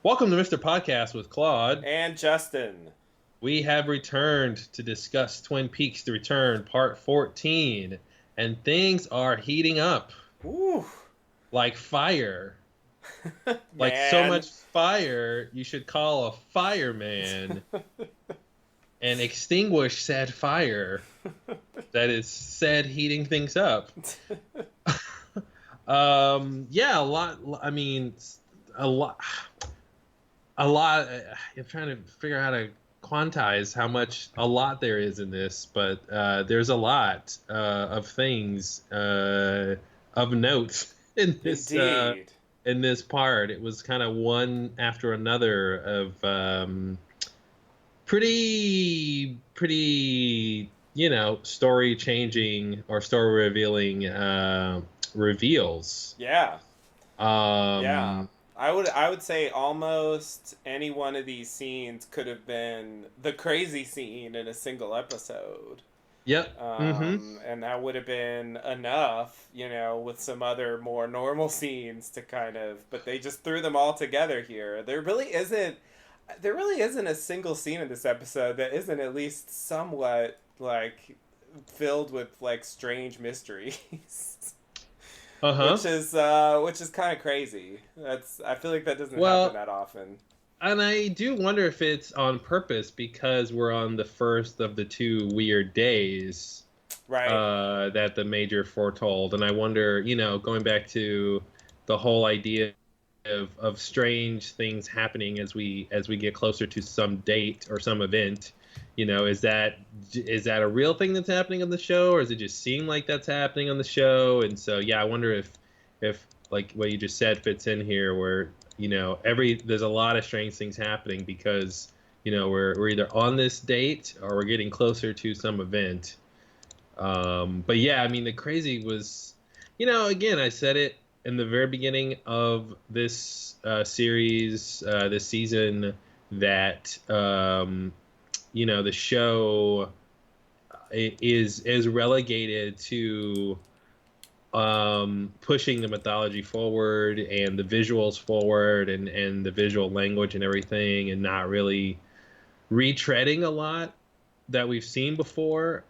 Welcome to Mr. Podcast with Claude. And Justin. We have returned to discuss Twin Peaks: The Return, Part 14, and things are heating up Ooh. like fire. Like so Man. much fire, you should call a fireman and extinguish said fire that is said heating things up. Yeah, a lot. I mean, a lot. I'm trying to figure out how to quantize how much a lot there is in this, but there's a lot of things of note in this in this part. It was kind of one after another of pretty story changing or story revealing reveals. Yeah. Yeah. I would say almost any one of these scenes could have been the crazy scene in a single episode. Yep. And that would have been enough, with some other more normal scenes to but they just threw them all together here. There really isn't a single scene in this episode that isn't at least somewhat filled with strange mysteries. Which is kind of crazy. I feel like that doesn't happen that often. And I do wonder if it's on purpose because we're on the first of the two weird days, right? That the Major foretold, and I wonder, going back to the whole idea of strange things happening as we get closer to some date or some event. Is that a real thing that's happening on the show, or does it just seem like that's happening on the show? And so, yeah, I wonder if like what you just said fits in here, where there's a lot of strange things happening because we're either on this date or we're getting closer to some event. But yeah, I mean, the crazy was, again, I said it in the very beginning of this series, this season, that the show is relegated to pushing the mythology forward and the visuals forward and the visual language and everything, and not really retreading a lot that we've seen before.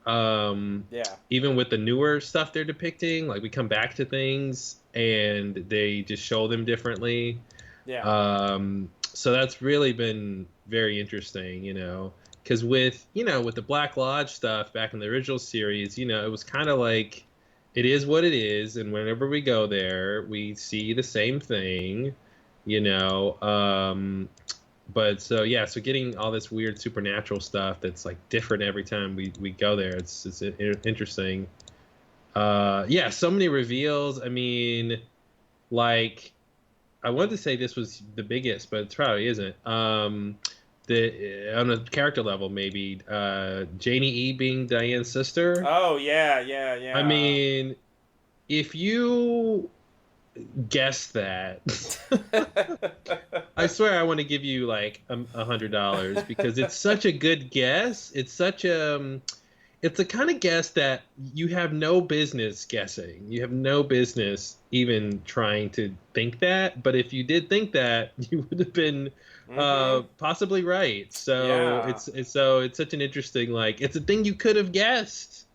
Even with the newer stuff they're depicting, we come back to things and they just show them differently. So that's really been very interesting, because with the Black Lodge stuff back in the original series, it was kind of like it is what it is, and whenever we go there, we see the same thing, But so getting all this weird supernatural stuff that's different every time we go there, it's interesting. So many reveals. I mean, I wanted to say this was the biggest, but it probably isn't. On a character level, maybe Janie E being Diane's sister. Oh yeah. I mean, if you guess that, I swear I want to give you $100 because it's such a good guess. It's such it's the kind of guess that you have no business guessing. You have no business even trying to think that. But if you did think that, you would have been possibly right. So it's such an interesting it's a thing you could have guessed.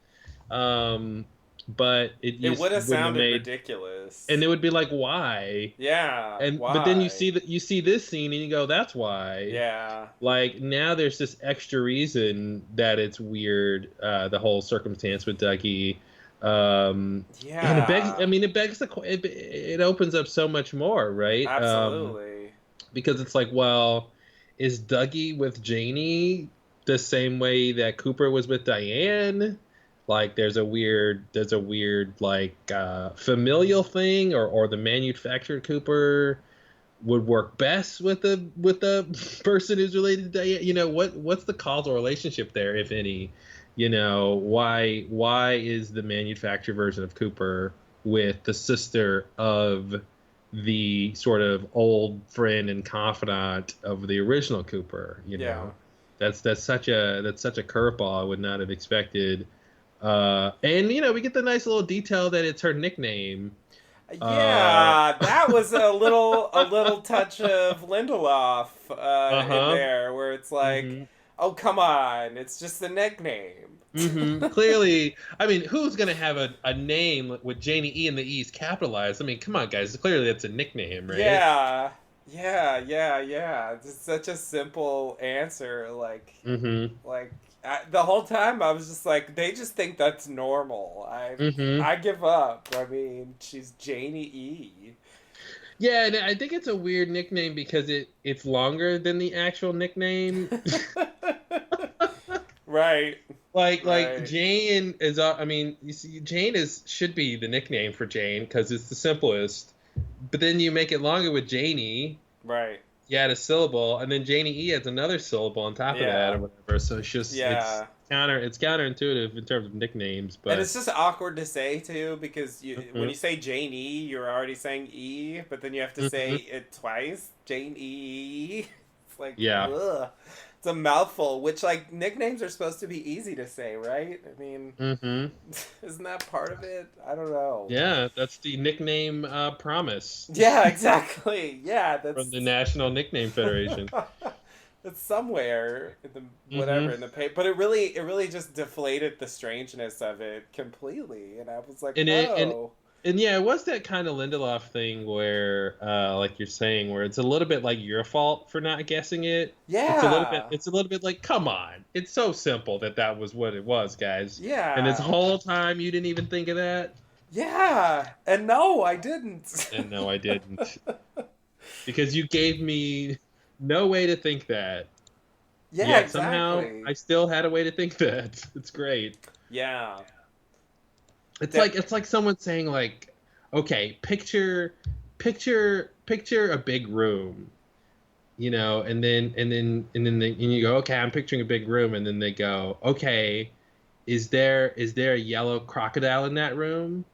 But it would have sounded ridiculous, and it would be why? Yeah, why? But then you see this scene and you go, that's why. Yeah, now there's this extra reason that it's weird. The whole circumstance with Dougie. And it opens up so much more, right? Absolutely. Because it's is Dougie with Janie the same way that Cooper was with Diane? There's a weird familial thing, or the manufactured Cooper would work best with the person who's related to Diane. What's the causal relationship there, if any? Why is the manufactured version of Cooper with the sister of the sort of old friend and confidant of the original Cooper? That's such a curveball I would not have expected. And we get the nice little detail that it's her nickname. Yeah, that was a little touch of Lindelof in Uh-huh. there, where it's like, Mm-hmm. oh come on, it's just a nickname. Mm-hmm. Clearly, I mean, who's gonna have a name with Janie E and the E's capitalized? I mean, come on, guys. Clearly, that's a nickname, right? Yeah, yeah. It's such a simple answer. Mm-hmm. The whole time I was just like, they just think that's normal. I Mm-hmm. I give up. I mean, she's Janie E. Yeah, and I think it's a weird nickname because it's longer than the actual nickname. Right, Like right, Jane is I mean, you see Jane is should be the nickname for Jane because it's the simplest. But then you make it longer with Janie, right. you add a syllable, and then Janie E adds another syllable on top of that Yeah, or whatever. So it's yeah. counterintuitive in terms of nicknames, And but it's just awkward to say too, because when mhm, you say Jane E, you're already saying E, but then you have to say mhm, it twice. Jane E. It's like, yeah. ugh. It's a mouthful, which, like, nicknames are supposed to be easy to say, right? I mean, Hmm. isn't that part of it? I don't know. Yeah, that's the nickname promise Yeah, exactly. Yeah, from that's the National Nickname Federation. it's somewhere in the whatever Hmm. in the paper, but it really just deflated the strangeness of it completely, and I was like, And it and oh, and yeah, it was that kind of Lindelof thing where, like you're saying, where it's a little bit like your fault for not guessing it. yeah, It's a little bit like, come on, it's so simple that was what it was, guys. And this yeah, whole time you didn't even think of that. yeah, and no, I didn't. And no, I didn't, because you gave me no way to think that. Yeah, Yet somehow exactly. I still had a way to think that. It's great. Yeah, It's like someone saying like, okay, picture a big room, and you go, okay, I'm picturing a big room, and then they go, okay, is there a yellow crocodile in that room?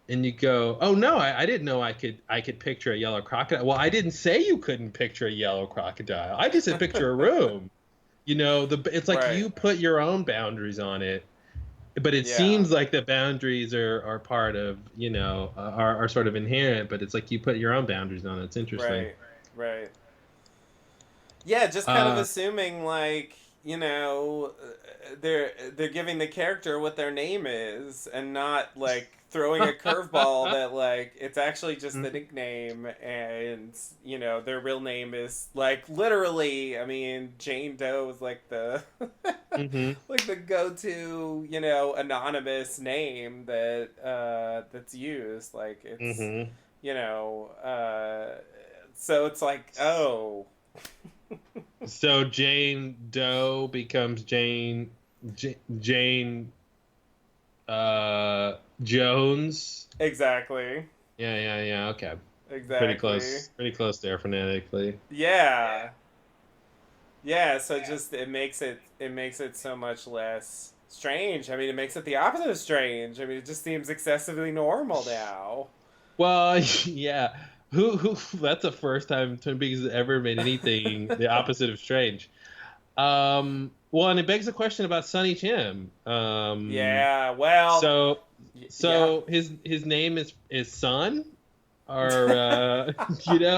And you go, oh no, I didn't know I could picture a yellow crocodile. Well, I didn't say you couldn't picture a yellow crocodile. I just said picture a room. It's like right. you put your own boundaries on it, but it Yeah, seems like the boundaries are part of, are sort of inherent, but it's like you put your own boundaries on it. It's interesting. right, right. Yeah, just kind of Uh, assuming, like, they're giving the character what their name is, and not like throwing a curveball that, like, it's actually just the nickname, and their real name is, like, literally, I mean, Jane Doe is like the mm-hmm, like the go-to, anonymous name that's used, like, it's mm-hmm. you know so it's like, oh. So Jane Doe becomes Jane Jones. Exactly. Yeah. Okay, Exactly. pretty close there phonetically. Yeah. Yeah, so just it makes it so much less strange. I mean, it makes it the opposite of strange. I mean, it just seems excessively normal now. Well, yeah. Who? That's the first time Twin Peaks has ever made anything the opposite of strange. Well, and it begs the question about Sonny Chim. Yeah, well, So, yeah. his name is Son, or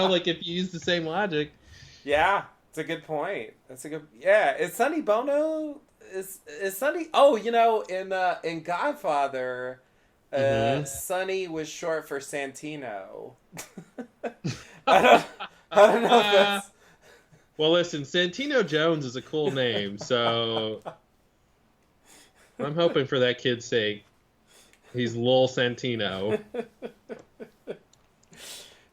like if you use the same logic. Yeah, it's a good point. That's a good. Yeah, is Sonny Bono is Sonny? Oh, in Godfather, Hmm. Sonny was short for Santino. I don't I don't know if that's. Well, listen, Santino Jones is a cool name, so I'm hoping for that kid's sake. He's Lil Santino.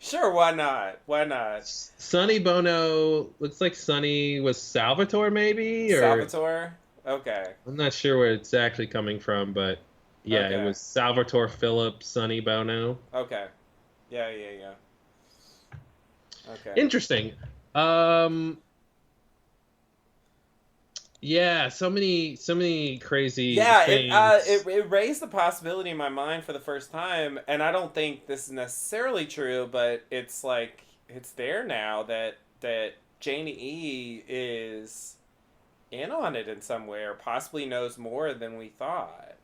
Sure, why not? Why not? Sonny Bono looks like Sonny was Salvatore, maybe, or Salvatore? Okay. I'm not sure where it's actually coming from, but yeah, it Okay. was Salvatore Philip Sonny Bono. Okay. Yeah. Okay. Interesting. Um, yeah, so many crazy Yeah, it uh things. it, it raised the possibility in my mind for the first time, and I don't think this is necessarily true, but it's like it's there now that Janie E is in on it in some way, or possibly knows more than we thought.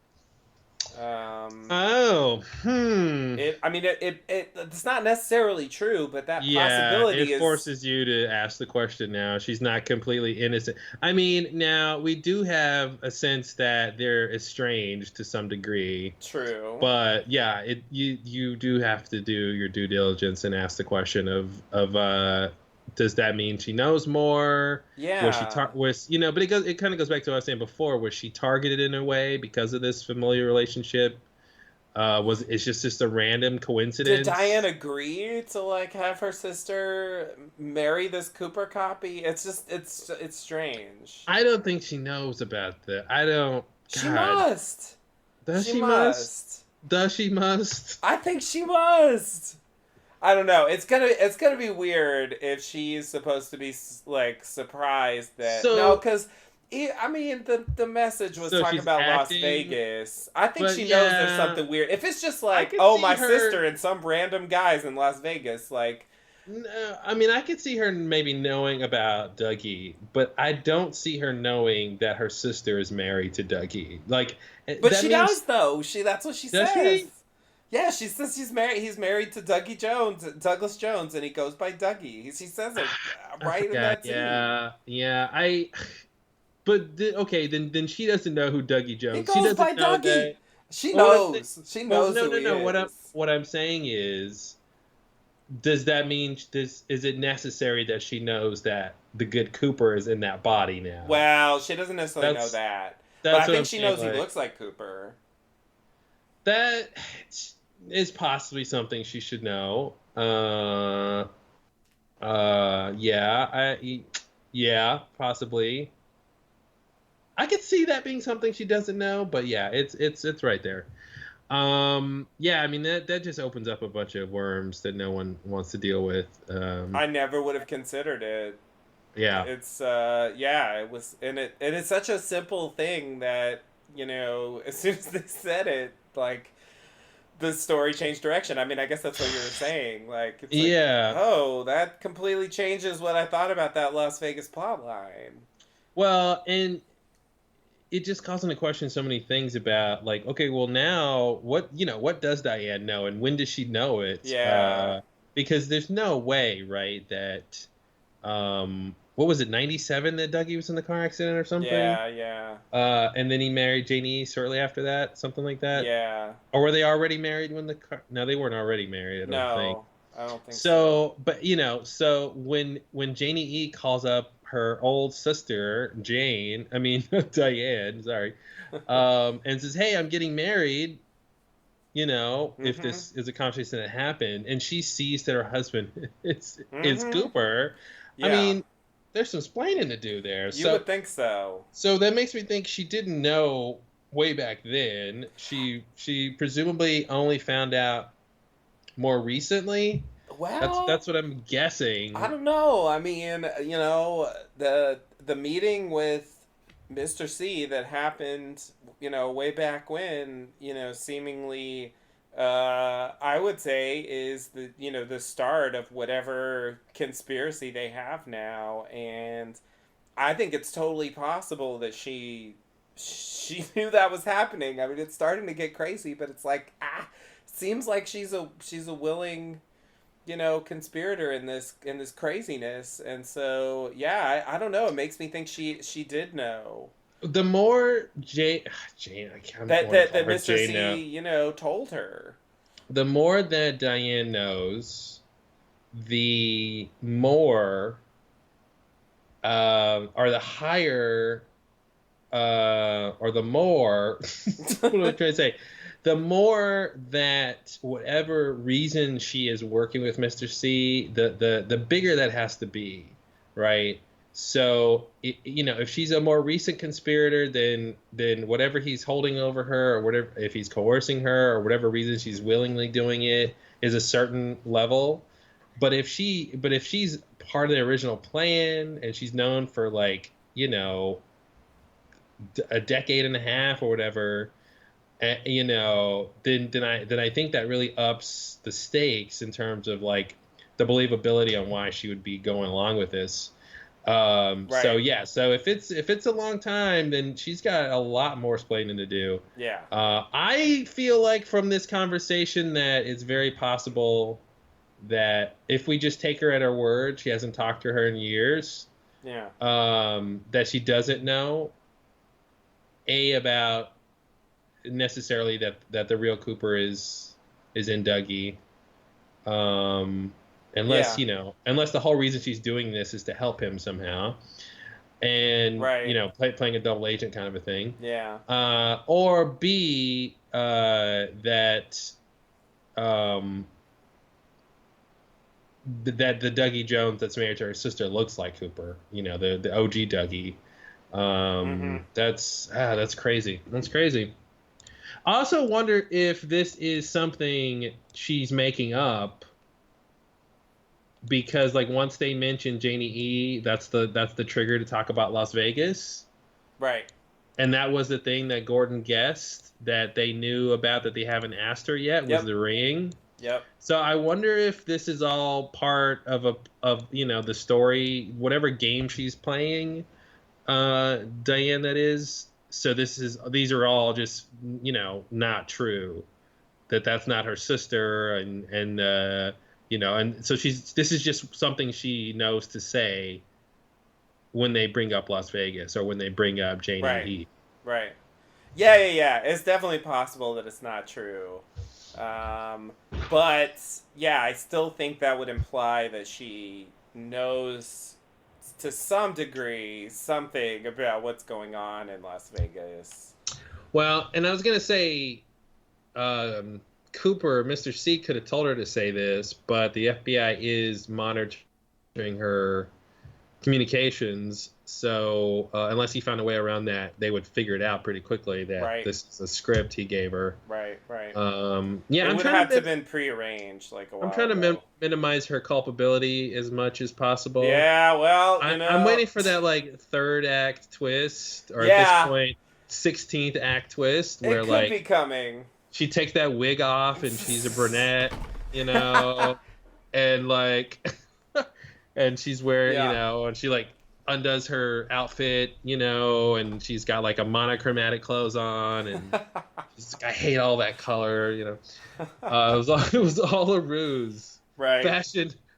Um, Oh, I mean, it's not necessarily true, but that Yeah, possibility it is forces you to ask the question now. She's not completely innocent. I mean, now we do have a sense that they're estranged to some degree, true. but yeah, you do have to do your due diligence and ask the question of does that mean she knows more? Yeah. Was but it kind of goes back to what I was saying before. Was she targeted in a way because of this familiar relationship? Was it's just a random Did Diane coincidence? agree to like have her sister marry this Cooper copy? It's just it's strange. I don't think she knows about that. I don't. She God, must. does She she must? must. Does she must? I think she must. I don't know. It's gonna be weird if she's supposed to be like surprised that no, So, because I mean the message was so talking she's about Las acting, Vegas. I think but she knows there's yeah, something weird. If it's just I like could oh see my sister her. and some random guys in Las Vegas, like No, I mean, I could see her maybe knowing about Dougie, but I don't see her knowing that her sister is married to Dougie. Like but that she does means though. That's what she does says. she? Yeah, she says she's married. He's married to Dougie Jones, Douglas Jones, and he goes by Dougie. She says it I right in forgot. that scene. Yeah, yeah. But okay, then she doesn't know who Dougie He Jones. She goes by doesn't know Dougie. that. She Well, what I'm saying, knows. She well, knows no, who no, he no. is. What I'm saying is, does that mean this? Is it necessary that she knows that the good Cooper is in that body now? Well, she doesn't necessarily know That's that, but I that's what think I'm she saying. knows he Like looks like Cooper. that is possibly something she should know. Yeah, yeah, possibly. I could see that being something she doesn't know, but yeah, it's right there. Yeah, I mean that just opens up a bunch of worms that no one wants to deal with. I never would have considered it. Yeah. It's yeah, it was and it's such a simple thing that, as soon as they said it, like the story changed direction. I mean, I guess that's what you were saying. Like it's like, Yeah. oh, that completely changes what I thought about that Las Vegas plot line. Well, and it just calls into question so many things about like, okay, well now what does Diane know and when does she know it? Yeah. Because there's no way, right, that what was it, 97 that Dougie was in the car accident or something? Yeah, yeah. And then he married Janie shortly after that, something like that. Yeah. Or were they already married when the car? No, they weren't already married, I don't think. No, I don't think so. So, but so when Janie E calls up her old sister Jane, I mean Diane, sorry, and says, "Hey, I'm getting married." If Mm-hmm. this is a conversation that happened, and she sees that her husband is Mm-hmm. Cooper. I Yeah. mean, there's some splaining to do there. You would think so. So that makes me think she didn't know way back then. She presumably only found out more recently. Well, That's what I'm I guessing. don't know. I mean, the meeting with Mr. C that happened, way back when, seemingly I would say is the start of whatever conspiracy they have now, and I think it's totally possible that she knew that was happening. I mean, it's starting to get crazy, but it's like seems like she's a willing conspirator in this craziness, and so yeah, I don't know. It makes me think she did know The more Jane, I'm that going to that call that her Mr. Jane C now. told her. The more that Diane knows, the more or the higher or the more what am I trying to say? The more that whatever reason she is working with Mr. C, the bigger that has to be, right? So if she's a more recent conspirator, then whatever he's holding over her, or whatever, if he's coercing her, or whatever reason she's willingly doing it, is a certain level. But if she's part of the original plan and she's known for like a decade and a half or whatever, then I think that really ups the stakes in terms of like the believability on why she would be going along with this. So Right. yeah, so if it's a long time, then she's got a lot more explaining to do. Yeah. I feel like from this conversation that it's very possible that if we just take her at her word, she hasn't talked to her in years, Yeah. that she doesn't know about necessarily that the real Cooper is in Dougie. Unless Yeah. unless the whole reason she's doing this is to help him somehow, and Right. playing a double agent kind of a thing. Yeah. Or B, that that the Dougie Jones that's married to her sister looks like Cooper. The OG Dougie. Mm-hmm. That's crazy. That's crazy. I also wonder if this is something she's making up because, like, once they mention Janie E, that's the trigger to talk about Las Vegas. Right. And that was the thing that Gordon guessed that they knew about that they haven't asked her yet was Yep. the ring. Yep. So I wonder if this is all part of the story, whatever game she's playing, Diane, that is. So these are all just not true. That's not her sister, and so this is just something she knows to say when they bring up Las Vegas or when they bring up Janie Right. E. Right. Yeah, yeah, yeah. It's definitely possible that it's not true. But yeah, I still think that would imply that she knows to some degree something about what's going on in Las Vegas. Well, and I was gonna say, Cooper, Mr. C could have told her to say this, but the FBI is monitoring her communications. So unless he found a way around that, they would figure it out pretty quickly that Right. this is a script he gave her. Right, right. Yeah, It I'm would trying have to to been prearranged like a while I'm trying to ago. minimize her culpability as much as possible. Yeah, well, I'm waiting for that like third act twist, or at Yeah. this point, 16th act twist, It where could like be coming. she takes that wig off and she's a brunette, and like, and she's wearing, Yeah. and she like undoes her outfit, and she's got like a monochromatic clothes on, and she's like, I hate all that color, it was all a ruse. Right.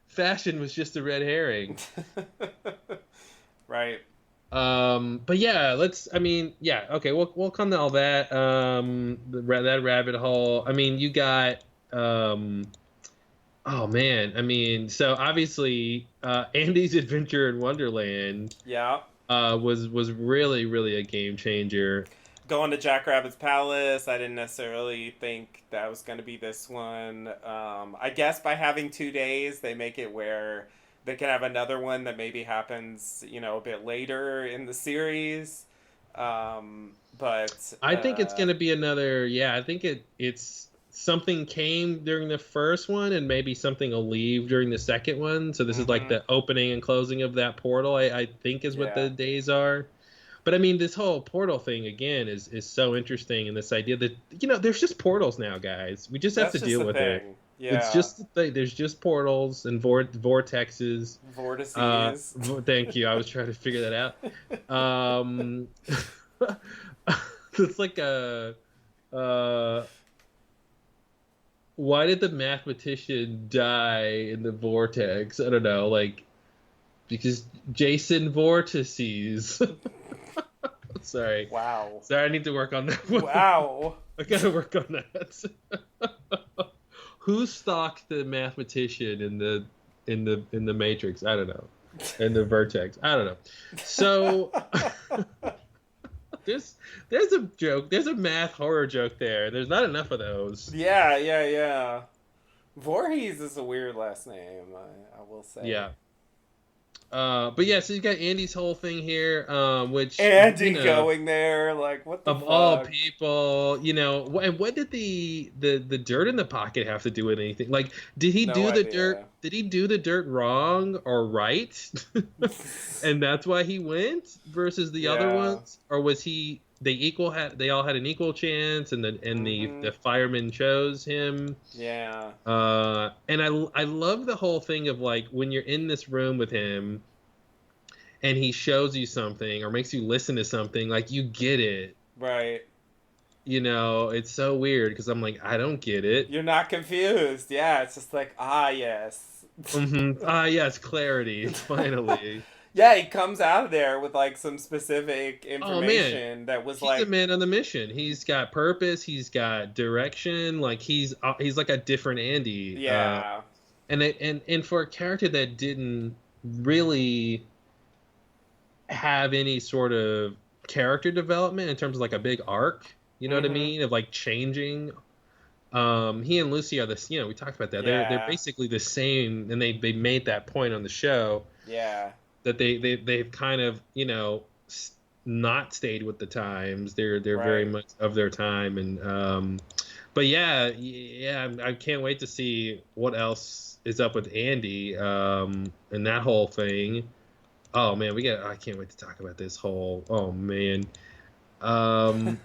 Fashion was just a red herring. Right. But yeah, okay, we'll come to all that. That rabbit hole. I mean, you got, oh man, so obviously, Andy's Adventure in Wonderland, Yeah. was really, really a game changer. Going to Jackrabbit's Palace, I didn't necessarily think that was going to be this one. I guess by having 2 days, they make it where they can have another one that maybe happens, a bit later in the series. But I think it's gonna be another. Yeah, I think it's something came during the first one, and maybe something will leave during the second one. So this is like the opening and closing of that portal. I think is what the days are. But I mean, this whole portal thing again is so interesting, and this idea that there's just portals now, guys. We just have to deal with it. Yeah. It's just the thing. There's just portals and vortexes. Vortices. Thank you. I was trying to figure that out. It's like a. Why did the mathematician die in the vortex? I don't know, like because Jason Vortices. Sorry. Wow. Sorry, I need to work on that one. Wow. I gotta work on that. Who stalked the mathematician in the Matrix? I don't know. In the Vertex. I don't know. So there's a joke. There's a math horror joke there. There's not enough of those. Yeah, yeah, yeah. Voorhees is a weird last name, I will say. Yeah. But yeah, so you got Andy's whole thing here, which Andy going there, like what the of fuck? all people, and what did the dirt in the pocket have to do with anything? Like, did he do the dirt? Did he do the dirt wrong or right? And that's why he went versus the other ones, or was he? They all had an equal chance, and the firemen chose him. Yeah. And I love the whole thing of like when you're in this room with him, and he shows you something or makes you listen to something, like you get it. Right. It's so weird because I'm like, I don't get it. You're not confused. Yeah, it's just like, ah, yes. Yes, clarity, finally. Yeah, he comes out of there with like some specific Oh man, information that was he's a like, man on the mission. He's got purpose. He's got direction. Like he's like a different Andy. yeah. And for a character that didn't really have any sort of character development in terms of like a big arc, you know what I Mm-hmm. mean, of like changing. He and Lucy are this. We talked about that. They're Yeah. basically the same, and they made that point on the show Yeah. that they've kind of not stayed with the times. They're very Right. much of their time, and but yeah, I can't wait to see what else is up with Andy and that whole thing. Oh man, I can't wait to talk about this whole. Oh man. Um,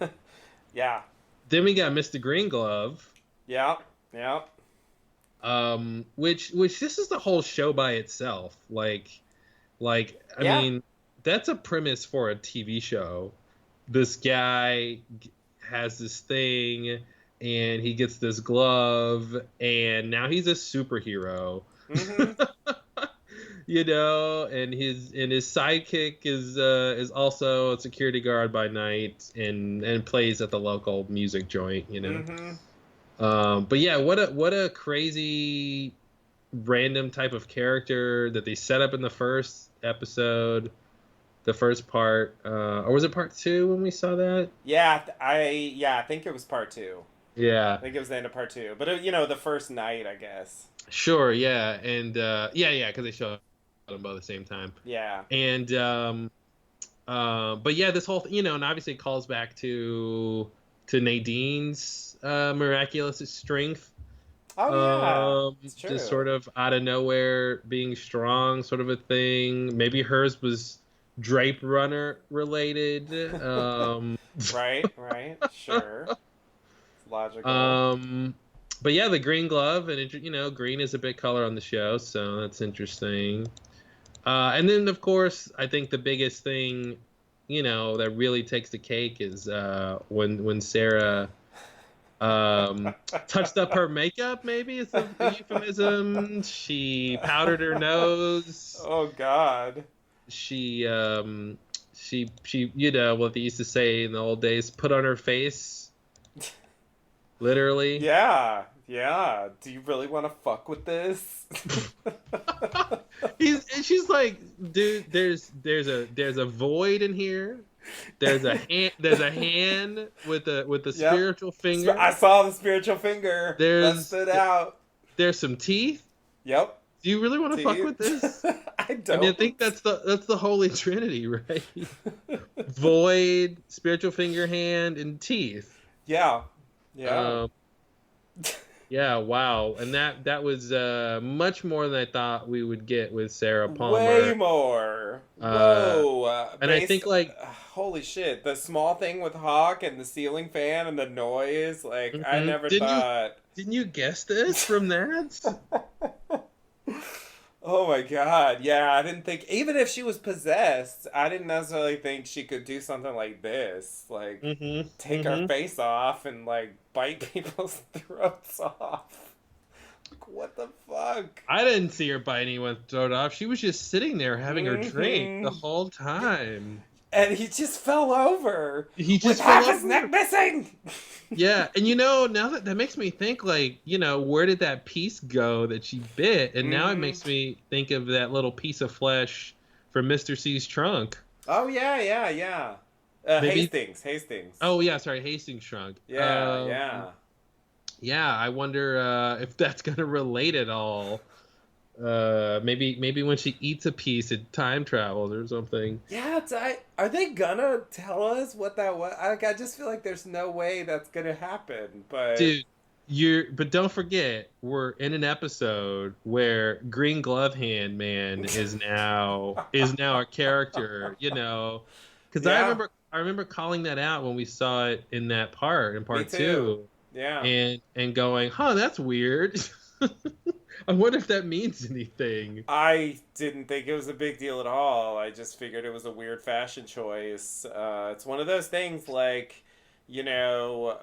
Yeah. then we got Mr. Green Glove. Yeah. Yeah. Which this is the whole show by itself. I Yeah. mean, that's a premise for a TV show. This guy has this thing, and he gets this glove, and now he's a superhero. Mm-hmm. And his sidekick is also a security guard by night, and plays at the local music joint. Mm-hmm. But yeah, what a crazy random type of character that they set up in the first episode, the first part, or was it part two when we saw that? Yeah. I think it was part two. Yeah, I think it was the end of part two. But the first night, I guess. sure, yeah, and yeah, because they showed them both at the same time, Yeah. and but yeah, this whole and obviously it calls back to Nadine's miraculous strength. Oh yeah. It's true. Just sort of out of nowhere being strong, sort of a thing. Maybe hers was drape runner related. Right. Right. Sure. It's logical. But yeah, the green glove, and green is a big color on the show, so that's interesting. And then of course, I think the biggest thing, that really takes the cake is when Sarah touched up her makeup. Maybe it's a euphemism. She powdered her nose. Oh God. She what they used to say in the old days, put on her face, literally. Yeah. Yeah. Do you really want to fuck with this? She's like, dude, there's a void in here. There's a hand with a Yep. spiritual finger. I saw the spiritual finger. That stood out. There's some teeth. Yep. Do you really want to fuck with this? I don't. I mean, I think that's the Holy Trinity, right? Void, spiritual finger, hand, and teeth. Yeah. Yeah. Yeah, wow. And that was much more than I thought we would get with Sarah Palmer. Way more. Whoa. And I think, like, holy shit, the small thing with Hawk and the ceiling fan and the noise, like, I never thought. Didn't you guess this from that? Oh my God. Yeah, I didn't think, even if she was possessed, I didn't necessarily think she could do something like this. Like, take her face off and, like, bite people's throats off. Like, what the fuck? I didn't see her bite anyone's throat off. She was just sitting there having her drink the whole time. And he just fell over. He just with half his neck missing. Yeah, and now that makes me think, like, where did that piece go that she bit? And now it makes me think of that little piece of flesh from Mr. C's trunk. Oh yeah. Hastings. Oh yeah, sorry, Hastings trunk. Yeah. Yeah, I wonder if that's gonna relate at all. Maybe when she eats a piece, it time travels or something. Yeah, are they gonna tell us what that was? I just feel like there's no way that's gonna happen. But dude, but don't forget, we're in an episode where Green Glove Hand Man is now a character. Because I remember calling that out when we saw it in that part in part two. Yeah, and going, huh, that's weird. I wonder if that means anything. I didn't think it was a big deal at all. I just figured it was a weird fashion choice. It's one of those things like, you know,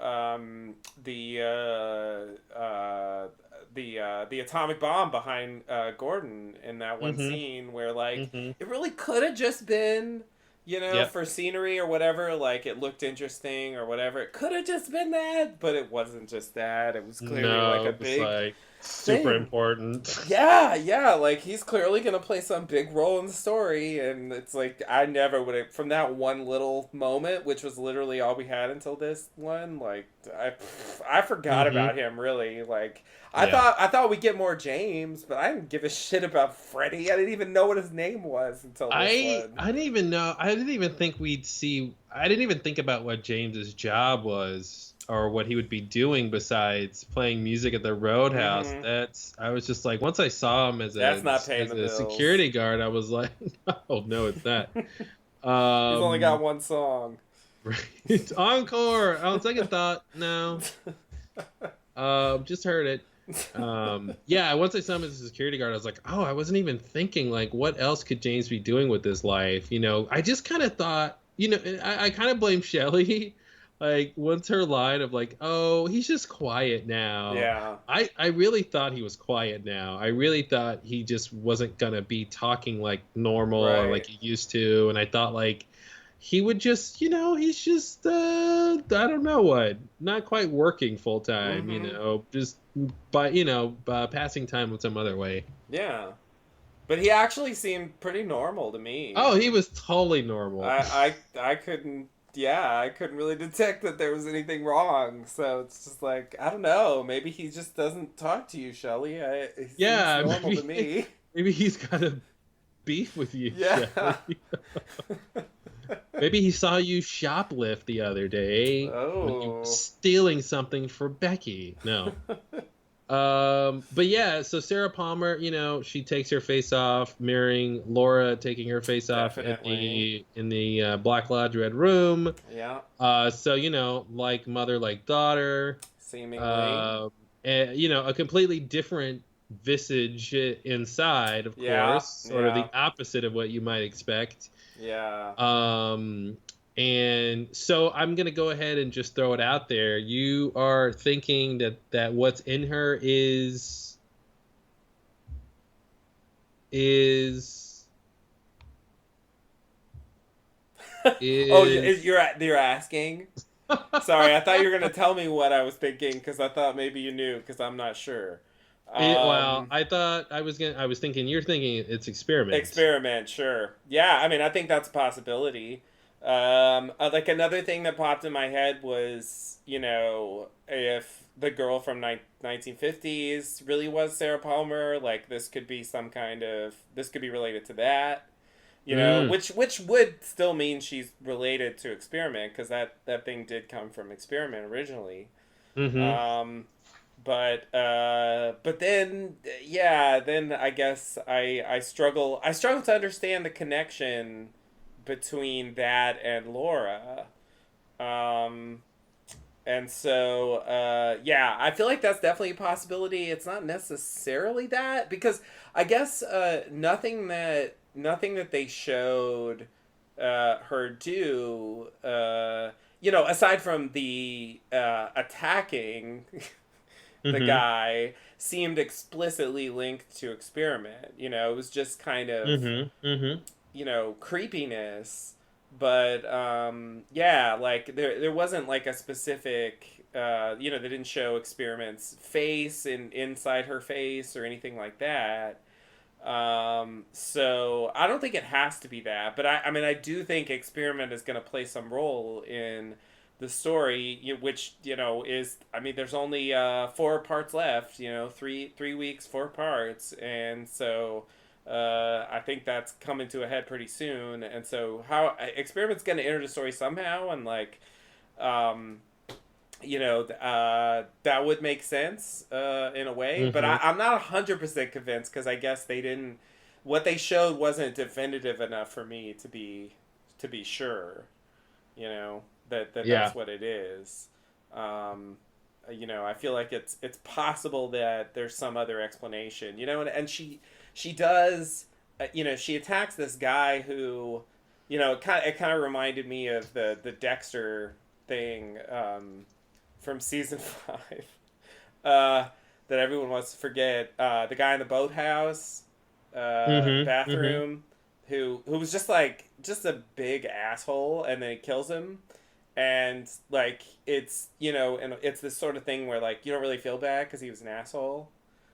the atomic bomb behind Gordon in that one Mm-hmm. scene where like Mm-hmm. it really could have just been, you know, Yep. for scenery or whatever, like it looked interesting or whatever. It could have just been that, but it wasn't just that. It was clearly like No, a it was big like super thing. important. Yeah, yeah, like he's clearly gonna play some big role in the story, and it's like I never would have from that one little moment, which was literally all we had until this one. Like I forgot Mm-hmm. about him really. Like Yeah. I thought we'd get more James, but I didn't give a shit about Freddy. I didn't even know what his name was until this one. I didn't even know. I didn't even think we'd see. I didn't even think about what James's job was or what he would be doing besides playing music at the Roadhouse. Mm-hmm. That's. I was just like, once I saw him That's not paying as the a bills. security guard, I was like, no, no, it's not. He's only got Um, one song. right. Encore. On second thought, no. Just heard it. Yeah, once I saw him as a security guard, I was like, oh, I wasn't even thinking like what else could James be doing with his life. I just kind of thought, I kind of blame Shelley. Like once her line of like, oh, he's just quiet now. Yeah. I really thought he was quiet now. I really thought he just wasn't gonna be talking like normal or like Right. he used to. And I thought like he would just, he's just I don't know what, not quite working full time, Mm-hmm. just by passing time with some other way. Yeah. But he actually seemed pretty normal to me. Oh, he was totally normal. I couldn't yeah, I couldn't really detect that there was anything wrong. So it's just like I don't know. Maybe he just doesn't talk to you, Shelly. He seems Yeah, normal to me. maybe he's got a beef with you, Yeah. Shelley. Maybe he saw you shoplift the other day when you were Oh. stealing something for Becky. No. But yeah, so Sarah Palmer, she takes her face off, mirroring Laura taking her face off in Definitely. the Black Lodge Red Room. Yeah. So like mother, like daughter. Seemingly. Um, and, a completely different visage inside, of Yeah. course, sort of Yeah. the opposite of what you might expect. Yeah. Um, and so I'm gonna go ahead and just throw it out there. You are thinking that what's in her is Oh, is you're asking? Sorry, I thought you were gonna tell me what I was thinking because I thought maybe you knew because I'm not sure. well, Um, I thought I was thinking you're thinking it's experiment. Experiment, sure. Yeah, I mean, I think that's a possibility. Like another thing that popped in my head was, you know, if the girl from 1950s really was Sarah Palmer, like this could be related to that. You know, Mm, which would still mean she's related to Experiment because that thing did come from Experiment originally. mm-hmm. Um, but then yeah, then I guess I struggle to understand the connection between that and Laura. Um, and so yeah, I feel like that's definitely a possibility. It's not necessarily that because I guess nothing that they showed her do you know, aside from the attacking the Mm-hmm. guy seemed explicitly linked to Experiment. You know, it was just kind of, Mm-hmm. Mm-hmm. you know, creepiness. But yeah, like there wasn't like a specific you know, they didn't show Experiment's face in inside her face or anything like that. So I don't think it has to be that, but I mean, I do think Experiment is going to play some role in the story, which you know is, I mean, there's only 4 parts left. You know, three weeks, 4 parts, and so I think that's coming to a head pretty soon. And so how Experiment's going to enter the story somehow, and like um, you know, that would make sense in a way. But Mm-hmm. I'm not 100% convinced because I guess they didn't. What they showed wasn't definitive enough for me to be sure. You know that Yeah. that's what it is. Um, I feel like it's possible that there's some other explanation. And she does. She attacks this guy who, it kind of reminded me of the Dexter thing from season 5. That everyone wants to forget. The guy in the boathouse Mm-hmm. Mm-hmm. bathroom who was just a big asshole, and then he kills him. And like and it's this sort of thing where like you don't really feel bad because he was an asshole,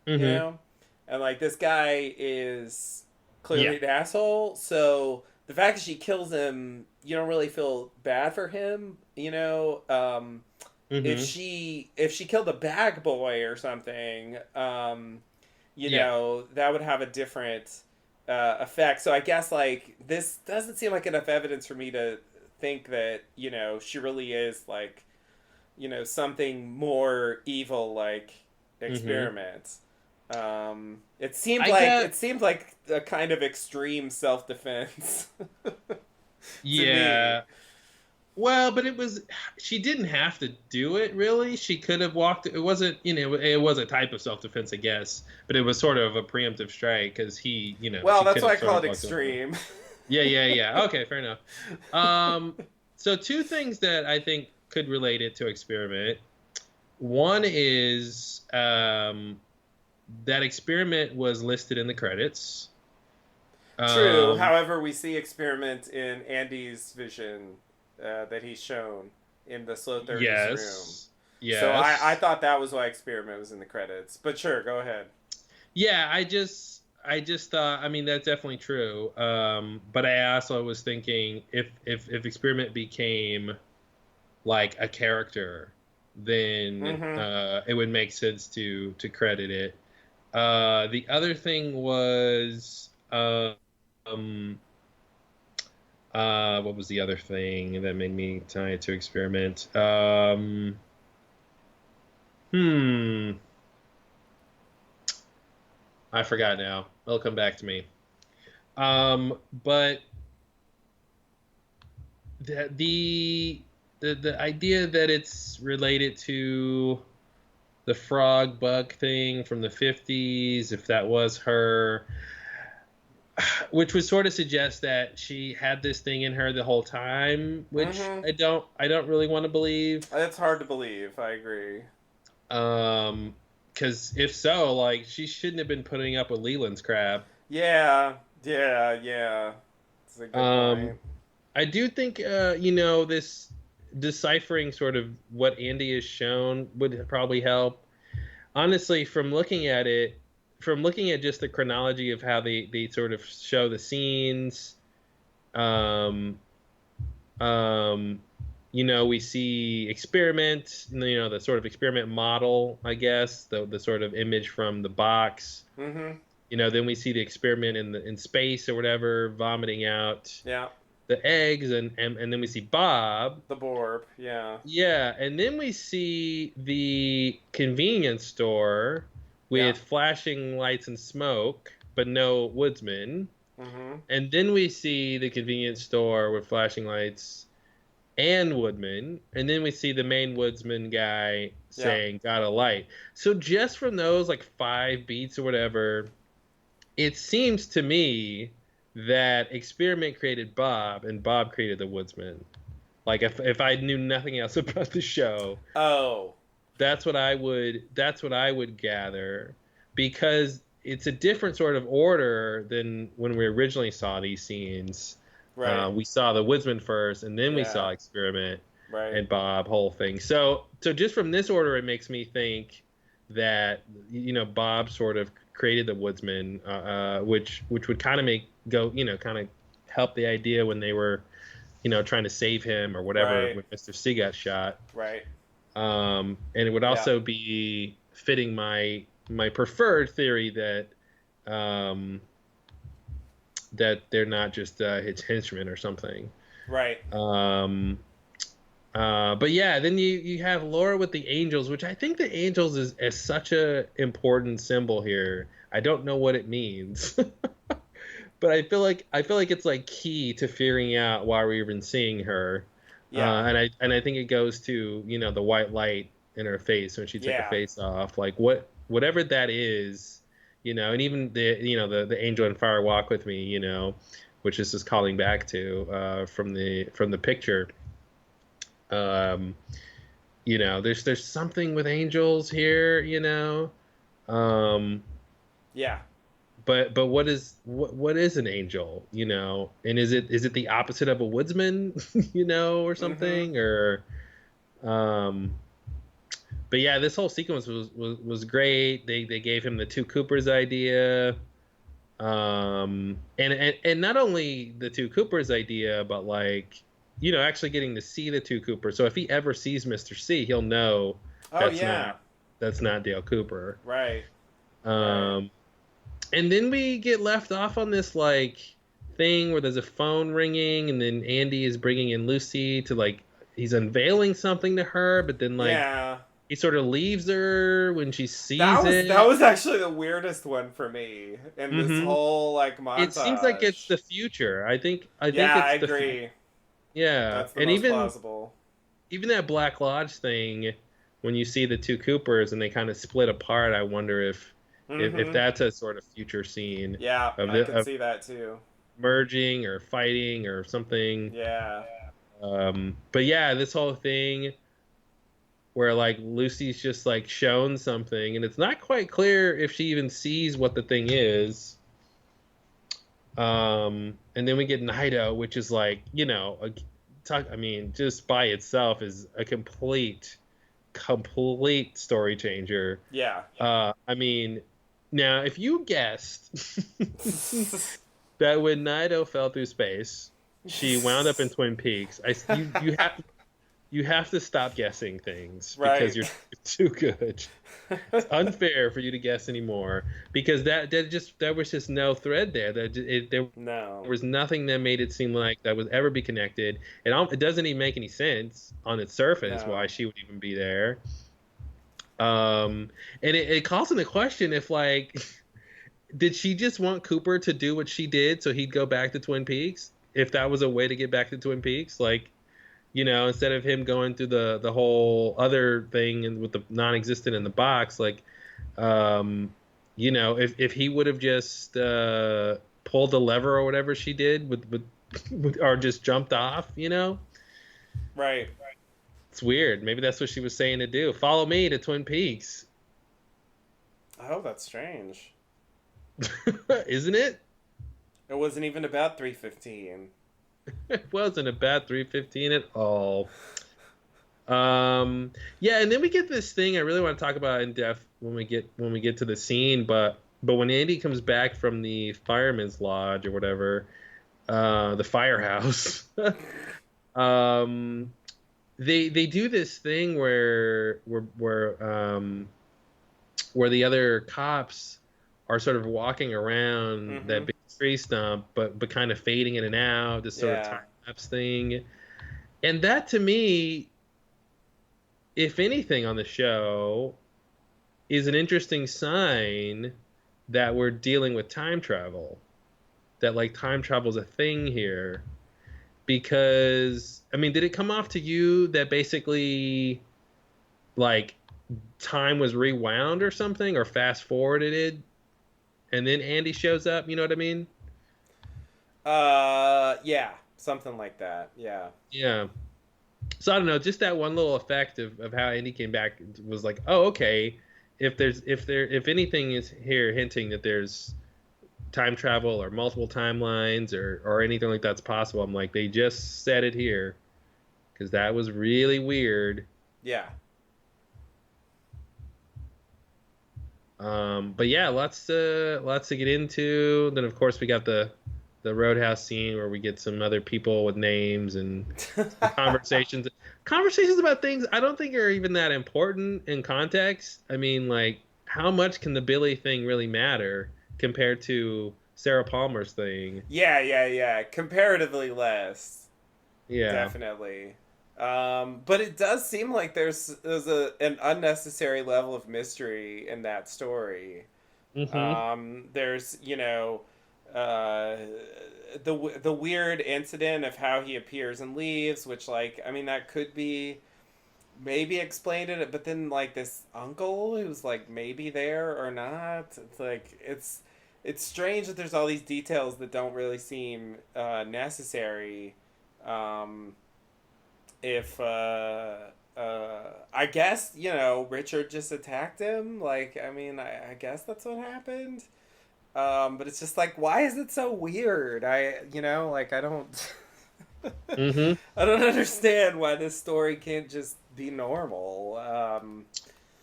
you Mm-hmm. know and like this guy is Yeah. clearly an asshole, so the fact that she kills him, you don't really feel bad for him. If Mm-hmm. she killed a bag boy or something, Yeah. that would have a different effect. So I guess like this doesn't seem like enough evidence for me to think that she really is like something more evil like Mm-hmm. Experiment. It seemed I like got it seemed like a kind of extreme self defense to me. yeah. Well, but it was she didn't have to do it really. She could have walked. It wasn't, it was a type of self-defense, I guess, but it was sort of a preemptive strike because Well, she that's could why have I sort call of it walked over. extreme. Yeah, yeah, yeah. Okay, fair enough. Um, so two things that I think could relate it to Experiment. One is that Experiment was listed in the credits. True. Um, However, we see Experiment in Andy's vision that he's shown in the Slow 30s room. yes, So I yes. thought that was why Experiment was in the credits. But sure, go ahead. Yeah, I just thought, I mean, that's definitely true. But I also was thinking if Experiment became like a character, then Mm-hmm. it would make sense to credit it. The other thing was um what was the other thing that made me tie it to Experiment? Hmm, I forgot now. It'll come back to me. But the the the idea that it's related to the frog bug thing from the 50s, if that was her, which would sort of suggest that she had this thing in her the whole time, which Mm-hmm. I don't really want to believe. It's hard to believe. I agree. Um, because if so, like she shouldn't have been putting up with Leland's crap. Yeah. Yeah. Yeah. It's a good Um, point. I do think this deciphering sort of what Andy has shown would probably help. Honestly, from looking at just the chronology of how they sort of show the scenes, um, we see Experiment, the sort of Experiment model, I guess, the sort of image from the box. Mm-hmm. Then we see the Experiment in space or whatever, vomiting out Yeah. the eggs, and then we see Bob. The Borb. Yeah. Yeah, and then we see the convenience store Yeah. with flashing lights and smoke, but no woodsman. Mm-hmm. And then we see the convenience store with flashing lights and woodman. And then we see the main woodsman guy Yeah. saying, "Got a light." So just from those like 5 beats or whatever, it seems to me that Experiment created Bob and Bob created the woodsman. Like if I knew nothing else about the show, Oh. that's what I would gather, because it's a different sort of order than when we originally saw these scenes. Right. We saw the woodsman first, and then we Yeah. saw Experiment Right. and Bob, whole thing. So just from this order, it makes me think that Bob sort of created the woodsman, which would kind of make go kind of help the idea when they were trying to save him or whatever Right. when Mr. C got shot. Right. And it would Yeah. also be fitting my preferred theory that um, that they're not just his henchmen or something. Right. But yeah, then you have Laura with the angels, which I think the angels is such a important symbol here. I don't know what it means, but I feel like it's like key to figuring out why we're even seeing her. Yeah. And I think it goes to the white light in her face when she took her Yeah. face off. Like whatever that is, and even the angel and fire walk with me, which is just calling back to from the picture. Um, there's something with angels here, Um, Yeah. but what is an angel, And is it the opposite of a woodsman, or Mm-hmm. something, or um but yeah, this whole sequence was great. They gave him the two Coopers idea. And not only the two Coopers idea, but like, actually getting to see the two Coopers. So if he ever sees Mr. C, he'll know Oh that's yeah. not that's not Dale Cooper. Right. Right. Um, and then we get left off on this like thing where there's a phone ringing, and then Andy is bringing in Lucy to like he's unveiling something to her, but then like Yeah. he sort of leaves her when she sees That was it. actually the weirdest one for me in this hmm whole like It seems like it's montage. the future. I think Yeah, I it's the agree. yeah, That's the and most even plausible. even that Black Lodge thing, when you see the two Coopers and they kind of split apart, I wonder if Mm-hmm. that's a sort of future scene Yeah, of I the could of see that too. merging or fighting or something. Yeah. But yeah, this whole thing where like Lucy's just like shown something, and it's not quite clear if she even sees what the thing is. And then we get Nido, which is like, I mean, just by itself is a complete story changer. Yeah. I mean, now if you guessed that when Nido fell through space, she wound up in Twin Peaks, you have to stop guessing things because Right. you're too good. It's unfair for you to guess anymore because there was just no thread there. There No. was nothing that made it seem like that would ever be connected. It doesn't even make any sense on its surface why No. she would even be there. And it calls into question if like, did she just want Cooper to do what she did so he'd go back to Twin Peaks? If that was a way to get back to Twin Peaks, like, instead of him going through the whole other thing and with the non-existent in the box, like, if he would have just pulled the lever or whatever she did or just jumped off, Right. it's weird. Maybe that's what she was saying to do. Follow me to Twin Peaks, Oh, that's strange. isn't it? It wasn't even about 315. It wasn't a bad 315 at all. Yeah, and then we get this thing I really want to talk about in depth when we get to the scene, but when Andy comes back from the fireman's lodge or whatever, the firehouse, um, they do this thing where the other cops are sort of walking around Mm-hmm. that big tree stump, but kind of fading in and out, this sort of Yeah. time lapse thing, and that to me, if anything on the show, is an interesting sign that we're dealing with time travel. That like time travel is a thing here. Because I mean, did it come off to you that basically like time was rewound or something or fast forwarded and then Andy shows up, you know what I mean? Yeah. Something like that. Yeah. Yeah. So I don't know, just that one little effect of how Andy came back was like, oh, okay. If anything is here hinting that there's time travel or multiple timelines or anything like that's possible, I'm like, they just said it here because that was really weird. Yeah. But yeah, lots to get into. Then of course we got the Roadhouse scene where we get some other people with names and some conversations about things I don't think are even that important in context. I mean, like, how much can the Billy thing really matter compared to Sarah Palmer's thing? Yeah, yeah, yeah. Comparatively less. Yeah. Definitely. But it does seem like there's an unnecessary level of mystery in that story. Mm-hmm. There's, uh, the weird incident of how he appears and leaves, which, like, I mean, that could be maybe explained it, but then like this uncle who's like maybe there or not. It's like it's strange that there's all these details that don't really seem necessary. Um, if I guess Richard just attacked him. Like I mean, I guess that's what happened. But it's just like, why is it so weird? Like I don't. Mm-hmm. I don't understand why this story can't just be normal.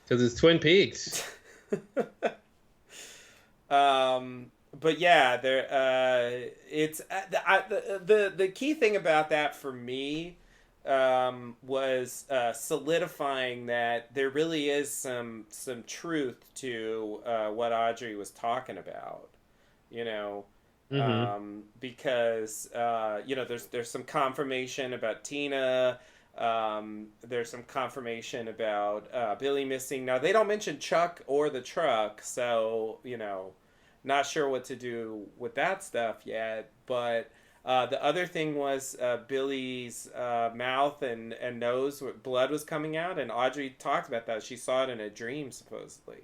Because it's Twin Peaks. But yeah, it's the key thing about that for me was solidifying that there really is some truth to what Audrey was talking about. You know, Mm-hmm. because there's some confirmation about Tina. There's some confirmation about Billy missing. Now they don't mention Chuck or the truck, so not sure what to do with that stuff yet. But the other thing was Billy's mouth and nose, blood was coming out, and Audrey talked about that. She saw it in a dream, supposedly.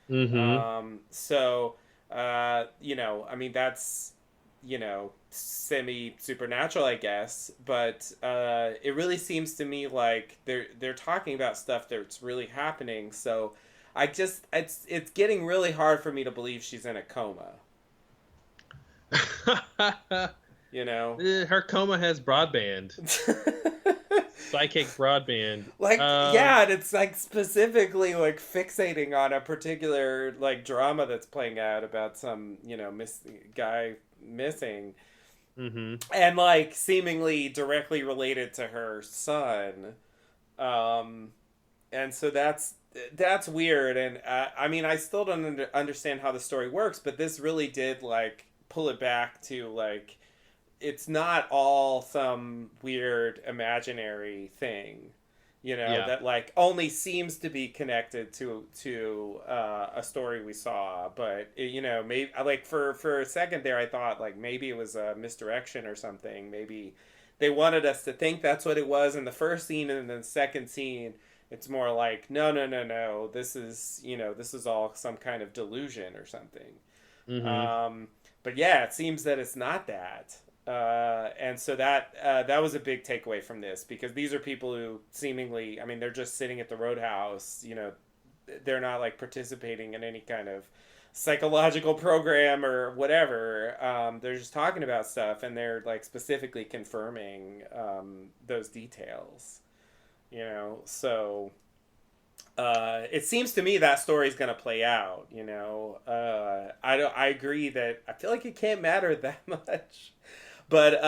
Mm-hmm. So, I mean, that's, semi supernatural, I guess, but it really seems to me like they're talking about stuff that's really happening. So it's getting really hard for me to believe she's in a coma, you know? Her coma has broadband. Psychic broadband. Like, yeah, and it's like specifically like fixating on a particular like drama that's playing out about some, guy missing, Mm-hmm. and like seemingly directly related to her son. Um, and so that's weird. And I mean, I still don't understand how the story works, but this really did like pull it back to like it's not all some weird imaginary thing, Yeah. that like only seems to be connected to a story we saw. But maybe like for a second there, I thought like maybe it was a misdirection or something. Maybe they wanted us to think that's what it was in the first scene, and then the second scene, it's more like no, no, no, no. This is all some kind of delusion or something. Mm-hmm. But yeah, it seems that it's not that. And so that was a big takeaway from this, because these are people who seemingly, I mean, they're just sitting at the Roadhouse. They're not like participating in any kind of psychological program or whatever. They're just talking about stuff, and they're like specifically confirming those details. So it seems to me that story's going to play out. I agree that I feel like it can't matter that much. But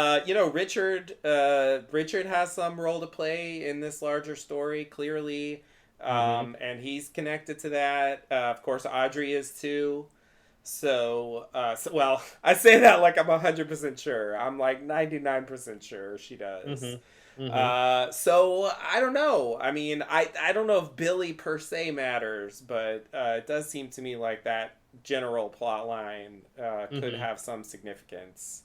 Richard has some role to play in this larger story, clearly, Mm-hmm. and he's connected to that. Of course, Audrey is too. Well, I say that like I'm 100% sure. I'm like 99% sure she does. Mm-hmm. Mm-hmm. So I don't know. I mean, I don't know if Billy per se matters, but it does seem to me like that general plot line could Mm-hmm. have some significance.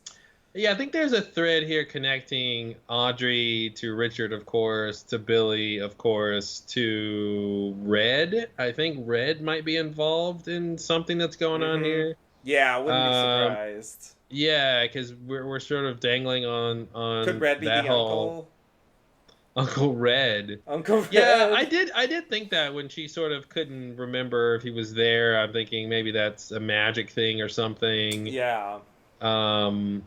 Yeah, I think there's a thread here connecting Audrey to Richard, of course, to Billy, of course, to Red. I think Red might be involved in something that's going on Mm-hmm. here. Yeah, I wouldn't be Um, surprised. yeah, because we're sort of dangling on Could on Red be that the whole uncle? Uncle Red. Uncle Yeah, I Red? did I did think that when she sort of couldn't remember if he was there. I'm thinking maybe that's a magic thing or something. Yeah. Um,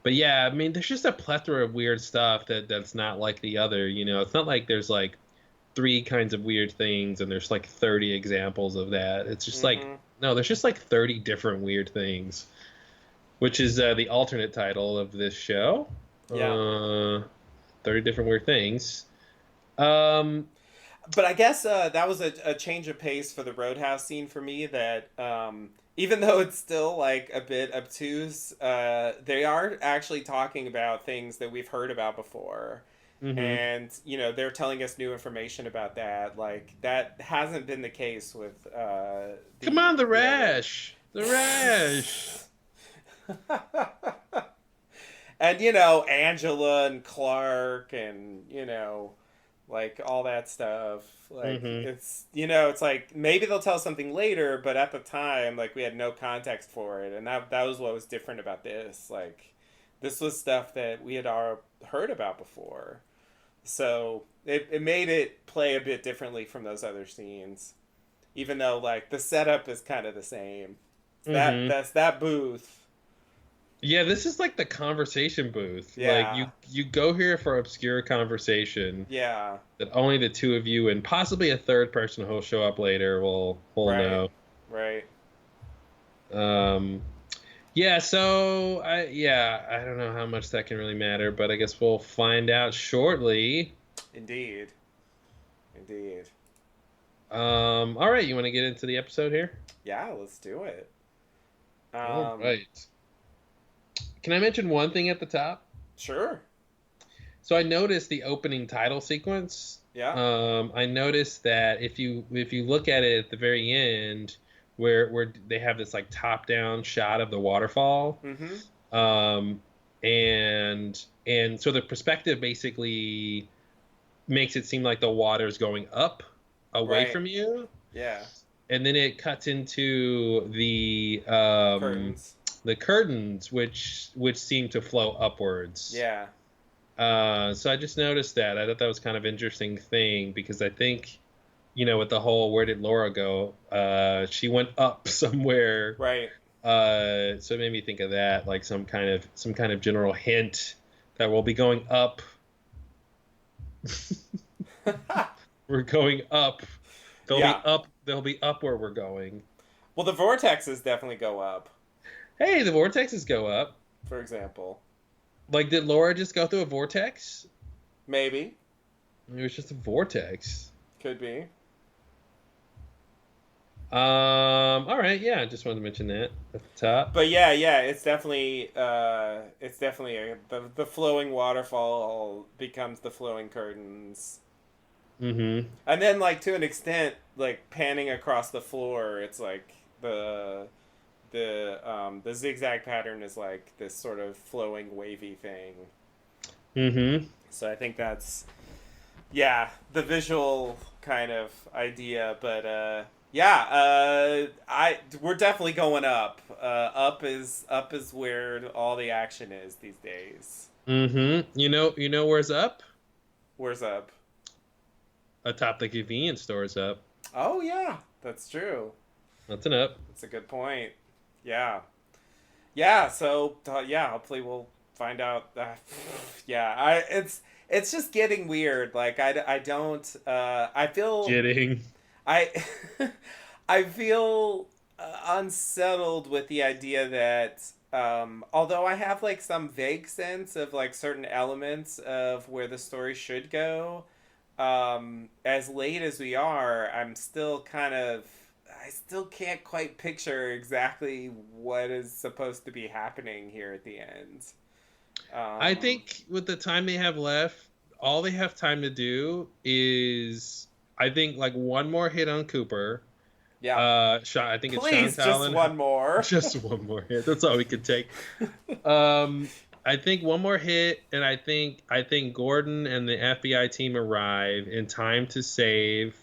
but yeah, I mean, there's just a plethora of weird stuff that's not like the other. It's not like there's like three kinds of weird things and there's like 30 examples of that. It's just like Mm-hmm. no, there's just like 30 different weird things, which is the alternate title of this show. Yeah. 30 different weird things. Um, But I guess that was a change of pace for the Roadhouse scene for me. That even though it's still like a bit obtuse, they are actually talking about things that we've heard about before, mhm. and they're telling us new information about that. Like that hasn't been the case with Come on, the the other. rash, the rash. And Angela and Clark and like all that stuff. Like Mm-hmm. it's it's like maybe they'll tell something later, but at the time, like we had no context for it, and that was what was different about this. Like this was stuff that we had all heard about before, so it made it play a bit differently from those other scenes, even though like the setup is kind of the same. Mm-hmm. That's that booth. Yeah, this is like the conversation booth. Like Yeah, you go here for obscure conversation yeah, that only the two of you and possibly a third person who'll show up later will right, know. right. Um, yeah, so I don't know how much that can really matter, but I guess we'll find out shortly. Indeed, indeed. All right, you want to get into the episode here? Yeah, let's do it. All Um, right. Can I mention one thing at the top? sure. So I noticed the opening title sequence. Yeah. I noticed that if you look at it at the very end, where they have this like top down shot of the waterfall, Mm-hmm. um, and so the perspective basically makes it seem like the water's going up away Right. from you, Yeah. and then it cuts into Curtains. the curtains, which seem to flow upwards. Yeah. So I just noticed that. I thought that was kind of interesting thing because I think, with the whole where did Laura go? She went up somewhere. Right. So it made me think of that, like some kind of general hint that we'll be going up. We're going up. They'll Yeah. be up. They'll be up where we're going. Well, the vortexes definitely go up, Hey, the vortexes go up. for example. Like, did Laura just go through a vortex? Maybe. It was just a vortex. Could be. All right, yeah, I just wanted to mention that at the top. But yeah, it's definitely the flowing waterfall becomes the flowing curtains. Mm-hmm. And then like to an extent, like panning across the floor, it's like the zigzag pattern is like this sort of flowing wavy thing. Mm-hmm. So I think that's the visual kind of idea, but we're definitely going up. Up is where all the action is these days. Mm-hmm. You know where's up? Where's up? Atop the convenience store's up. Oh yeah, that's true. That's an up. That's a good point. Yeah. Yeah, so hopefully we'll find out. Yeah, it's just getting weird. Like I don't I feel Kidding. I I feel unsettled with the idea that although I have like some vague sense of like certain elements of where the story should go, as late as we are, I still can't quite picture exactly what is supposed to be happening here at the end. I Um, think with the time they have left, all they have time to do is, I think, like one more hit on Cooper. yeah, I think it's Sean please, just Talon. one more. Just one more hit. That's all we could take. I think one more hit, and I think Gordon and the FBI team arrive in time to save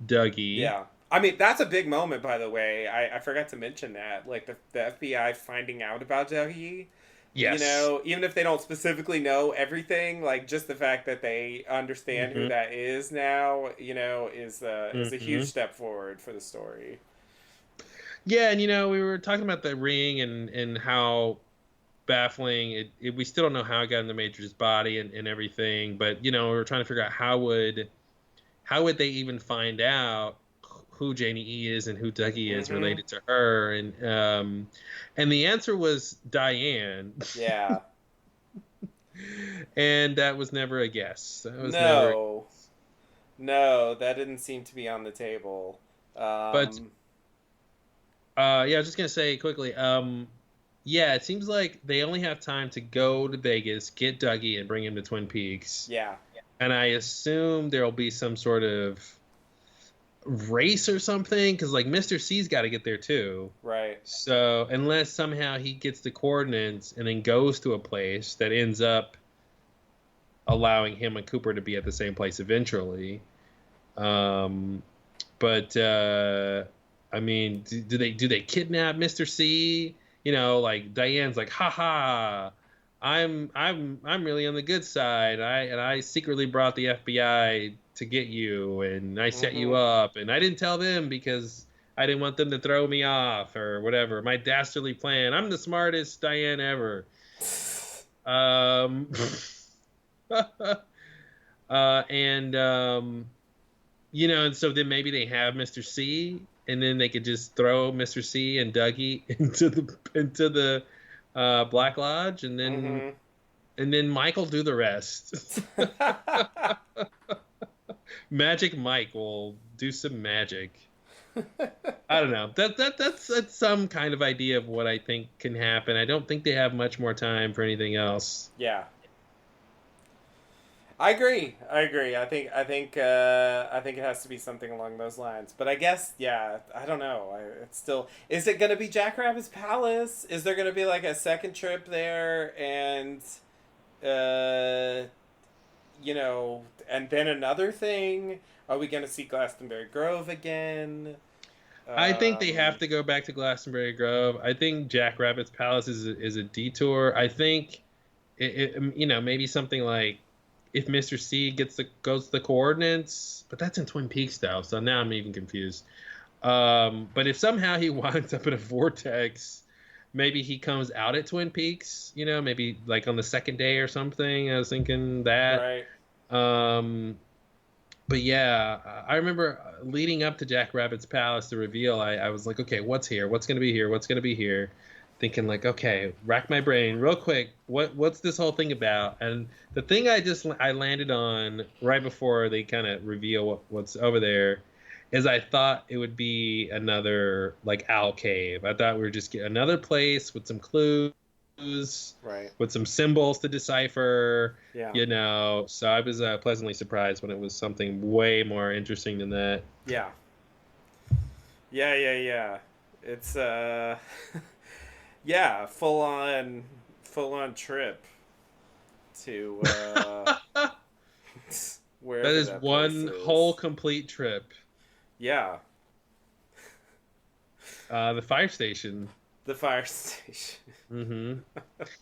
Dougie. Yeah. I mean, that's a big moment, by the way. I forgot to mention that. Like, the FBI finding out about Dougie, Yes. even if they don't specifically know everything, like, just the fact that they understand who Hmm. that is now, is a huge Hmm. step forward for the story. Yeah, and we were talking about the ring and how baffling we still don't know how it got in the Major's body and everything, but we were trying to figure out how would they even find out who Janie E is and who Dougie is Hmm. related to her, and the answer was Diane. Yeah. And that was never a guess. That was never. No. No, that didn't seem to be on the table. But yeah, I was just gonna say quickly. Yeah, it seems like they only have time to go to Vegas, get Dougie, and bring him to Twin Peaks. Yeah. And I assume there'll be some sort of race or something, because like Mr. C's got to get there too. Right. So unless somehow he gets the coordinates and then goes to a place that ends up allowing him and Cooper to be at the same place eventually. But I mean, do they kidnap Mr. C? You know, like Diane's like, haha, I'm really on the good side. I secretly brought the FBI to get you, and I set you Mm-hmm. up, and I didn't tell them because I didn't want them to throw me off or whatever. My dastardly plan. I'm the smartest Diane ever. Um, and you know, and so then maybe they have Mr. C, and then they could just throw Mr. C and Dougie into the Black Lodge, and then Mm-hmm. Michael do the rest. Magic Mike will do some magic. I don't know. That's some kind of idea of what I think can happen. I don't think they have much more time for anything else. Yeah. I agree. I think it has to be something along those lines. But I guess, yeah, I don't know. It's still, is it going to be Jackrabbit's Palace? Is there going to be like a second trip there and uh you know, and then another thing? Are we going to see Glastonbury Grove again? I think they have Um to go back to Glastonbury Grove. I think Jackrabbit's Palace is a detour. I think you know, maybe something like if Mr. C goes to the coordinates, but that's in Twin Peaks though, so now I'm even confused. But if somehow he winds up in a vortex, maybe he comes out at Twin Peaks, you know, maybe like on the second day or something. I was thinking that. right. Um, but yeah, I remember leading up to Jack Rabbit's Palace, the reveal. I was like, okay, what's here? What's gonna be here? What's gonna be here? Thinking like, okay, rack my brain real quick. What's this whole thing about? And the thing I landed on right before they kind of reveal what's over there is I thought it would be another like owl cave. I thought we were just get another place with some clues, Right. with some symbols to decipher, Yeah. you know. So I was pleasantly surprised when it was something way more interesting than that. Yeah. Yeah. It's yeah, full on trip to That wherever is that place one is. whole complete trip. Yeah, The fire station. the fire station. hmm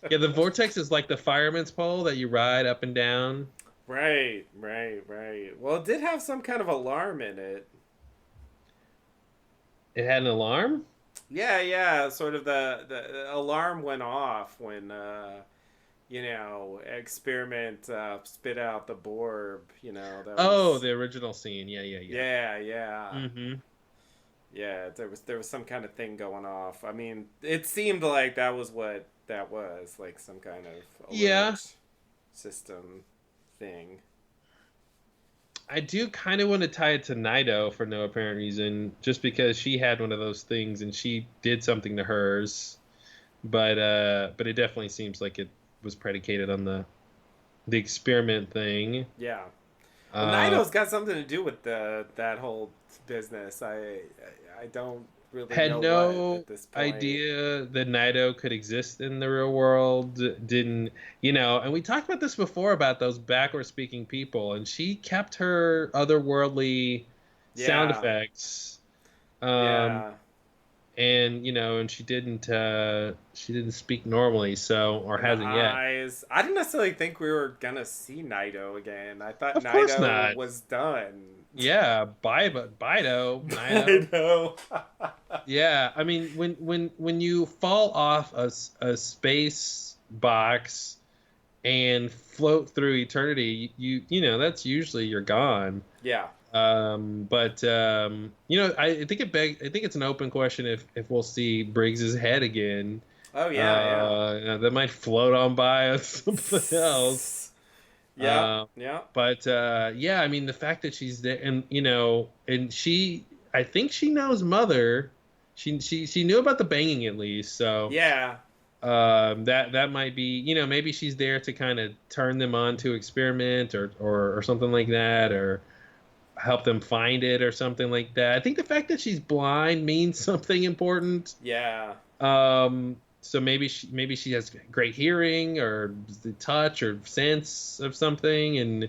Yeah, the vortex is like the fireman's pole that you ride up and down. Right. Well, it did have some kind of alarm in it. It had an alarm. Yeah, sort of the alarm went off when you know, experiment spit out the Borb, you know, that Oh, was the original scene. Yeah. yeah. hmm Yeah, there was some kind of thing going off. I mean, it seemed like that was what that was, like some kind of Yeah, alert system thing. I do kind of want to tie it to Nido for no apparent reason, just because she had one of those things and she did something to hers. But it definitely seems like it was predicated on the experiment thing. Yeah. Well, Uh, Nido's got something to do with the that whole business. I don't really had know what no at this point. idea that Nido could exist in the real world. Didn't, you know? And we talked about this before about those backward speaking people, and she kept her otherworldly sound Yeah. effects. Um, Yeah. and you know, and she didn't speak normally, so or And the hasn't yet. eyes. I didn't necessarily think we were gonna see Nido again. I thought Of course Nido not. was done. Yeah, Bido, I Nido. know. Yeah, I mean, when you fall off a space box and float through eternity, you know that's usually you're gone. Yeah. But you know, I think it's an open question if we'll see Briggs's head again. Oh yeah, That might float on by us something else. yeah. Uh, Yeah. but yeah, I mean the fact that she's there, and you know, and I think she knows Mother. She knew about the banging at least, so Yeah. that might be, you know, maybe she's there to kind of turn them on to experiment or something like that, or help them find it or something like that. I think the fact that she's blind means something important. Yeah. so maybe she has great hearing or the touch or sense of something, and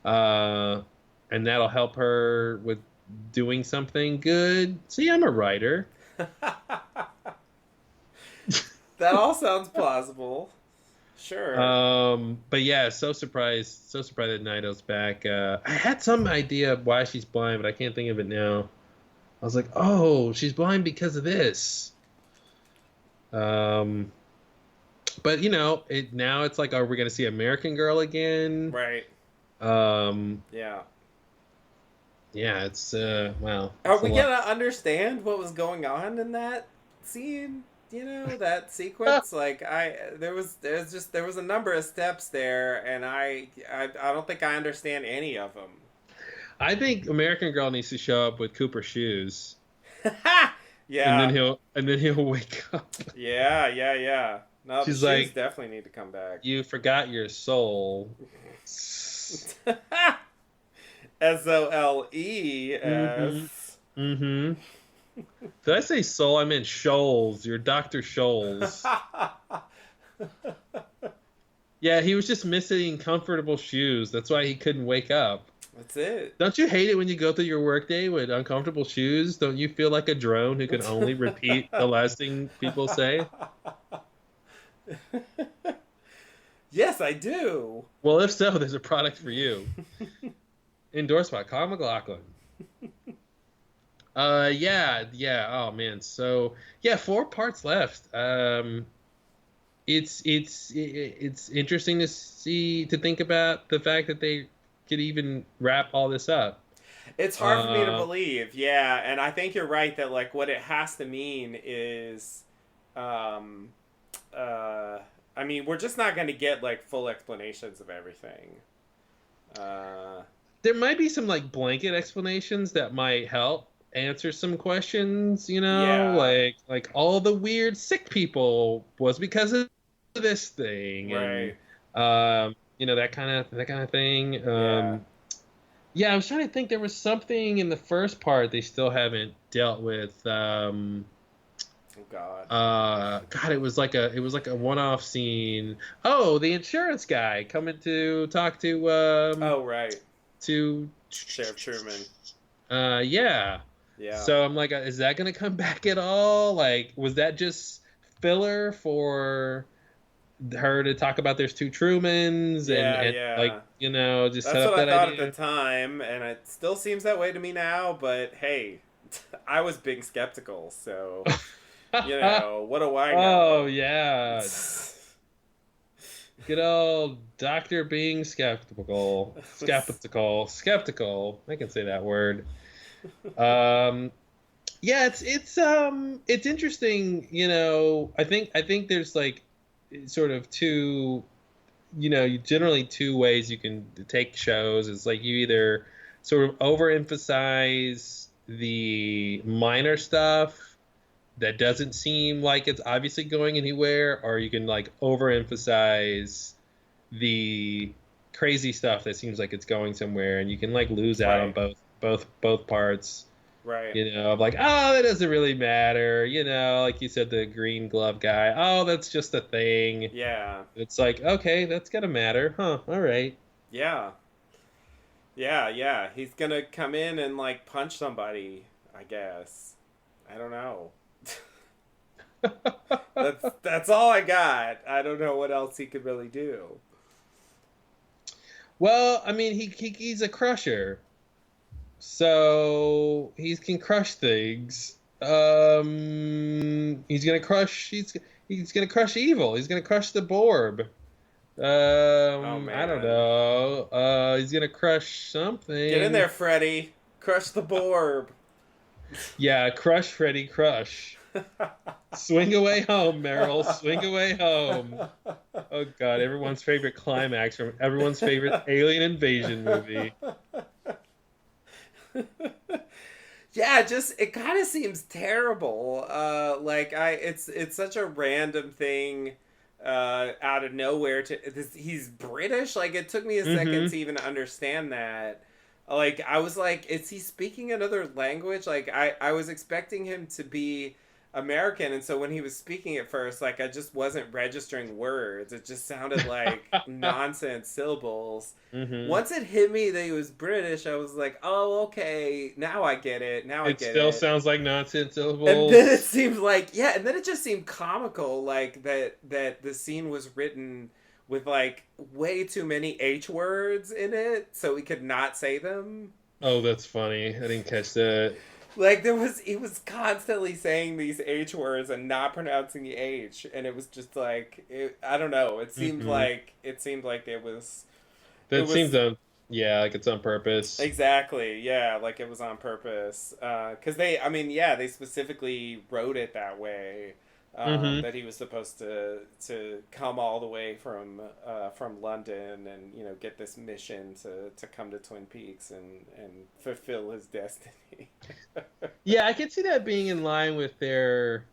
that'll help her with doing something good. See, I'm a writer. That all sounds plausible. Sure. But yeah, so surprised that Naito's back. I had some idea of why she's blind, but I can't think of it now. I was like, oh, she's blind because of this. But now it's like, are we gonna see American Girl again? Right. Um, Yeah. yeah, it's wow. Are It's a we lot. gonna understand what was going on in that scene? That sequence. Like there was a number of steps there, and I don't think I understand any of them. I think American Girl needs to show up with Cooper shoes, and Yeah. then he'll wake up. Yeah. No, the She's shoes like, definitely need to come back. you forgot your soul. SOLES. Mm-hmm. Did I say soul? I meant Scholes. You're Dr. Scholes. Yeah, he was just missing comfortable shoes. That's why he couldn't wake up. That's it. Don't you hate it when you go through your workday with uncomfortable shoes? Don't you feel like a drone who can only repeat the last thing people say? Yes, I do. Well, if so, there's a product for you. Endorsed by Kyle MacLachlan. Yeah. Oh man. So yeah, 4 parts left. It's interesting to think about the fact that they could even wrap all this up. It's hard for me to believe. Yeah, and I think you're right that like what it has to mean is, I mean, we're just not going to get like full explanations of everything. There might be some like blanket explanations that might help answer some questions, Yeah. like all the weird sick people was because of this thing, Right. and that kind of thing. Yeah, I was trying to think. There was something in the first part they still haven't dealt with. Oh God. God, it was like a one-off scene. Oh, the insurance guy coming to talk to Oh right. to Sheriff Truman. Yeah. Yeah. So I'm like, is that gonna come back at all? Like, was that just filler for her to talk about there's 2 Trumans and like just That's set up what I that thought idea? at the time, and it still seems that way to me now. But hey, I was being skeptical, so what do I know? Oh yeah, good old Doctor being skeptical. I can say that word. Yeah, it's interesting. I think there's like sort of 2, generally 2 ways you can take shows. It's like you either sort of overemphasize the minor stuff that doesn't seem like it's obviously going anywhere, or you can like overemphasize the crazy stuff that seems like it's going somewhere, and you can like lose out on both parts. Right. Of like, oh, that doesn't really matter. Like you said, the green glove guy. Oh, that's just a thing. Yeah. It's like, okay, that's gonna matter, huh? All right. Yeah. Yeah. He's gonna come in and like punch somebody, I guess. I don't know. That's all I got. I don't know what else he could really do. Well, I mean, he's a crusher, so he can crush things. He's gonna crush. He's gonna crush evil. He's gonna crush the Borb. Oh, man. I don't know. He's gonna crush something. Get in there, Freddy. Crush the Borb. Yeah, crush Freddy, crush. Swing away home, Meryl. Swing away home. Oh God, everyone's favorite climax from everyone's favorite alien invasion movie. Yeah, it kind of seems terrible. It's such a random thing out of nowhere. He's British. Like, it took me a second to even understand that. Like, I was like, is he speaking another language? Like, I was expecting him to be American, and so when he was speaking at first, like I just wasn't registering words. It just sounded like nonsense syllables. Hmm. Once it hit me that he was British, I was like, "Oh, okay, now I get it. Now I It get still it." sounds like nonsense And then it syllables. seemed like, yeah, and then it just seemed comical, like that the scene was written with like way too many H words in it, so we could not say them. Oh, that's funny. I didn't catch that. Like there was, he was constantly saying these H words and not pronouncing the H, and it was just like, I don't know. Hmm. It seemed like it That seems was yeah, like it's on purpose. exactly, yeah, like it was on purpose. Because they, I mean, yeah, they specifically wrote it that way. Hmm. That he was supposed to come all the way from London and get this mission to come to Twin Peaks and fulfill his destiny. Yeah, I could see that being in line with their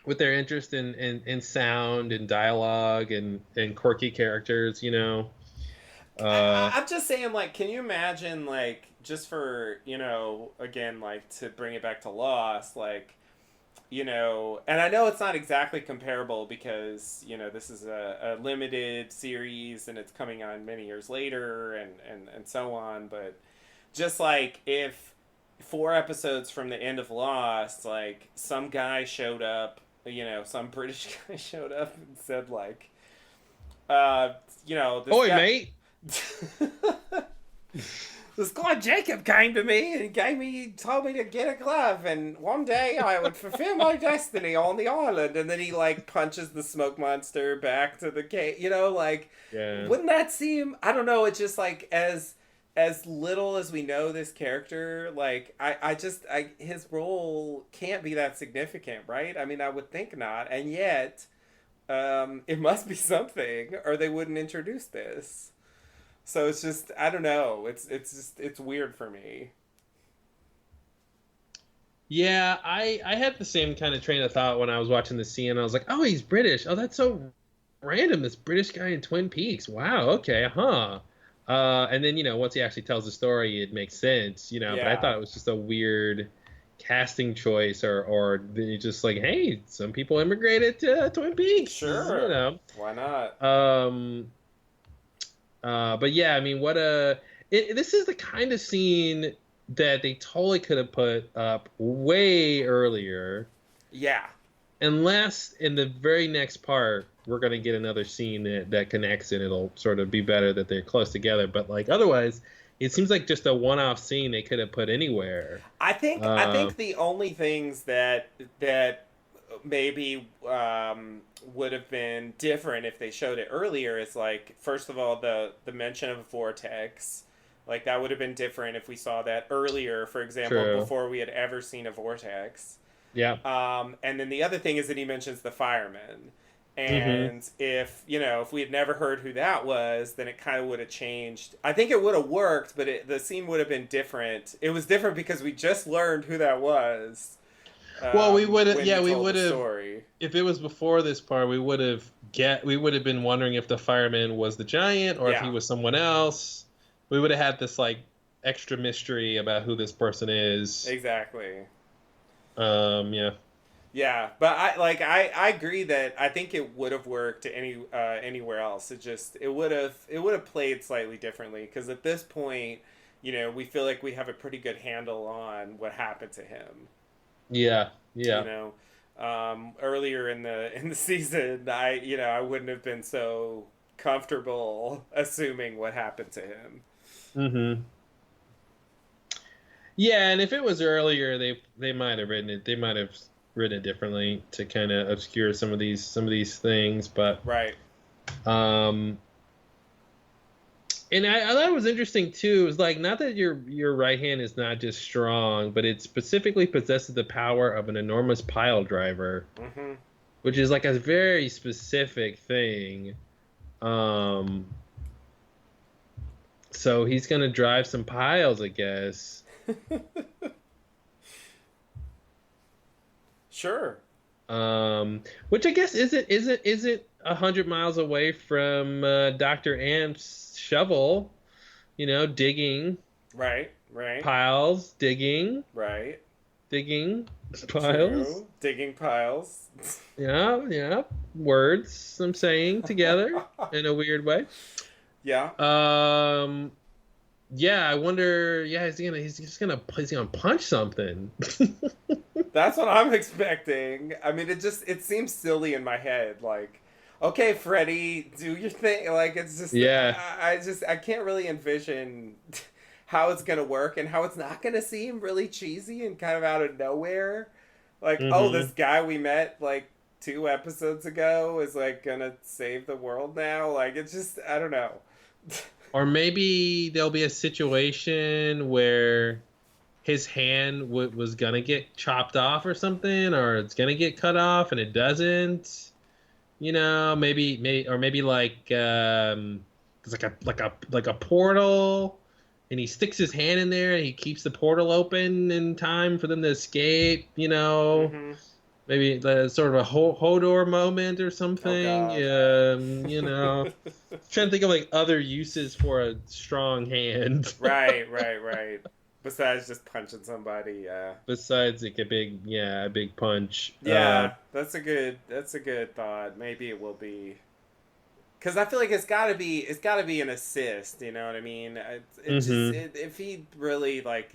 interest in sound and dialogue and quirky characters, you know. Uh I'm just saying, like, can you imagine, like, just for again, like to bring it back to Lost, like and I know it's not exactly comparable because this is a limited series and it's coming on many years later and so on, but just like if 4 episodes from the end of Lost, like some guy showed up, some British guy showed up and said like, uh, this Oi, guy. mate. This guy Jacob came to me and told me to get a glove, and one day I would fulfill my destiny on the island. And then he like punches the smoke monster back to the cave. Like, Yeah. wouldn't that seem? I don't know. It's just like as little as we know this character, like his role can't be that significant, right? I mean, I would think not, and yet, it must be something, or they wouldn't introduce this. So it's just I don't know. It's weird for me. Yeah, I had the same kind of train of thought when I was watching the scene. I was like, "Oh, he's British. Oh, that's so random. This British guy in Twin Peaks. Wow. Okay. Huh." And then once he actually tells the story, it makes sense. But I Yeah, thought it was just a weird casting choice, or just like, hey, some people immigrated to Twin Peaks. sure. Why not? But yeah, I mean, this is the kind of scene that they totally could have put up way earlier, Yeah, unless in the very next part we're gonna get another scene that connects and it'll sort of be better that they're close together. But like otherwise, it seems like just a one-off scene they could have put anywhere. I think the only things that maybe would have been different if they showed it earlier is like first of all the mention of a vortex. Like that would have been different if we saw that earlier, for example, True. before we had ever seen a vortex. Yeah. And then the other thing is that he mentions the firemen. Hmm. And if we had never heard who that was, then it kind of would have changed. I think it would have worked, but the scene would have been different. It was different because we just learned who that was Well, we would have. when he Yeah, we told would the have. story. If it was before this part, we would have been wondering if the fireman was the giant or if he Yeah, was someone else. We would have had this like extra mystery about who this person is. exactly. Yeah. Yeah, but I agree that I think it would have worked anywhere else. It would have played slightly differently because at this point, we feel like we have a pretty good handle on what happened to him. Yeah. You Yeah. know, earlier in the season, I wouldn't have been so comfortable assuming what happened to him. Hmm. Yeah, and if it was earlier, they might have written it. They might have written it differently to kind of obscure some of these things. But Right. um, and I thought it was interesting too. It was like not that your right hand is not just strong, but it specifically possesses the power of an enormous pile driver, Mm-hmm. which is like a very specific thing. Um, so he's gonna drive some piles, I guess. Sure. Which I guess isn't 100 miles away from Dr. Amp's shovel, digging Right. Right. piles, digging. Right. Digging piles. True. Digging piles. Yeah, yeah. Words I'm saying together in a weird way. Yeah. Um, yeah, I wonder. Yeah, he's gonna punch something. That's what I'm expecting. I mean, it seems silly in my head. Like, okay, Freddy, do your thing. Like, it's just, Yeah. I can't really envision how it's gonna work and how it's not gonna seem really cheesy and kind of out of nowhere. Like, oh, Hmm. this guy we met like 2 episodes ago is like gonna save the world now. Like, it's just, I don't know. Or maybe there'll be a situation where his hand was gonna get chopped off or something, or it's gonna get cut off and it doesn't. Maybe like it's like a portal, and he sticks his hand in there and he keeps the portal open in time for them to escape. Mm-hmm. Maybe the sort of a Hodor moment or Oh something. God. Trying to think of like other uses for a strong hand. Right, right, right. Besides just punching somebody, yeah. Besides like a big punch. Yeah, that's a good thought. Maybe it will be because I feel like it's got to be an assist. You know what I mean? Hmm. If he really like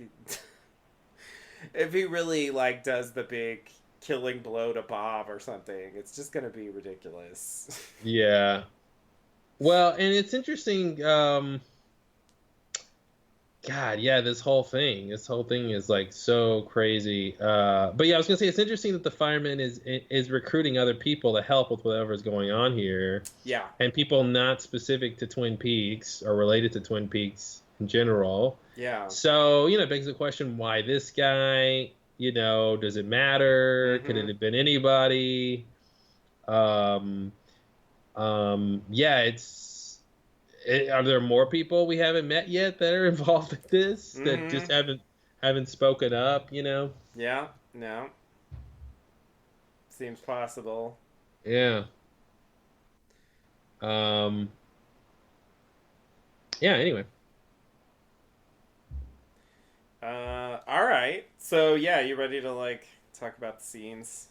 if he really like does the big killing blow to Bob or something, it's just gonna be ridiculous. Yeah. Well, and it's interesting. God, yeah, this whole thing is like so crazy. But yeah, I was gonna say it's interesting that the fireman is recruiting other people to help with whatever's going on here, Yeah. and people not specific to Twin Peaks or related to Twin Peaks in general. Yeah. So it begs the question: why this guy? Does it matter? Could it Mm-hmm. have been anybody? Um, yeah, are there more people we haven't met yet that are involved in this that Mm-hmm. just haven't spoken up? Yeah. No. Seems possible. Yeah. Um. Yeah. Anyway. All right. So yeah, you ready to like talk about the scenes?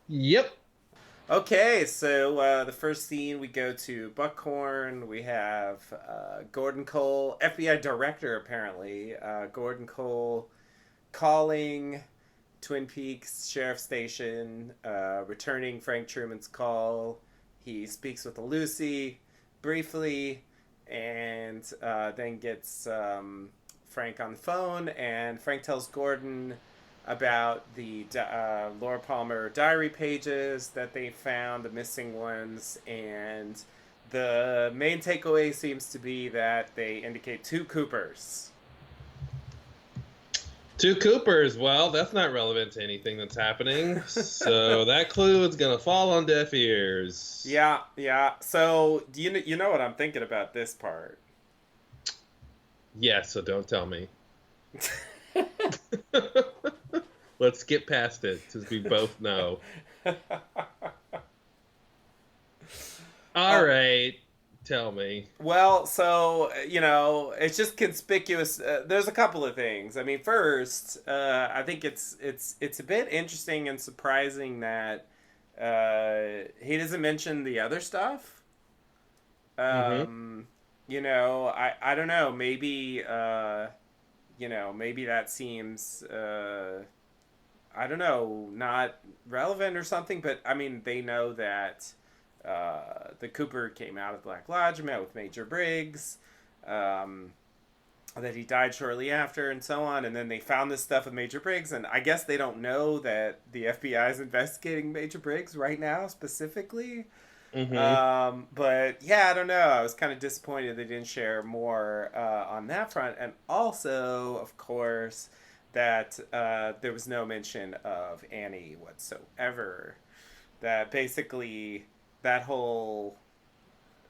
Yep. Okay, so the first scene we go to Buckhorn. We have Gordon Cole, FBI director apparently. Gordon Cole calling Twin Peaks Sheriff Station, returning Frank Truman's call. He speaks with Lucy briefly, and then gets Frank on the phone. And Frank tells Gordon about the Laura Palmer diary pages that they found, the missing ones, and the main takeaway seems to be that they indicate 2 Coopers. Two Coopers. Well, that's not relevant to anything that's happening. So that clue is gonna fall on deaf ears. Yeah, yeah. So do you know what I'm thinking about this part? Yeah. So don't tell me. Let's skip past it because we both know. All uh, right. Tell me. well, so it's just conspicuous. There's a couple of things. I mean, first, I think it's a bit interesting and surprising that he doesn't mention the other stuff. Mm-hmm. Um, I don't know. Maybe maybe that seems I don't know, not relevant or something. But I mean, they know that the Cooper came out of Black Lodge, met with Major Briggs, um, that he died shortly after, and so on. And then they found this stuff with Major Briggs, and I guess they don't know that the FBI is investigating Major Briggs right now specifically. Mm-hmm. But yeah, I don't know. I was kind of disappointed they didn't share more on that front, and also, of course, that there was no mention of Annie whatsoever. That basically that whole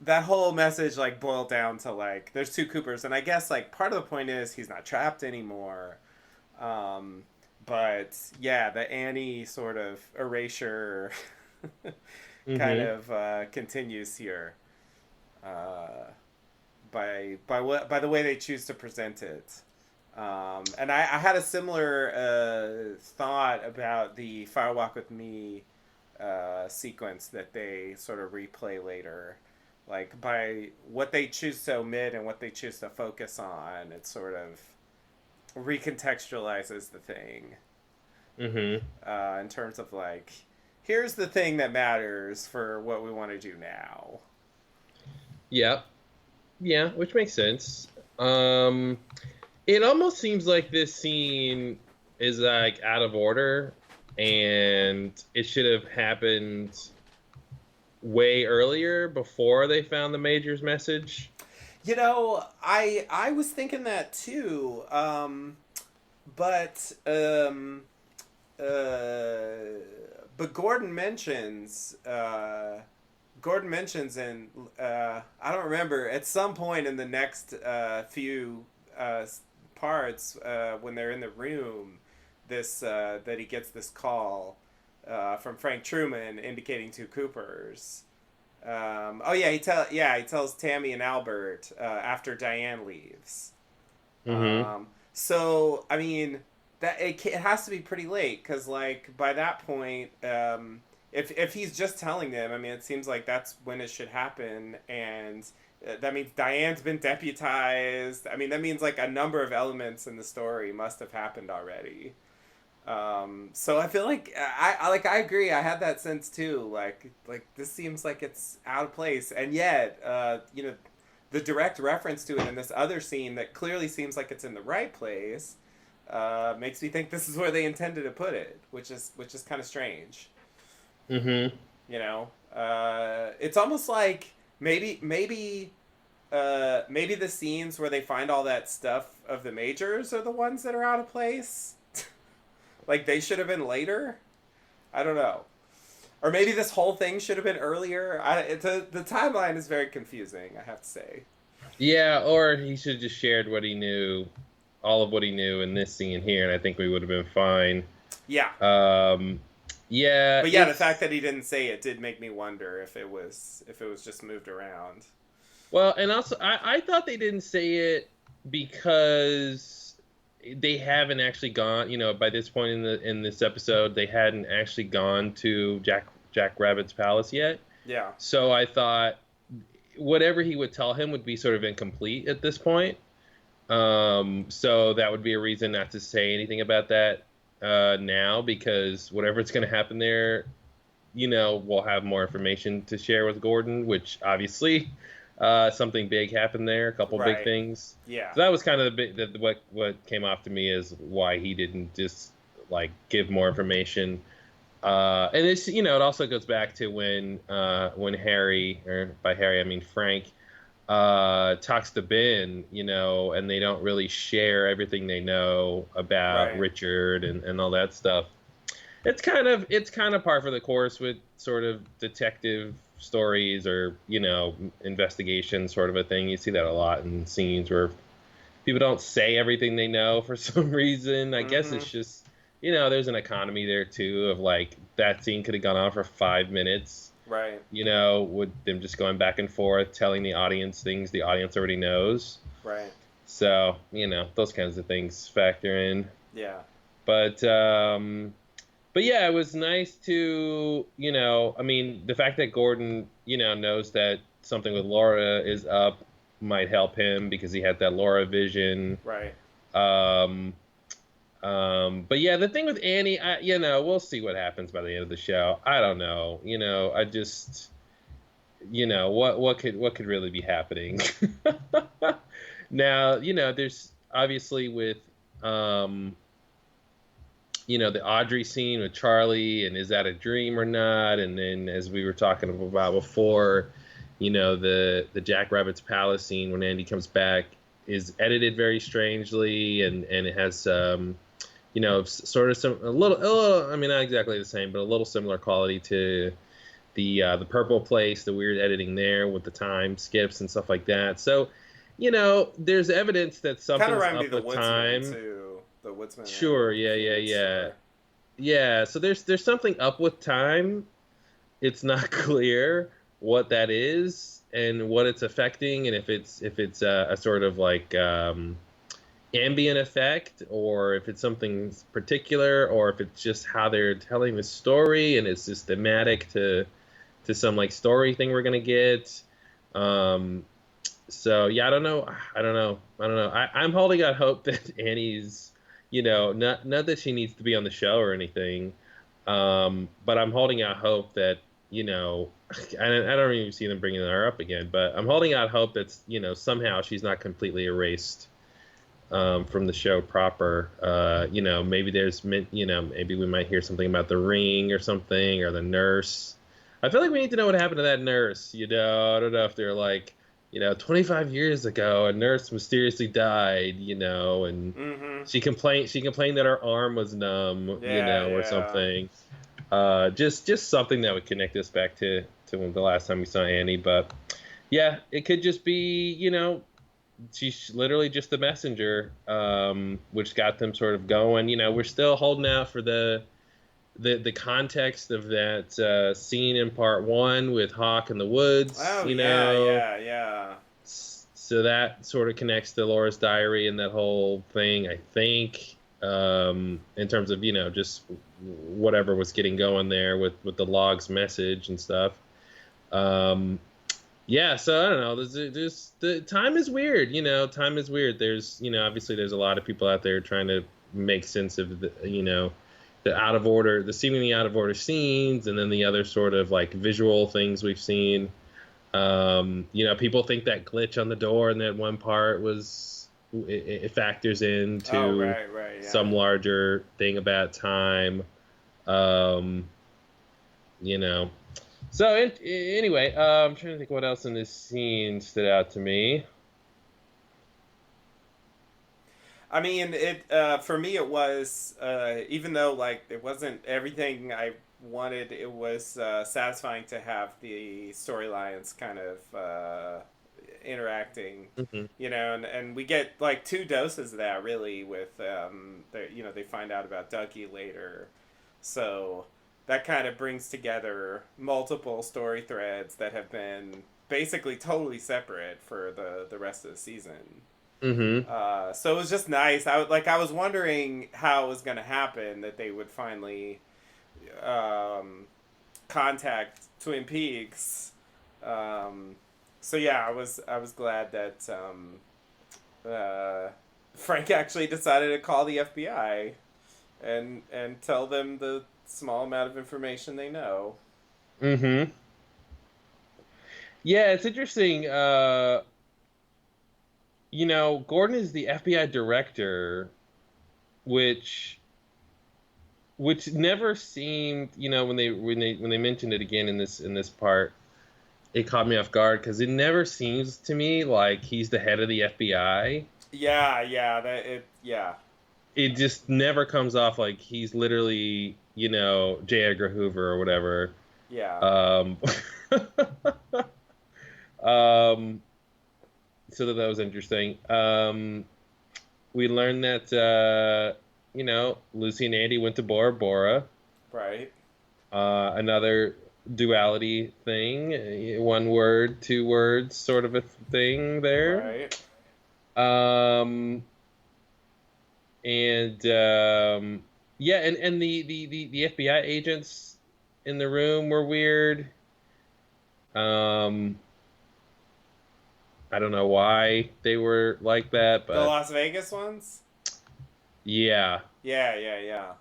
that whole message like boiled down to like there's 2 Coopers, and I guess like part of the point is he's not trapped anymore. Um, but yeah, the Annie sort of erasure kind Mm-hmm. of continues here uh, by the way they choose to present it. And I had a similar thought about the Fire Walk with Me sequence that they sort of replay later. Like, by what they choose to omit and what they choose to focus on, it sort of recontextualizes the thing. Mm-hmm. In terms of, like, here's the thing that matters for what we want to do now. Yeah. Yeah, which makes sense. It almost seems like this scene is like out of order, and it should have happened way earlier before they found the Major's message. You know, I was thinking that too. But but Gordon mentions in I don't remember, at some point in the next few parts, when they're in the room, this that he gets this call from Frank Truman indicating two Coopers. Oh yeah, he tells Tammy and Albert after Diane leaves. Mm-hmm. So I mean, that it has to be pretty late, because like by that point, if he's just telling them, I mean, it seems like that's when it should happen, and that means Diane's been deputized. I mean, that means like a number of elements in the story must have happened already. So I feel like I agree. I had that sense too. Like this seems like it's out of place, and yet you know, the direct reference to it in this other scene that clearly seems like it's in the right place makes me think this is where they intended to put it, which is kind of strange. Mm-hmm. You know, it's almost like maybe the scenes where they find all that stuff of the Majors are the ones that are out of place. Like, they should have been later. I don't know. Or maybe this whole thing should have been earlier. The timeline is very confusing, I have to say. Yeah, or he should have just shared what he knew, all of what he knew in this scene here, and I think we would have been fine. Yeah. Yeah. But yeah, the fact that he didn't say it did make me wonder if it was just moved around. Well, and also, I thought they didn't say it because they haven't actually gone, you know, by this point in this episode, they hadn't actually gone to Jack Rabbit's palace yet. Yeah. So I thought whatever he would tell him would be sort of incomplete at this point. So that would be a reason not to say anything about that now, because whatever's going to happen there, you know, we'll have more information to share with Gordon, which obviously something big happened there, a couple big things. Yeah. So that was kind of what came off to me is why he didn't just like give more information. And it's, you know, it also goes back to when Harry, or by Harry I mean Frank, talks to Ben, you know, and they don't really share everything they know about Richard and all that stuff. It's kind of par for the course with sort of detective stories, or, you know, investigation sort of a thing. You see that a lot in scenes where people don't say everything they know for some reason. I guess it's just, you know, there's an economy there too of like that scene could have gone on for 5 minutes. Right. You know, with them just going back and forth, telling the audience things the audience already knows. Right. So, you know, those kinds of things factor in. Yeah. But yeah, it was nice to, you know, I mean, the fact that Gordon, you know, knows that something with Laura is up might help him because he had that Laura vision. Right. But yeah, the thing with Annie, you know, we'll see what happens by the end of the show. I don't know. You know, I just, you know, what could really be happening? Now, you know, there's obviously with, you know, the Audrey scene with Charlie, and is that a dream or not? And then, as we were talking about before, you know, the Jack Rabbit's palace scene when Andy comes back is edited very strangely, and it has you know, sort of a little, I mean, not exactly the same, but a little similar quality to the Purple Place, the weird editing there with the time skips and stuff like that. So, you know, there's evidence that something's up with time. Too. The Woodsman. Sure, yeah. So there's something up with time. It's not clear what that is and what it's affecting, and if it's a sort of like ambient effect, or if it's something particular, or if it's just how they're telling the story and it's just thematic to some like story thing we're gonna get. Um, so yeah, I don't know. I'm holding out hope that Annie's, not that she needs to be on the show or anything, but I'm holding out hope that I don't even see them bringing her up again. But I'm holding out hope that somehow she's not completely erased from the show proper. Maybe maybe we might hear something about the ring or something, or the nurse. I feel like we need to know what happened to that nurse. I don't know if they're like, 25 years ago, a nurse mysteriously died, and Mm-hmm. she complained that her arm was numb, Yeah, or yeah. something. Just something that would connect us back to the last time we saw Annie. But yeah, it could just be, she's literally just the messenger, which got them sort of going. We're still holding out for the context of that scene in part one with Hawk in the woods. Oh yeah, yeah, yeah. So that sort of connects to Laura's diary and that whole thing, I think, in terms of just whatever was getting going there with the log's message and stuff. Um, yeah, so I don't know. There's the time is weird. Time is weird. There's obviously there's a lot of people out there trying to make sense of the out of order, the seemingly out of order scenes, and then the other sort of like visual things we've seen. People think that glitch on the door in that one part it factors Oh into right, right, yeah. some larger thing about time. Um, you know. So anyway, I'm trying to think what else in this scene stood out to me. I mean, it for me it was even though like it wasn't everything I wanted, it was satisfying to have the storylines kind of interacting, Hmm. and we get like two doses of that really with they find out about Dougie later, so that kind of brings together multiple story threads that have been basically totally separate for the rest of the season. Hmm. So it was just nice. I was wondering how it was going to happen that they would finally um, contact Twin Peaks. Um, so yeah, I was glad that uh, Frank actually decided to call the FBI and tell them the small amount of information they know. Hmm. Yeah, it's interesting. Gordon is the FBI director, which never seemed, when they mentioned it again in this part, it caught me off guard because it never seems to me like he's the head of the FBI. Yeah, yeah, yeah, It just never comes off like he's literally, J. Edgar Hoover or whatever. yeah. Um, um, so that was interesting. We learned that, Lucy and Andy went to Bora Bora. Right, Another duality thing, one word, two words, sort of a thing there. right. Um, and yeah, and the FBI agents in the room were weird. Um, I don't know why they were like that, The but Las Vegas ones. yeah. Yeah, yeah, yeah.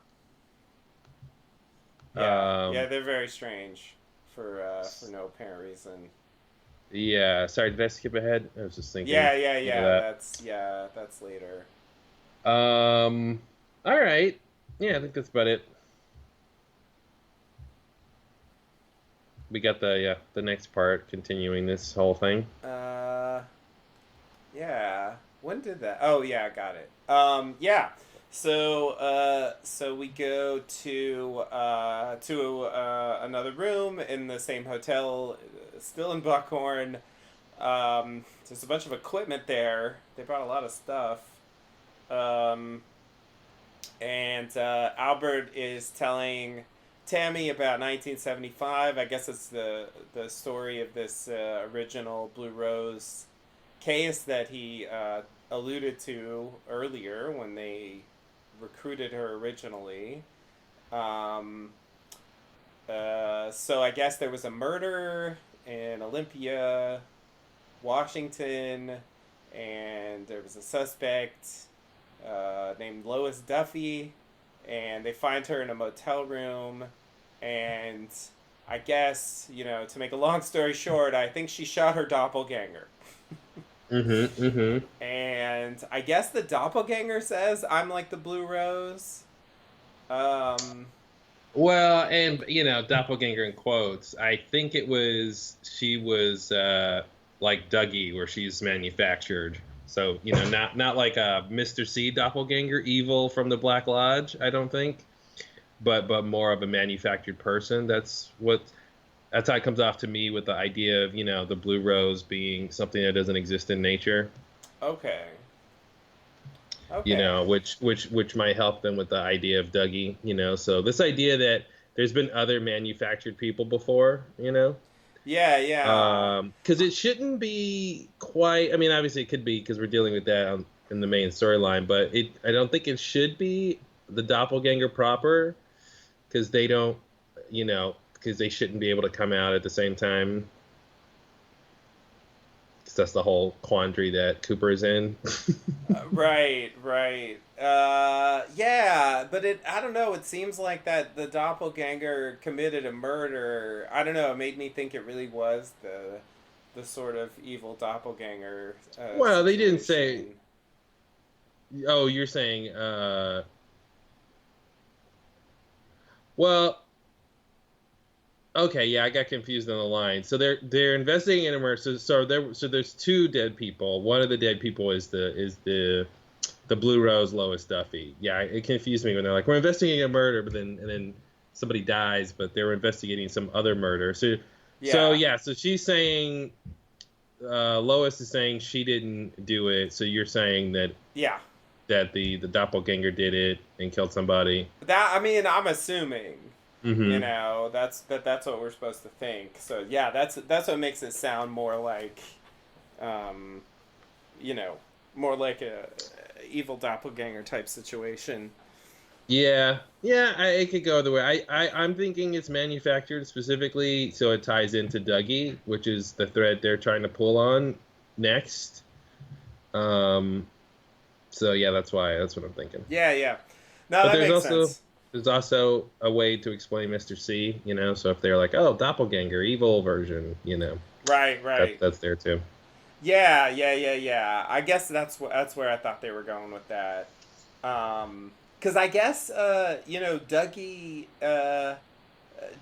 Yeah, yeah, Um, they're very strange for no apparent reason. yeah. Sorry, did I skip ahead? I was just thinking Yeah, yeah, of yeah. that. That's later. All right. Yeah, I think that's about it. We got the next part continuing this whole thing. Uh, yeah. When did that? Oh, yeah, I got it. Yeah. So we go to another room in the same hotel, still in Buckhorn. There's a bunch of equipment there. They brought a lot of stuff. Um, and Albert is telling Tammy about 1975. I guess it's the story of this original Blue Rose case that he alluded to earlier when they recruited her originally. Um, so I guess there was a murder in Olympia, Washington, and there was a suspect named Lois Duffy, and they find her in a motel room, and I guess, to make a long story short, I think she shot her doppelganger. Mm-hmm. Mm-hmm. And I guess the doppelganger says I'm like the Blue Rose. Um, Well, and doppelganger in quotes. I think she was like Dougie, where she's manufactured. So not like a Mr. C doppelganger, evil from the Black Lodge. I don't think, but more of a manufactured person. That's how it comes off to me with the idea of the blue rose being something that doesn't exist in nature. okay. Okay. Which might help them with the idea of Dougie. So this idea that there's been other manufactured people before. Yeah, yeah. Because it shouldn't be quite. I mean, obviously it could be because we're dealing with that in the main storyline, but I don't think it should be the doppelganger proper because they don't, because they shouldn't be able to come out at the same time. Because that's the whole quandary that Cooper is in. Right, right. Yeah, but I don't know, it seems like that the doppelganger committed a murder. I don't know, it made me think it really was the sort of evil doppelganger Well, they didn't say. situation. Oh, you're saying. Well, okay, yeah, I got confused on the line. So they're investigating a murder. So there's two dead people. One of the dead people is the Blue Rose Lois Duffy. Yeah, it confused me when they're like, we're investigating a murder, but then somebody dies, but they were investigating some other murder. So Yeah, yeah, so she's saying Lois is saying she didn't do it. So you're saying that yeah. the doppelganger did it and killed somebody. I mean, I'm assuming. Mm-hmm. That's what we're supposed to think. So yeah, that's what makes it sound more like, um, you know, more like a evil doppelganger type situation. Yeah, yeah, it could go the way. I'm thinking it's manufactured specifically so it ties into Dougie, which is the thread they're trying to pull on next. Um, so yeah, that's what I'm thinking. Yeah, yeah. No, But that makes sense. there's also a way to explain Mr. C, So if they're like, oh, doppelganger, evil version, Right, right. that's there too. Yeah, yeah, yeah, yeah. I guess that's where I thought they were going with that. Because I guess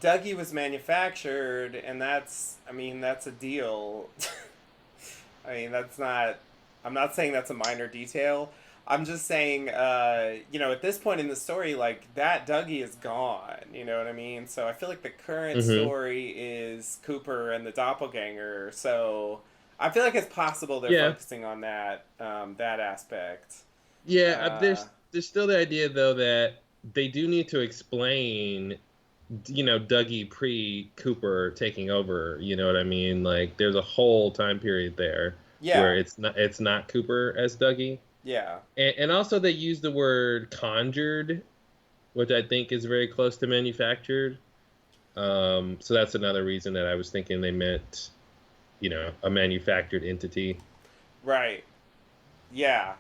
Dougie was manufactured, and that's a deal. I mean, that's not. I'm not saying that's a minor detail. I'm just saying, at this point in the story, like that Dougie is gone. You know what I mean? So I feel like the current Hmm. story is Cooper and the doppelganger. So I feel like it's possible they're Yeah, focusing on that aspect. yeah. Uh, There's still the idea though that they do need to explain Dougie pre Cooper taking over. You know what I mean? Like, there's a whole time period there yeah, where it's not Cooper as Dougie, yeah, and also they use the word conjured, which I think is very close to manufactured. So that's another reason that I was thinking they meant, a manufactured entity. right, yeah,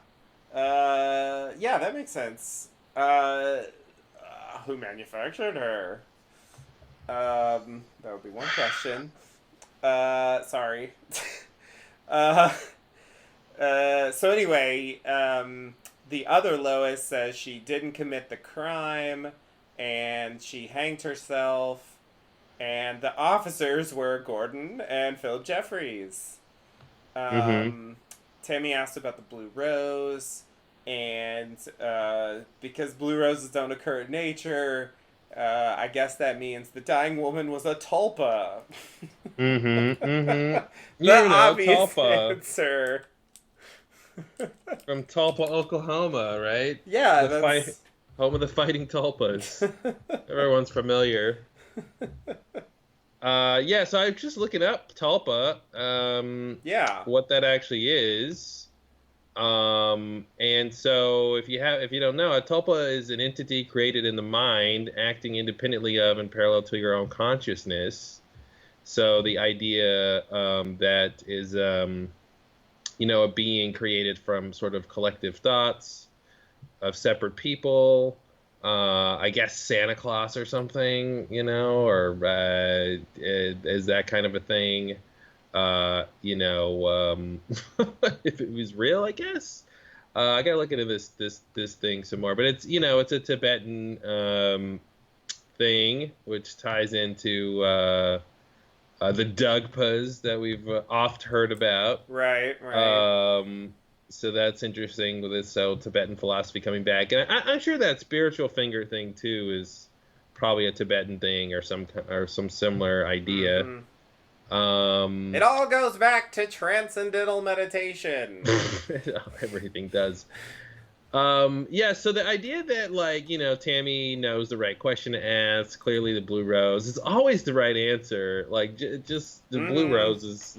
yeah. That makes sense. Who manufactured her? That would be one question. Sorry. uh, so anyway, the other Lois says she didn't commit the crime, and she hanged herself. And the officers were Gordon and Philip Jeffries. Mm-hmm. Um, Tammy asked about the blue rose, and because blue roses don't occur in nature, I guess that means the dying woman was a tulpa. Mm-hmm. Mm-hmm. The obvious Tulpa answer. from Tulpa, Oklahoma, right? Yeah, The fight that's. home of the Fighting Tulpas. Everyone's familiar. Yeah, so I'm just looking up Tulpa, Yeah. what that actually is. And so if you don't know, a tulpa is an entity created in the mind, acting independently of and parallel to your own consciousness. So the idea that is, a being created from sort of collective thoughts of separate people. I guess Santa Claus or something, or is that kind of a thing? If it was real, I guess. I gotta look into this thing some more. But it's a Tibetan thing, which ties into the Dugpas that we've oft heard about. Right, right. So that's interesting with this Tibetan philosophy coming back, and I'm sure that spiritual finger thing too is probably a Tibetan thing or some similar idea. Mm-hmm. Um, It all goes back to transcendental meditation. Everything does. Yeah, so the idea that Tammy knows the right question to ask, clearly the blue rose is always the right answer. Like just the blue Mm-hmm. rose is,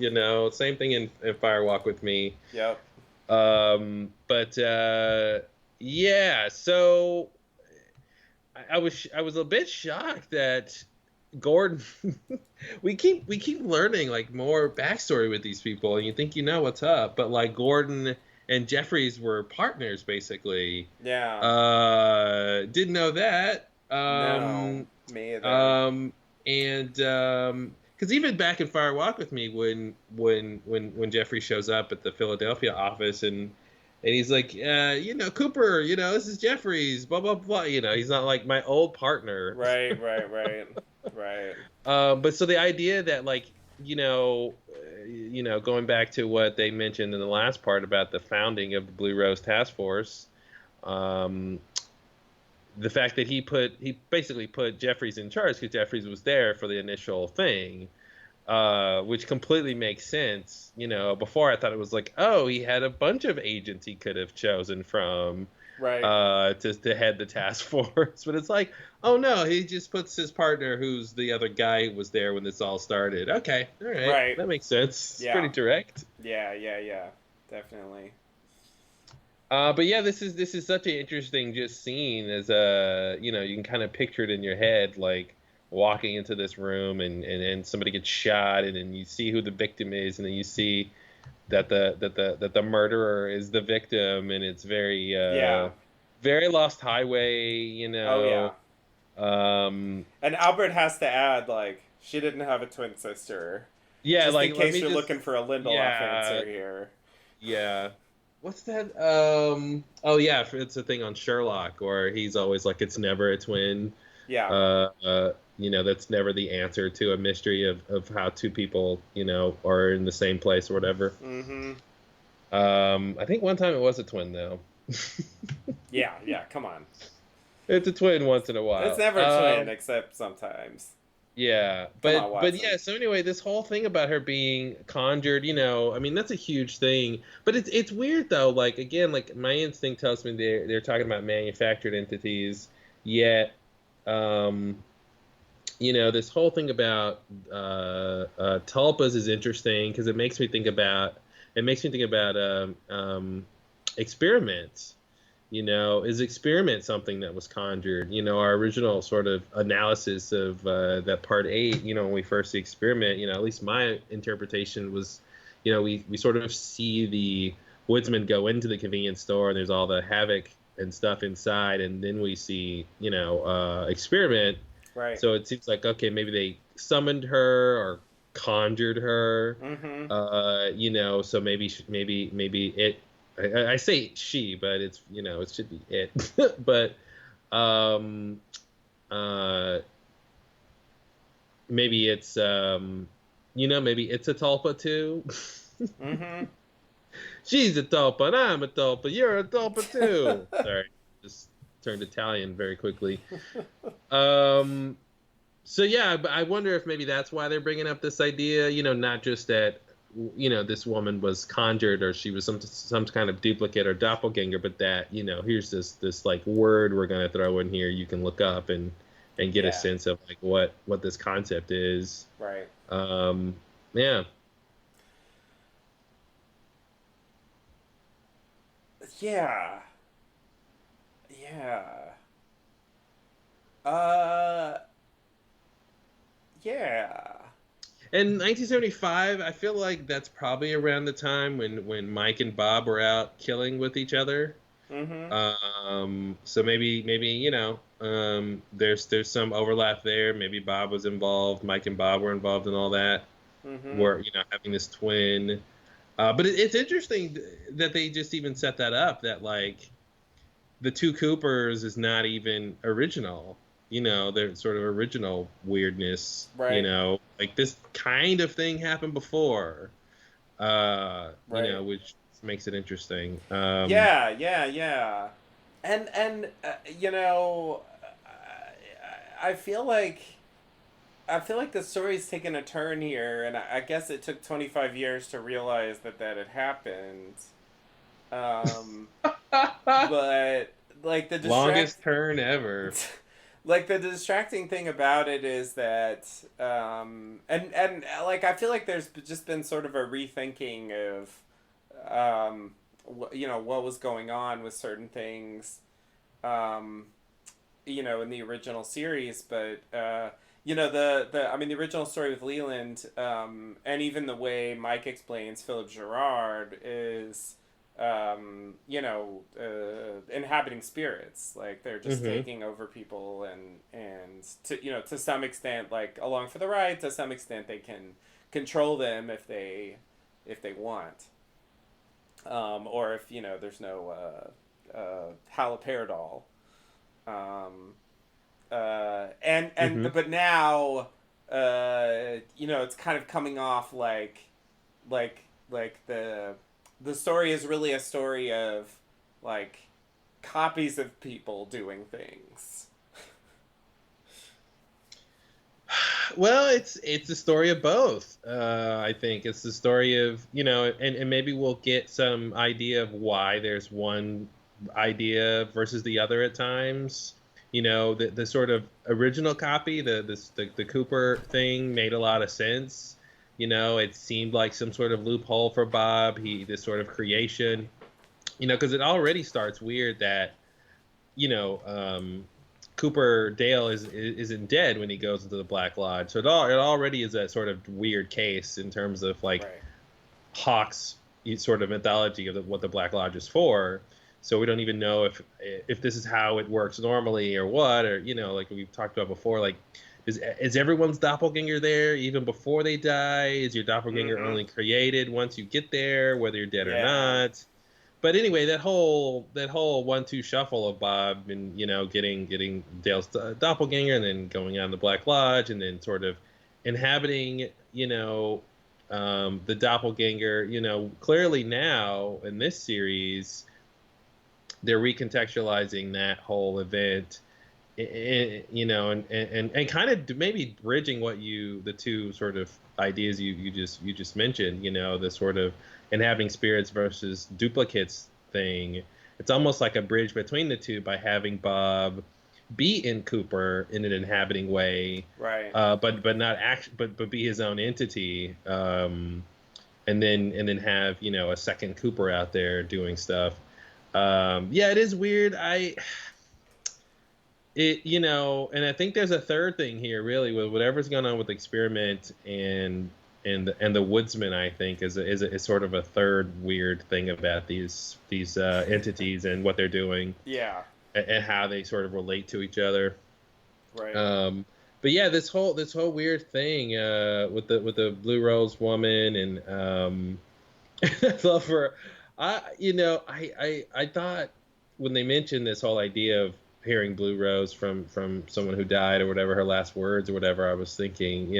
same thing in Fire Walk with Me. Yep. But yeah, so I was a bit shocked that Gordon we keep learning like more backstory with these people, and you think you know what's up, but like Gordon and Jeffries were partners basically. Yeah. Didn't know that. No, me either. And because even back in Fire Walk with Me, when Jeffrey shows up at the Philadelphia office and he's like, Cooper, this is Jeffries, blah blah blah. He's not like my old partner. Right, right, right, right. But so the idea that going back to what they mentioned in the last part about the founding of the Blue Rose Task Force, the fact that he basically put Jeffries in charge because Jeffries was there for the initial thing, which completely makes sense. Before I thought it was like, oh, he had a bunch of agents he could have chosen from, Right. to head the task force. But it's like, oh no, he just puts his partner, who's the other guy who was there when this all started. Okay, all right, Right. that makes sense. It's Yeah. pretty direct. Yeah. Definitely. But yeah, this is such an interesting just scene as you can kind of picture it in your head, like walking into this room and somebody gets shot, and then you see who the victim is, and then you see that the murderer is the victim, and it's very Yeah. very Lost Highway, Oh yeah. Um, And Albert has to add, like, she didn't have a twin sister. yeah, Just like in let case me you're just looking for a Lindelof yeah answer here. yeah. What's that? Oh yeah, it's a thing on Sherlock, where he's always like, it's never a twin. Yeah. That's never the answer to a mystery of how two people, are in the same place or whatever. Mm-hmm. I think one time it was a twin though. Yeah, come on. It's a twin once in a while. It's never a twin, except sometimes. Yeah, Come on, but Watson. yeah. So anyway, this whole thing about her being conjured, I mean, that's a huge thing. But it's weird though. Like again, like my instinct tells me they're talking about manufactured entities, yet, this whole thing about tulpas is interesting because it makes me think about experiments. Is experiment something that was conjured? Our original sort of analysis of that part 8, when we first see experiment, at least my interpretation was, we sort of see the woodsman go into the convenience store and there's all the havoc and stuff inside, and then we see, experiment. Right. So it seems like, okay, maybe they summoned her or conjured her. Mm-hmm. So maybe it. I say she, but it's it should be it. But maybe it's maybe it's a tulpa too. Mm-hmm. She's a tulpa and I'm a tulpa. You're a tulpa too. Sorry, just turned Italian very quickly. So yeah, but I wonder if maybe that's why they're bringing up this idea. Not just that this woman was conjured or she was some kind of duplicate or doppelganger, but that here's this like word we're gonna throw in here you can look up and get a sense of like what this concept is. Right. Yeah. Yeah. Yeah. Uh. Yeah. In 1975, I feel like that's probably around the time when Mike and Bob were out killing with each other. Mm-hmm. So maybe there's some overlap there. Maybe Bob was involved. Mike and Bob were involved in all that. Mm-hmm. Were having this twin. But it's interesting that they just even set that up. That like the two Coopers is not even original. They're sort of original weirdness. Right. Like this kind of thing happened before. Right. Which makes it interesting. Yeah. Yeah. Yeah. And I feel like the story's taken a turn here, and I guess it took 25 years to realize that had happened. Um, but like the Longest turn ever. like the distracting thing about it is that and like I feel like there's just been sort of a rethinking of what was going on with certain things um in the original series, but the original story with Leland, and even the way Mike explains Philip Gerard is inhabiting spirits, like they're just Hmm. taking over people, and to some extent, like along for the ride, to some extent they can control them if they want, or if there's no haloperidol. um, and Hmm. but now it's kind of coming off like the story is really a story of like copies of people doing things. Well, it's a story of both. I think it's the story of and maybe we'll get some idea of why there's one idea versus the other at times. The sort of original copy, the Cooper thing made a lot of sense. It seemed like some sort of loophole for Bob. This sort of creation. Because it already starts weird that you know, Cooper Dale isn't dead when he goes into the Black Lodge. So it already is a sort of weird case in terms of like Right. Hawk's sort of mythology of what the Black Lodge is for. So we don't even know if this is how it works normally or what, or like we've talked about before, like is everyone's doppelganger there even before they die? Is your doppelganger Mm-hmm. only created once you get there, whether you're dead or Yeah. not? But anyway, that whole 1-2 shuffle of Bob and getting Dale's doppelganger and then going on the Black Lodge and then sort of inhabiting the doppelganger. Clearly now in this series they're recontextualizing that whole event. And kind of maybe bridging the two sort of ideas you just mentioned. The sort of inhabiting spirits versus duplicates thing. It's almost like a bridge between the two by having Bob be in Cooper in an inhabiting way, Right. but not but be his own entity, and then have a second Cooper out there doing stuff. Yeah, it is weird. And I think there's a third thing here, really, with whatever's going on with Experiment and the Woodsman. I think is sort of a third weird thing about these entities and what they're doing Yeah. and how they sort of relate to each other. Right. But yeah, this whole weird thing with the Blue Rose woman and I love her. I thought when they mentioned this whole idea of hearing Blue Rose from someone who died or whatever, her last words or whatever, I was thinking,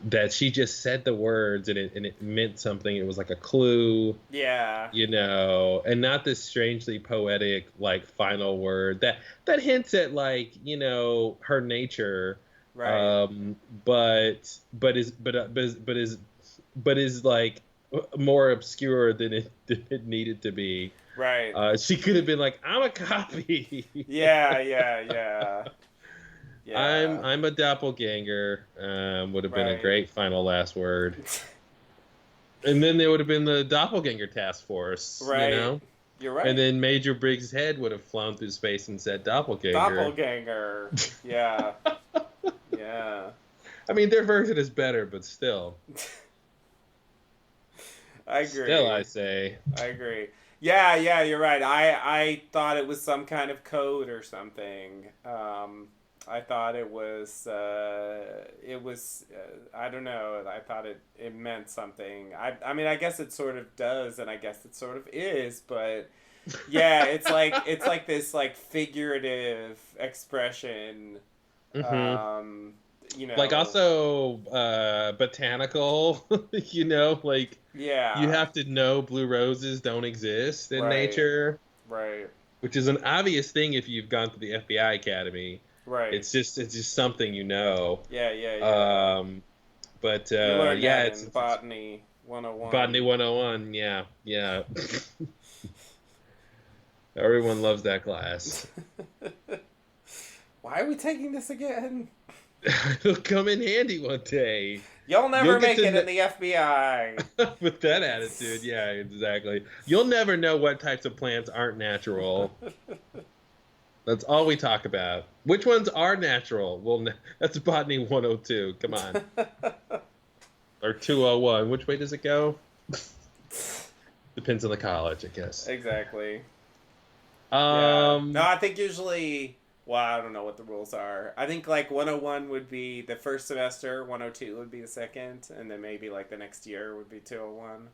that she just said the words and it meant something. It was like a clue, Yeah. and not this strangely poetic like final word that hints at like her nature, Right. but is like more obscure than it needed to be. Right. She could have been like, "I'm a copy. Yeah. Yeah. Yeah. Yeah. I'm a doppelganger." Would have been a Right. great final last word. And then there would have been the doppelganger task force. Right. You're right. And then Major Briggs' head would have flown through space and said doppelganger. Doppelganger. Yeah. Yeah. I mean, their version is better, but still. I Still, I agree. say. I agree. Yeah, yeah, you're right. I thought it was some kind of code or something. I thought it was I don't know. I thought it meant something. I mean, I guess it sort of does, and I guess it sort of is, but yeah, it's like this like figurative expression. Hmm. Um, you Like, know, also, botanical, like, you yeah, have to know blue roses don't exist in right, nature, right, which is an obvious thing if you've gone to the FBI Academy. right. It's just something you know. Yeah, yeah, yeah. Um, but You learned yeah, that it's, in it's it's Botany 101. Botany 101. Yeah, yeah. Everyone loves that class. Why are we taking this again? It'll come in handy one day. You'll You'll never get make to it in the FBI. with that attitude. Yeah, exactly. You'll never know what types of plants aren't natural. That's all we talk about. Which ones are natural? Well, that's Botany 102. Come on. Or 201. Which way does it go? Depends on the college, I guess. Exactly. Yeah. No, Um, I think usually, well, I don't know what the rules are. I think like 101 would be the first semester, 102 would be the second, and then maybe like the next year would be 201.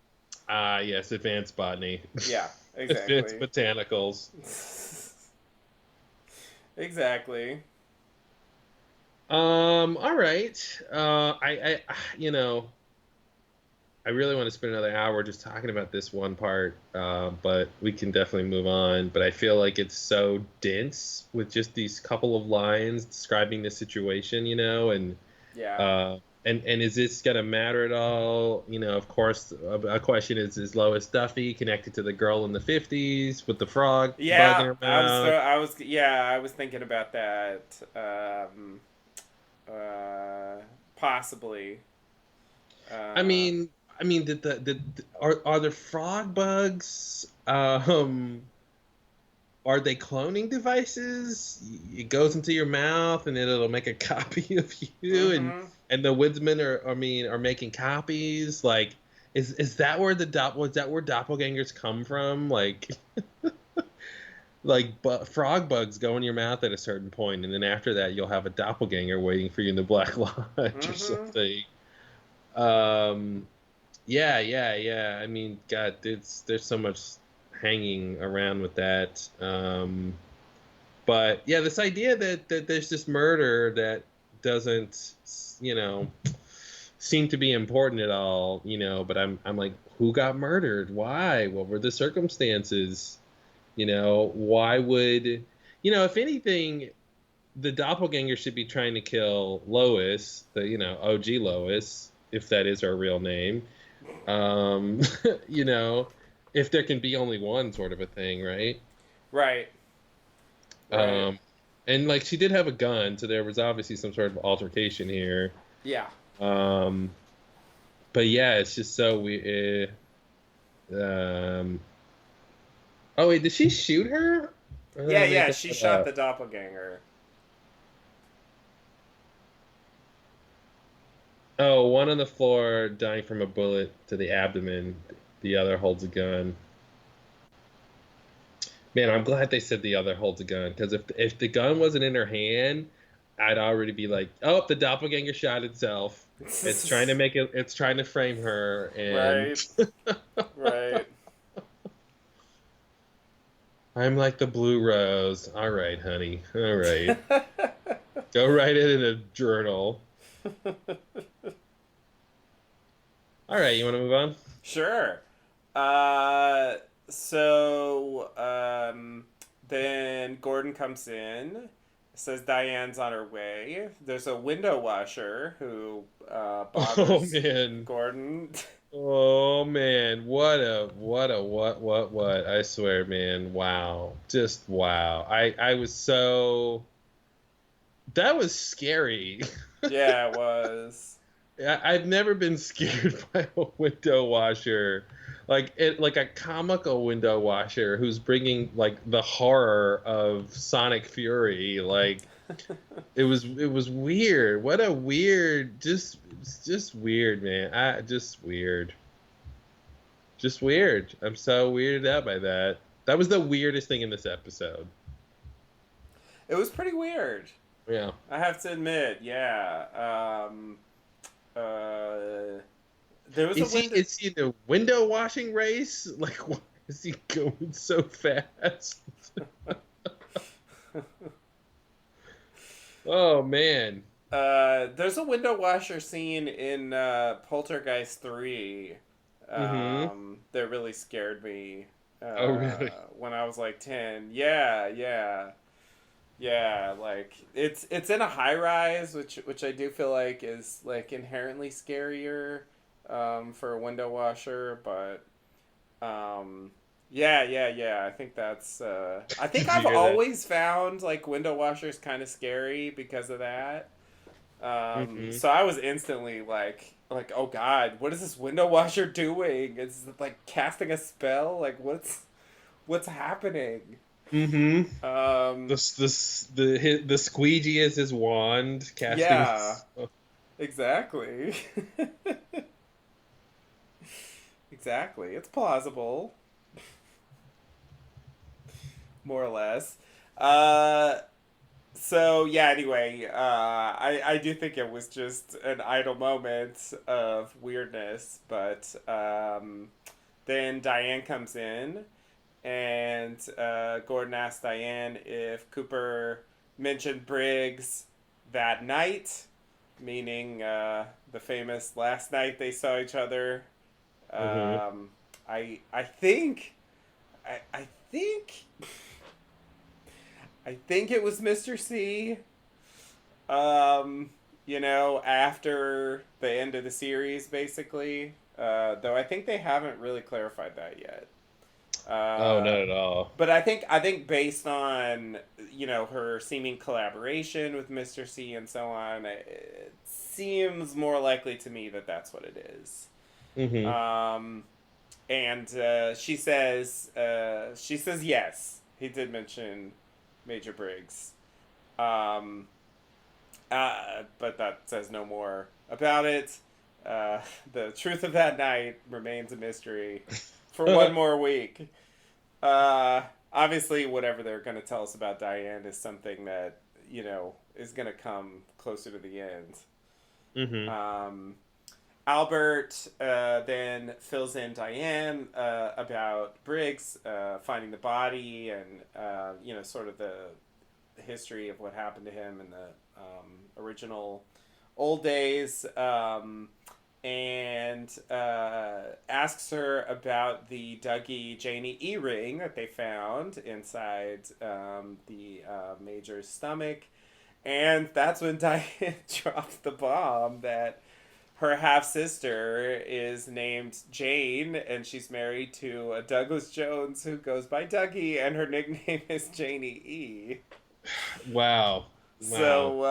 yes, advanced botany. Yeah, Advanced exactly. botanicals. Exactly. All right. I really want to spend another hour just talking about this one part, but we can definitely move on. But I feel like it's so dense with just these couple of lines describing the situation, and Yeah. uh, and is this gonna matter at all? Of course, a question is Lois Duffy connected to the girl in the '50s with the frog bug in Yeah, her mouth? I was thinking about that. Possibly. I Uh, mean, are the frog bugs? Are they cloning devices? It goes into your mouth and then it'll make a copy of you, and mm-hmm. the woodsmen are making copies. Like, is that where was that where doppelgangers come from? Like, frog bugs go in your mouth at a certain point, and then after that you'll have a doppelganger waiting for you in the Black Lodge or Mm-hmm. something. Um, yeah, yeah, yeah. I mean, God, there's so much hanging around with that. But yeah, this idea that there's this murder that doesn't, you know, seem to be important at all, But I'm like, who got murdered? Why? What were the circumstances? Why would, if anything, the doppelganger should be trying to kill Lois, the OG Lois, if that is her real name. Um, you know, if there can be only one sort of a thing, right? Right. Right. Um, and like she did have a gun, so there was obviously some sort of altercation here. Yeah. Um, but yeah, it's just so we. Oh wait, did she shoot her? Or did Yeah. I make Yeah. that She shot up? the doppelganger. Oh, one on the floor dying from a bullet to the abdomen. The other holds a gun. Man, I'm glad they said the other holds a gun, because if the gun wasn't in her hand, I'd already be like, oh, the doppelganger shot itself. It's trying to make it. It's trying to frame her, and Right. Right. I'm like the blue rose. All right, honey. All right, go write it in a journal. All right, you want to move on? Sure. Uh, so then Gordon comes in, says Diane's on her way. There's a window washer who Oh bothers man. Gordon. Oh man, what? I swear, man, wow. Just wow. I was so that was scary. Yeah, it was. I've never been scared by a window washer like a comical window washer who's bringing like the horror of Sonic Fury. Like it was weird. What a weird, just weird, man. Just weird. Just weird. I'm so weirded out by that. That was the weirdest thing in this episode. It was pretty weird. Yeah. I have to admit, yeah. Uh, there was a window. Is he in a window washing race? Like, why is he going so fast? Oh man. There's a window washer scene in Poltergeist 3 that really scared me. Oh really? When I was like 10. Yeah, like it's in a high rise, which I do feel like is like inherently scarier for a window washer, but yeah. I think that's I think Did you I've hear that? always found like window washers kind of scary because of that. Hmm. So I was instantly like oh god, what is this window washer doing? It's like casting a spell. Like what's happening? Hmm. Um, The squeegee is his wand casting. yeah, exactly. Exactly. It's plausible, more or less. Uh, so yeah. Anyway, I do think it was just an idle moment of weirdness, but then Diane comes in, and Gordon asks Diane if Cooper mentioned Briggs that night, meaning the famous last night they saw each other. Hmm. Um, I think I think I think it was Mr. C. After the end of the series, basically. Though I think they haven't really clarified that yet. Oh, Uh, not at all. but I think based on her seeming collaboration with Mr. C and so on, it seems more likely to me that that's what it is. Hmm. Um, and she says yes. He did mention Major Briggs. Um, but that says no more about it. The truth of that night remains a mystery for one more week. Obviously, whatever they're going to tell us about Diane is something that is going to come closer to the end. Hmm. Um, Albert then fills in Diane about Briggs finding the body and sort of the history of what happened to him in the original old days, and asks her about the Dougie Janie E ring that they found inside the Major's stomach, and that's when Diane drops the bomb that her half sister is named Jane, and she's married to a Douglas Jones who goes by Dougie, and her nickname is Janie E. Wow. Wow. So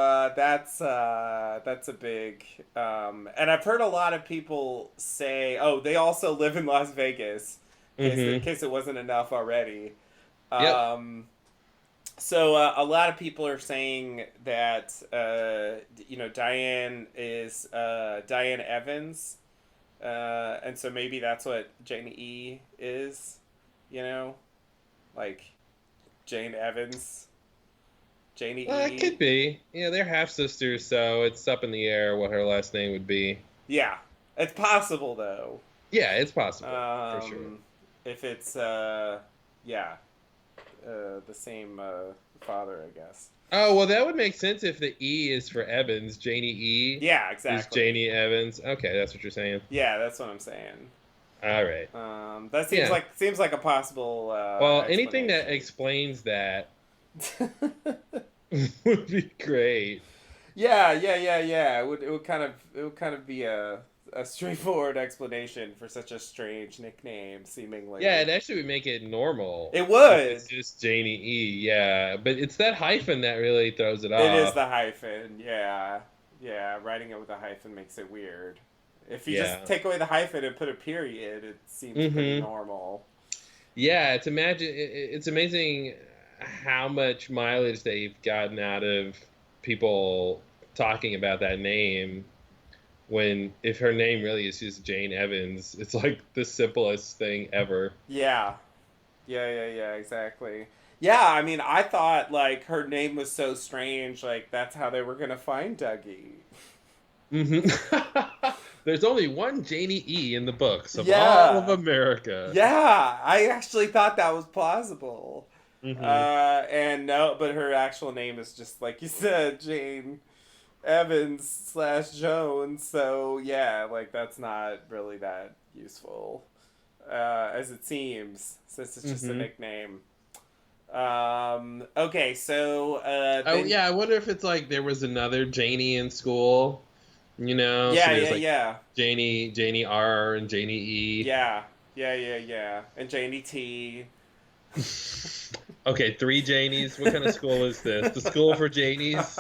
that's a big, and I've heard a lot of people say, oh, they also live in Las Vegas, in Hmm. case it wasn't enough already. Yep. Um, so a lot of people are saying that Diane is Diane Evans, and so maybe that's what Janie E is, you know, like Jane Evans, Janie It E. could be. Yeah, they're half sisters, so it's up in the air what her last name would be. Yeah, it's possible though. Yeah, it's possible for sure. Um, if it's yeah, the same father, I guess. Oh, well, that would make sense if the E is for Evans. Janie E Yeah, is exactly. Janie Evans. Okay, that's what you're saying. Yeah, that's what I'm saying. All right. That Yeah. seems like a possible Well, anything that explanation. explains that would be great. Yeah. It would kind of be a straightforward explanation for such a strange nickname, Yeah, seemingly. it actually would make it normal It if would. it's just Janie E. Yeah, but it's that hyphen that really throws it It is off. the hyphen. Yeah. Writing it with a hyphen makes it weird. If you just Yeah. take away the hyphen and put a period, it seems pretty Hmm. normal. Yeah, it's amazing how much mileage they've gotten out of people talking about that name when if her name really is just Jane Evans, it's like the simplest thing ever. Yeah. Yeah, exactly. Yeah, I mean, I thought like her name was so strange, like that's how they were gonna find Dougie. Hmm. There's only one Janie E in the books of all of Yeah, America. yeah, I actually thought that was plausible. Hmm. And no, but her actual name is just like you said, Jane Evans slash Jones. So yeah, like that's not really that useful as it seems, since it's just a Hmm. nickname. Okay, so Oh then yeah, I wonder if it's like there was another Janie in school, so yeah, there's yeah, like yeah, Janie R and Janie E. yeah, yeah, and Janie T. Okay, three Janies. What kind of school is this? The school for Janies?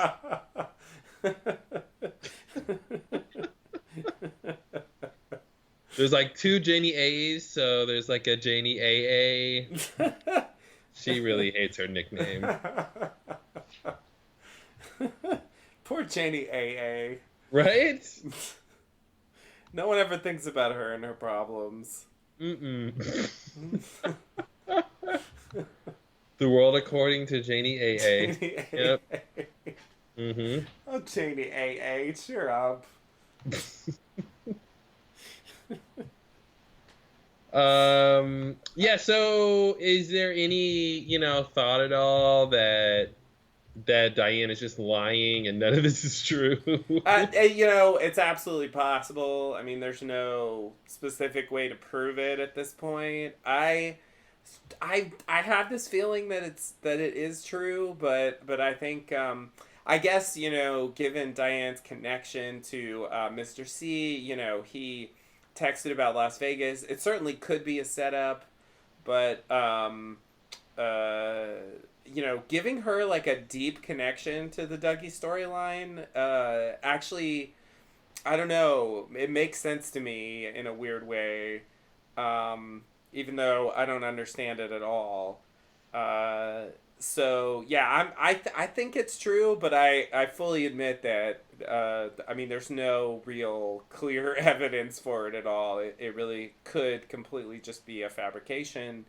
There's like two Janie A's, so there's like a Janie AA. She really hates her nickname. Poor Janie A. Right? No one ever thinks about her and her problems. Mm-mm. The world according to Janie AA. Janie Yep. A. Mm-hmm. Oh, Janie A. Cheer up. Yeah, so is there any, thought at all that Diane is just lying and none of this is true? It's absolutely possible. I mean, there's no specific way to prove it at this point. I have this feeling that it is true, but I think I guess given Diane's connection to Mr. C, he texted about Las Vegas. It certainly could be a setup, but uh, giving her like a deep connection to the Dougie storyline, actually, I don't know, it makes sense to me in a weird way, even though I don't understand it at all. Uh, so yeah, I think it's true, but I fully admit that I mean there's no real clear evidence for it at all. It really could completely just be a fabrication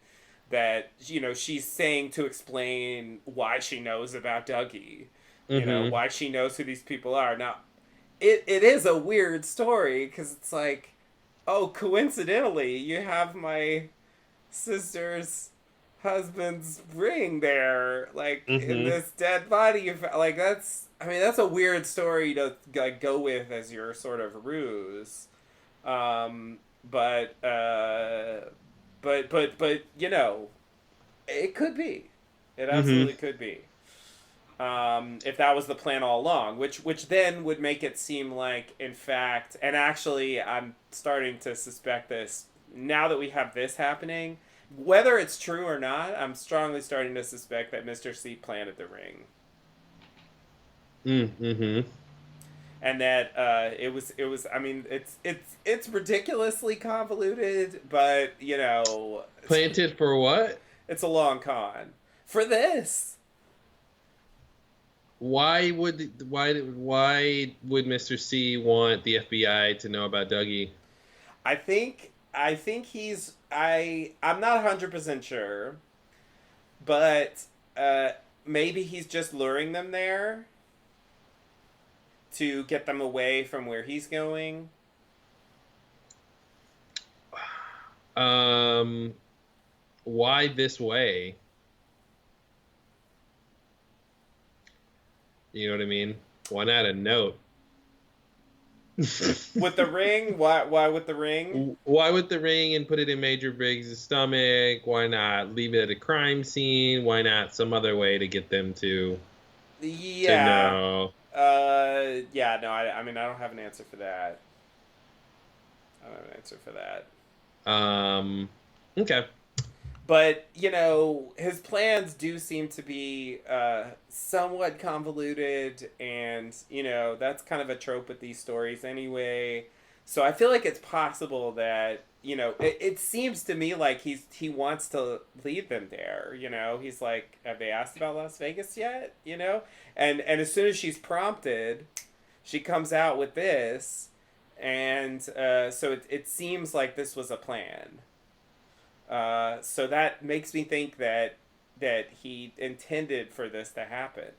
that she's saying to explain why she knows about Dougie, Mm-hmm. why she knows who these people are. Now, it is a weird story because it's like, oh, coincidentally, you have my sister's husband's ring there, like in Mm-hmm. this dead body. Like that's, I mean, that's a weird story to like go with as your sort of ruse. Um, but but it could be. It Mm-hmm. absolutely could be. If that was the plan all along, which then would make it seem like, in fact, and actually, I'm starting to suspect this now that we have this happening. Whether it's true or not, I'm strongly starting to suspect that Mr. C planted the ring, Mm-hmm. and that it was. I mean, it's ridiculously convoluted, but Planted for what? it's a long con for this. Why would Mr. C want the FBI to know about Dougie? I think I'm not 100% sure, but uh, maybe he's just luring them there to get them away from where he's going. Um, why this way? You know what I mean? Why not a note? With the ring, why with the ring? Why would the ring and put it in Major Briggs' stomach? Why not leave it at a crime scene? Why not some other way to get them to Yeah. know? Yeah, no, I mean I don't have an answer for that. I don't have an answer for that. Um, okay. But his plans do seem to be somewhat convoluted, and that's kind of a trope with these stories anyway. So I feel like it's possible that, it seems to me like he wants to lead them there. He's like, have they asked about Las Vegas yet? And as soon as she's prompted, she comes out with this, and so it seems like this was a plan. So that makes me think that he intended for this to happen.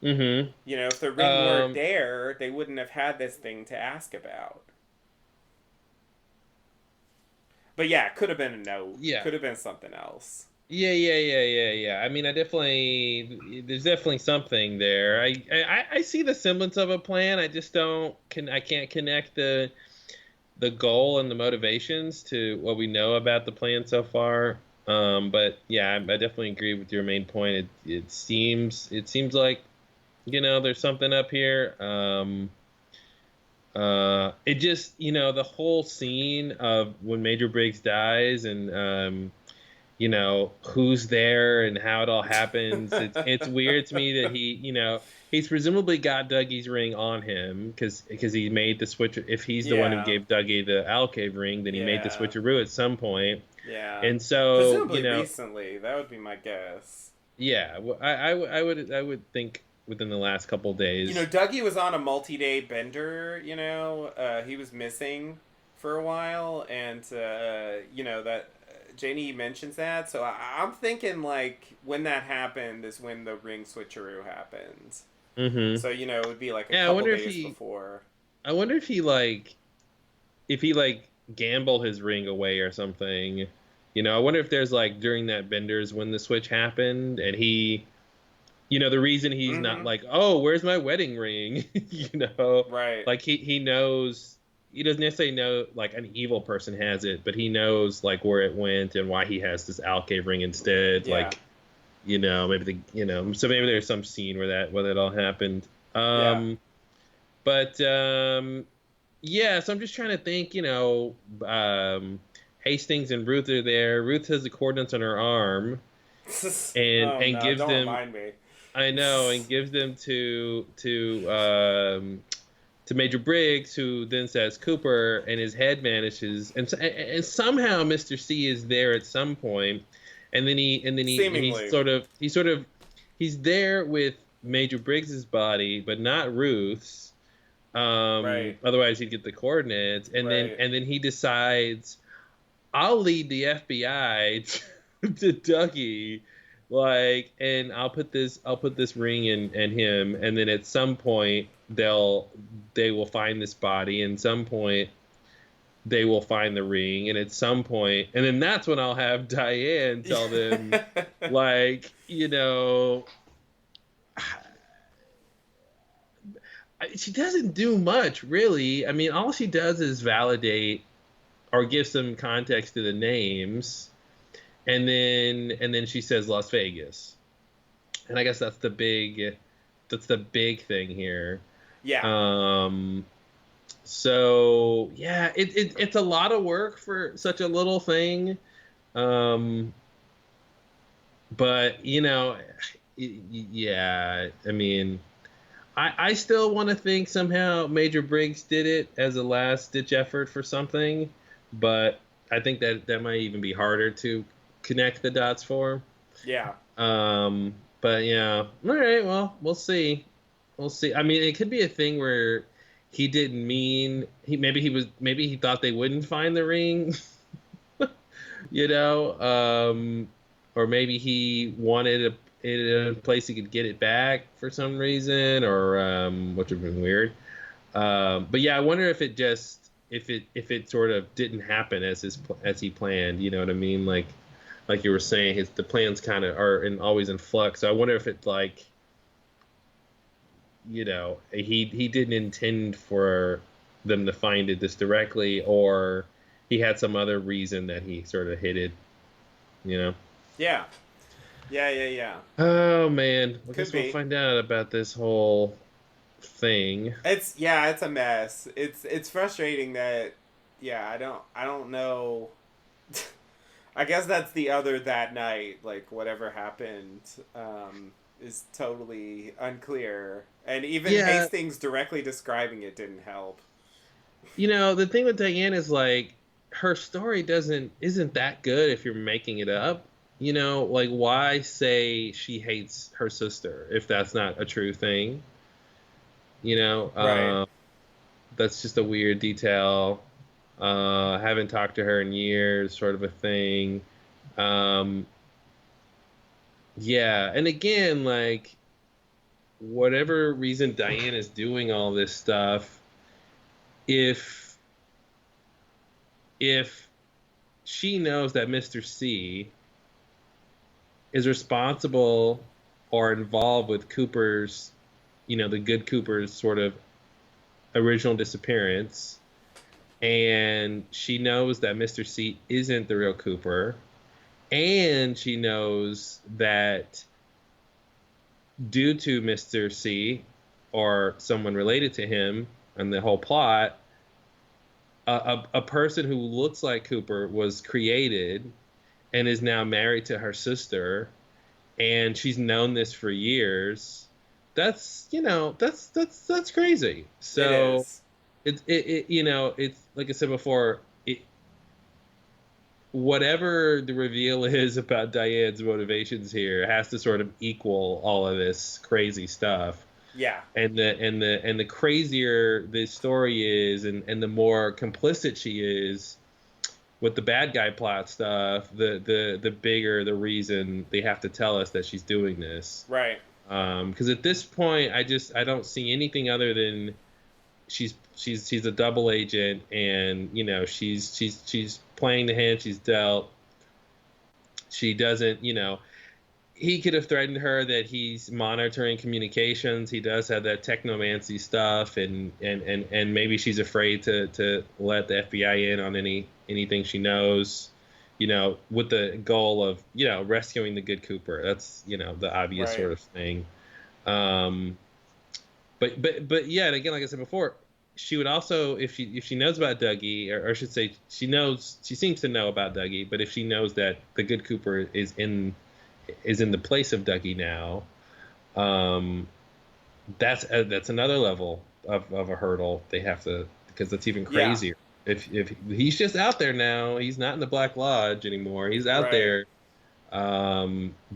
Mm-hmm. If the ring weren't there, they wouldn't have had this thing to ask about. But yeah, it could have been a note. Yeah. Could have been something else. Yeah. I mean, there's definitely something there. I see the semblance of a plan. I just I can't connect the goal and the motivations to what we know about the plan so far. But yeah, I definitely agree with your main point. It seems like, there's something up here. It just, the whole scene of when Major Briggs dies and, who's there and how it all happens. It's weird to me that he's presumably got Dougie's ring on him because he made the switch. If he's the one who gave Dougie the Alcave ring, then he made the switcheroo at some point. Yeah. And so, presumably recently, that would be my guess. Yeah, well, I would think within the last couple days. Dougie was on a multi-day bender. He was missing for a while, and that Janie mentions that. So I'm thinking like when that happened is when the ring switcheroo happened. Mm-hmm. So it would be like a couple days before. I wonder if he gambled his ring away or something. I wonder if there's like during that benders when the switch happened and he, the reason he's not like, oh, where's my wedding ring? Right. Like he knows, he doesn't necessarily know like an evil person has it, but he knows like where it went and why he has this Alcave ring instead. Yeah. Like, maybe so maybe there's some scene where that all happened. But yeah, so I'm just trying to think, Hastings and Ruth are there. Ruth has the coordinates on her arm, and gives don't them. Remind me. I know, and gives them to Major Briggs, who then says Cooper, and his head vanishes, and somehow Mr. C is there at some point, and then he's there with Major Briggs's body, but not Ruth's. Right. Otherwise, he'd get the coordinates, and then he decides, I'll lead the FBI to Dougie, and I'll put this ring in him, and then at some point they will find this body, and some point they will find the ring, and at some point, and then that's when I'll have Diane tell them, she doesn't do much, really. I mean, all she does is validate or give some context to the names, and then she says Las Vegas, and I guess that's the big thing here. Yeah. So yeah, it's a lot of work for such a little thing, but yeah, I mean, I still want to think somehow Major Briggs did it as a last ditch effort for something. But I think that might even be harder to connect the dots for. Yeah. But yeah. All right. Well, we'll see. I mean, it could be a thing where he didn't mean maybe he thought they wouldn't find the ring, or maybe he wanted a place he could get it back for some reason, or which would have been weird. But yeah, I wonder if it just. If it sort of didn't happen as he planned, you know what I mean? Like you were saying, the plans kind of are always in flux. So I wonder if it's like, he didn't intend for them to find this directly, or he had some other reason that he sort of hid it, Yeah. Oh man, I guess be. We'll find out about this whole thing. It's a mess. It's frustrating that I don't know. I guess that's the other that night, like whatever happened is totally unclear, and even Hastings directly describing it didn't help. The thing with Diane is like her story isn't that good if you're making it up. Like why say she hates her sister if that's not a true thing? You know, Right. that's just a weird detail. Haven't talked to her in years, sort of a thing. Um, yeah, and again, like whatever reason Diane is doing all this stuff, if if she knows that Mr. C is responsible or involved with Cooper's, the good Cooper's sort of original disappearance, and she knows that Mr. C isn't the real Cooper, and she knows that due to Mr. C or someone related to him and the whole plot, a person who looks like Cooper was created and is now married to her sister, and she's known this for years. That's crazy. It So is. it's like I said before, whatever the reveal is about Diane's motivations here has to sort of equal all of this crazy stuff. Yeah. And the crazier the story is, and the more complicit she is with the bad guy plot stuff, the bigger the reason they have to tell us that she's doing this. Right. Because at this point, I don't see anything other than she's a double agent, and she's playing the hand she's dealt. She doesn't, he could have threatened her that he's monitoring communications. He does have that technomancy stuff, and maybe she's afraid to let the FBI in on anything she knows, with the goal of, rescuing the good Cooper. That's, the obvious Right. sort of thing. But yeah, and again, like I said before, she would also, if she knows about Dougie, or I should say, she seems to know about Dougie, but if she knows that the good Cooper is in the place of Dougie now, that's another level of a hurdle they have to, because that's even Yeah. crazier. If he's just out there now, he's not in the Black Lodge anymore. He's out Right. there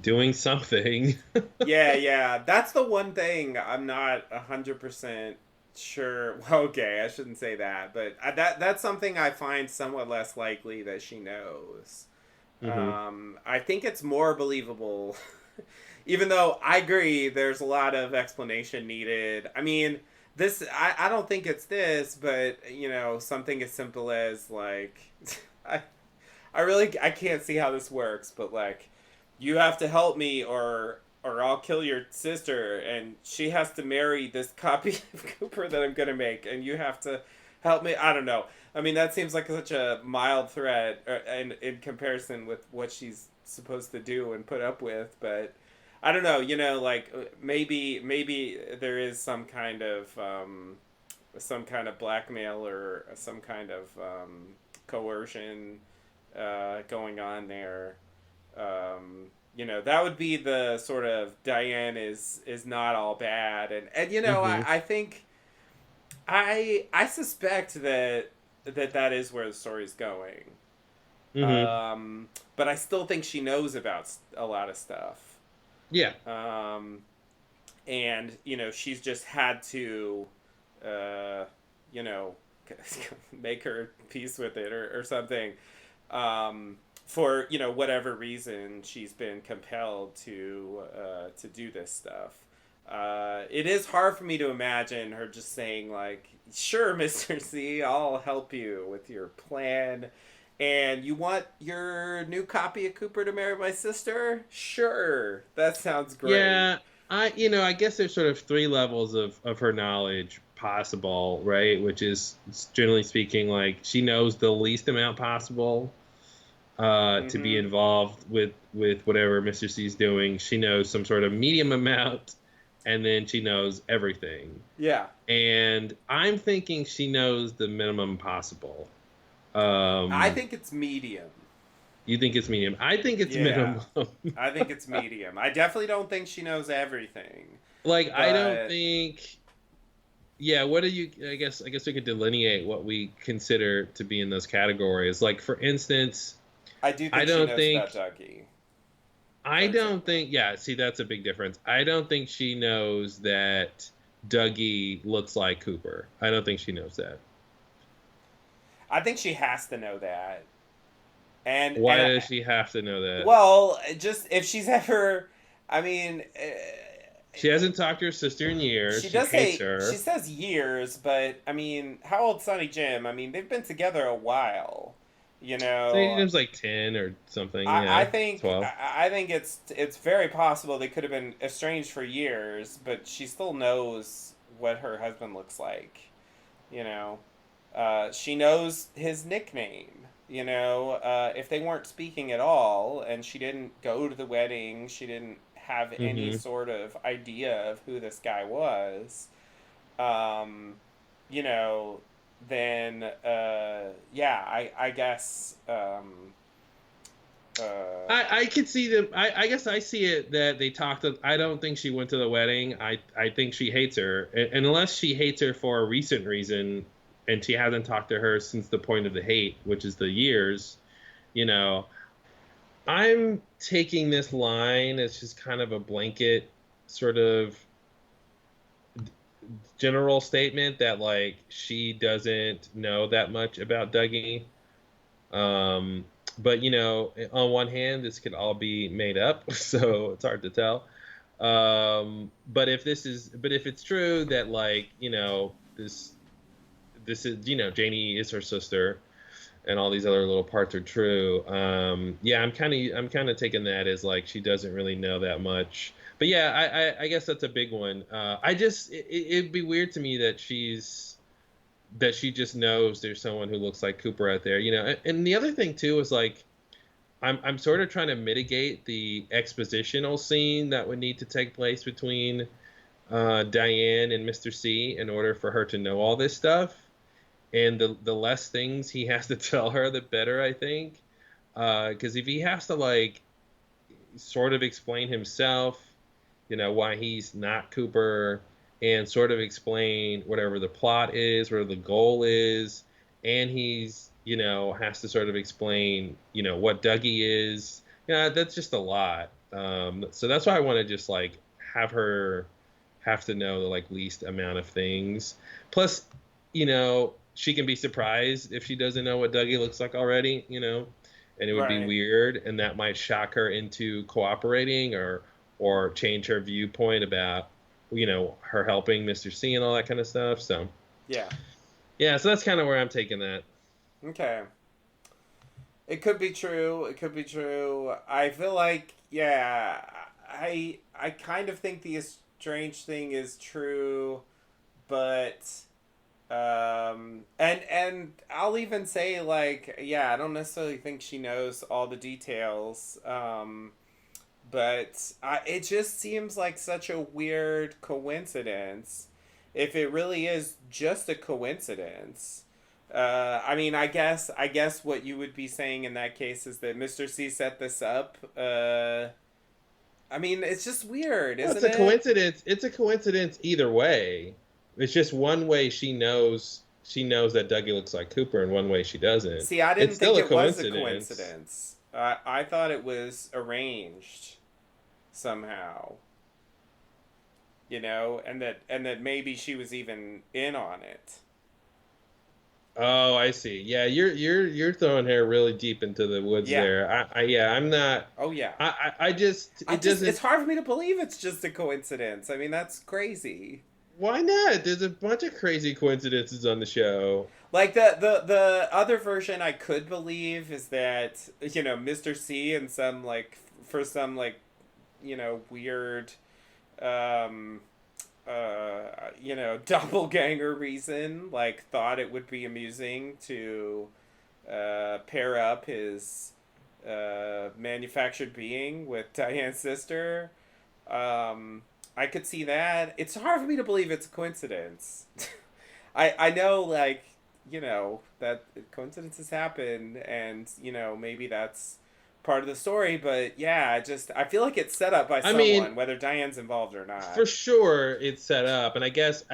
doing something. Yeah, yeah. That's the one thing I'm not 100% sure. Well, okay, I shouldn't say that, but that's something I find somewhat less likely that she knows. hmm I think it's more believable, even though I agree there's a lot of explanation needed. I mean, I don't think it's this, but something as simple as like, I I can't see how this works, but like, you have to help me or I'll kill your sister, and she has to marry this copy of Cooper that I'm gonna make, and you have to help me. I don't know. I mean, that seems like such a mild threat, and in comparison with what she's supposed to do and put up with, but I don't know. Like maybe there is some kind of blackmail or some kind of coercion going on there. That would be the sort of Diane is not all bad, and hmm I think I suspect that is where the story's going. hmm Um, but I still think she knows about a lot of stuff. Yeah. Um, and she's just had to, uh, you know, make her peace with it or something. For whatever reason, she's been compelled to do this stuff. It is hard for me to imagine her just saying like, "Sure, Mister C, I'll help you with your plan." And you want your new copy of Cooper to marry my sister? Sure, that sounds great. Yeah, I guess there's sort of three levels of her knowledge possible, right? Which is generally speaking, like she knows the least amount possible to be Mm-hmm. involved with whatever Mr. C's doing. She knows some sort of medium amount, and then she knows everything. Yeah. And I'm thinking she knows the minimum possible. I Um, think it's medium. you think it's medium? I think it's Yeah. minimum. I think it's medium. I definitely don't think she knows everything. Like I don't But think yeah, what do you? I guess we could delineate what we consider to be in those categories. Like for instance, I do I think she don't knows about think Dougie, I for don't example. think. Yeah, see, that's a big difference. I don't think she knows that Dougie looks like Cooper. I don't think she knows that. I think she has to know that, and Why and does she have to know that? well, just if she's ever, I mean, She hasn't talked to her sister in years. she She does hates say she her. says years, but I mean, how old Sonny Jim? I mean, they've been together a while, you know. Seems like 10 or something. I Yeah, think 12. I think it's very possible they could have been estranged for years, but she still knows what her husband looks like. You know, she knows his nickname. You know, if they weren't speaking at all, and she didn't go to the wedding, she didn't have any Hmm. sort of idea of who this guy was. Um, you know, then yeah, I guess uh, I could see them. I guess I see it that they talked. I don't think she went to the wedding. I think she hates her, and unless she hates her for a recent reason, and she hasn't talked to her since the point of the hate, which is the years. You know, I'm taking this line as just kind of a blanket sort of general statement that like she doesn't know that much about Dougie. Um, but on one hand, this could all be made up, so it's hard to tell. But if it's true that like this is Janie is her sister, and all these other little parts are true. Yeah, I'm kind of taking that as like she doesn't really know that much. But yeah, I guess that's a big one. It'd be weird to me that she just knows there's someone who looks like Cooper out there. And the other thing too is like I'm sort of trying to mitigate the expositional scene that would need to take place between Diane and Mr. C in order for her to know all this stuff. And the less things he has to tell her, the better, I think. Because if he has to like sort of explain himself, why he's not Cooper, and sort of explain whatever the plot is, whatever the goal is, and he's has to sort of explain what Dougie is. That's just a lot. So that's why I want to just like have her have to know the like least amount of things. Plus, she can be surprised if she doesn't know what Dougie looks like already. And it would be right. weird, and that might shock her into cooperating or change her viewpoint about her helping Mr. C and all that kind of stuff. So Yeah. yeah, so that's kind of where I'm taking that. Okay. It could be true. It could be true. I feel like yeah, I kind of think the strange thing is true, but and I'll even say like yeah, I don't necessarily think she knows all the details. But it just seems like such a weird coincidence. If it really is just a coincidence, I mean, I guess what you would be saying in that case is that Mr. C set this up. I mean, it's just weird, Well, it's isn't a it? coincidence. It's a coincidence either way. It's just one way she knows that Dougie looks like Cooper, and one way she doesn't. See, I It's didn't think still a it was a coincidence. coincidence. I thought it was arranged somehow, and that maybe she was even in on it. Oh, I see. Yeah, you're throwing her really deep into the woods Yeah. there. Yeah, I'm not. Oh yeah. I just I it just it's doesn't. hard for me to believe it's just a coincidence. I mean, that's crazy. Why not? There's a bunch of crazy coincidences on the show. Like the other version I could believe is that Mr. C and some like for some like weird um doppelganger reason like thought it would be amusing to pair up his manufactured being with Diane's sister. I could see that. It's hard for me to believe it's a coincidence. I know that coincidences happen, and maybe that's part of the story. But yeah, I feel like it's set up by I mean, someone, whether Diane's involved or for not. sure it's set up, and I guess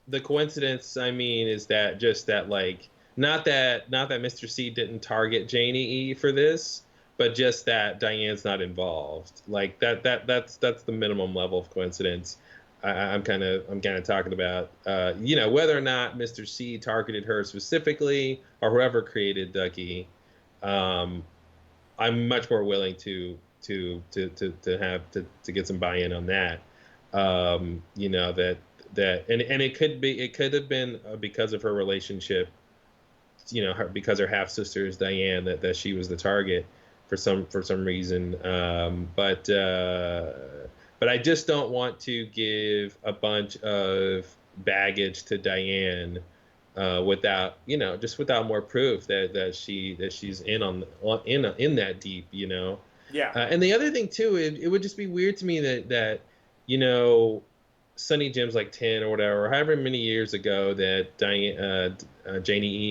the coincidence, I mean, is that just that, like, not that Mr. C didn't target Janie E for this, but just that Diane's not involved. Like that's the minimum level of coincidence. I'm kind of talking about, whether or not Mr. C targeted her specifically or whoever created Ducky. um I'm much more willing to get some buy-in on that. That, and it could have been because of her relationship, because her half sister is Diane, that she was the target for some reason. But I just don't want to give a bunch of baggage to Diane, without, just without more proof that she's in that deep. Yeah. And the other thing too, it would just be weird to me that you know Sonny Jim's like 10 or whatever, or however many years ago that Janie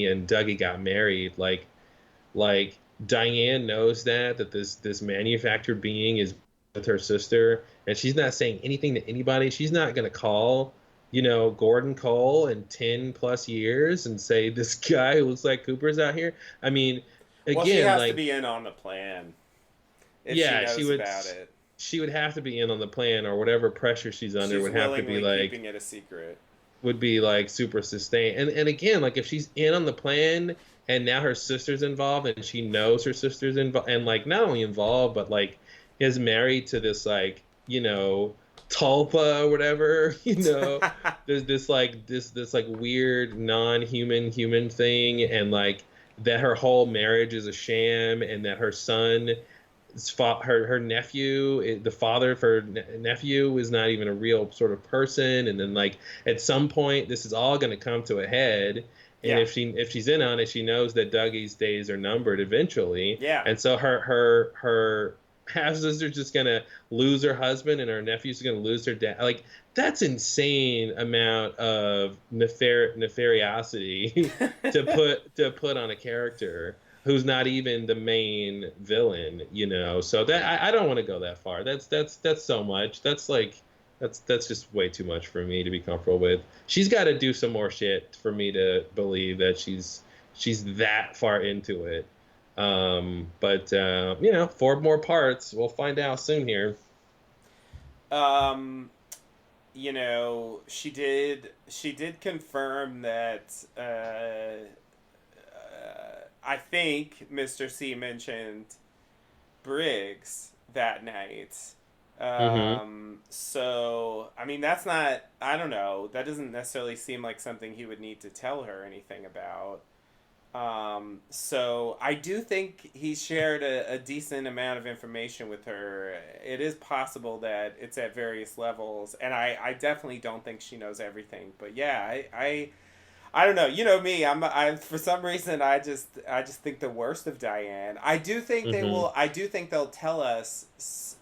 E and Dougie got married. Like Diane knows that this manufactured being is with her sister, and she's not saying anything to anybody. She's not gonna call, Gordon Cole in 10 plus years and say this guy who looks like Cooper's out here. I mean, Well, she again, has to like, be in on the plan if she yeah, she knows would about it. she would have to be in on the plan, or whatever pressure she's under She's would have to be willingly like keeping it a secret. super sustained. And again, like, if she's in on the plan and now her sister's involved and she knows her sister's involved, and, like, not only involved but, like, is married to this, like, Tulpa or whatever. There's this like weird non-human human thing, and, like, that her whole marriage is a sham, and that her son, her nephew, the father of her nephew, is not even a real sort of person. And then, like, at some point this is all going to come to a head, and Yeah. if she's in on it, she knows that Dougie's days are numbered eventually. Yeah. And so her half sister's just gonna lose her husband, and her nephew's gonna lose her dad. Like, that's insane amount of nefariosity to put on a character who's not even the main villain. So that I don't want to go that far. That's so much. That's just way too much for me to be comfortable with. She's got to do some more shit for me to believe that she's that far into it. But 4 more parts. We'll find out soon here. Um, she did confirm that I think Mr. C mentioned Briggs that night. Mm-hmm. So I mean, that's not, I don't know, that doesn't necessarily seem like something he would need to tell her anything about. So I do think he shared a decent amount of information with her. It is possible that it's at various levels, and I definitely don't think she knows everything. But yeah, I don't know. You know me. I for some reason I just think the worst of Diane. I do think they Mm-hmm. will. I do think they'll tell us.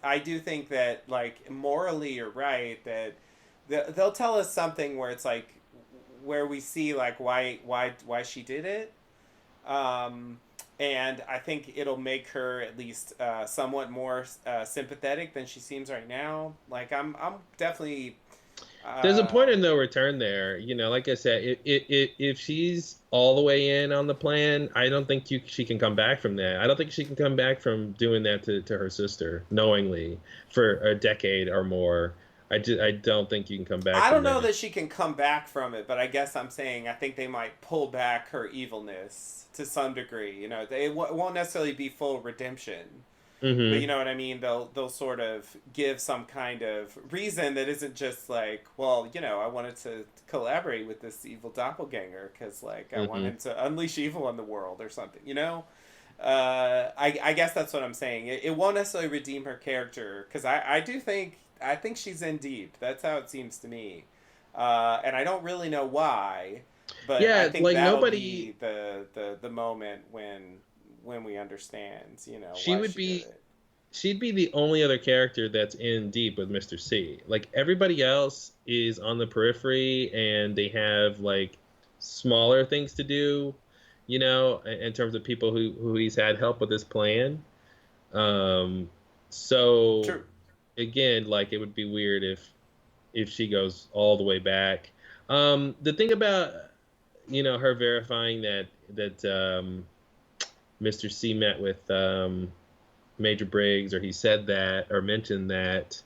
I do think that, like, morally you're right, that they'll tell us something where it's like, where we see, like, why she did it. Um, and I think it'll make her at least somewhat more sympathetic than she seems right now. Like, I'm definitely. There's a point Uh, of no return there. Like I said, if she's all the way in on the plan, I don't think she can come back from that. I don't think she can come back from doing that to her sister knowingly for a decade or more. I don't think you can come back I from don't know that. that she can come back from it, but I guess I'm saying I think they might pull back her evilness to some degree. It won't necessarily be full redemption, but Mm-hmm. you know what I mean. They'll sort of give some kind of reason that isn't just like, well, I wanted to collaborate with this evil doppelganger because, like, I Mm-hmm. wanted to unleash evil on the world or something. I guess that's what I'm saying. It won't necessarily redeem her character because I think she's in deep. That's how it seems to me, and I don't really know why, but I Yeah, think like, that'll nobody. be the moment when we understand, She why would she did be it. she'd be the only other character that's in deep with Mr. C. Like, everybody else is on the periphery, and they have, like, smaller things to do, in terms of people who he's had help with his plan. Um, so True. again, like it would be weird if she goes all the way back. The thing about her verifying that Mr. C met with Major Briggs, or he said that or mentioned that,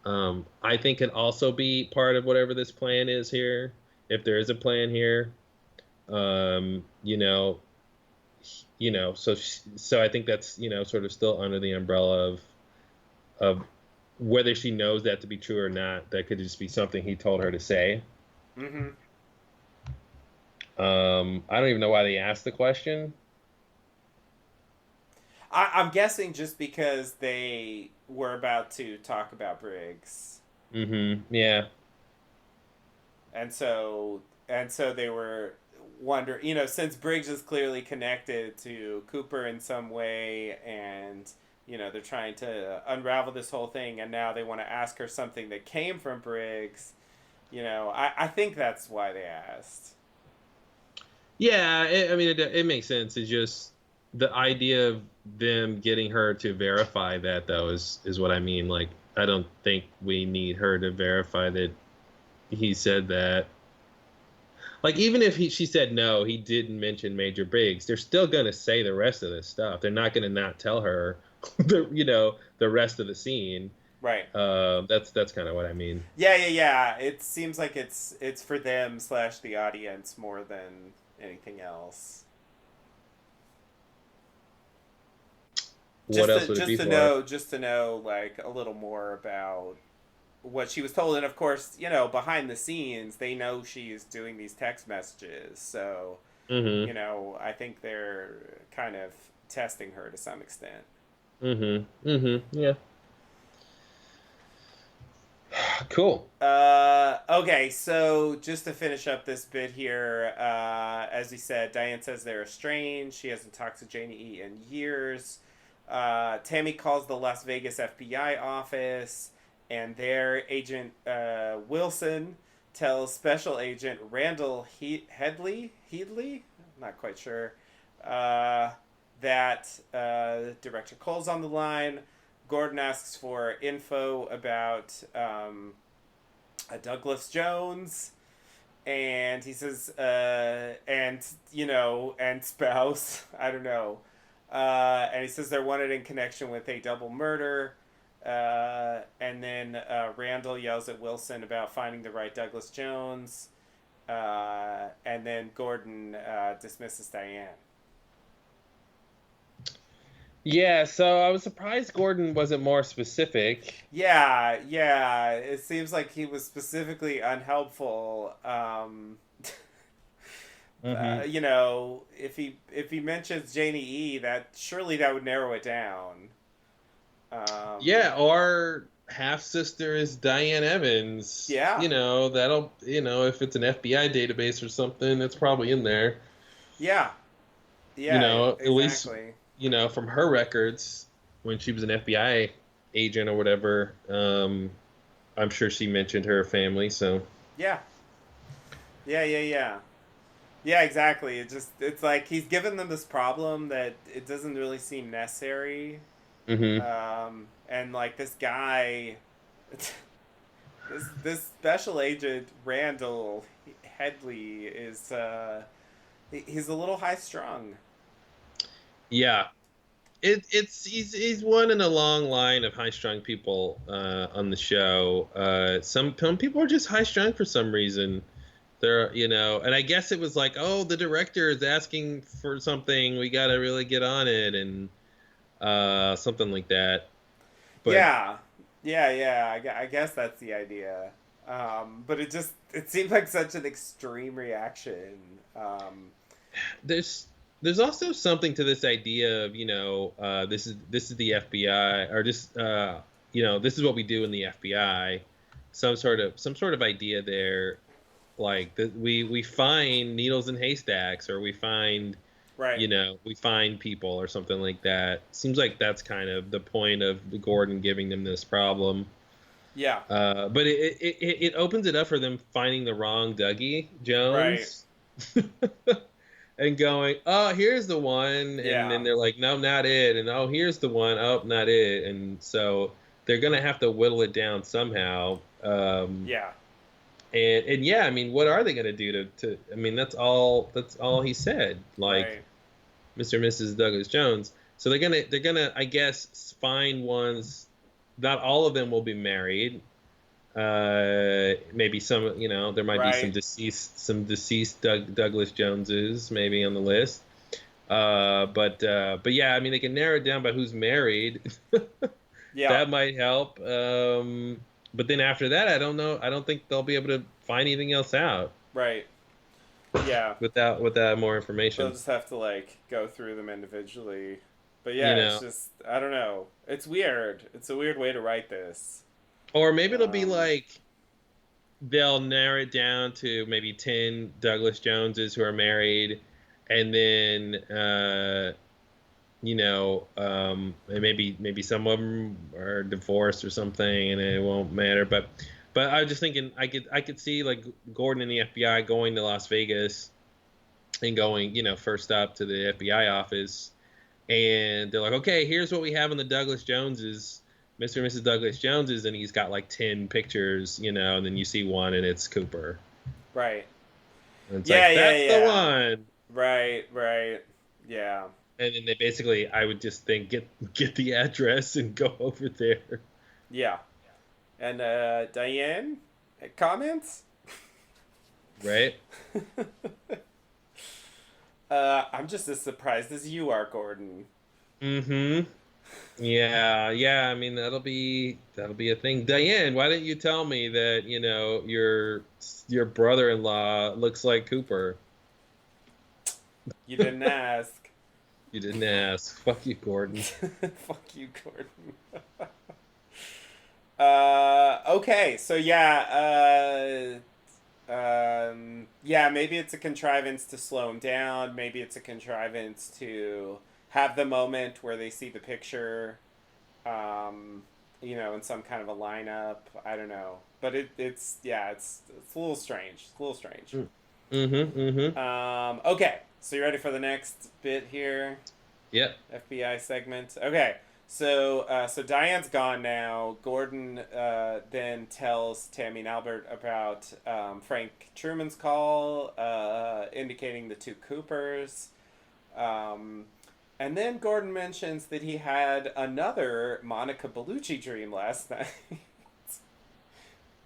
I think can also be part of whatever this plan is here. If there is a plan here, um, you know, so I think that's sort of still under the umbrella of whether she knows that to be true or not. That could just be something he told her to say. Mm-hmm. I don't even know why they asked the question. I'm guessing just because they were about to talk about Briggs, Yeah. and so they were wondering, since Briggs is clearly connected to Cooper in some way, and they're trying to unravel this whole thing, and now they want to ask her something that came from Briggs. I think that's why they asked. Yeah. I mean, it makes sense. It's just the idea of them getting her to verify that, though, is what I mean. Like, I don't think we need her to verify that he said that. Like, even if she said no, he didn't mention Major Briggs, they're still gonna say the rest of this stuff. They're not gonna not tell her the rest of the scene. Right. That's kind of what I mean. Yeah. It seems like it's for them slash the audience more than anything else. What else would it be for? Just to know like a little more about what she was told, and of course, behind the scenes, they know she's doing these text messages, so Mm-hmm. I think they're kind of testing her to some extent. Yeah. Cool. Okay, so just to finish up this bit here, as he said, Diane says they're estranged. She hasn't talked to Janie E in years. Tammy calls the Las Vegas FBI office, and their agent Wilson tells Special Agent Randall Headley, I'm not quite sure, that Director Cole's on the line. Gordon asks for info about Douglas Jones, and he says, and spouse, I don't know. And he says they're wanted in connection with a double murder. And then Randall yells at Wilson about finding the right Douglas Jones. And then Gordon dismisses Diane. Yeah, so I was surprised Gordon wasn't more specific. Yeah. It seems like he was specifically unhelpful. Hmm. If he mentions Janie E, that would narrow it down. Yeah, or half sister is Diane Evans. Yeah, That'll if it's an FBI database or something, it's probably in there. yeah, At least exactly. from her records when she was an FBI agent or whatever. I'm sure she mentioned her family. So Yeah, yeah. Yeah, exactly. It's like he's given them this problem that it doesn't really seem necessary. hmm And like this guy, this special agent Randall Headley is he's a little high strung. yeah, he's one in a long line of high strung people on the show. Some people are just high strung for some reason. They're and I guess it was like, oh, the director is asking for something, we got to really get on it, and something like that. But Yeah. I guess that's the idea. But it seemed like such an extreme reaction. there's also something to this idea of this is the FBI, or just this is what we do in the FBI. Some sort of idea there, like that we find needles in haystacks, or we find Right. we find people or something like that. Seems like that's kind of the point of Gordon giving them this problem. Yeah. But it opens it up for them finding the wrong Dougie Right. Jones. and going, oh, here's the one, and then Yeah. they're like, no, not it, and oh, here's the one, oh, not it, and so they're gonna have to whittle it down somehow. Yeah. And yeah, I mean, what are they gonna do to? I mean, that's all he said. Like Right. Mr. and Mrs. Douglas Jones. So they're gonna I guess find ones. Not all of them will be married. Maybe some, there might be Right. some deceased Douglas Joneses maybe on the list. But yeah, I mean they can narrow it down by who's married. Yeah. That might help. But then after that, I don't know. I don't think they'll be able to find anything else out Right. Yeah. without more They'll information. just have to like go through them individually. But You yeah, it's know, just I don't know. It's weird. It's a weird way to write this. or maybe it'll be Um, like they'll narrow it down to maybe 10 Douglas Joneses who are married, and then and maybe some of them are divorced or something, and it won't matter. But I was just thinking, I could see like Gordon and the FBI going to Las Vegas and going, first up to the FBI office, and they're like, okay, here's what we have on the Douglas Joneses. Mr. and Mrs. Douglas Joneses, and he's got like 10 pictures, and then you see one and it's Cooper. right. And it's Yeah, like, yeah, that's the yeah. one. Right, right. Yeah. And then they basically, I would just think, get the address and go over there. Yeah. And Diane, comments? Right? I'm just as surprised as you are, Gordon. Mm-hmm. Yeah, yeah. I mean, that'll be a thing. Diane, why didn't you tell me that, your brother-in-law looks like Cooper? You didn't ask. You didn't ask. Fuck you, Gordon. Fuck you, Gordon. Okay, so yeah, yeah, maybe it's a contrivance to slow him down. Maybe it's a contrivance to have the moment where they see the picture, um, in some kind of a lineup. I don't know, but it's yeah, it's a little strange. It's a little strange. Mm-hmm, mm-hmm. Okay, so you ready for the next bit here? Yep. FBI segment. Okay, so Diane's gone now. Gordon then tells Tammy and Albert about Frank Truman's call, indicating the two Coopers. Um, and then Gordon mentions that he had another Monica Bellucci dream last night.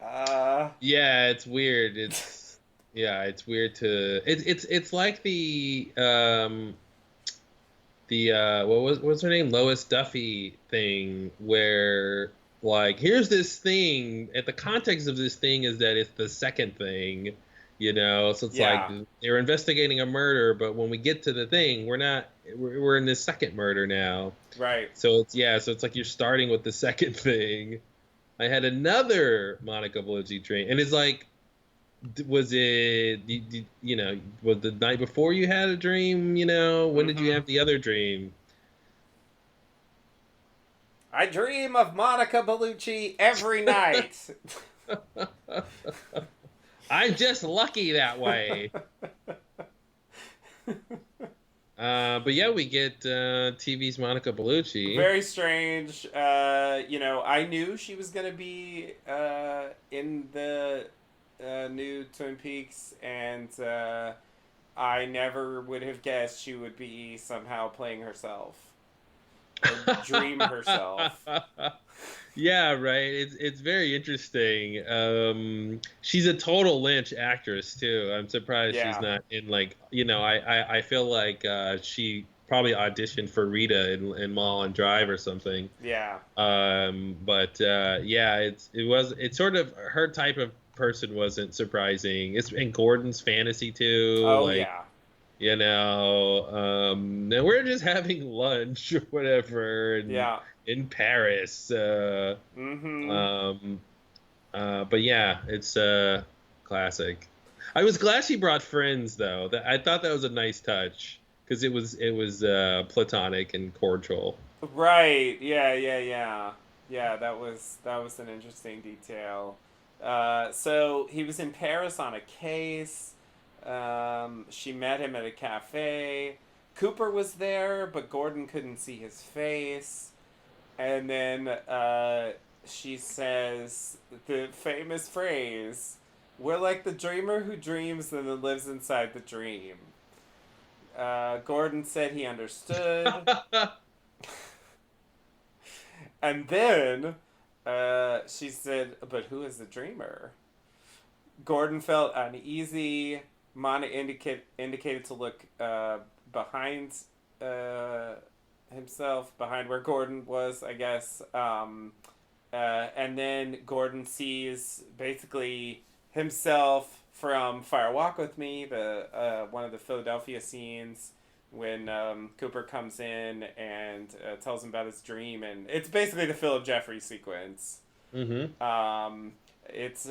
uh, Yeah, it's weird. It's weird to it's like the what's her name, Lois Duffy thing, where like here's this thing, at the context of this thing is that it's the second thing, so it's like yeah, they're investigating a murder, but when we get to the thing, we're in this second murder now. right. So it's like you're starting with the second thing. I had another Monica Bellucci dream, and it's like, was it, was the night before you had a dream? When did you Mm-hmm. have the other dream? I dream of Monica Bellucci every night. I'm just lucky that way. But yeah, we get TV's Monica Bellucci. Very strange. I knew she was gonna be in the new Twin Peaks, and I never would have guessed she would be somehow playing herself or dream herself. Yeah, right. It's very interesting. She's a total Lynch actress too. I'm surprised she's Yeah, not in, like, I feel like she probably auditioned for Rita in Mulholland Drive or something. yeah. But yeah, it's sort of her type of person. Wasn't surprising. It's in Gordon's fantasy too. Oh Like, yeah, and we're just having lunch or whatever, and yeah. in Paris. Mm-hmm. Um, but yeah, it's classic. I was glad she brought friends though. I thought that was a nice touch because it was platonic and cordial. Right. Yeah. Yeah. Yeah. Yeah. That was an interesting detail. So he was in Paris on a case. She met him at a cafe. Cooper was there, but Gordon couldn't see his face. And then she says the famous phrase, "We're like the dreamer who dreams and then lives inside the dream." Gordon said he understood. And then she said, "But who is the dreamer?" Gordon felt uneasy. Mana indicated to look behind uh, himself, behind where Gordon was, I guess. And then Gordon sees basically himself from Fire Walk with Me, the one of the Philadelphia scenes when Cooper comes in and tells him about his dream, and it's basically the Philip Jeffries sequence. Mm-hmm. It's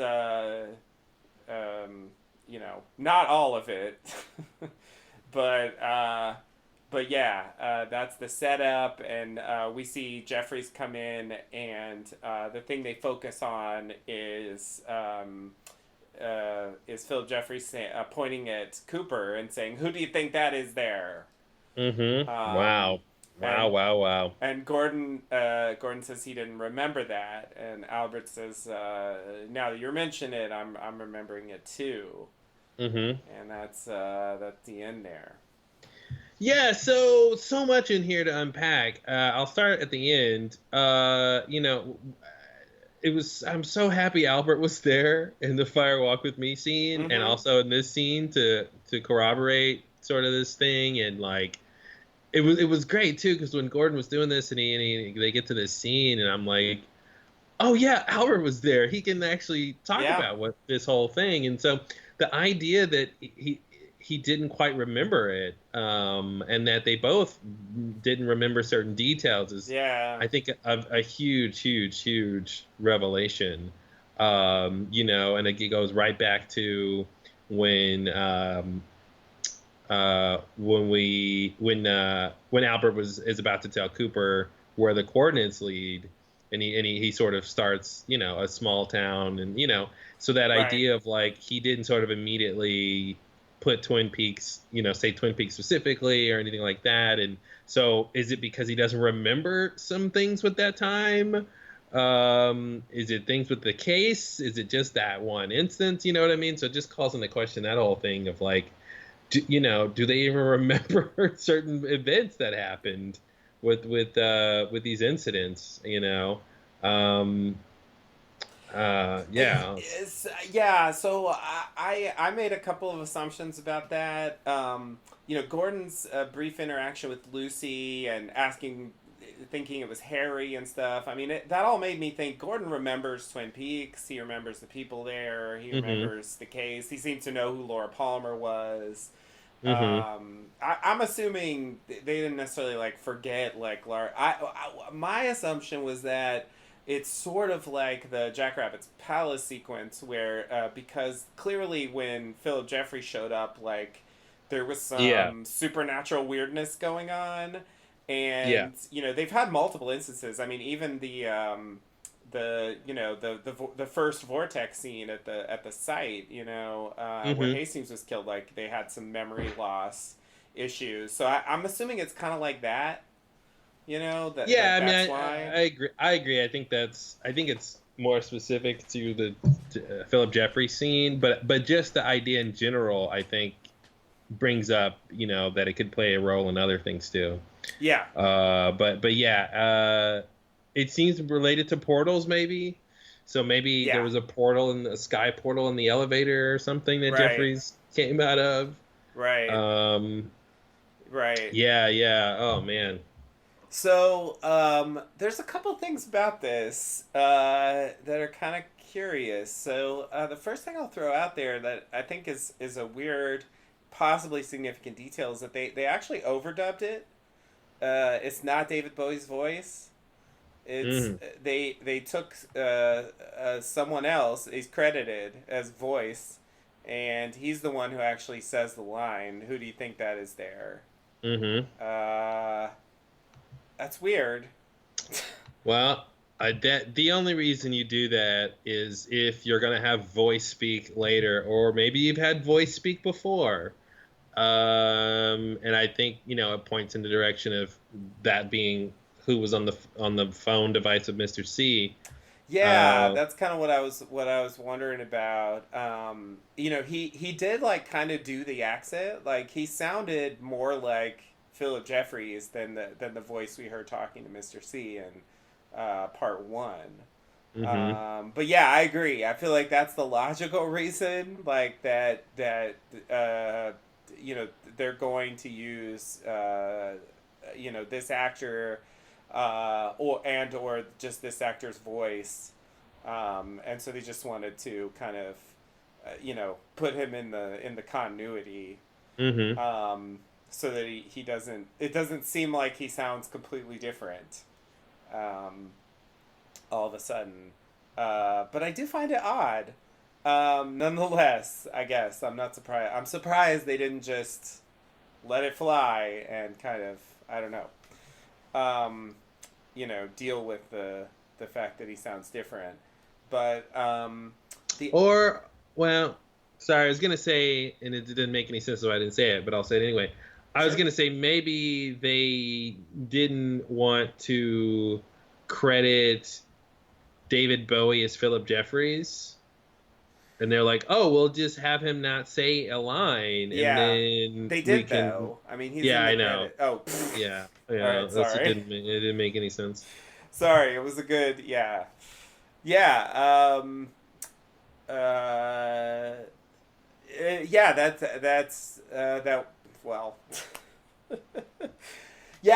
not all of it, but that's the setup, and we see Jeffries come in, and the thing they focus on is Philip Jeffries pointing at Cooper and saying, "Who do you think that is there?" Mm-hmm. Um, Wow. Wow. and Wow. Wow. and Gordon says he didn't remember that, and Albert says, "Now that you mention it, I'm remembering it too." Mm-hmm. And that's the end there. Yeah, so much in here to unpack. I'll start at the end. It was. I'm so happy Albert was there in the Fire Walk with Me scene, and Mm-hmm. also in this scene to corroborate sort of this thing, and like it was great too because when Gordon was doing this and they get to this scene, and I'm like, oh yeah, Albert was there. He can actually talk Yeah. about what this whole thing. And so the idea that he didn't quite remember it, and that they both didn't remember certain details is, Yeah. I think, a huge, huge, huge revelation. And it goes right back to when when Albert is about to tell Cooper where the coordinates lead, and he sort of starts, a small town, and so that Right. idea of like he didn't sort of immediately put Twin Peaks, say Twin Peaks specifically or anything like that. And so is it because he doesn't remember some things with that time? Is it things with the case? Is it just that one instance? You know what I mean? So it just calls into question that whole thing of like, do they even remember certain events that happened with these incidents? Um, yeah. Yeah. So I made a couple of assumptions about that. Gordon's brief interaction with Lucy and thinking it was Harry and stuff. I mean, that all made me think Gordon remembers Twin Peaks. He remembers the people there. He Mm-hmm. remembers the case. He seemed to know who Laura Palmer was. Mm-hmm. I'm assuming they didn't necessarily like forget like Laura. My assumption was that it's sort of like the Jackrabbit's Palace sequence where because clearly when Philip Jeffrey showed up, like there was Yeah. some supernatural weirdness going on, Yeah. and they've had multiple instances. I mean, even the first vortex scene at the site, where Mm-hmm. Hastings was killed, like they had some memory loss issues. So I'm assuming it's kind of like that, Yeah. I mean, that's I why. agree. I agree. I think it's more specific to the Philip Jeffrey scene, but just the idea in general, I think brings up, that it could play a role in other things too. Yeah, But yeah, it seems related to portals maybe. So maybe there yeah, was a sky portal in the elevator or something that right, Jeffries came out of. right, Um, right. yeah, yeah. Oh man. So there's a couple things about this that are kind of curious. So the first thing I'll throw out there that I think is a weird, possibly significant detail is that they actually overdubbed it. It's not David Bowie's voice. It's Mm. they took someone else is credited as voice, and he's the one who actually says the line. Who do you think that is there? Mm-hmm. Uh, that's weird. Well. That the only reason you do that is if you're gonna have voice speak later, or maybe you've had voice speak before. And I think it points in the direction of that being who was on the phone device of Mr. C. Yeah, Uh, that's kind of what I was wondering about. He did like kind of do the accent. Like he sounded more like Philip Jeffries than the voice we heard talking to Mr. C in part one. hmm But yeah, I agree. I feel like that's the logical reason, like that uh, you know they're going to use this actor or just this actor's voice, and so they just wanted to kind of put him in the continuity, hmm so that he doesn't it doesn't seem like he sounds completely different. Um, all of a sudden. But I do find it odd. Nonetheless, I guess I'm not surprised. I'm surprised they didn't just let it fly and kind of, I don't know, um, deal with the fact that he sounds different. But the Or, well, sorry, I was gonna say, and it didn't make any sense, so I didn't say it, but I'll say it anyway. I was sure. gonna say maybe they didn't want to credit David Bowie as Philip Jeffries, and they're like, "Oh, we'll just have him not say a line, and Yeah, then they we did can." though. I mean, he's Yeah, in the I know. credit. Oh, Yeah, all yeah. right. That's Sorry, it didn't make any sense. sorry. It was a good. Yeah, yeah. Yeah, that. Well,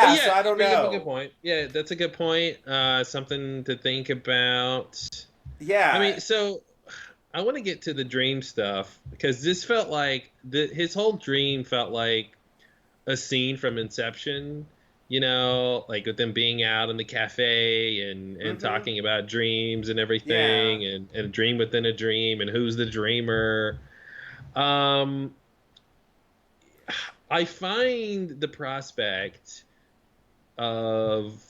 But yeah. yeah, So I you don't bring up a good know. point. Yeah, that's a good point. Something to think about. I Yeah. mean, so I want to get to the dream stuff because this felt like his whole dream felt like a scene from Inception. Like with them being out in the cafe and Mm-hmm. talking about dreams and Yeah. everything, and a dream within a dream, and who's the dreamer. Um, I find the prospect of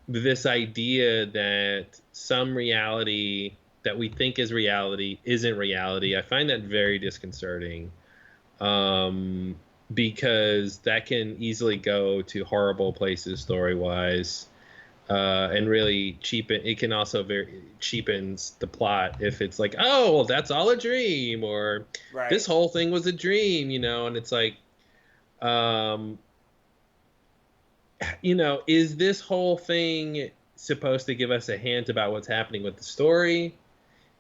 this idea that some reality that we think is reality isn't reality. I find that very disconcerting, um, because that can easily go to horrible places story wise, and really cheapen. It can also very cheapens the plot if it's like, oh, well, that's all a dream, or this Right. whole thing was a dream, and it's like, um, is this whole thing supposed to give us a hint about what's happening with the story?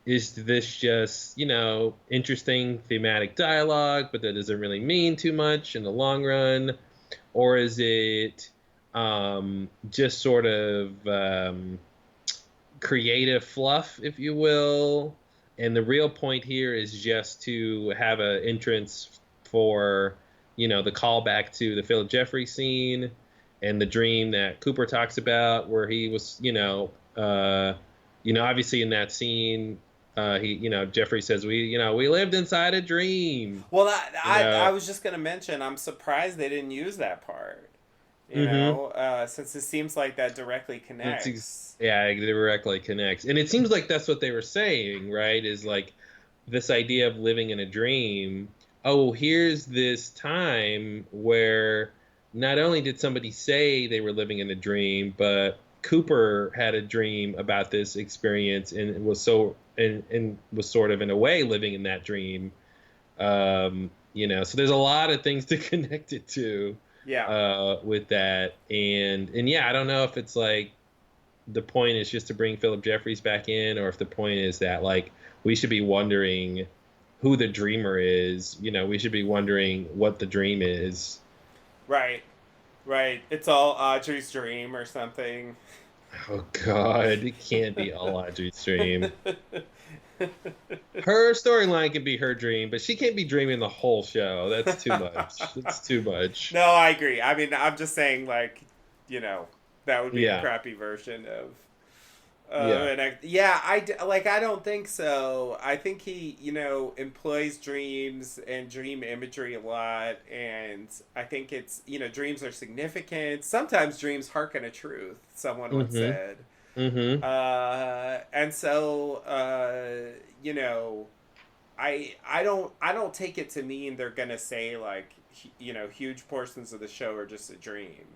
Is this just, interesting thematic dialogue, but that doesn't really mean too much in the long run? Or is it just sort of creative fluff, if you will? And the real point here is just to have an entrance for, the callback to the Philip Jeffrey scene and the dream that Cooper talks about, where he was, obviously in that scene, Jeffrey says we lived inside a dream, Well, you I know. was just gonna mention. I'm surprised they didn't use that part. hmm Since it seems like that directly That's connects. yeah, it directly connects, and it seems like that's what they were saying, right? Is like this idea of living in a dream. Oh, here's this time where not only did somebody say they were living in a dream, but Cooper had a dream about this experience and and was sort of in a way living in that dream. So there's a lot of things to connect it to Yeah. with that, and yeah, I don't know if it's like the point is just to bring Philip Jeffries back in, or if the point is that like we should be wondering who the dreamer is. We should be wondering what the dream is. Right. Right. It's all Audrey's dream or something. Oh God, it can't be all Audrey's dream. Her storyline can be her dream, but she can't be dreaming the whole show. That's too much. That's too much. No, I agree. I mean, I'm just saying, like, you know, that would be a Yeah, crappy version of. yeah. Yeah, like. I don't think so. I think he, employs dreams and dream imagery a lot, and I think it's dreams are significant. Sometimes dreams harken a truth. Someone once hmm said. Mm-hmm. And so you know, I don't take it to mean they're gonna say like huge portions of the show are just a dream.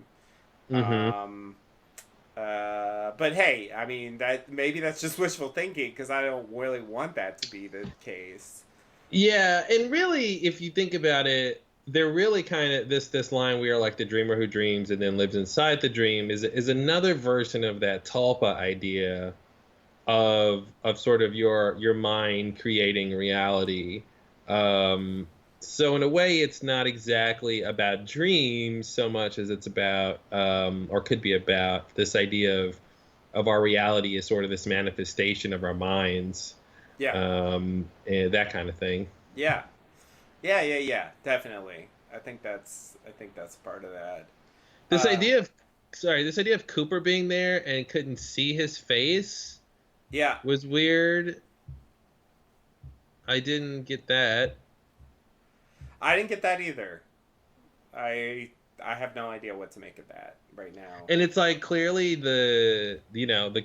Mm-hmm. Um, but hey, I mean that maybe that's just wishful thinking because I don't really want that to be the case. Yeah, and really, if you think about it, they're really kind of this line, "We are like the dreamer who dreams and then lives inside the dream," is another version of that Talpa idea of sort of your mind creating reality. Um, so in a way, it's not exactly about dreams so much as it's about, or could be about, this idea of our reality is sort of this manifestation of our minds, Yeah, and that kind of thing. yeah, yeah. Definitely. I think that's part of that. This Uh, idea of, sorry, this idea of Cooper being there and couldn't see his face yeah. was weird. I didn't get that. I didn't get that either. I I have no idea what to make of that right now. And it's like clearly the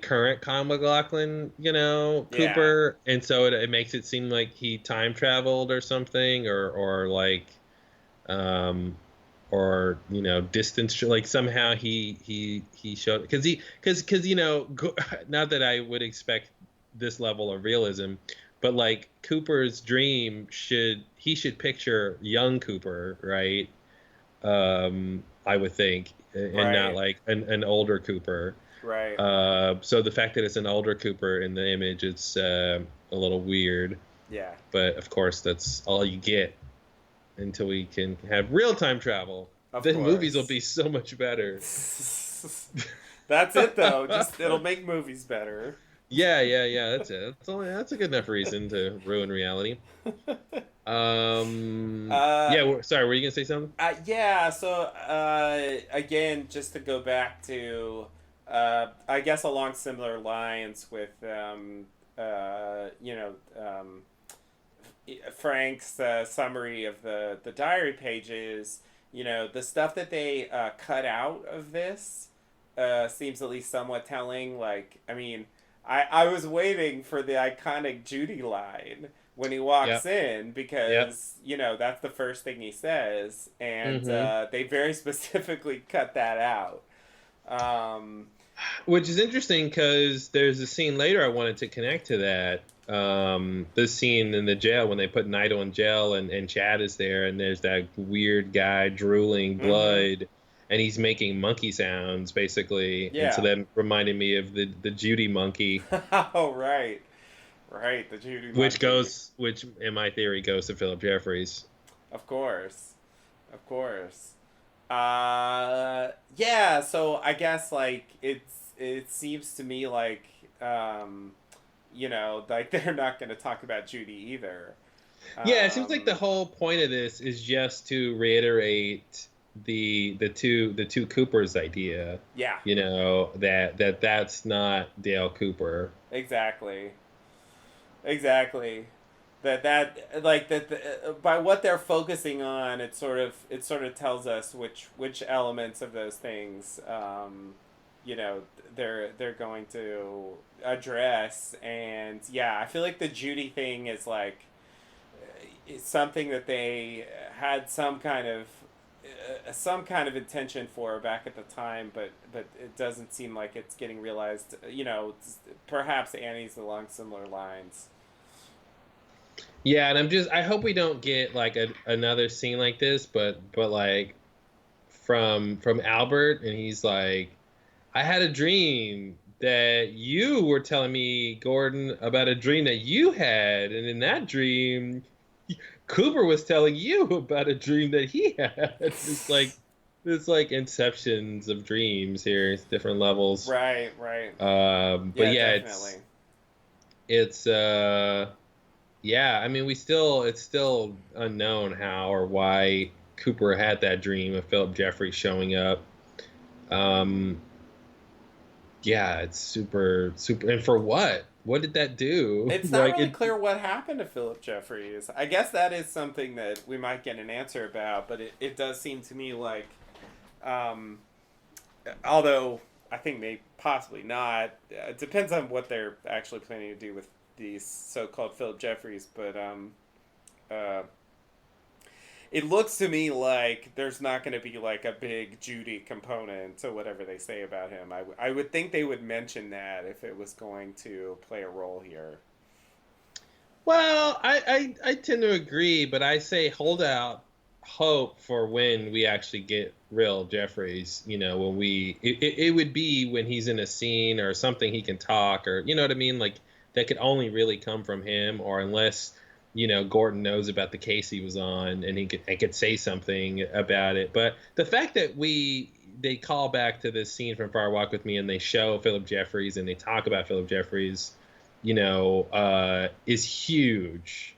current Kyle MacLachlan, Yeah. Cooper, and so it makes it seem like he time traveled or something, or like, um or distance, like somehow he showed, because not that I would expect this level of realism, but like Cooper's dream should picture young Cooper, right? I would think, and not Right. like an older Cooper. Right. So the fact that it's an older Cooper in the image, it's a little weird. Yeah. But of course, that's all you get until we can have real time travel. Of Then movies will course. be so much better. That's it though. Just it'll make movies better. Yeah, yeah, yeah. That's it. That's a good enough reason to ruin reality. uh, Yeah. Sorry, were you gonna say something? yeah. So again, just to go back to, I guess along similar lines with, uh, you know, um, Frank's summary of the diary pages. The stuff that they cut out of this seems at least somewhat telling. Like, I mean, I was waiting for the iconic Judy line when he walks Yep. in Yep. because that's the first thing he says, and Hmm. they very specifically cut that out. Um, Which is interesting because there's a scene later I wanted to connect to that. This scene in the jail when they put Naito in jail, and Chad is there, and there's that weird guy drooling mm-hmm. blood, and he's making monkey sounds basically, and so Yeah. that reminded me of the Judy monkey, Oh, right. Right, the Judy monkey. which in my theory goes to Philip Jeffries. Of course. Of course. Yeah, so I guess like it seems to me like um like they're not going to talk about Judy either. Yeah, it seems like the Um whole point of this is just to reiterate the two Coopers idea. yeah, That's not Dale Cooper. exactly. Exactly. That like that by what they're focusing on, it sort of tells us which elements of those things you know they're going to address. And yeah, I feel like the Judy thing is like it's something that they had some kind of intention for back at the time, but it doesn't seem like it's getting realized. Perhaps Annie's along similar lines. Yeah, and I hope we don't get like another scene like this, but like from Albert, and he's like, I had a dream that you were telling me, Gordon, about a dream that you had, and in that dream, Cooper was telling you about a dream that he had. It's like inceptions of dreams here. It's different levels. Right, right. But Yeah, yeah, definitely. it's yeah. I mean, it's still unknown how or why Cooper had that dream of Philip Jeffries showing up. Um, yeah, it's super super. And for what? What did that do? It's not Like really it. clear what happened to Philip Jeffries. I guess that is something that we might get an answer about, but it does seem to me like, um, although I think maybe possibly not. It depends on what they're actually planning to do with these so-called Philip Jeffries, but uh, it looks to me like there's not going to be like a big Judy component to whatever they say about him. I would think they would mention that if it was going to play a role here. Well, I tend to agree, but I say hold out hope for when we actually get real Jeffries. When it would be when he's in a scene or something he can talk, or you know what I mean, like that could only really come from him, or unless Gordon knows about the case he was on and he could say something about it. But the fact that they call back to this scene from Fire Walk with Me and they show Philip Jeffries and they talk about Philip Jeffries, is huge.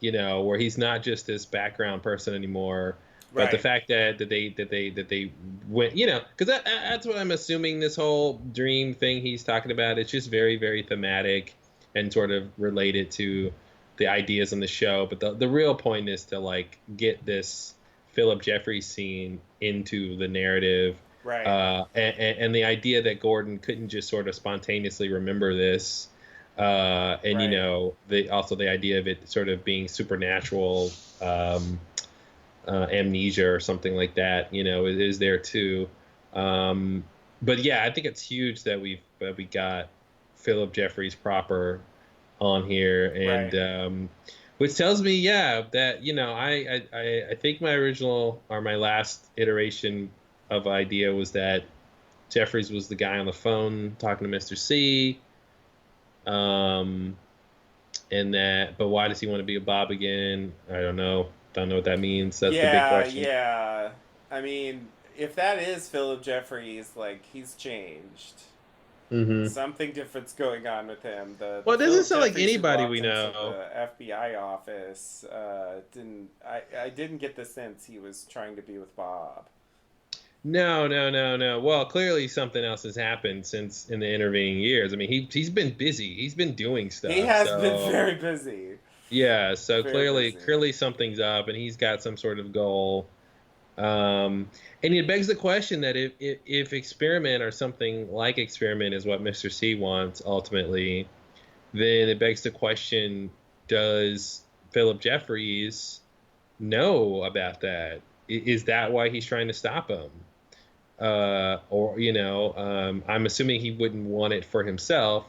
Where he's not just this background person anymore. But Right. the fact that they went, because that's what I'm assuming this whole dream thing he's talking about. It's just very, very thematic and sort of related to the ideas on the show. But the real point is to like get this Philip Jeffries scene into the narrative. Right. And the idea that Gordon couldn't just sort of spontaneously remember this. And Right. also the idea of it sort of being supernatural amnesia or something like that, it is there too. But yeah, I think it's huge that we got Philip Jeffries proper on here, and Right. which tells me, yeah, that I think my original or my last iteration of idea was that Jeffries was the guy on the phone talking to Mr. C. Um, but why does he want to be a Bob again? I don't know. Don't know what that means. That's the big Yeah, question. yeah. I mean, if that is Philip Jeffries, like he's changed. Hmm. Something different's going on with him. The Well, it doesn't Philip sound like Jeffries who anybody walked we into know. the FBI office didn't. I didn't get the sense he was trying to be with Bob. No, no, no, no. Well, clearly something else has happened since in the intervening years. I mean, he's been busy. He's been doing He stuff. has been So very busy. yeah, so Very clearly busy. clearly something's up, and he's got some sort of goal. And it begs the question that if experiment or something like experiment is what Mr. C wants ultimately, then it begs the question: does Philip Jeffries know about that? Is that why he's trying to stop him? Or I'm assuming he wouldn't want it for himself.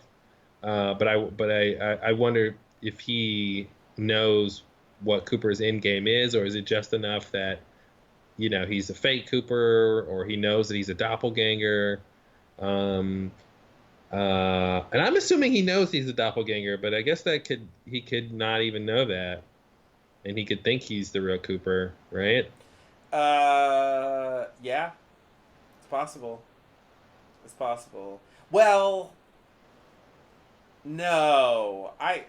But I wonder if he knows what Cooper's end game is, or is it just enough that he's a fake Cooper, or he knows that he's a doppelganger. Um, and I'm assuming he knows he's a doppelganger, but I guess he could not even know that, and he could think he's the real Cooper, right? Yeah, it's possible. It's possible. Well, no. I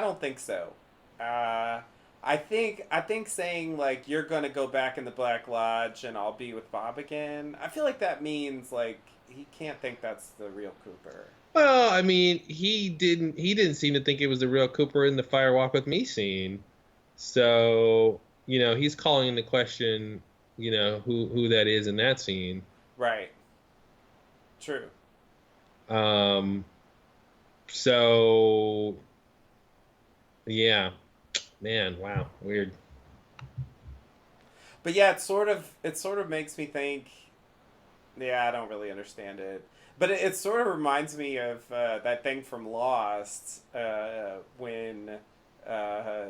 don't think so. Uh, I think saying like you're gonna go back in the Black Lodge and I'll be with Bob again. I feel like that means like he can't think that's the real Cooper. Well, I mean, he didn't seem to think it was the real Cooper in the Fire Walk with Me scene. So, he's calling into question, who that is in that scene. Right. True. Um, so yeah, man, wow, weird. But yeah, it sort of makes me think. Yeah, I don't really understand it. But it sort of reminds me of that thing from Lost when. Uh,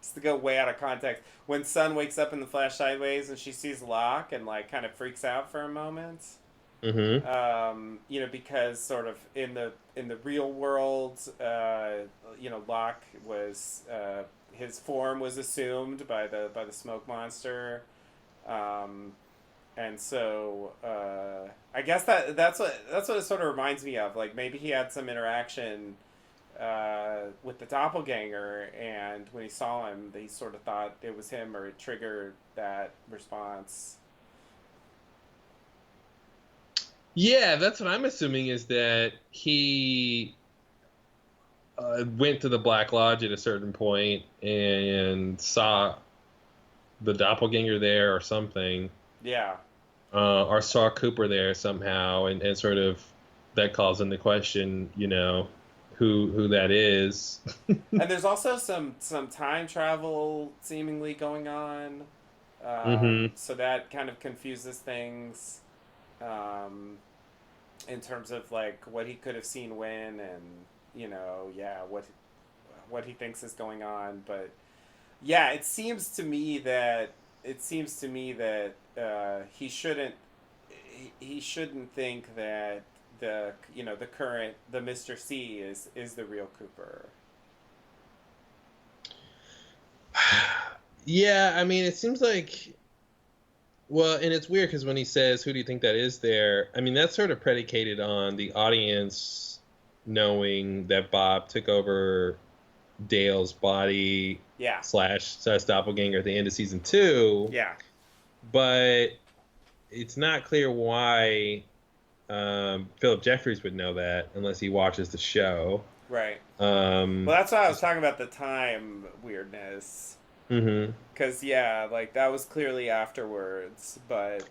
just to go way out of context, when Sun wakes up in the flash sideways and she sees Locke and like kind of freaks out for a moment. Mm-hmm. Because sort of in the real world, Locke was his form was assumed by the smoke monster, um, and so I guess that's what it sort of reminds me of. Like maybe he had some interaction with the doppelganger, and when he saw him, he sort of thought it was him, or it triggered that response. Yeah, that's what I'm assuming is that he went to the Black Lodge at a certain point and saw the doppelganger there or something. Yeah. or saw Cooper there somehow, and sort of that calls into question, who that is. And there's also some time travel seemingly going on. Hmm. So that kind of confuses things um, in terms of like what he could have seen when, and yeah, what he thinks is going on. But yeah, it seems to me that he shouldn't think that the current the Mr. C is the real Cooper. Yeah, I mean, it seems like, well, and it's weird because when he says, "Who do you think that is there?" I mean, that's sort of predicated on the audience knowing that Bob took over Dale's body Yeah, slash doppelganger at the end of season two, yeah, but it's not clear why Philip Jeffries would know that unless he watches the show. right. Um, Well, that's why I was talking about the time weirdness. mhm. Cause yeah, like that was clearly afterwards, but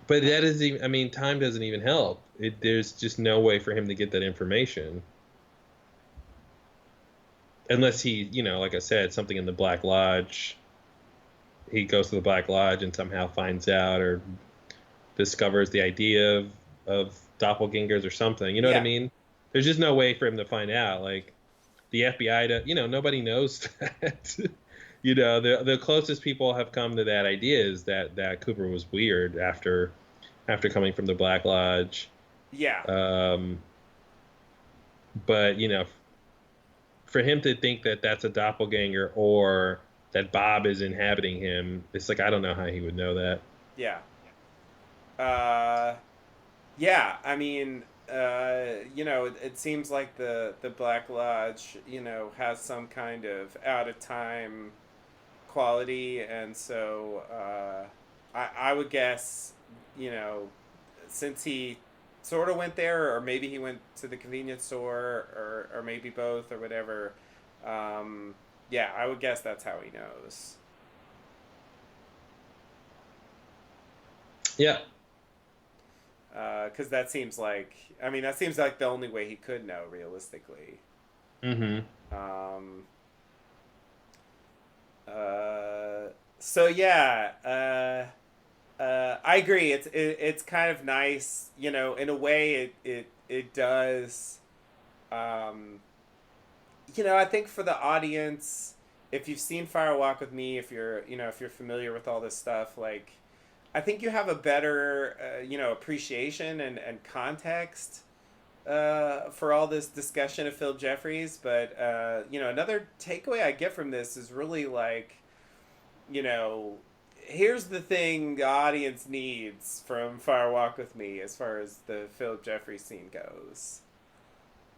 But that is even, I mean, time doesn't even help. There's just no way for him to get that information unless he, like I said, something in the Black Lodge. He goes to the Black Lodge and somehow finds out or discovers the idea of doppelgangers or something. You know what I yeah, mean? There's just no way for him to find out. Like the FBI, nobody knows that. The closest people have come to that idea is that Cooper was weird after coming from the Black Lodge. yeah, Um, but for him to think that that's a doppelganger or that Bob is inhabiting him, it's like I don't know how he would know that. yeah. Uh, yeah. I mean, it seems like the Black Lodge, has some kind of out of time quality, and so I would guess, you know, since he sort of went there, or maybe he went to the convenience store, or maybe both, or whatever. Um, yeah, I would guess that's how he knows. Yeah. Because that seems like, I mean, that seems like the only way he could know realistically. Hmm. Um, uh, so yeah, I agree. It's kind of nice, in a way. It does. Um, I think for the audience, if you've seen Fire Walk with Me, if you're familiar with all this stuff, like I think you have a better appreciation and context for all this discussion of Phil Jeffries. But another takeaway I get from this is really like, you know, here's the thing the audience needs from Fire Walk with Me as far as the Phil Jeffries scene goes.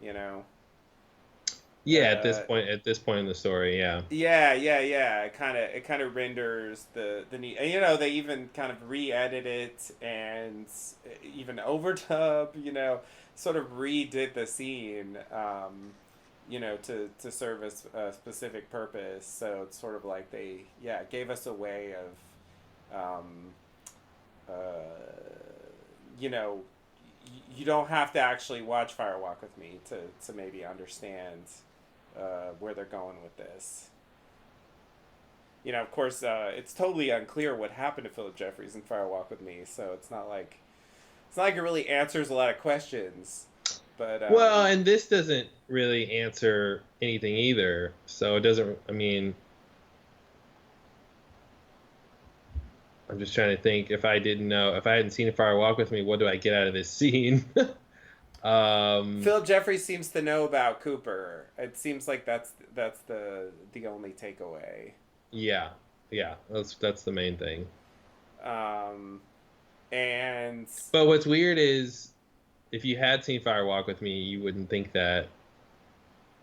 You know, Yeah, uh, at this point in the story, yeah. yeah, yeah, yeah. It kind of renders the need. And, they even kind of re-edit it and even overdub. Sort of redid the scene. To serve a specific purpose. So it's sort of like they, yeah, gave us a way of, uh, you know, you don't have to actually watch Fire Walk with Me to maybe understand where they're going with this. Of course, it's totally unclear what happened to Philip Jeffries in Fire Walk with Me, so it's not like it really answers a lot of questions. But Well, and this doesn't really answer anything either. So it doesn't, I mean, I'm just trying to think if I hadn't seen a Fire Walk with Me, what do I get out of this scene? um, Philip Jeffries seems to know about Cooper. It seems like that's the only takeaway. yeah, yeah, that's the main thing. Um, and But what's weird is if you had seen Fire Walk with Me, you wouldn't think that.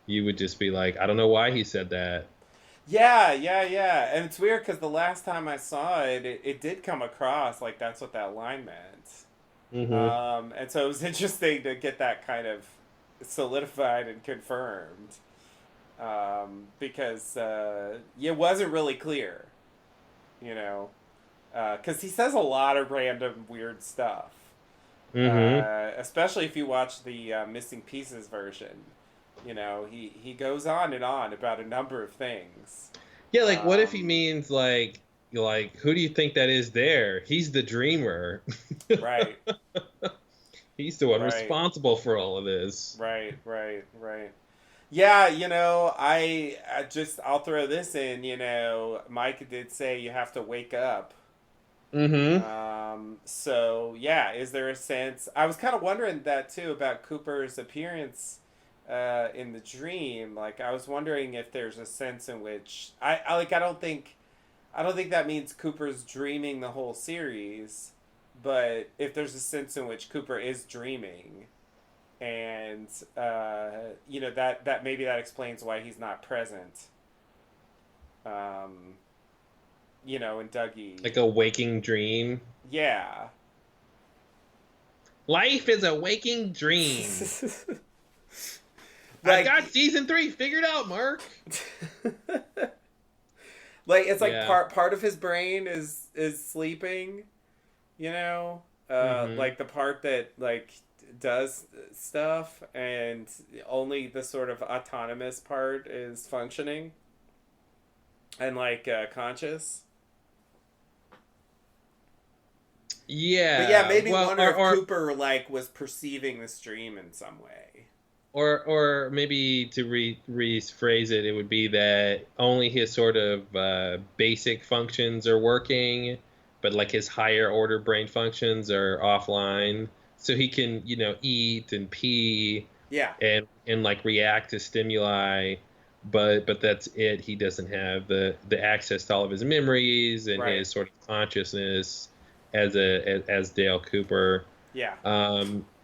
You would just be like, I don't know why he said that. yeah, yeah, yeah. And it's weird because the last time I saw it did come across like that's what that line meant. Hmm. And so it was interesting to get that kind of solidified and confirmed because it wasn't really clear, you know. Because he says a lot of random weird stuff. Mm-hmm. Especially if you watch the Missing Pieces version. You know, he goes on and on about a number of things. Yeah, like what if he Um, means like who do you think that is there? He's the dreamer. right, He's the one right, responsible for all of this. right. Yeah, you know, I just I'll throw this in. You know, Mike did say you have to wake up. Mm-hmm. So yeah, is there a sense? I was kind of wondering that too about Cooper's appearance in the dream. Like, I was wondering if there's a sense in which I like. I don't think that means Cooper's dreaming the whole series, but if there's a sense in which Cooper is dreaming, and you know that maybe that explains why he's not present. Um, you know, in Dougie. Like a waking dream. Yeah. Life is a waking dream. I've like got season 3 figured out, Mark. like it's like Yeah. part of his brain is sleeping, you know, Mm-hmm. like the part that like does stuff, and only the sort of autonomous part is functioning and like conscious. But yeah, Yeah. made me Well, wonder or if or Cooper like was perceiving the stream in some way. or maybe to rephrase it, it would be that only his sort of basic functions are working, but like his higher order brain functions are offline. So he can, eat and pee Yeah. and like react to stimuli, but that's it. He doesn't have the access to all of his memories and Right. his sort of consciousness as Dale Cooper. Yeah.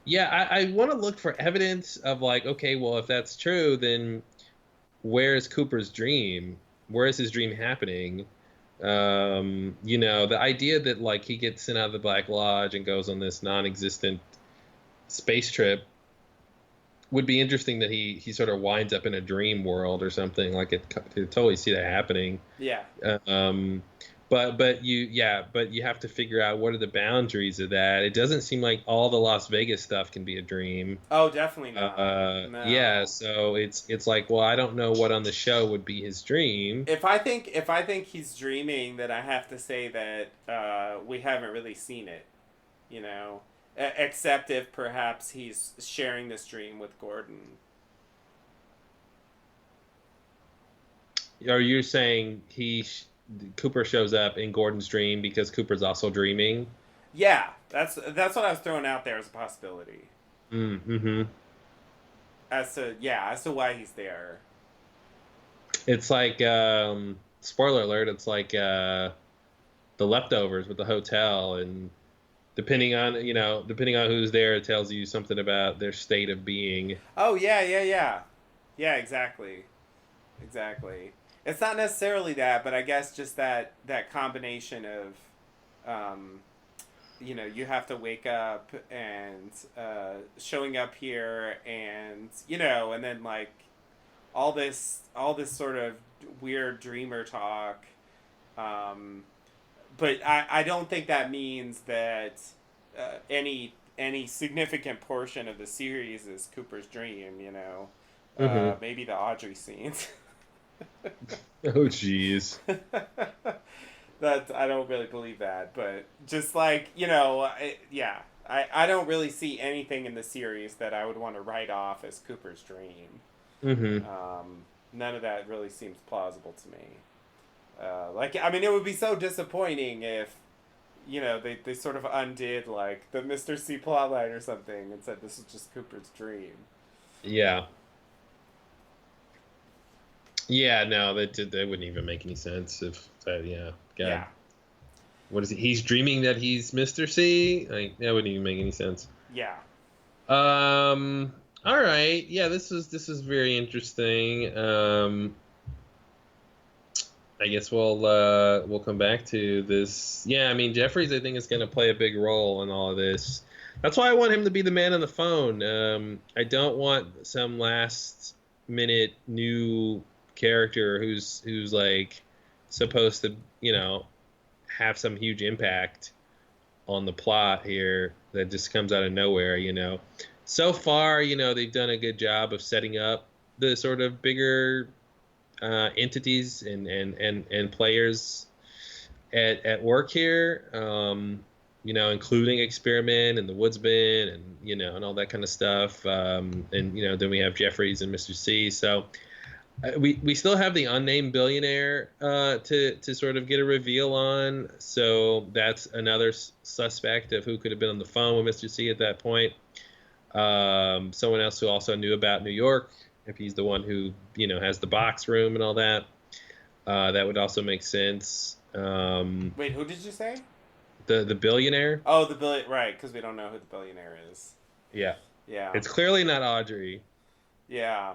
Yeah, I want to look for evidence of like, okay, well, if that's true, then where is Cooper's dream? Where is his dream happening? The idea that like he gets sent out of the Black Lodge and goes on this non-existent space trip would be interesting. That he sort of winds up in a dream world or something. Like it, could totally see that happening. Yeah. Um, but you have to figure out what are the boundaries of that. It doesn't seem like all the Las Vegas stuff can be a dream. Oh, definitely not. Yeah, No. so it's like, well, I don't know what on the show would be his dream. If I think he's dreaming, then I have to say that we haven't really seen it, you know, except if perhaps he's sharing this dream with Gordon. Are you saying Cooper shows up in Gordon's dream because Cooper's also dreaming? Yeah, that's what I was throwing out there as a possibility. Mm-hmm. As to why he's there. It's like spoiler alert. It's like the leftovers with the hotel, and depending on who's there, it tells you something about their state of being. Oh yeah. Exactly. Exactly. It's not necessarily that, but I guess just that combination of, um, you know, you have to wake up and showing up here, and you know, and then like all this sort of weird dreamer talk. Um, but I don't think that means that any significant portion of the series is Cooper's dream. You know, Mm-hmm. maybe the Audrey scenes. Oh, jeez. That I don't really believe that, but just like you know, yeah, I don't really see anything in the series that I would want to write off as Cooper's dream. Mm-hmm. None of that really seems plausible to me. Like, I mean, it would be so disappointing if, you know, they sort of undid like the Mr. C plotline or something and said this is just Cooper's dream. Yeah. Yeah, no, that wouldn't even make any sense if that. Yeah, God, Yeah, what is he? He's dreaming that he's Mr. C. Like that wouldn't even make any sense. yeah, All right. Yeah, this is very interesting. I guess we'll come back to this. Yeah, I mean Jeffries, I think is going to play a big role in all of this. That's why I want him to be the man on the phone. I don't want some last minute new character who's like supposed to have some huge impact on the plot here that just comes out of nowhere, you know. So far, you know, they've done a good job of setting up the sort of bigger entities and players at work here, you know, including Experiment and the Woodsman and, you know, and all that kind of stuff. And, you know, then we have Jeffries and Mr. C. So we still have the unnamed billionaire to sort of get a reveal on. So that's another suspect of who could have been on the phone with Mr. C at that point. Someone else who also knew about New York, if he's the one who, you know, has the box room and all that. That would also make sense. Wait, who did you say? The billionaire. Oh, the billion. Right, because we don't know who the billionaire is. Yeah. Yeah. It's clearly not Audrey. Yeah.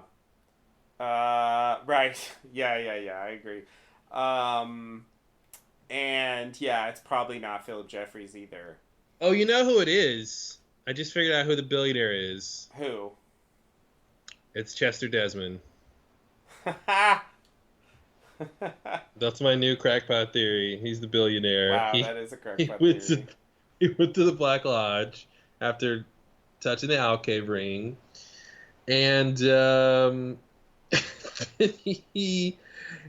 Right. Yeah. I agree. And yeah, it's probably not Philip Jeffries either. Oh, you know who it is? I just figured out who the billionaire is. Who? It's Chester Desmond. That's my new crackpot theory. He's the billionaire. Wow, that is a crackpot theory. He went to the Black Lodge after touching the Alcave ring, and he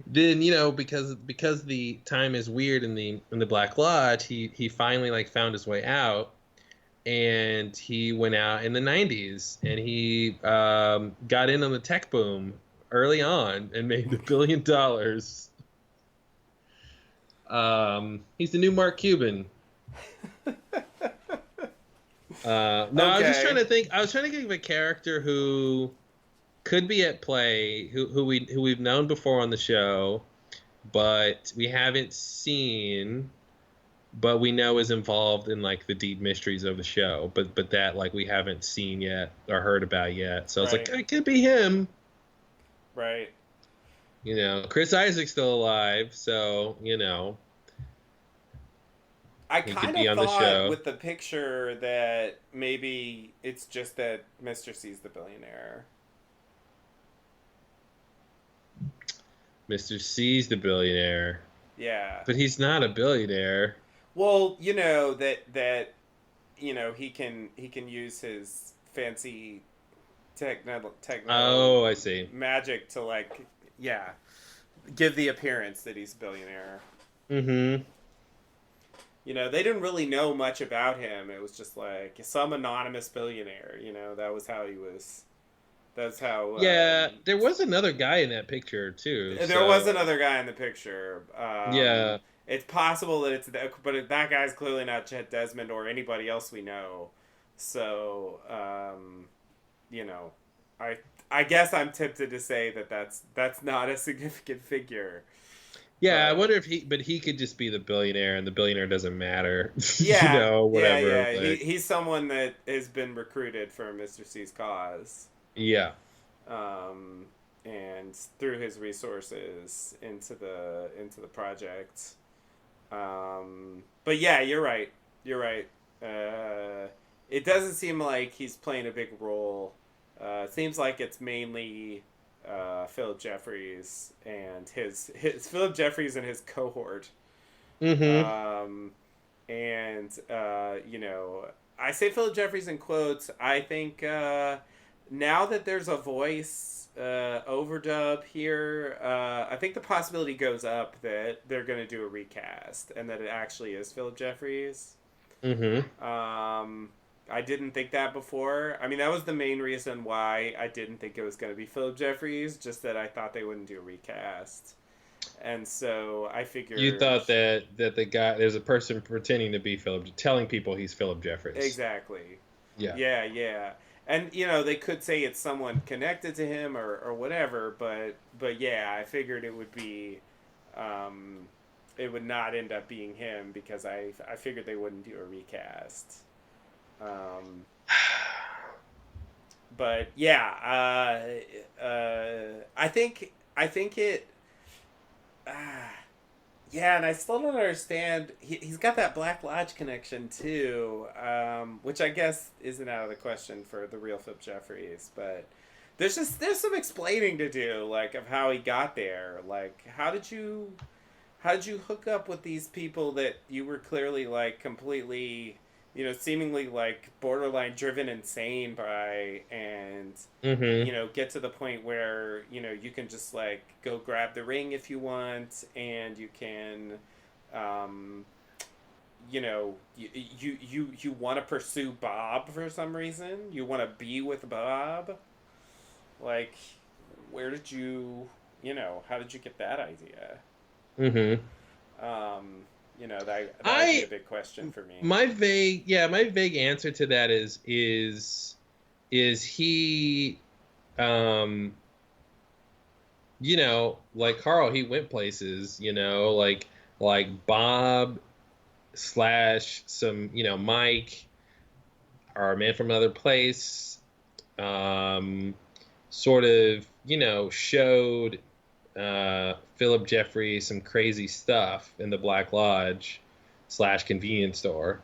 then, you know, because the time is weird in the Black Lodge, he finally like found his way out, and he went out in the 90s and he got in on the tech boom early on and made $1 billion. He's the new Mark Cuban. No, okay. I was just trying to think. I was trying to think of a character who could be at play, who we've known before on the show, but we haven't seen, but we know is involved in like the deep mysteries of the show, but that like we haven't seen yet or heard about yet. So I was like, it could be him. Right. You know, Chris Isaac's still alive, so, you know. I kind of thought with the picture that maybe it's just that Mr. C's the billionaire. Mr. C's the billionaire. Yeah. But he's not a billionaire. Well, you know, that you know, he can use his fancy techno oh, I see. Magic to like, yeah, give the appearance that he's a billionaire. Mm-hmm. You know, they didn't really know much about him. It was just like some anonymous billionaire. You know, that was how he was. That's how. Yeah, there was another guy in that picture too. There was another guy in the picture. Yeah, it's possible that it's, but that guy's clearly not Chet Desmond or anybody else we know. So, you know, I guess I'm tempted to say that that's not a significant figure. Yeah, I wonder if he could just be the billionaire, and the billionaire doesn't matter. Yeah, you know, whatever. Yeah. Like, he's someone that has been recruited for Mr. C's cause. Yeah. And through his resources into the project. But yeah, you're right. It doesn't seem like he's playing a big role. It seems like it's mainly Philip Jeffries and his Philip Jeffries and his cohort. Mm-hmm. You know, I say Philip Jeffries in quotes. I think now that there's a voice overdub here, I think the possibility goes up that they're going to do a recast and that it actually is Philip Jeffries. Mm-hmm. I didn't think that before. I mean, that was the main reason why I didn't think it was going to be Philip Jeffries, just that I thought they wouldn't do a recast. And so I figured... You thought that the guy... There's a person pretending to be Philip... Telling people he's Philip Jeffries. Exactly. Yeah. Yeah. And, you know, they could say it's someone connected to him or whatever, but yeah, I figured it would be... it would not end up being him because I figured they wouldn't do a recast. But yeah, I think it. Yeah, and I still don't understand. He's got that Black Lodge connection too, which I guess isn't out of the question for the real Philip Jeffries. But there's some explaining to do, like of how he got there. Like, how did you how'd you hook up with these people that you were clearly like completely, seemingly like borderline driven insane by, and Mm-hmm. get to the point where you can just like go grab the ring if you want, and you can, um, you want to pursue Bob for some reason. You want to be with Bob. Like, where did how did you get that idea? Mm-hmm. Um, that would be a I big question for me. my vague answer to that is he um like Carl, he went places, like Bob slash some, Mike or a man from another place, um, sort of, showed Philip Jeffrey some crazy stuff in the Black Lodge slash convenience store.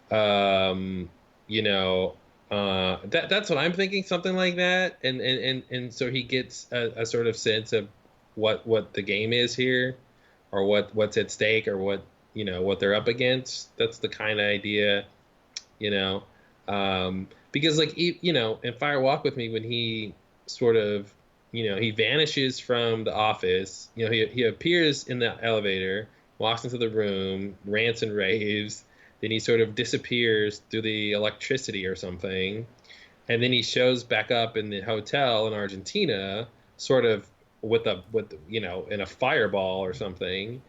Um, you know, that's what I'm thinking, something like that, and so he gets a sort of sense of what the game is here, or what's at stake, or what they're up against. That's the kind of idea, you know, because like in Fire Walk with Me, when he sort of he vanishes from the office, he appears in the elevator, walks into the room, rants and raves, then he sort of disappears through the electricity or something, and then he shows back up in the hotel in Argentina, sort of with in a fireball or something.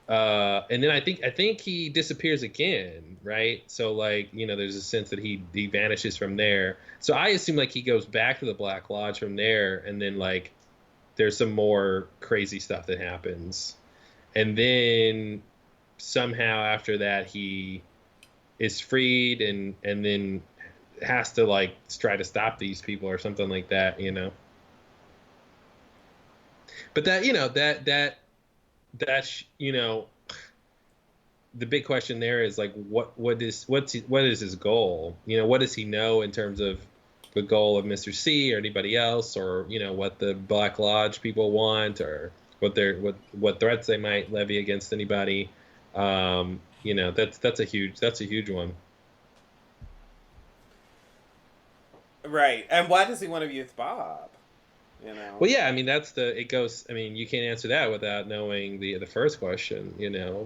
And then I think he disappears again, right? So like there's a sense that he vanishes from there. So I assume like he goes back to the Black Lodge from there, and then like there's some more crazy stuff that happens, and then somehow after that he is freed, and then has to like try to stop these people or something like that. But that that's the big question there is like what is his goal? What does he know in terms of the goal of Mr. C or anybody else, or what the Black Lodge people want, or what threats they might levy against anybody. That's a huge one. Right. And why does he want to be with Bob? You know? Well, yeah, I mean it goes. I mean, you can't answer that without knowing the first question.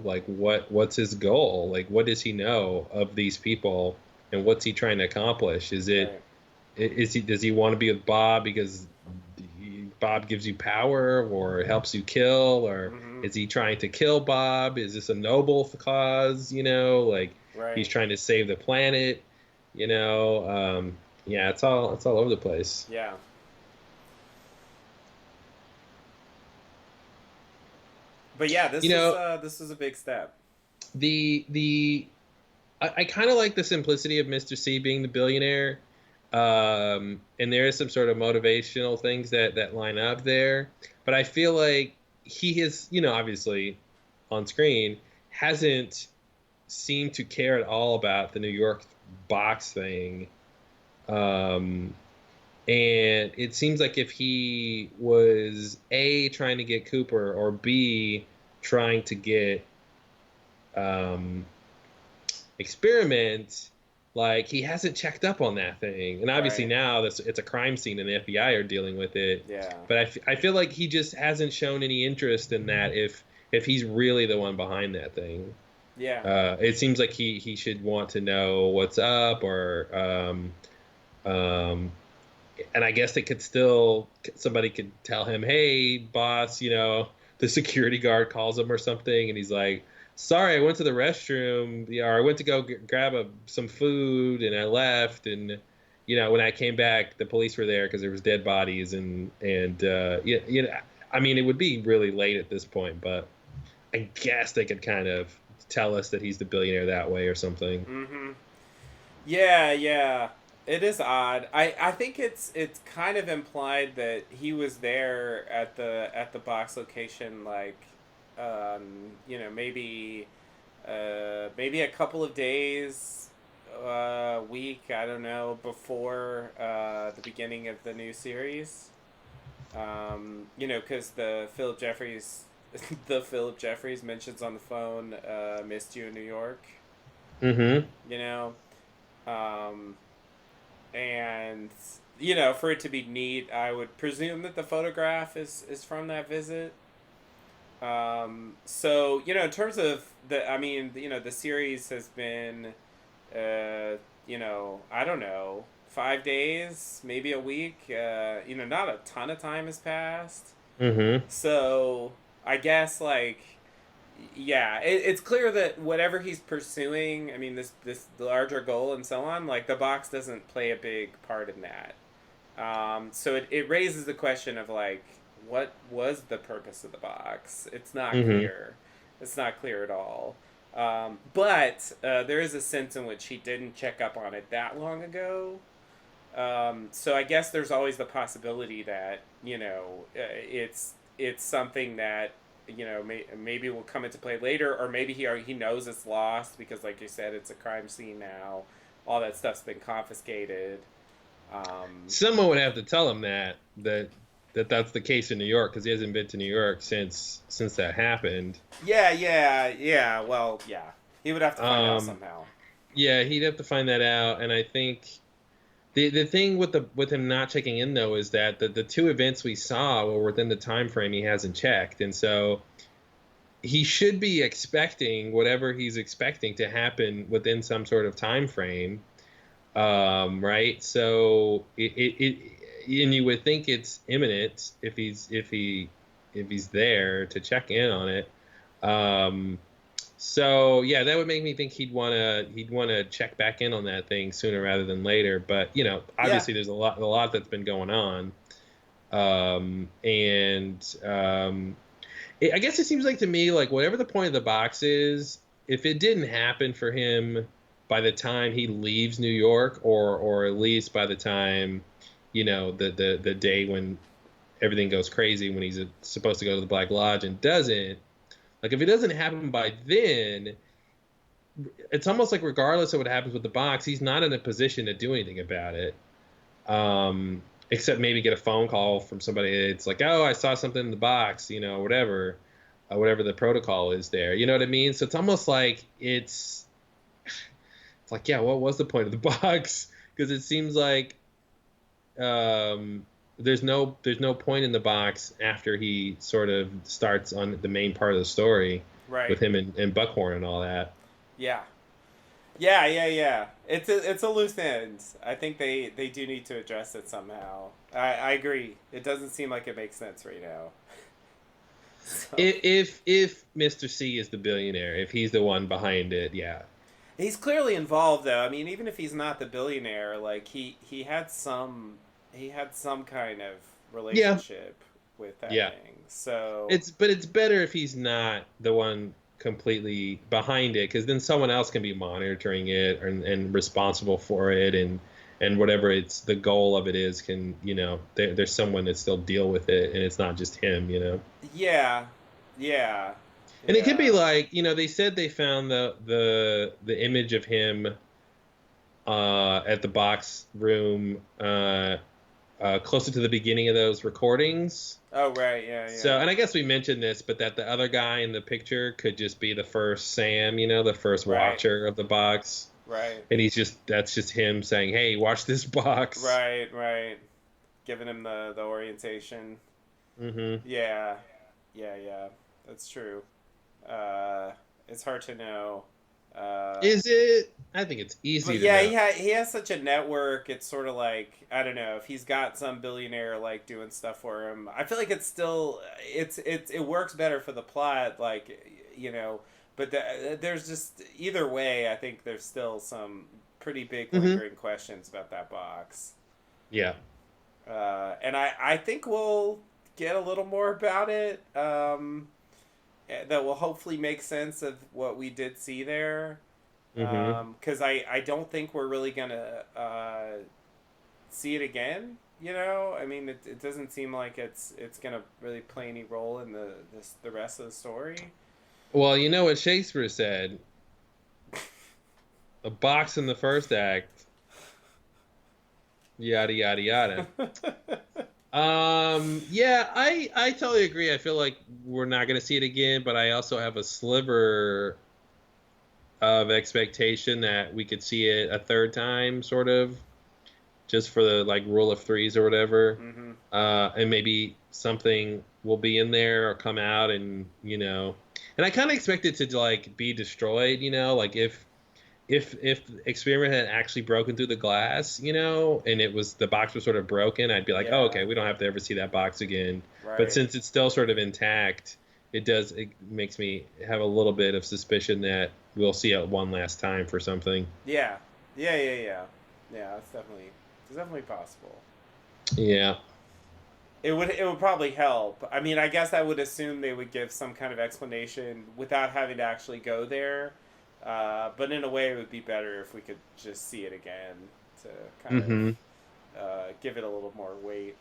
Like what's his goal? Like what does he know of these people, and what's he trying to accomplish? Right. Does he want to be with Bob because Bob gives you power or helps you kill, or Mm-hmm. is he trying to kill Bob? Is this a noble cause? Like he's Right. trying to save the planet. Yeah, it's all over the place. Yeah. But yeah, You know, this was a big step. the I kind of like the simplicity of Mr. C being the billionaire, and there is some sort of motivational things that line up there. But I feel like he has, obviously, on screen, hasn't seemed to care at all about the New York box thing. Um, and it seems like if he was A, trying to get Cooper, or B, trying to get um, Experiment, like he hasn't checked up on that thing. And obviously Right. now it's a crime scene and the FBI are dealing with it. Yeah. But I feel like he just hasn't shown any interest in that, if he's really the one behind that thing. Yeah. It seems like he should want to know what's up, or um, and I guess somebody could tell him, hey, boss, the security guard calls him or something, and he's like, sorry, I went to the restroom, or I went to go grab some food, and I left, and when I came back, the police were there because there was dead bodies, and I mean, it would be really late at this point, but I guess they could kind of tell us that he's the billionaire that way or something. Mm-hmm. Yeah, yeah. It is odd. I think it's kind of implied that he was there at the box location, like, maybe a couple of days, week, I don't know, before the beginning of the new series. Because the Philip Jeffries the Philip Jeffries mentions on the phone, "Missed you in New York." Mm-hmm. You know, um, and for it to be neat, I would presume that the photograph is from that visit. So in terms of I mean, the series has been, I don't know, 5 days, maybe a week. Not a ton of time has passed. Mm-hmm. So I guess yeah, it's clear that whatever he's pursuing, I mean, this larger goal and so on, like the box doesn't play a big part in that. So it raises the question of what was the purpose of the box? It's not Mm-hmm. clear. It's not clear at all. But there is a sense in which he didn't check up on it that long ago. So I guess there's always the possibility that it's something that maybe will come into play later, or maybe he knows it's lost because, like you said, it's a crime scene now. All that stuff's been confiscated. Someone would have to tell him that's the case in New York, because he hasn't been to New York since that happened. Yeah. Well, yeah, he would have to find out somehow. Yeah, he'd have to find that out, and I think the thing with him not checking in though is that the two events we saw were within the time frame he hasn't checked, and so he should be expecting whatever he's expecting to happen within some sort of time frame, right? So and you would think it's imminent if he's there to check in on it. So yeah, that would make me think he'd wanna check back in on that thing sooner rather than later. But Yeah. obviously there's a lot that's been going on, and I guess it seems like to me like whatever the point of the box is, if it didn't happen for him by the time he leaves New York, or at least by the time the day when everything goes crazy, when he's supposed to go to the Black Lodge and doesn't. Like, if it doesn't happen by then, it's almost like regardless of what happens with the box, he's not in a position to do anything about it. Except maybe get a phone call from somebody. It's like, oh, I saw something in the box, whatever the protocol is there. You know what I mean? So it's almost like it's like, yeah, what was the point of the box? Because it seems like there's no point in the box after he sort of starts on the main part of the story Right. with him and Buckhorn and all that. Yeah. Yeah. It's a loose end. I think they do need to address it somehow. I agree. It doesn't seem like it makes sense right now. So. If Mr. C is the billionaire, if he's the one behind it, yeah. He's clearly involved though. I mean, even if he's not the billionaire, like he had some kind of Yeah. relationship with that Yeah. thing. So It's better if he's not the one completely behind it, because then someone else can be monitoring it and responsible for it, and whatever it's the goal of it is, can there's someone that still deal with it, and it's not just him. yeah, yeah, And it could be yeah. like, they said they found the image of him at the box room, closer to the beginning of those recordings. Oh right, yeah, So, yeah. and I guess we mentioned this, but that the other guy in the picture could just be the first Sam, the first Right, watcher of the box. right, And that's just him saying, hey, watch this box. right. Giving him the orientation. Mm-hmm. Yeah. That's true. It's hard to know. Uh, Is it? I think it's but easy to yeah, know. he has such a network. It's sort of like, I don't know, if he's got some billionaire like doing stuff for him. I feel like it's still it works better for the plot, But there's just either way. I think there's still some pretty big Mm-hmm. lingering questions about that box. Yeah. And I think we'll get a little more about it. That will hopefully make sense of what we did see there. Mm-hmm. Because I don't think we're really gonna see it again. I mean, it doesn't seem like it's gonna really play any role in the rest of the story. Well, you know what Shakespeare said? A box in the first act, yada, yada, yada. Yeah, I totally agree. I feel like we're not gonna see it again, but I also have a sliver of expectation that we could see it a third time, sort of, just for the like rule of threes or whatever. Mm-hmm. And maybe something will be in there or come out, and and I kind of expect it to like be destroyed. Like if the experiment had actually broken through the glass, and it was the box was sort of broken, I'd be like, oh, Yeah. okay, we don't have to ever see that box again. But Right. since it's still sort of intact, it makes me have a little bit of suspicion that we'll see it one last time for something. Yeah. Yeah. Yeah. Yeah. Yeah. It's definitely possible. Yeah. It would probably help. I mean, I guess I would assume they would give some kind of explanation without having to actually go there. But in a way, it would be better if we could just see it again to kind of Hmm. give it a little more weight.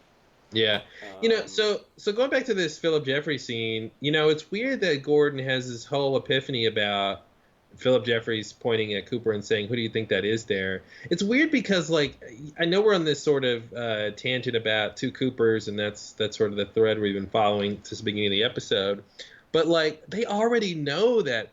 Yeah. Um, So going back to this Philip Jeffries scene, it's weird that Gordon has this whole epiphany about Philip Jeffries pointing at Cooper and saying, "Who do you think that is there?" It's weird because, like, I know we're on this sort of tangent about two Coopers, and that's sort of the thread we've been following since the beginning of the episode. But like, they already know that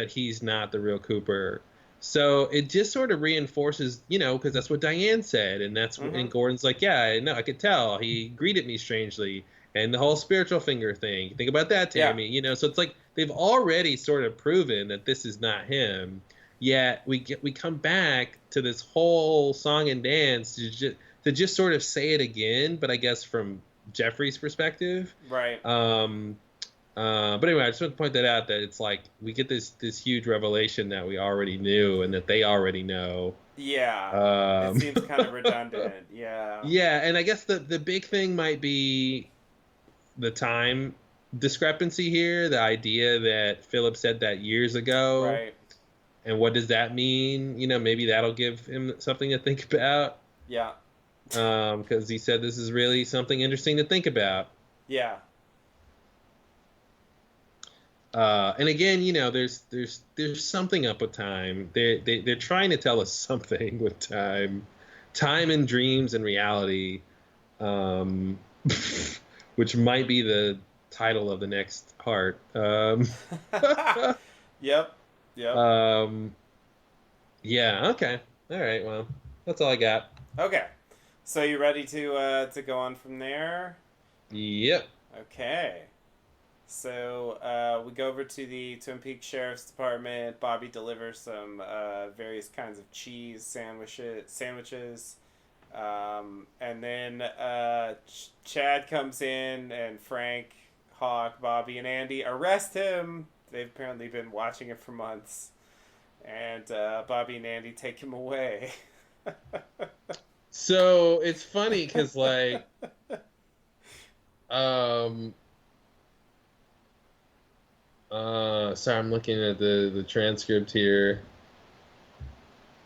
he's not the real Cooper, so it just sort of reinforces, because that's what Diane said, mm-hmm. and Gordon's like, "Yeah, I know, I could tell. He greeted me strangely." And the whole spiritual finger thing. Think about that, Yeah. Tammy. So it's like they've already sort of proven that this is not him. Yet we come back to this whole song and dance to just sort of say it again, but I guess from Jeffrey's perspective. Right. But anyway, I just want to point that out, that it's like we get this huge revelation that we already knew and that they already know. Yeah. It Um, seems kind of redundant. Yeah. yeah, and I guess the big thing might be the time discrepancy here, the idea that Philip said that years ago, Right. and what does that mean? Maybe that'll give him something to think about, Yeah. because he said this is really something interesting to think about. Yeah. And again, there's something up with time. They're trying to tell us something with time and dreams and reality, um, which might be the title of the next part. Yep. Yep. Um, yeah. Okay. All right. Well, that's all I got. Okay. So you ready to go on from there? Yep. Okay. So we go over to the Twin Peaks Sheriff's Department. Bobby delivers some various kinds of cheese sandwiches. And then Chad comes in, and Frank, Hawk, Bobby, and Andy arrest him. They've apparently been watching it for months. And Bobby and Andy take him away. So it's funny because like, um, sorry, I'm looking at the transcript here.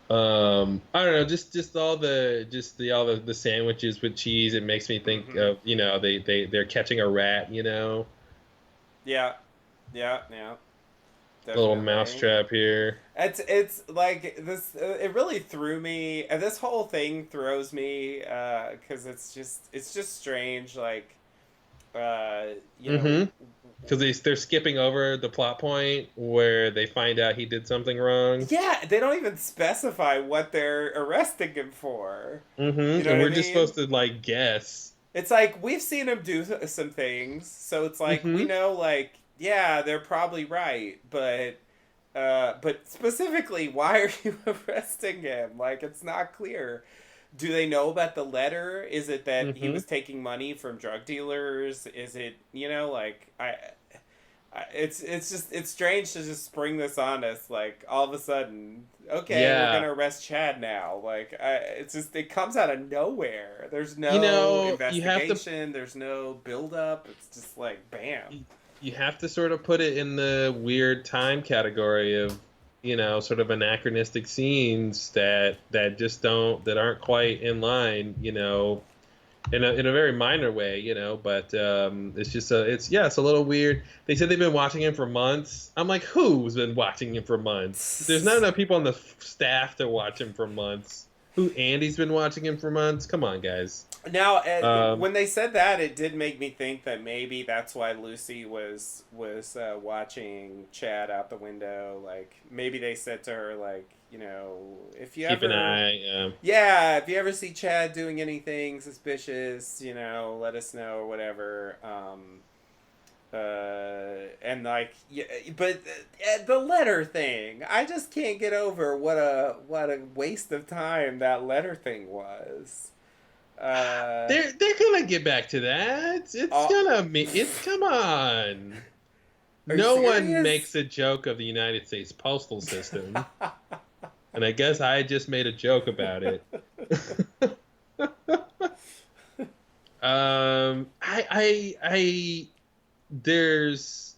I don't know, just all the sandwiches with cheese. It makes me think Mm-hmm. of, they're catching a rat, Yeah, yeah, yeah. a little Definitely. mousetrap here. It's like this. It really threw me, and this whole thing throws me because it's just strange. Like, uh, you know, Mm-hmm. Because they're skipping over the plot point where they find out he did something wrong. yeah, they don't even specify what they're arresting him for. You Mm-hmm. know And what I we're just mean? supposed to like guess. It's like we've seen him do some things, so it's like we Mm-hmm. know, like, yeah, they're probably right, but specifically, why are you arresting him? Like, it's not clear. Do they know about the letter? Is it that he Mm-hmm. was taking money from drug dealers? Is it, like, it's strange to just spring this on us, like, all of a sudden. Okay, we're Yeah. gonna arrest Chad now. Like, it's just, it comes out of nowhere. There's You no know, you have to investigation. There's no build up. It's just like bam. you have to sort of put it in the weird time category of, sort of anachronistic scenes that just that aren't quite in line, in a very minor way, but it's just it's a little weird. They said they've been watching him for months. I'm like, who's been watching him for months? There's not enough people on the staff to watch him for months. who Andy's been watching him for months. Come on, guys. Now, Um, when they said that, it did make me think that maybe that's why Lucy was watching Chad out the window. Like maybe they said to her, like, if you keep an ever, eye. yeah, if you ever see Chad doing anything suspicious, let us know or whatever. And like, yeah, but the letter thing, I just can't get over what a waste of time that letter thing was. They're gonna get back to that. Uh, It's come on. are you No one serious? makes a joke of the United States postal system, and I guess I just made a joke about it. I there's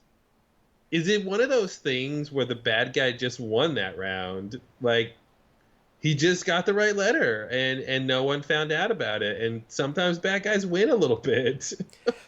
is it one of those things where the bad guy just won that round? Like he just got the right letter and no one found out about it. And sometimes bad guys win a little bit.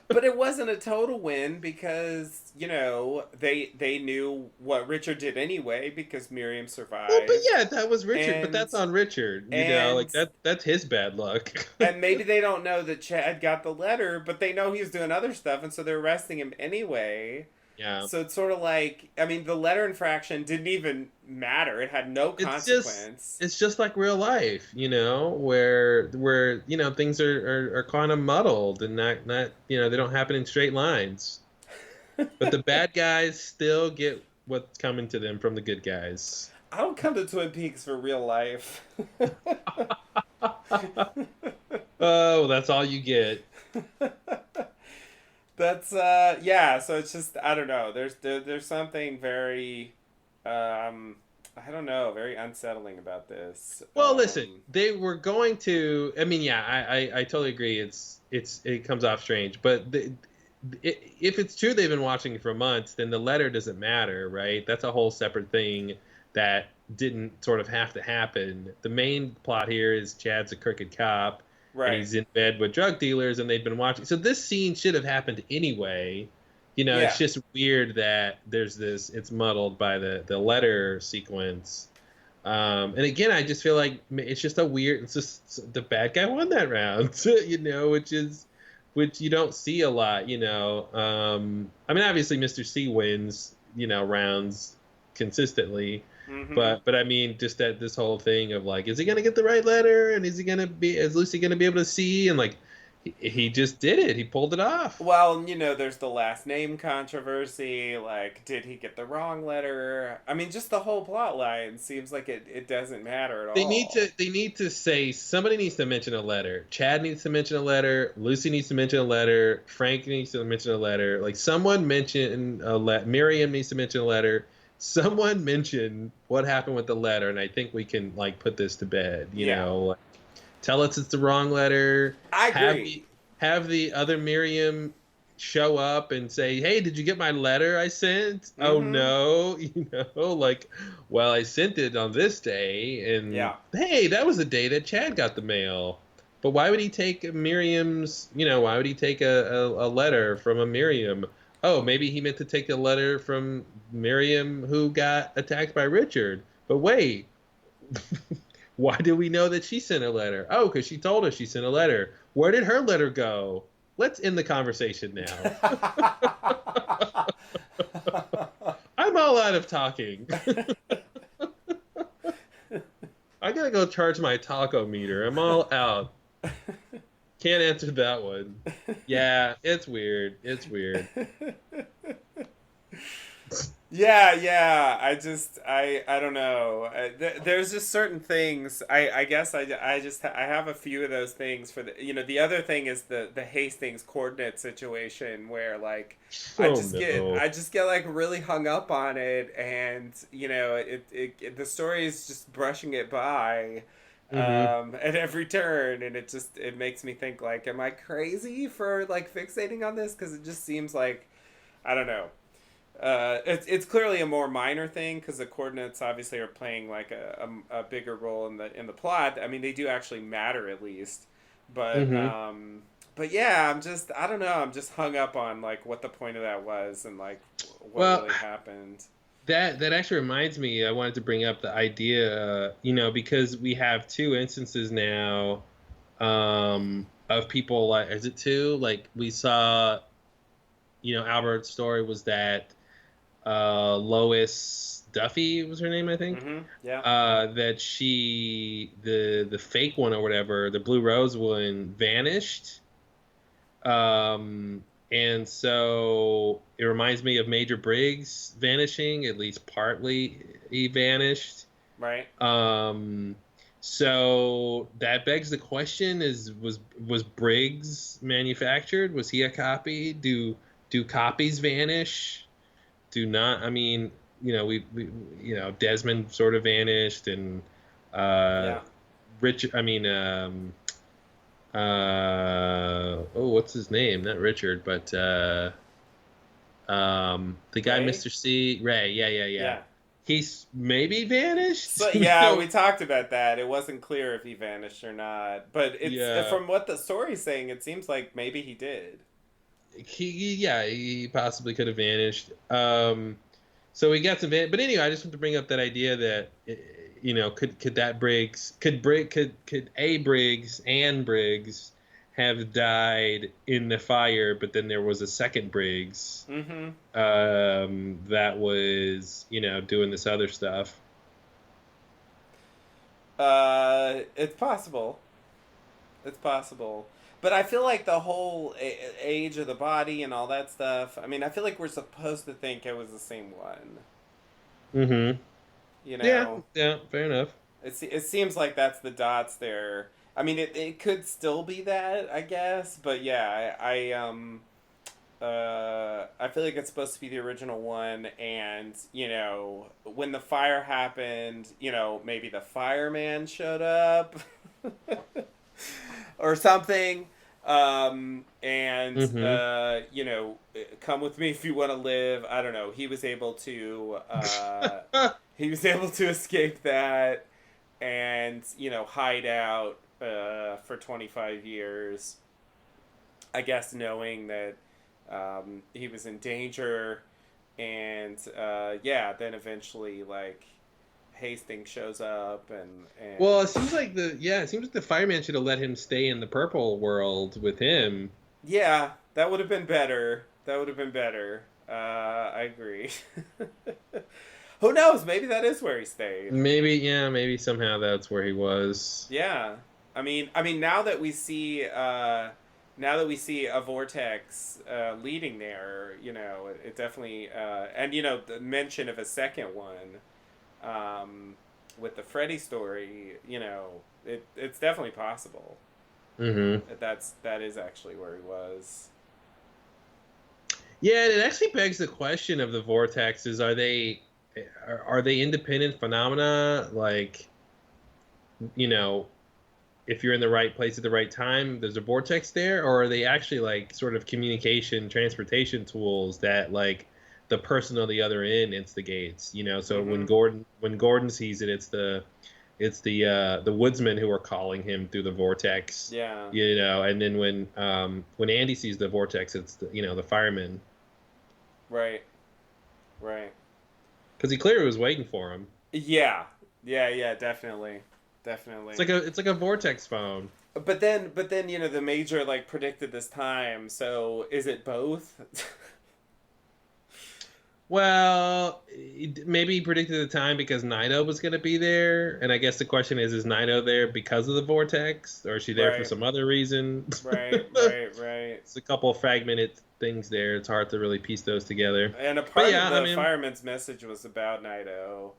But it wasn't a total win because they knew what Richard did anyway because Miriam Well, but survived, yeah, that was Richard, but and that's on Richard. and Like that's his bad luck. and maybe they don't know that Chad got the letter, but they know he was doing other stuff, and so they're arresting him anyway. Yeah. So it's sort of like, I mean, the letter infraction didn't even matter; it had no consequence. It's just like real life, where things are kind of muddled and not they don't happen in straight lines. But the bad guys still get what's coming to them from the good guys. I don't come to Twin Peaks for real life. Oh, that's all you get. That's yeah. So it's just, I don't know. There's something very I don't know, very unsettling about this. Well, listen, they were going to. I mean, yeah, I totally agree. It comes off strange, but if it's true they've been watching for months, then the letter doesn't matter, right? That's a whole separate thing that didn't sort of have to happen. The main plot here is Chad's a crooked cop, and Right. he's in bed with drug dealers, and they've been watching. So this scene should have happened anyway. Yeah. It's just weird that there's this. It's muddled by the letter sequence. And again, I just feel like it's just a weird. It's just the bad guy won that round, which you don't see a lot. I mean, obviously, Mr. C wins, rounds consistently, Mm-hmm. but I mean, just that this whole thing of like, is he gonna get the right letter, and is Lucy gonna be able to see, and like, he just did it. He pulled it off. Well, there's the last name controversy. Like, did he get the wrong letter? I mean, just the whole plot line seems like it doesn't matter at all. They need to say somebody needs to mention a letter. Chad needs to mention a letter. Lucy needs to mention a letter. Frank needs to mention a letter. Like someone mention a letter. Miriam needs to mention a letter. Someone mention what happened with the letter, and I think we can like put this to bed. Yeah, Like, tell us it's the wrong letter. I agree. Have the other Miriam show up and say, "Hey, did you get my letter I sent?" Oh Mm-hmm. no, like, well, I sent it on this day, and Yeah. hey, that was the day that Chad got the mail. But why would he take Miriam's? Why would he take a letter from a Miriam? Oh, maybe he meant to take a letter from Miriam who got attacked by Richard. But wait, why do we know that she sent a letter? Oh, because she told us she sent a letter. Where did her letter go? Let's end the conversation now. I'm all out of talking. I gotta go charge my taco meter. I'm all out. Can't answer that one. Yeah, it's weird. It's weird. Yeah. I don't know. There's just certain things. I guess I have a few of those things for the other thing is the Hastings coordinate situation where like Oh no. I just get like really hung up on it, and the story is just brushing it by Hmm. at every turn, and it makes me think like, am I crazy for like fixating on this? Because it just seems like, I don't know. It's clearly a more minor thing because the coordinates obviously are playing like a bigger role in the plot. I mean, they do actually matter at least, but Hmm. yeah, I don't know. I'm just hung up on like what the point of that was and like what Well, really happened. that actually reminds me. I wanted to bring up the idea, because we have two instances now, of people like, is it two? Like we saw, Albert's story was that Lois Duffy was her name, I think. Mm-hmm. Yeah. That the fake one or whatever, the Blue Rose one, vanished. And so it reminds me of Major Briggs vanishing, at least partly he vanished. Right. So that begs the question: was Briggs manufactured? Was he a copy? Do copies vanish? Do not? I mean, we Desmond sort of vanished, and Yeah. Richard. I mean, what's his name? Not Richard, but the guy, Ray? Mr. C, Ray. Yeah, yeah, yeah. Yeah. He's maybe vanished. So yeah, we talked about that. It wasn't clear if he vanished or not, but it's Yeah. from what the story's saying, it seems like maybe he did. He possibly could have vanished. So we got some, but anyway, I just want to bring up that idea that could that Briggs could a Briggs and Briggs have died in the fire, but then there was a second Briggs Mm-hmm. that was doing this other stuff. It's possible. It's possible. But I feel like the whole age of the body and all that stuff. I mean, I feel like we're supposed to think it was the same one. Mm-hmm. You Yeah, know, yeah, fair enough. it seems like that's the dots there. I mean, it could still be that, I guess. But yeah, I feel like it's supposed to be the original one, and when the fire happened, maybe the fireman showed up, or something. And Mm-hmm. come with me if you want to live. I don't know. He was able to escape that, and hide out for 25 years. I guess knowing that he was in danger, and yeah, then eventually like Hastings shows up, Well, and it seems like the fireman should have let him stay in the purple world with him. yeah, that would have been better. That would have been better. I agree. Who knows? Maybe that is where he stayed. Maybe, yeah, maybe somehow that's where he was. Yeah. I mean, now that we see a vortex leading there, it definitely, and the mention of a second one, with the Freddy story, it's definitely possible Hmm. that is actually where he was. Yeah, and it actually begs the question of the vortexes. Are they independent phenomena? Like, you know, if you're in the right place at the right time, there's a vortex there, or are they actually like sort of communication, transportation tools that like the person on the other end instigates? So when Mm-hmm. Gordon sees it, it's the woodsmen who are calling him through the vortex. Yeah. And then when Andy sees the vortex, it's the firemen, Right. Right. because he clearly was waiting for him. Yeah. Yeah. Yeah. Definitely. Definitely. It's like a vortex phone. But then the major like predicted this time. So is it both? Well, maybe he predicted the time because Naito was going to be there, and I guess the question is Naito there because of the vortex, or is she there for Right. some other reason? Right. Right. Right. It's a couple of fragmented things there. It's hard to really piece those together. And a But part of yeah, I the mean, fireman's message was about Naito.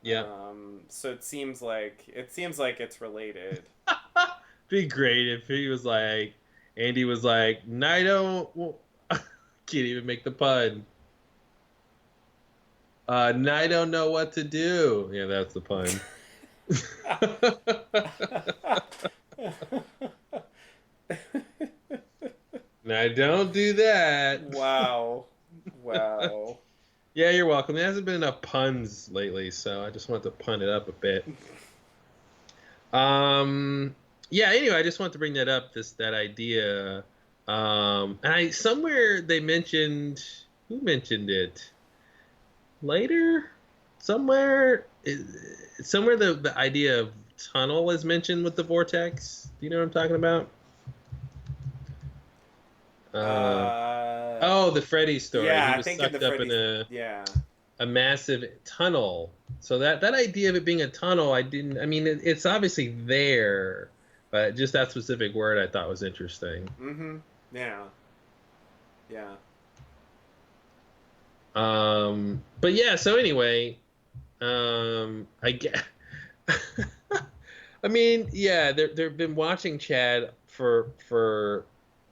yeah, So it seems like it's related. be great if he was like, Andy was like, Naito, can't even make the pun. Naito know what to do. Yeah, that's the pun. Now don't do that. Wow. Wow. Yeah, you're welcome. There hasn't been enough puns lately, so I just want to pun it up a bit. Yeah. Anyway, I just want to bring that up. That idea. And somewhere they mentioned, who mentioned it? later, somewhere, somewhere the idea of tunnel is mentioned with the vortex. Do you know what I'm talking about? Uh, Uh, oh, the Freddy story. yeah, He I was think in the sucked up in Freddy's. Yeah. a massive tunnel. So that idea of it being a tunnel, I didn't. I mean, it's obviously there, but just that specific word I thought was interesting. Mm-hmm. Yeah. Yeah. But yeah. So anyway, I get. I mean, yeah, they've been watching Chad for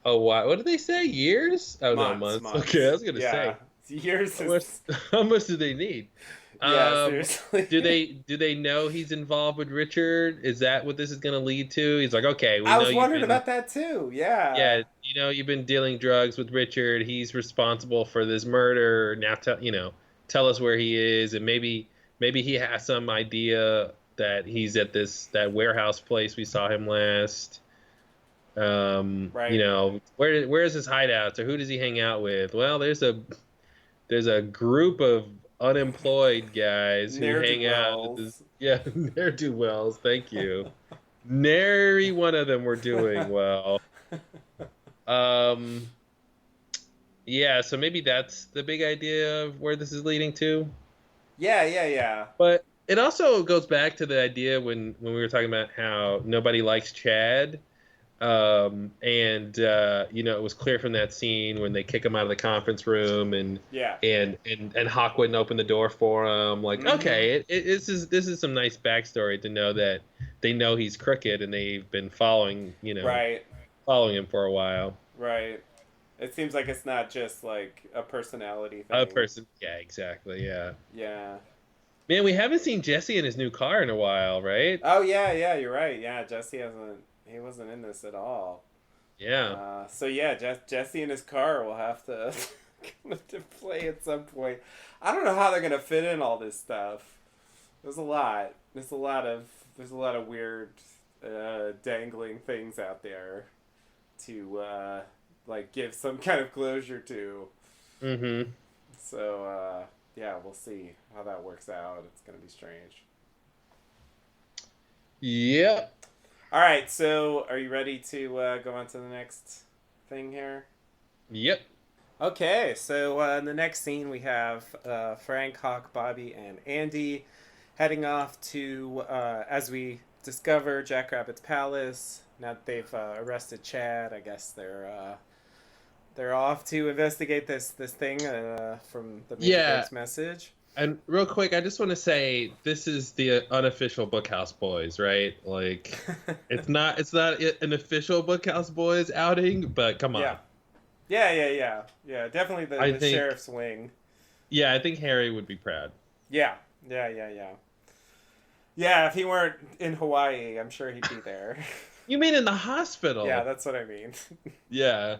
a while. What did they say? Years? Oh no, Months, months. Okay, I months. was gonna Yeah. say Years how much, is. how much do they need? Yeah, Um, seriously. do they know he's involved with Richard? Is that what this is gonna lead to? He's like, okay, we I know was you've wondering been, about that too. Yeah. yeah, you've been dealing drugs with Richard. He's responsible for this murder. Now, tell us where he is, and maybe he has some idea that he's at that warehouse place we saw him last. Right. Where is his hideout, or who does he hang out with? Well, there's a group of unemployed guys who Ne'er do hang out at wells. this, yeah, ne'er do wells. Thank you. Nary one of them were doing well. Um, yeah, so maybe that's the big idea of where this is leading to. Yeah, yeah, yeah. But it also goes back to the idea when we were talking about how nobody likes Chad. And it was clear from that scene when they kick him out of the conference room, and Yeah. Hawk wouldn't open the door for him. Like, Mm-hmm. okay, this is some nice backstory to know that they know he's crooked and they've been Right. following him for a while. Right. It seems like it's not just like a personality A thing. person, yeah, exactly, yeah. Yeah. Man, we haven't seen Jesse in his new car in a while, right? Oh yeah, yeah, you're right. Yeah, Jesse hasn't. He wasn't in this at all. Yeah. So yeah, Jesse and his car will have to come into play at some point. I don't know how they're gonna fit in all this stuff. There's a lot. There's a lot of weird dangling things out there to like give some kind of closure to. Mm-hmm. So yeah, we'll see how that works out. It's gonna be strange. Yep. All right, so are you ready to go on to the next thing here? Yep. Okay, so in the next scene we have Frank, Hawk, Bobby, and Andy heading off to, as we discover, Jackrabbit's Palace. Now that they've arrested Chad, I guess they're off to investigate this thing from the Major Yeah. Briggs message. And real quick, I just want to say this is the unofficial Bookhouse Boys, right? Like, it's not an official Bookhouse Boys outing, but come on. Yeah, yeah. Definitely I the think, sheriff's wing. yeah, I think Harry would be proud. Yeah, yeah. Yeah, if he weren't in Hawaii, I'm sure he'd be there. You mean in the Yeah, hospital? that's what I mean. Yeah.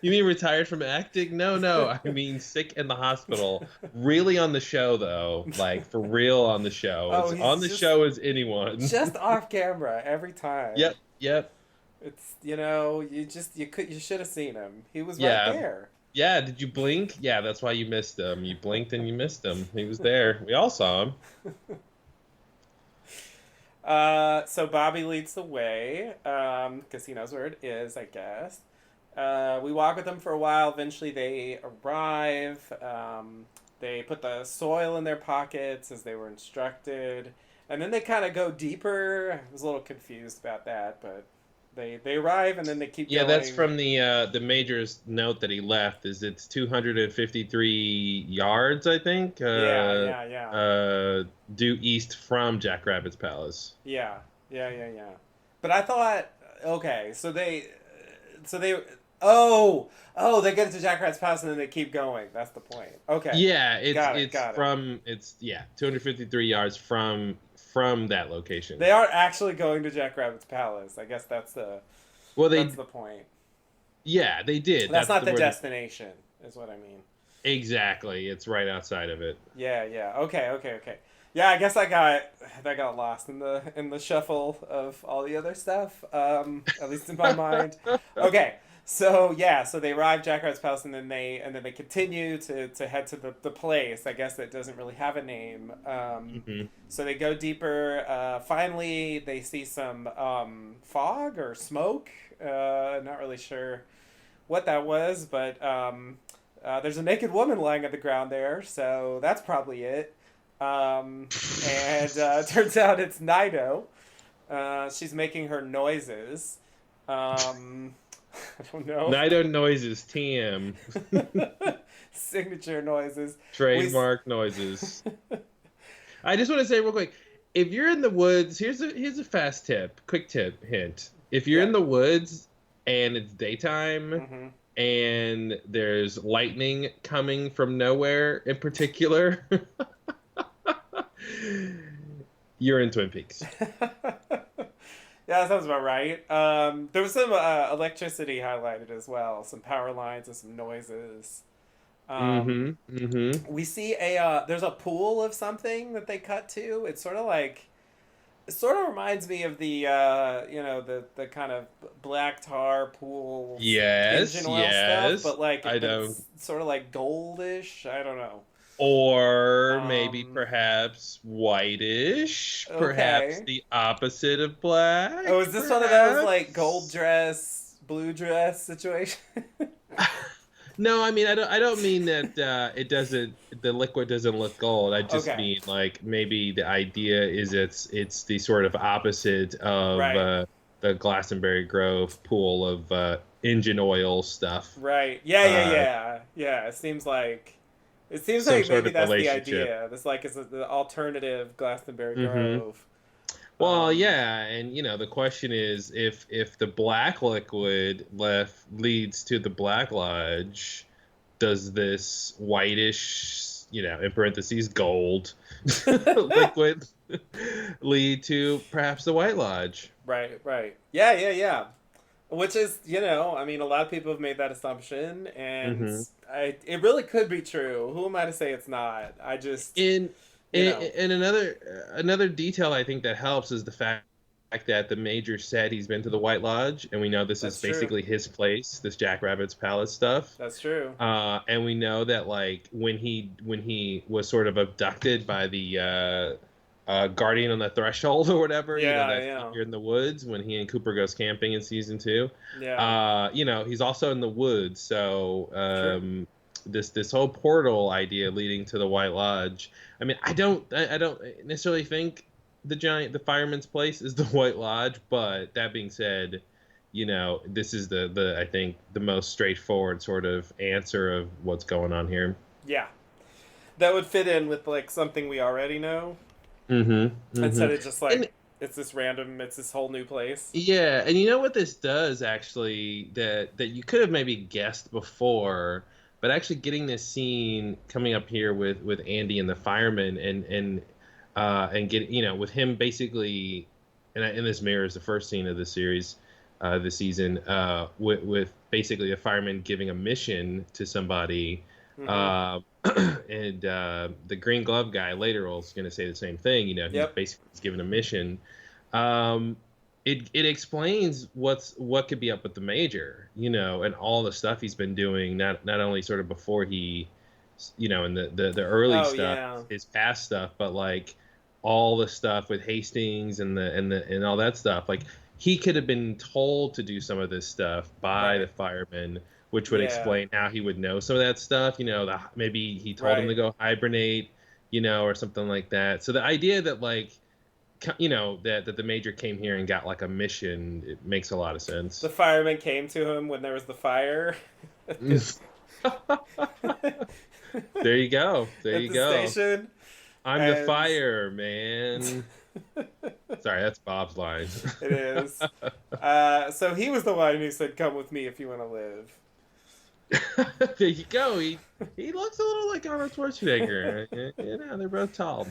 You mean retired from acting? No, no. I mean sick in the hospital. Really on the show though, like for real on the show. Oh, As on he's the show as anyone. just off camera every time. Yep. Yep. It's you should have seen him. He was right Yeah. there. Yeah. Did you blink? Yeah, that's why you missed him. You blinked and you missed him. He was there. We all saw him. So Bobby leads the way, because he knows where it is, I guess. We walk with them for a while. Eventually, they arrive. They put the soil in their pockets as they were instructed, and then they kind of go deeper. I was a little confused about that, but they arrive and then they keep Yeah, that's going. from the major's note that he left. Is it's 253 yards, I think. Due east from Jackrabbit's Palace. Yeah. But I thought, okay, so they, oh, they get into Jackrabbit's Pass and then they keep going. That's the point. Okay, Yeah, got it, it's got it. from it's yeah 253 yards from that location. They aren't actually going to Jackrabbit's Palace. I guess Well, that's the point. yeah, they did. That's not the where destination, is what I mean. exactly. It's right outside of it. Yeah. Okay. Yeah, I guess I got lost in the shuffle of all the other stuff. At least in my mind. Okay, So yeah, so they arrive Jack Rabbit's palace, and then they continue to head to the place. I guess that doesn't really have a name. Hmm. So they go deeper. Finally, they see some fog or smoke. Not really sure what that was, but there's a naked woman lying on the ground there, so that's probably it. And turns out it's Nido. She's making her noises. Um, I don't know. Nido noises, TM. Signature noises. We. Trademark noises. I just want to say real quick, if you're in the woods, here's a fast tip, quick tip, hint. If you're Yeah. in the woods and it's daytime Hmm. and there's lightning coming from nowhere in particular, you're in Twin Peaks. Yeah, that sounds about right. There was some electricity highlighted as well, some power lines and some noises. Um, Mm-hmm. Mm-hmm. we see there's a pool of something that they cut to. It's sort of like it sort of reminds me of the the kind of black tar pool Yes, engine oil stuff, yes. but like I but don't. it's sort of like goldish. I don't know. Or maybe Um, perhaps whitish, perhaps okay. the opposite of black, Oh, is this one of those like gold perhaps. dress, blue dress situation? No, I mean I don't mean that it doesn't the liquid doesn't look gold. I just Okay. mean like maybe the idea is it's the sort of opposite of Right. the Glastonbury Grove pool of engine oil stuff. Right. Yeah, yeah, Uh, yeah. Yeah, it seems like some sort maybe of that's the relationship. idea. This like is the alternative Glastonbury Hmm. Grove. Well, Um yeah, and the question is if the black liquid left leads to the Black Lodge, does this whitish, in parentheses gold liquid lead to perhaps the White Lodge? right, right. Yeah, yeah, yeah. Which is, I mean, a lot of people have made that assumption, and Hmm. it really could be true. Who am I to say it's not? I just, In you in, know, in another detail I think that helps is the fact that the Major said he's been to the White Lodge, and we know this is that's true. basically his place, this Jack Rabbit's palace stuff. That's true. And we know that like when he was sort of abducted by the guardian on the threshold or whatever, Yeah, that yeah, figure in the woods when he and Cooper goes camping in season two. yeah. He's also in the woods, so True. this whole portal idea leading to the White Lodge. I mean, I don't necessarily think the fireman's place is the White Lodge, but that being said, this is the I think the most straightforward sort of answer of what's going on here. Yeah. That would fit in with like something we already know Mm-hmm. Mm-hmm. instead of just And like it's this whole new place. yeah, and you know what this does actually that you could have maybe guessed before, but actually getting this scene coming up here with Andy and the fireman and get with him basically, and this mirrors the first scene of the series, this season, with basically a fireman giving a mission to somebody, Mm-hmm. uh, and the Green Glove guy later is going to say the same thing. He's Yep. basically given a mission. Um, it explains what could be up with the Major, and all the stuff he's been doing, not only sort of before he, in the early Oh stuff, yeah. his past stuff, but like all the stuff with Hastings and all that stuff. Like he could have been told to do some of this stuff by the Right. firemen, which would Yeah. explain how he would know some of that stuff. Maybe he told him to Right. go hibernate, or something like that. So the idea that like that the Major came here and got like a mission, it makes a lot of The sense. fireman came to him when there was the fire at the, There you go. There at you the go. station, I'm the and fire man. Sorry, that's Bob's line. it is. So he was the one who said, "Come with me if you want to live." There you go. He looks a little like Arnold Schwarzenegger. They're both tall.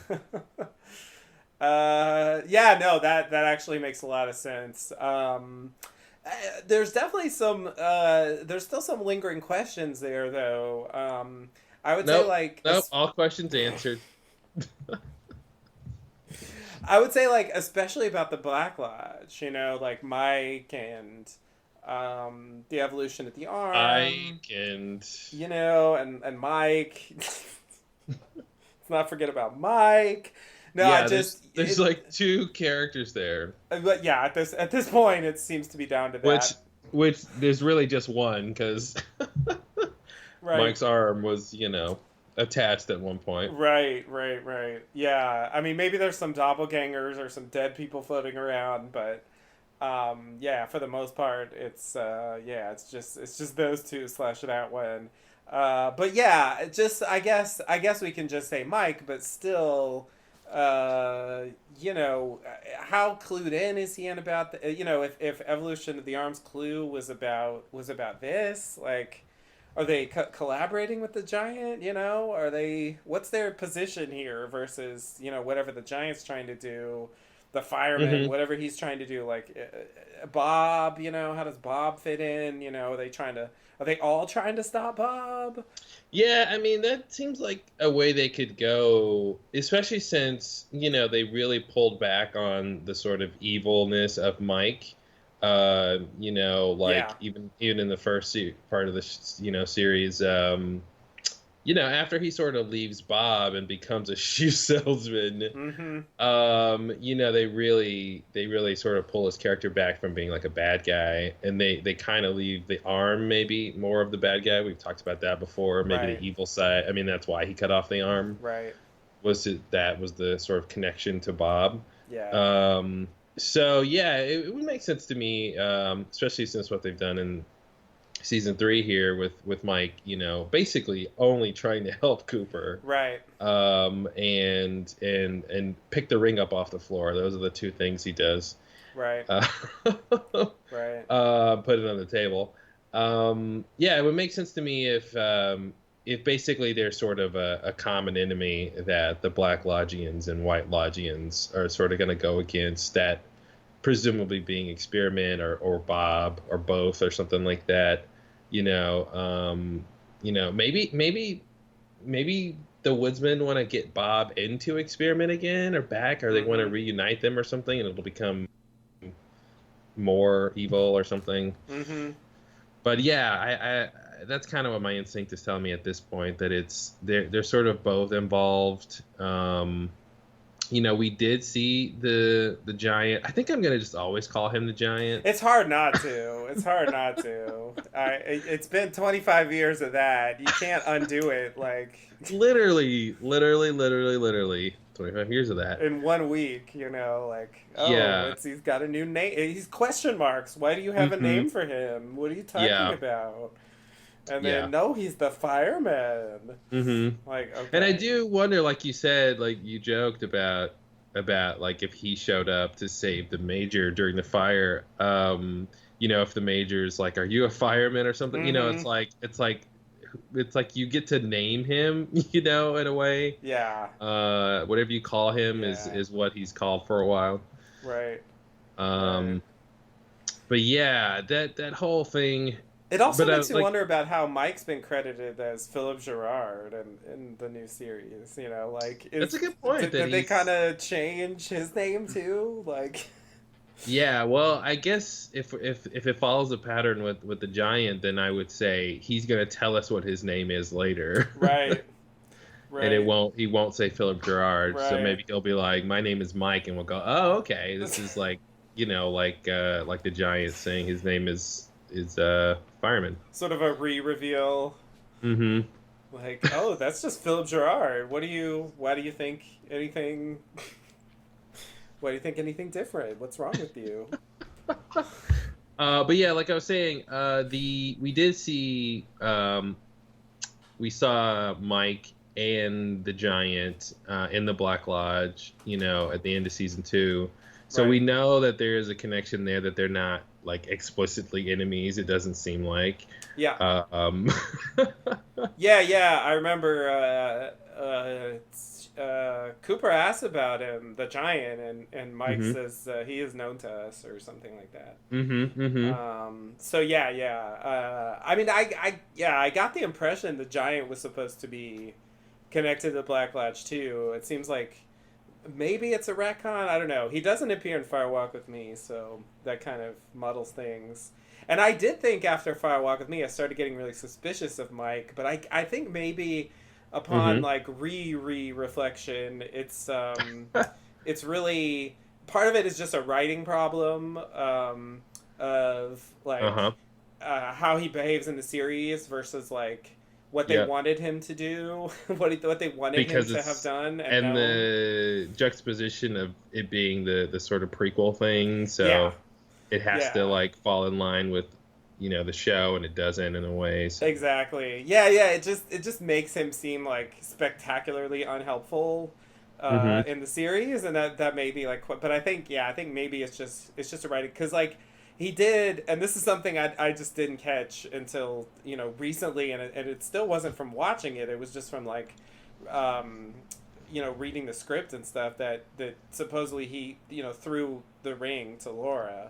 Yeah, no, that actually makes a lot of sense. There's definitely there's still some lingering questions there, though. I would say Nope. like, Nope. All questions answered. I would say like, especially about the Black Lodge, like Mike and The evolution of the arm, Ike and and Mike. Let's not forget about Mike. No, I yeah, just there's it. like two characters there, But yeah, at this point, it seems to be down to which that. there's really just one because Right. Mike's arm was attached at one point. Right, right, right. Yeah, I mean, maybe there's some doppelgangers or some dead people floating around, but yeah, for the most part, yeah, it's just those two slash that one. But yeah, I guess we can just say Mike, but still, uh, how clued in is he in about if Evolution of the Arms clue was about this, like. Are they collaborating with the giant? Are they? What's their position here versus whatever the giant's trying to do, the fireman, Hmm. whatever he's trying to do? Like Bob, how does Bob fit in? Are they trying to? Are they all trying to stop Bob? Yeah, I mean that seems like a way they could go, especially since they really pulled back on the sort of evilness of Mike. Like Yeah. even in the first part of the series, after he sort of leaves Bob and becomes a shoe salesman, Mm-hmm. they really sort of pull his character back from being like a bad guy, and they kind of leave the arm maybe more of the bad guy. We've talked about that before. Maybe Right. the evil side. I mean, that's why he cut off the arm. Right. That was the sort of connection to Bob. Yeah. So yeah, it would make sense to me, especially since what they've done in season 3 here with Mike, basically only trying to help Cooper, Right. and pick the ring up off the floor. Those are the two things he does. Right. Uh, Right. put it on the table. Yeah, it would make sense to me if basically there's sort of a common enemy that the Black Logians and White Logians are sort of going to go against, that presumably being Experiment or Bob or both or something like that. Maybe the Woodsmen want to get Bob into Experiment again or back, or they want to Mm-hmm. reunite them or something, and it'll become more evil or something. Mm-hmm. But yeah, I that's kind of what my instinct is telling me at this point, that they're sort of both involved. We did see the giant. I think I'm gonna just always call him the giant. It's hard not to. It's hard not to. It's been 25 years of that. You can't undo it like Literally 25 years of that. in 1 week. Like Yeah. he's got a new name. He's question marks. Why do you have a Hmm. name for him? What are you talking Yeah. about? And Yeah. then no, he's the fireman. Hmm. Like And I okay, do wonder, like you said, like you joked about like if he showed up to save the major during the fire. If the major's like, "Are you a fireman or something?" mm-hmm. It's like you get to name him, in a way. Yeah, Whatever you call him is yeah, is what he's called for a while. right, right. Um, but yeah, that whole thing. It also But makes you like, wonder about how Mike's been credited as Philip Gerard in the new series. Like that's a is good point. That did they kind he's of change his name too? Like, Yeah. Well, I guess if it follows a pattern with the giant, then I would say he's gonna tell us what his name is later. right, And right, he won't say Philip Gerard, so right. maybe he'll be like, "My name is Mike," and we'll go, "Oh, okay, this is like, like the giant saying his name is Fireman." Sort of a re-reveal. Mm-hmm. Like, oh, that's just Philip Gerard. Why do you think anything? Why do you think anything different? What's wrong with you? But yeah, like I was saying, we did see, we saw Mike and the giant in the Black Lodge, at the end of season 2. So we Right. know that there is a connection there, that they're not like explicitly enemies. It doesn't seem like. Yeah. Uh, um, Yeah, yeah, I remember Cooper asked about him, the giant, and Mike hmm says he is known to us or something like that. hmm hmm So yeah, yeah. I mean, I got the impression the giant was supposed to be connected to Black Lodge too. It seems like maybe it's a retcon. I don't know. He doesn't appear in Fire Walk with Me, so that kind of muddles things. And I did think after Fire Walk with Me, I started getting really suspicious of Mike. But I think maybe upon Mm-hmm. like reflection, it's really part of it is just a writing problem of like Uh-huh. how he behaves in the series versus like what they Yeah. wanted him to do, what they wanted him Because to have it's done and and known. the juxtaposition of it being the sort of prequel thing, Yeah, so it has to yeah, like fall in line with, the show, and it doesn't in a way. So. exactly. Yeah, yeah. It just makes him seem like spectacularly unhelpful Mm-hmm. in the series, and that may be like. But I think maybe it's just a writing because like he did, and this is something I just didn't catch until recently, and it still wasn't from watching it. It was just from like um, reading the script and stuff that supposedly he threw the ring to Laura.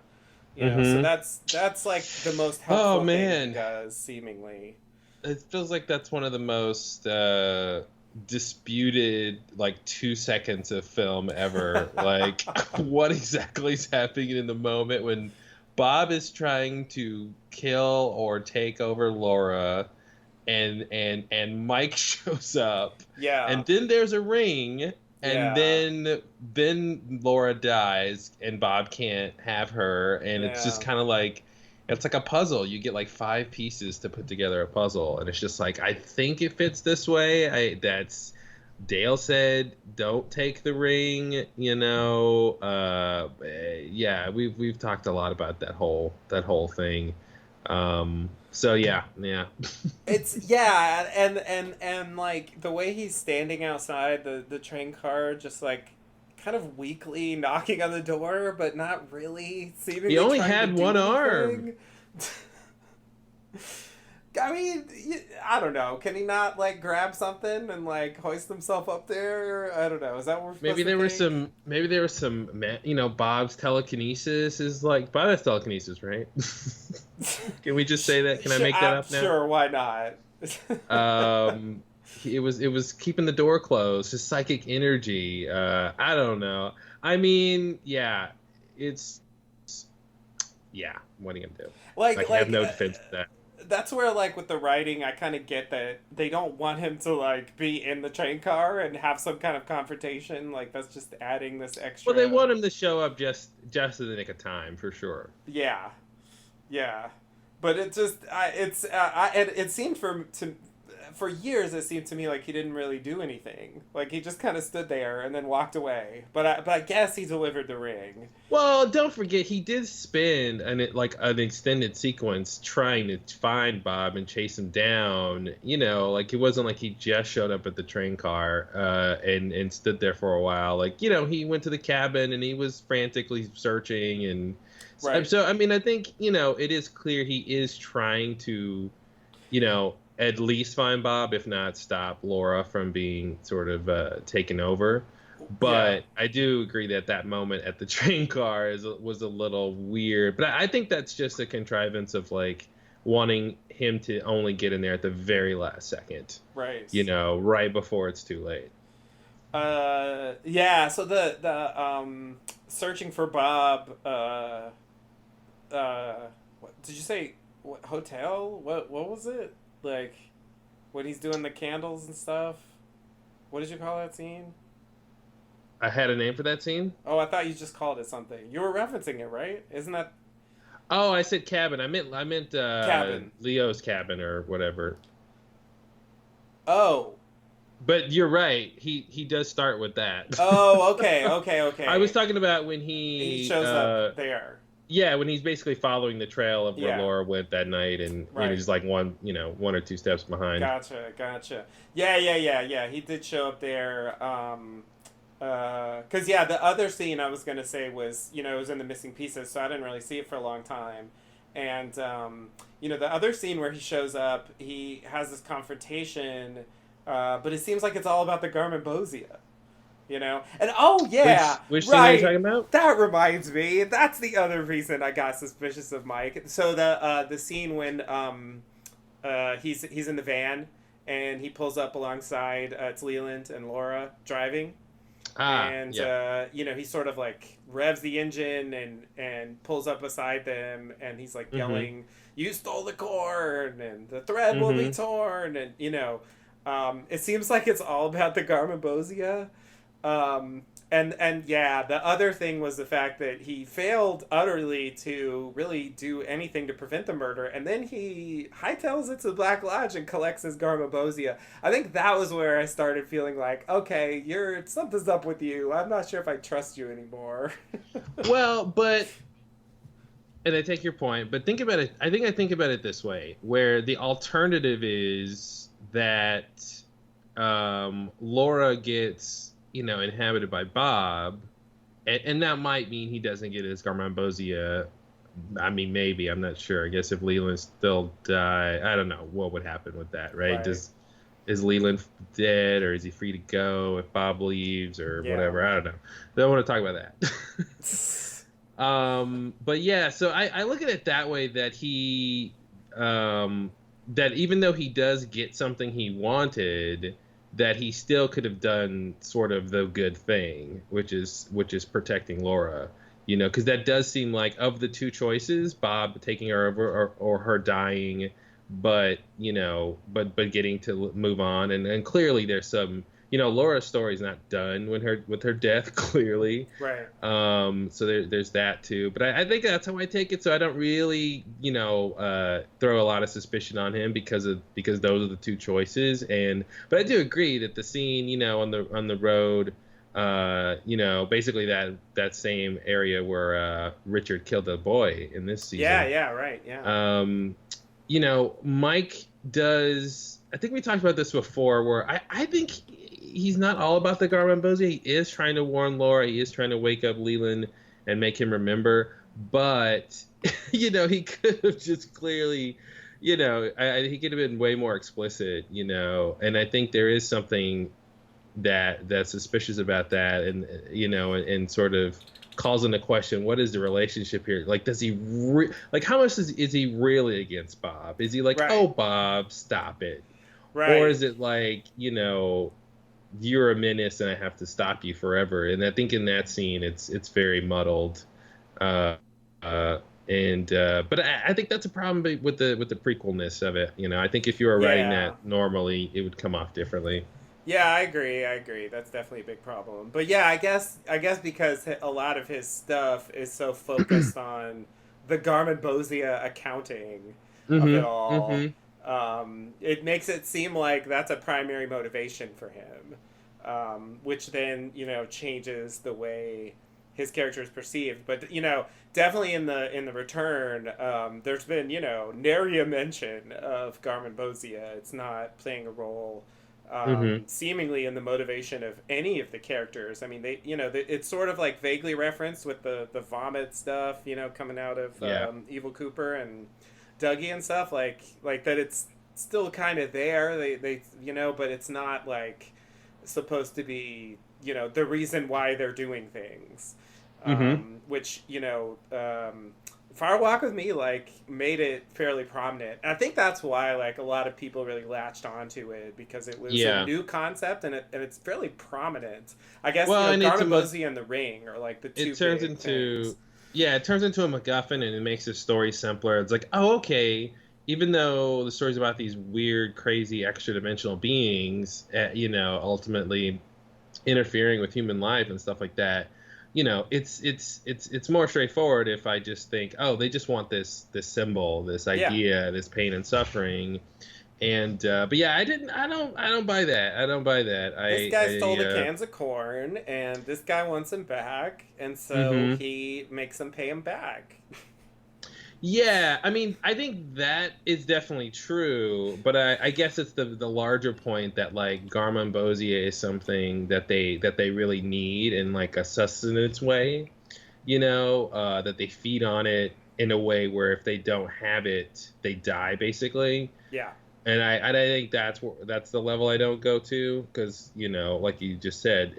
So Mm-hmm. that's like the most Oh helpful thing he man, does, seemingly. it feels like that's one of the most disputed like 2 seconds of film ever. Like, what exactly is happening in the moment when Bob is trying to kill or take over Laura, and Mike shows up, Yeah, and then there's a ring, and yeah, then Laura dies, and Bob can't have her, and it's just yeah. kind of like it's like a puzzle. You get like 5 pieces to put together a puzzle, and it's just like I think it fits this way. I that's Dale said, "Don't take the ring." Yeah, we've talked a lot about that whole thing. So yeah, yeah. It's yeah, and like the way he's standing outside the train car, just like kind of weakly knocking on the door, but not really He seemingly only trying to had one do arm. anything. I mean, I don't know. Can he not like grab something and like hoist himself up there? I don't know. Is that what we're Maybe supposed to there was think? some. Maybe there was some. Bob's telekinesis is like Bob has telekinesis, right? Can we just say that? Can I Sure, make that up now? sure, why not? It was keeping the door closed. His psychic energy. I don't know. I mean, yeah, it's yeah. What are you gonna do? like Like, I have like no uh, defense for that. that's where like with the writing I kind of get that they don't want him to like be in the train car and have some kind of confrontation, like that's just adding this Well, they extra. want him to show up just in the nick of time for sure. Yeah, yeah, but it just and it seemed for years it seemed to me like he didn't really do anything, like he just kind of stood there and then walked away, but I guess he delivered the ring. Well, don't forget he did spend an extended sequence trying to find Bob and chase him down. Like it wasn't like he just showed up at the train car and stood there for a while. Like he went to the cabin and he was frantically searching and Right. so I mean I think it is clear he is trying to at least find Bob, if not stop Laura from being sort of taken over. Yeah. But I do agree that that moment at the train car was a little weird. But I think that's just a contrivance of like wanting him to only get in there at the very last second, Right. right before it's too late. Yeah, so the searching for Bob what did you say, what hotel, what was it, like when he's doing the candles and stuff, what did you call that scene? I had a name for that scene. Oh, I thought you just called it something. You were referencing it, right? Isn't that Oh, I said cabin. I meant cabin? Leo's cabin or whatever. Oh. But you're right. He does start with that. Oh, okay, okay, I was okay. talking about when He he shows up there. yeah, when he's basically following the trail of where Yeah, Laura went that night, and right. he's like one or two steps behind. Gotcha, gotcha. Yeah, yeah, yeah, yeah. He did show up there. Cause yeah, the other scene I was gonna say was it was in the missing pieces, so I didn't really see it for a long time. And the other scene where he shows up, he has this confrontation, but it seems like it's all about the Garmonbozia. And oh yeah, Which scene are you right. talking about? That reminds me. That's the other reason I got suspicious of Mike. So the scene when he's in the van and he pulls up alongside it's Leland and Laura driving. And Yeah. he sort of like revs the engine and pulls up beside them, and he's like Mm-hmm. yelling, "You stole the corn, and the thread will be Mm-hmm. torn," and it seems like it's all about the Garmonbozia. And yeah, the other thing was the fact that he failed utterly to really do anything to prevent the murder, and then he hightails it to the Black Lodge and collects his Garmonbozia. I think that was where I started feeling like, okay, you're something's up with you. I'm not sure if I trust you anymore. Well, and I take your point, but think about it. I think about it this way, where the alternative is that Laura gets, inhabited by Bob, and that might mean he doesn't get his Garmonbozia. I mean, maybe, I'm not sure. I guess if Leland still die, I don't know what would happen with that, right? Right. Is Leland dead, or is he free to go if Bob leaves, or Yeah. whatever? I don't know. Don't want to talk about that. But yeah, so I look at it that way, that that even though he does get something he wanted, that he still could have done sort of the good thing, which is protecting Laura, because that does seem like, of the two choices, Bob taking her over, or her dying, but but getting to move on, and clearly there's some, Laura's story's not done with her death, clearly. Right. So there's that too. But I think that's how I take it. So I don't really, throw a lot of suspicion on him, because those are the two choices. But I do agree that the scene, on the road, basically that same area where Richard killed the boy in this Yeah. season. Yeah. Right. Yeah. Mike does. I think we talked about this before, where I think he's not all about the Garmonbozia. He is trying to warn Laura. He is trying to wake up Leland and make him remember. But, he could have just clearly, he could have been way more explicit, And I think there is something that's suspicious about that, and sort of calls into question, what is the relationship here? Like, does he like, how much is he really against Bob? Is he like, Right. oh, Bob, stop it? Or Right. is it like, you're a menace and I have to stop you forever? And I think in that scene, it's very muddled. Uh, uh, but I think that's a problem with the prequelness of it. I think if you were writing Yeah. that normally, it would come off differently. Yeah, I agree. I agree. That's definitely a big problem. But yeah, I guess because a lot of his stuff is so focused on the Garmonbozia accounting of it Mm-hmm. all, Mm-hmm. it makes it seem like that's a primary motivation for him, which then changes the way his character is perceived. But definitely in the return, there's been nary a mention of Garmonbozia. It's not playing a role Mm-hmm. seemingly in the motivation of any of the characters. I mean, it's sort of like vaguely referenced with the vomit stuff, coming out of Yeah. Evil Cooper and Dougie and stuff, like that. It's still kind of there. They but it's not like supposed to be the reason why they're doing things, Mm-hmm. which Fire Walk with Me like made it fairly prominent. And I think that's why like a lot of people really latched onto it, because it was a Yeah. new concept, and it's fairly prominent. I guess Well, and Garmin Bozzi and The Ring are like the two it turns big things. into yeah, it turns into a MacGuffin, and it makes the story simpler. It's like, oh, okay. Even though the story's about these weird, crazy, extra-dimensional beings, ultimately interfering with human life and stuff like that, it's more straightforward if I just think, oh, they just want this symbol, this Yeah, idea, this pain and suffering. But yeah, I don't buy that. I don't buy that. this guy stole the I cans of corn, and this guy wants him back, and so hmm he makes him pay him back. Yeah, I mean, I think that is definitely true, but I guess it's the larger point that, like, Garmonbozia is something that they really need in, like, a sustenance way, that they feed on it in a way where if they don't have it, they die, basically. Yeah, And I think that's the level I don't go to, because, like you just said,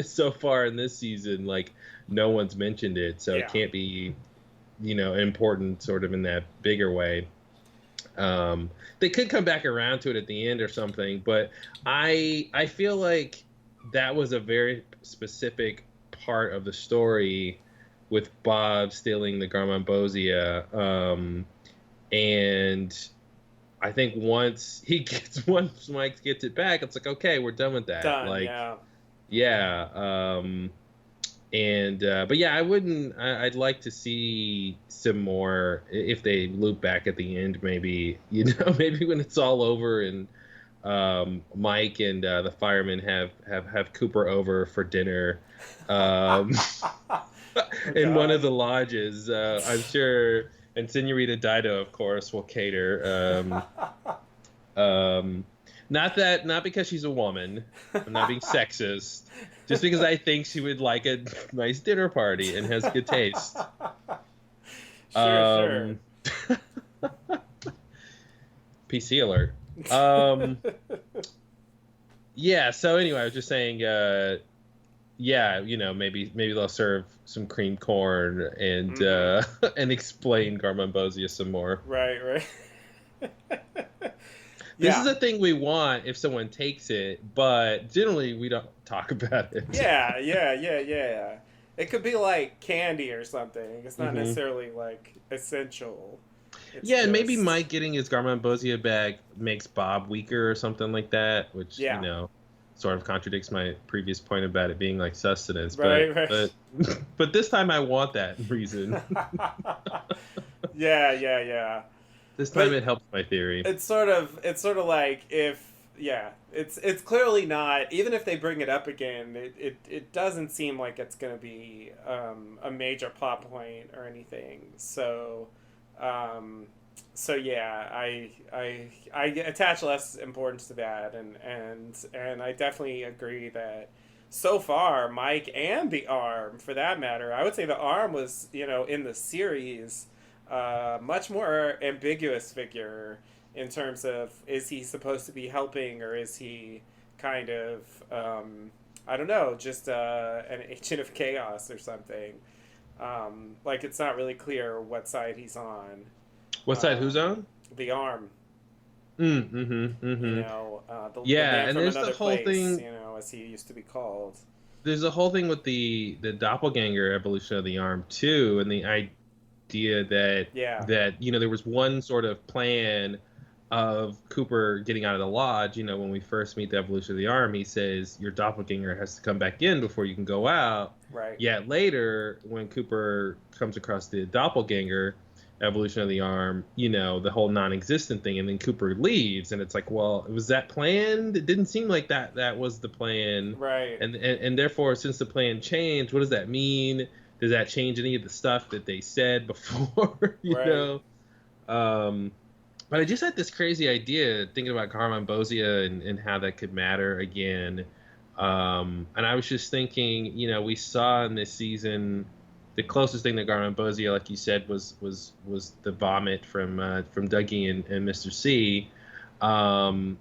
so far in this season, like, no one's mentioned it, so it yeah. can't be important sort of in that bigger way. They could come back around to it at the end or something, but I feel like that was a very specific part of the story with Bob stealing the Garmonbozia. And I think once Mike gets it back, it's like, okay, we're done with that. Done. Like, Yeah. yeah. And but yeah, I'd like to see some more if they loop back at the end, maybe, maybe when it's all over and Mike and the firemen have Cooper over for dinner um, Oh in one of God. the lodges. I'm sure, and Senorita Dido, of course, will cater. Um, not because she's a woman. I'm not being sexist. Just because I think she would like a nice dinner party and has good taste. Sure, sure. Um, PC alert. Um, yeah. So anyway, I was just saying. Yeah, maybe they'll serve some creamed corn and and explain Garmonbozia some more. Right, right. This is Yeah. a thing we want if someone takes it, but generally we don't talk about it. Yeah, yeah, yeah, yeah. It could be like candy or something. It's not hmm necessarily like essential. It's Yeah, and maybe just Mike getting his Garmonbozia back makes Bob weaker or something like that, which yeah. sort of contradicts my previous point about it being like sustenance. Right, But right. but this time I want that reason. Yeah, yeah, yeah. This time But it helps my theory. it's sort of like if yeah, it's clearly not, even if they bring it up again, it doesn't seem like it's going to be a major plot point or anything. Um so yeah, I attach less importance to that, and I definitely agree that so far Mike and the Arm, for that matter, I would say the Arm was, in the series, much more ambiguous figure in terms of, is he supposed to be helping, or is he kind of I don't know, just an agent of chaos or something. Like, it's not really clear what side he's on. What side? Who's on? The Arm, Mm-hmm. the Yeah, man and from there's the another whole place, thing. as he used to be called. There's a whole thing with the doppelganger evolution of the arm too, and the idea that Yeah, there was one sort of plan of Cooper getting out of the lodge. When we first meet the evolution of the arm, he says your doppelganger has to come back in before you can go out. right, Yet later, when Cooper comes across the doppelganger evolution of the arm, the whole non-existent thing, and then Cooper leaves, and it's like, well, was that planned? It didn't seem like that was the plan, right, and therefore, since the plan changed, what does that mean? Does that change any of the stuff that they said before? right. But I just had this crazy idea thinking about Garmonbozia and how that could matter again. And I was just thinking, we saw in this season the closest thing to Garmonbozia, like you said, was the vomit from Dougie and Mr. C. And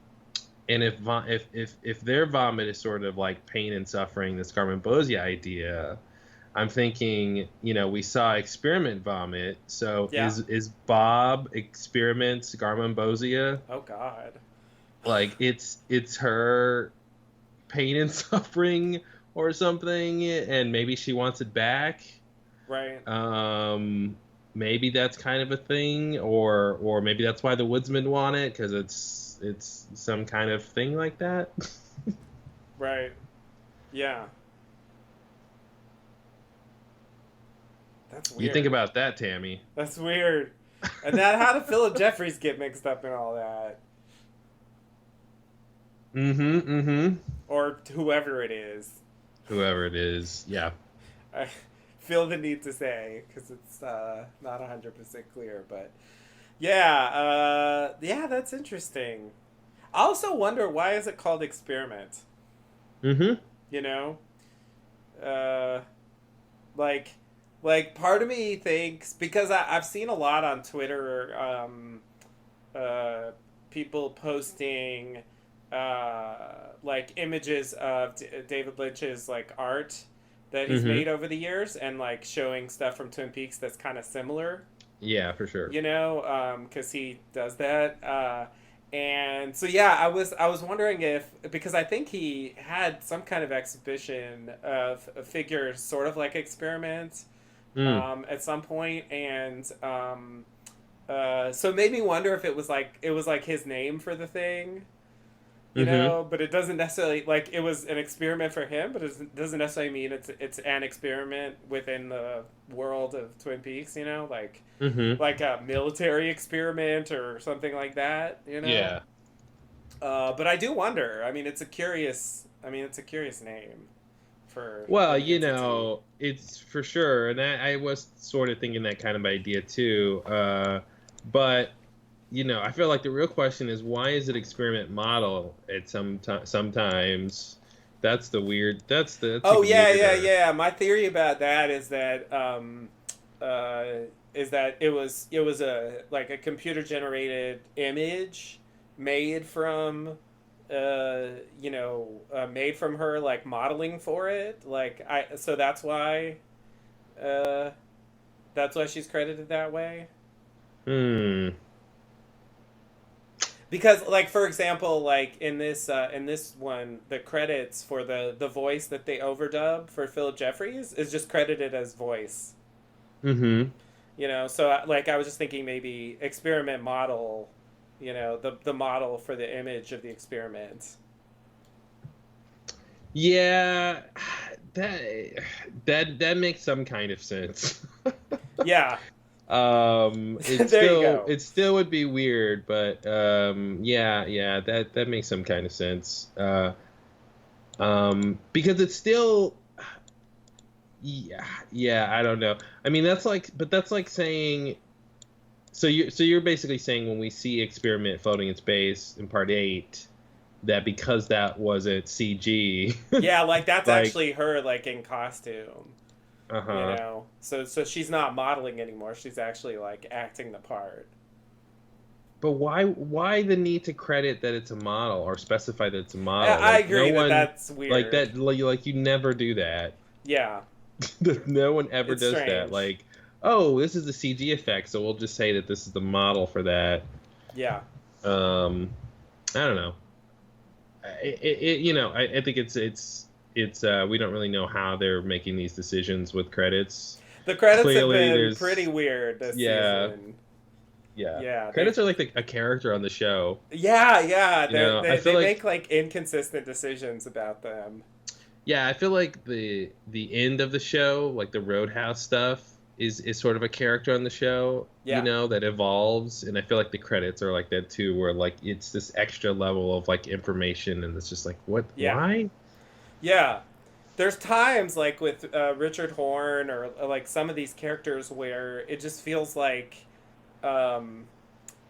if their vomit is sort of like pain and suffering, this Garmonbozia idea, I'm thinking, we saw experiment vomit. So Yeah. is Bob experiments Garmonbozia? Oh God. Like it's her pain and suffering or something, and maybe she wants it back. Right. Maybe that's kind of a thing, or maybe that's why the woodsmen want it, because it's some kind of thing like that. Right. Yeah. That's You think weird. about that, Tammy. That's weird. And then how did Philip Jeffries get mixed up in all that? Mm-hmm. Or whoever it is. Whoever it is, yeah. I feel the need to say, because it's not 100% clear. But yeah, that's interesting. I also wonder, why is it called Experiment? Mm-hmm. You know? Uh, like, part of me thinks, because I've seen a lot on Twitter, uh, people posting like images of David Lynch's like art that he's Mm-hmm. made over the years, and like showing stuff from Twin Peaks that's kind of similar, Yeah, for sure. because he does that. And so yeah, I was wondering if, because I think he had some kind of exhibition of figures, sort of like experiments, Mm. at some point, and so it made me wonder if it was like his name for the thing, Mm-hmm. but it doesn't necessarily, like, it was an experiment for him, but it doesn't necessarily mean it's an experiment within the world of Twin Peaks, Mm-hmm. like a military experiment or something like that. Yeah. But I do wonder. I mean, it's a curious name for Well, an entity. it's for sure, and I was sort of thinking that kind of idea too. But I feel like the real question is why is it experiment model at sometimes. That's the weird. That's Oh even yeah, yeah, weirder. yeah. My theory about that uh, is that it was a like a computer generated image made from made from her, like, modeling for it. Like, I so uh that's why she's credited that way. Hmm. Because, like, for example, like in this one, the credits for the voice that they overdub for Philip Jeffries is just credited as voice. Mm-hmm. So, like, I was just thinking maybe experiment model, the model for the image of the experiment. Yeah, that that makes some kind of sense. Yeah. It There you still go. it still would be weird, but yeah, that makes some kind of sense. Because it's still, yeah, I don't know. I mean, that's like saying, so you're basically saying when we see experiment floating in space in part 8 that because that wasn't CG, Yeah, like, that's like, actually her, like, in costume. uh-huh. So she's not modeling anymore. She's actually, like, acting the part. But why the need to credit that it's a model or specify that it's a I, model? I Like no agree that one that's like weird. that like you never do that. Yeah, No one ever it's does that. strange. Like, oh, this is a CG effect, so we'll just say that this is the model for that. Yeah. Um, I don't know. I think it's we don't really know how they're making these decisions with credits. The credits have Clearly, been pretty there's weird this yeah, season. yeah. Yeah, Credits are like a character on the show. yeah, yeah. They I they feel they make, like like, inconsistent decisions about them. Yeah, I feel like the end of the show, like the Roadhouse stuff, is sort of a character on the show, Yeah, that evolves, and I feel like the credits are like that too, where like it's this extra level of like information, and it's just like, what, yeah, why? yeah. There's times, like, with Richard Horn, or like some of these characters, where um,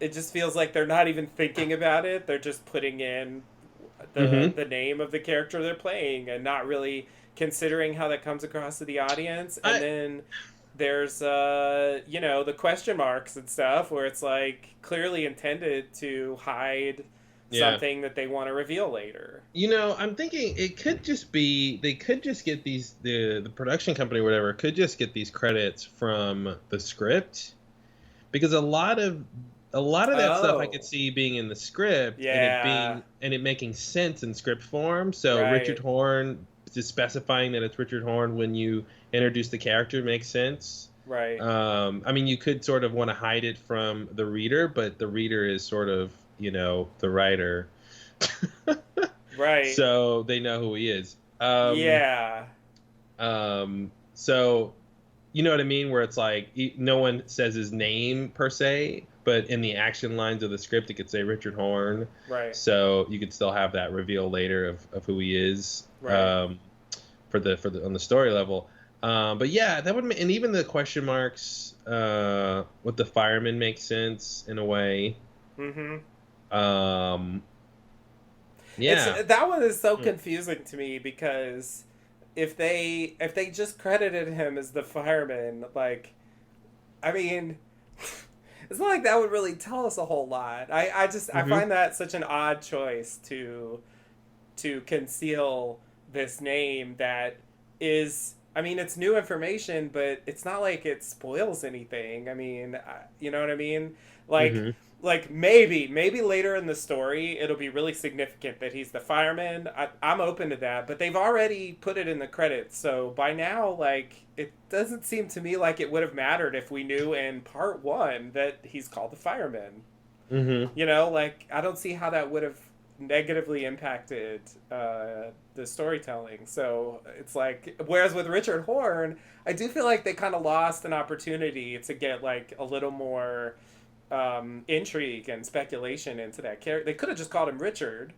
it just feels like they're not even thinking about it. They're just putting in the Mm-hmm. the name of the character they're playing, and not really considering how that comes across to the audience. And I then there's the question marks and stuff, where it's, like, clearly intended to hide Yeah. something that they want to reveal later. I'm thinking it could just be they could just get the production company or whatever could just get these credits from the script because a lot of that stuff I could Oh, see being in the script and yeah, it making sense in script form. So Richard right, Horn, just specifying that it's Richard Horn when you introduce the character makes sense. right, I mean, you could sort of want to hide it from the reader, but the reader is sort of the writer, right. so they know who he is. Yeah, So you know what I mean? Where it's like no one says his name per se, but in the action lines of the script, it could say Richard Horn. right, So you could still have that reveal later of who he is right. for the on the story level. But yeah, that would and even the question marks with the fireman makes sense in a way. Mm-hmm. Um, It's yeah. that one is so Hmm. confusing to me, because if they just credited him as the fireman, like, I mean, it's not like that would really tell us a whole lot. I Mm-hmm. find that such an odd choice to conceal this name that is. I mean, it's new information, but it's not like it spoils anything. I mean, you know what I mean? Like, Mm-hmm. like maybe later in the story it'll be really significant that he's the fireman. I'm open to that, but they've already put it in the credits, so by now, like, it doesn't seem to me like it would have mattered if we knew in part one that he's called the fireman. Mm-hmm. You know, like, I don't see how that would have negatively impacted the storytelling. So it's like, whereas with Richard Horn, I do feel like they kind of lost an opportunity to get like a little more intrigue and speculation into that character. They could have just called him Richard,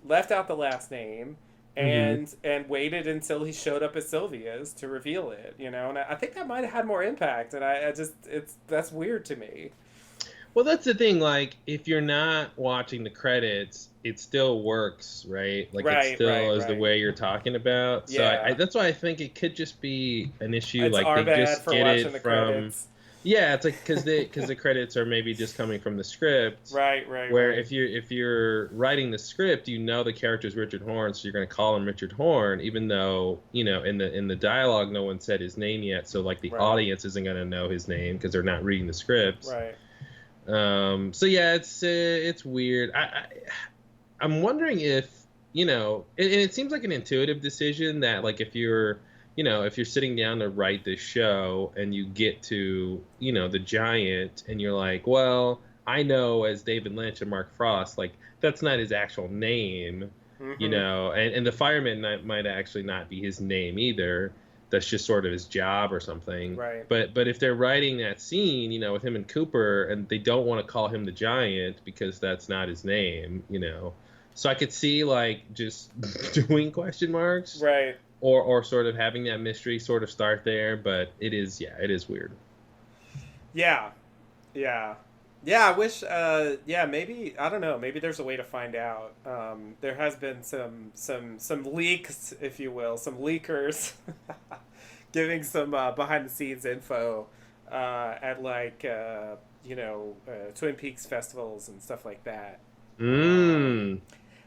left out the last name, and waited until he showed up at Sylvia's to reveal it. You know, and I think that might have had more impact. And I just that's weird to me. Well, that's the thing. Like, if you're not watching the credits, it still works, right? Like, it still is the way you're talking about. So Yeah. that's why I think it could just be an issue. It's like, our they bad just for get watching it the from. credits. Yeah, it's like because the credits are maybe just coming from the script. Right. Where Right. if you're writing the script, you know the character is Richard Horn, so you're going to call him Richard Horn, even though, you know, in the dialogue no one said his name yet. So like the Right. audience isn't going to know his name because they're not reading the script. Right. So yeah, it's weird. I'm wondering if, you know, and it seems like an intuitive decision that, like, if you're sitting down to write this show and you get to, you know, the giant and you're like, well, I know as David Lynch and Mark Frost, like, that's not his actual name, you know, and the fireman might actually not be his name either. That's just sort of his job or something. Right. But if they're writing that scene, you know, with him and Cooper, and they don't want to call him the Giant because that's not his name, you know. So I could see, like, just doing question marks. Right. Or sort of having that mystery sort of start there, but it is weird. Yeah. I wish, maybe, I don't know, maybe there's a way to find out. There has been some leaks, if you will, some leakers giving some behind the scenes info at, like, Twin Peaks festivals and stuff like that.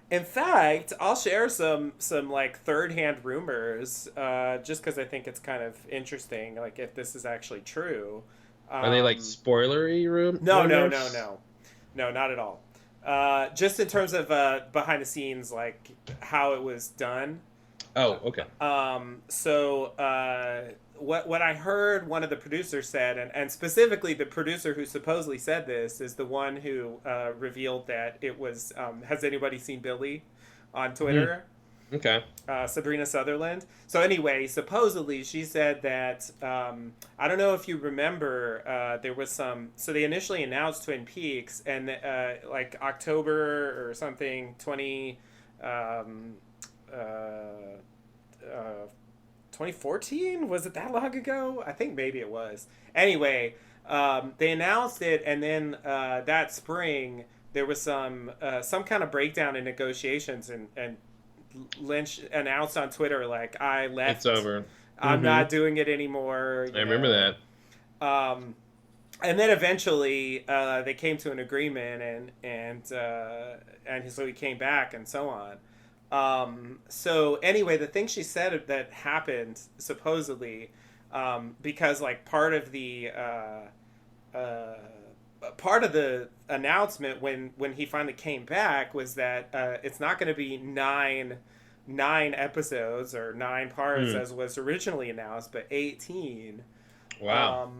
In fact, I'll share some like third-hand rumors, just because I think it's kind of interesting, like, if this is actually true. Are they like spoilery rumors? No, not at all. Just in terms of behind the scenes, like how it was done. Oh, okay. What I heard one of the producers said, and specifically the producer who supposedly said this is the one who revealed that it was, has anybody seen Billy on Twitter? Okay. Sabrina Sutherland. So anyway, supposedly she said that, I don't know if you remember, there was some, so they initially announced Twin Peaks and like October or something, 2014? Was it that long ago? I think maybe it was. Anyway, they announced it, and then that spring there was some kind of breakdown in negotiations, and Lynch announced on Twitter, like, I left. It's over. I'm not doing it anymore. I remember that. And then eventually they came to an agreement, and so he came back and so on. So anyway, the thing she said that happened supposedly, because like part of the announcement when he finally came back was that it's not going to be nine episodes or 9 parts as was originally announced, but 18. Wow.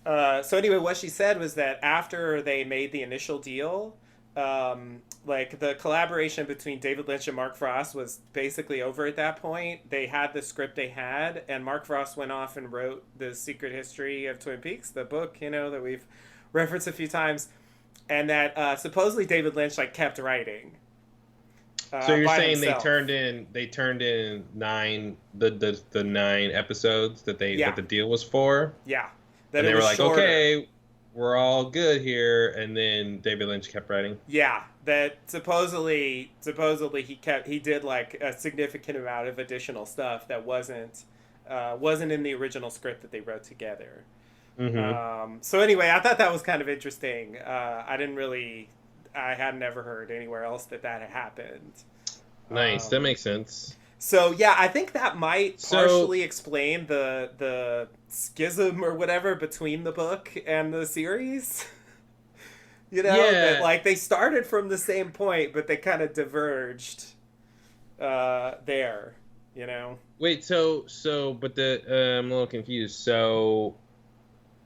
So anyway, what she said was that after they made the initial deal, like the collaboration between David Lynch and Mark Frost was basically over at that point. They had the script they had, and Mark Frost went off and wrote The Secret History of Twin Peaks, the book, you know, that we've referenced a few times, and that supposedly David Lynch like kept writing. So you're saying himself. they turned in 9 the 9 episodes that that the deal was for? Yeah. And they were like, shorter. okay, we're all good here, and then David Lynch kept writing. Yeah, that supposedly he did like a significant amount of additional stuff that wasn't in the original script that they wrote together. So anyway, I thought that was kind of interesting. I had never heard anywhere else that had happened. Nice, that makes sense. So yeah, I think that might partially explain the schism or whatever between the book and the series. You know, that Yeah. like they started from the same point, but they kind of diverged there. You know. Wait, but I'm a little confused. So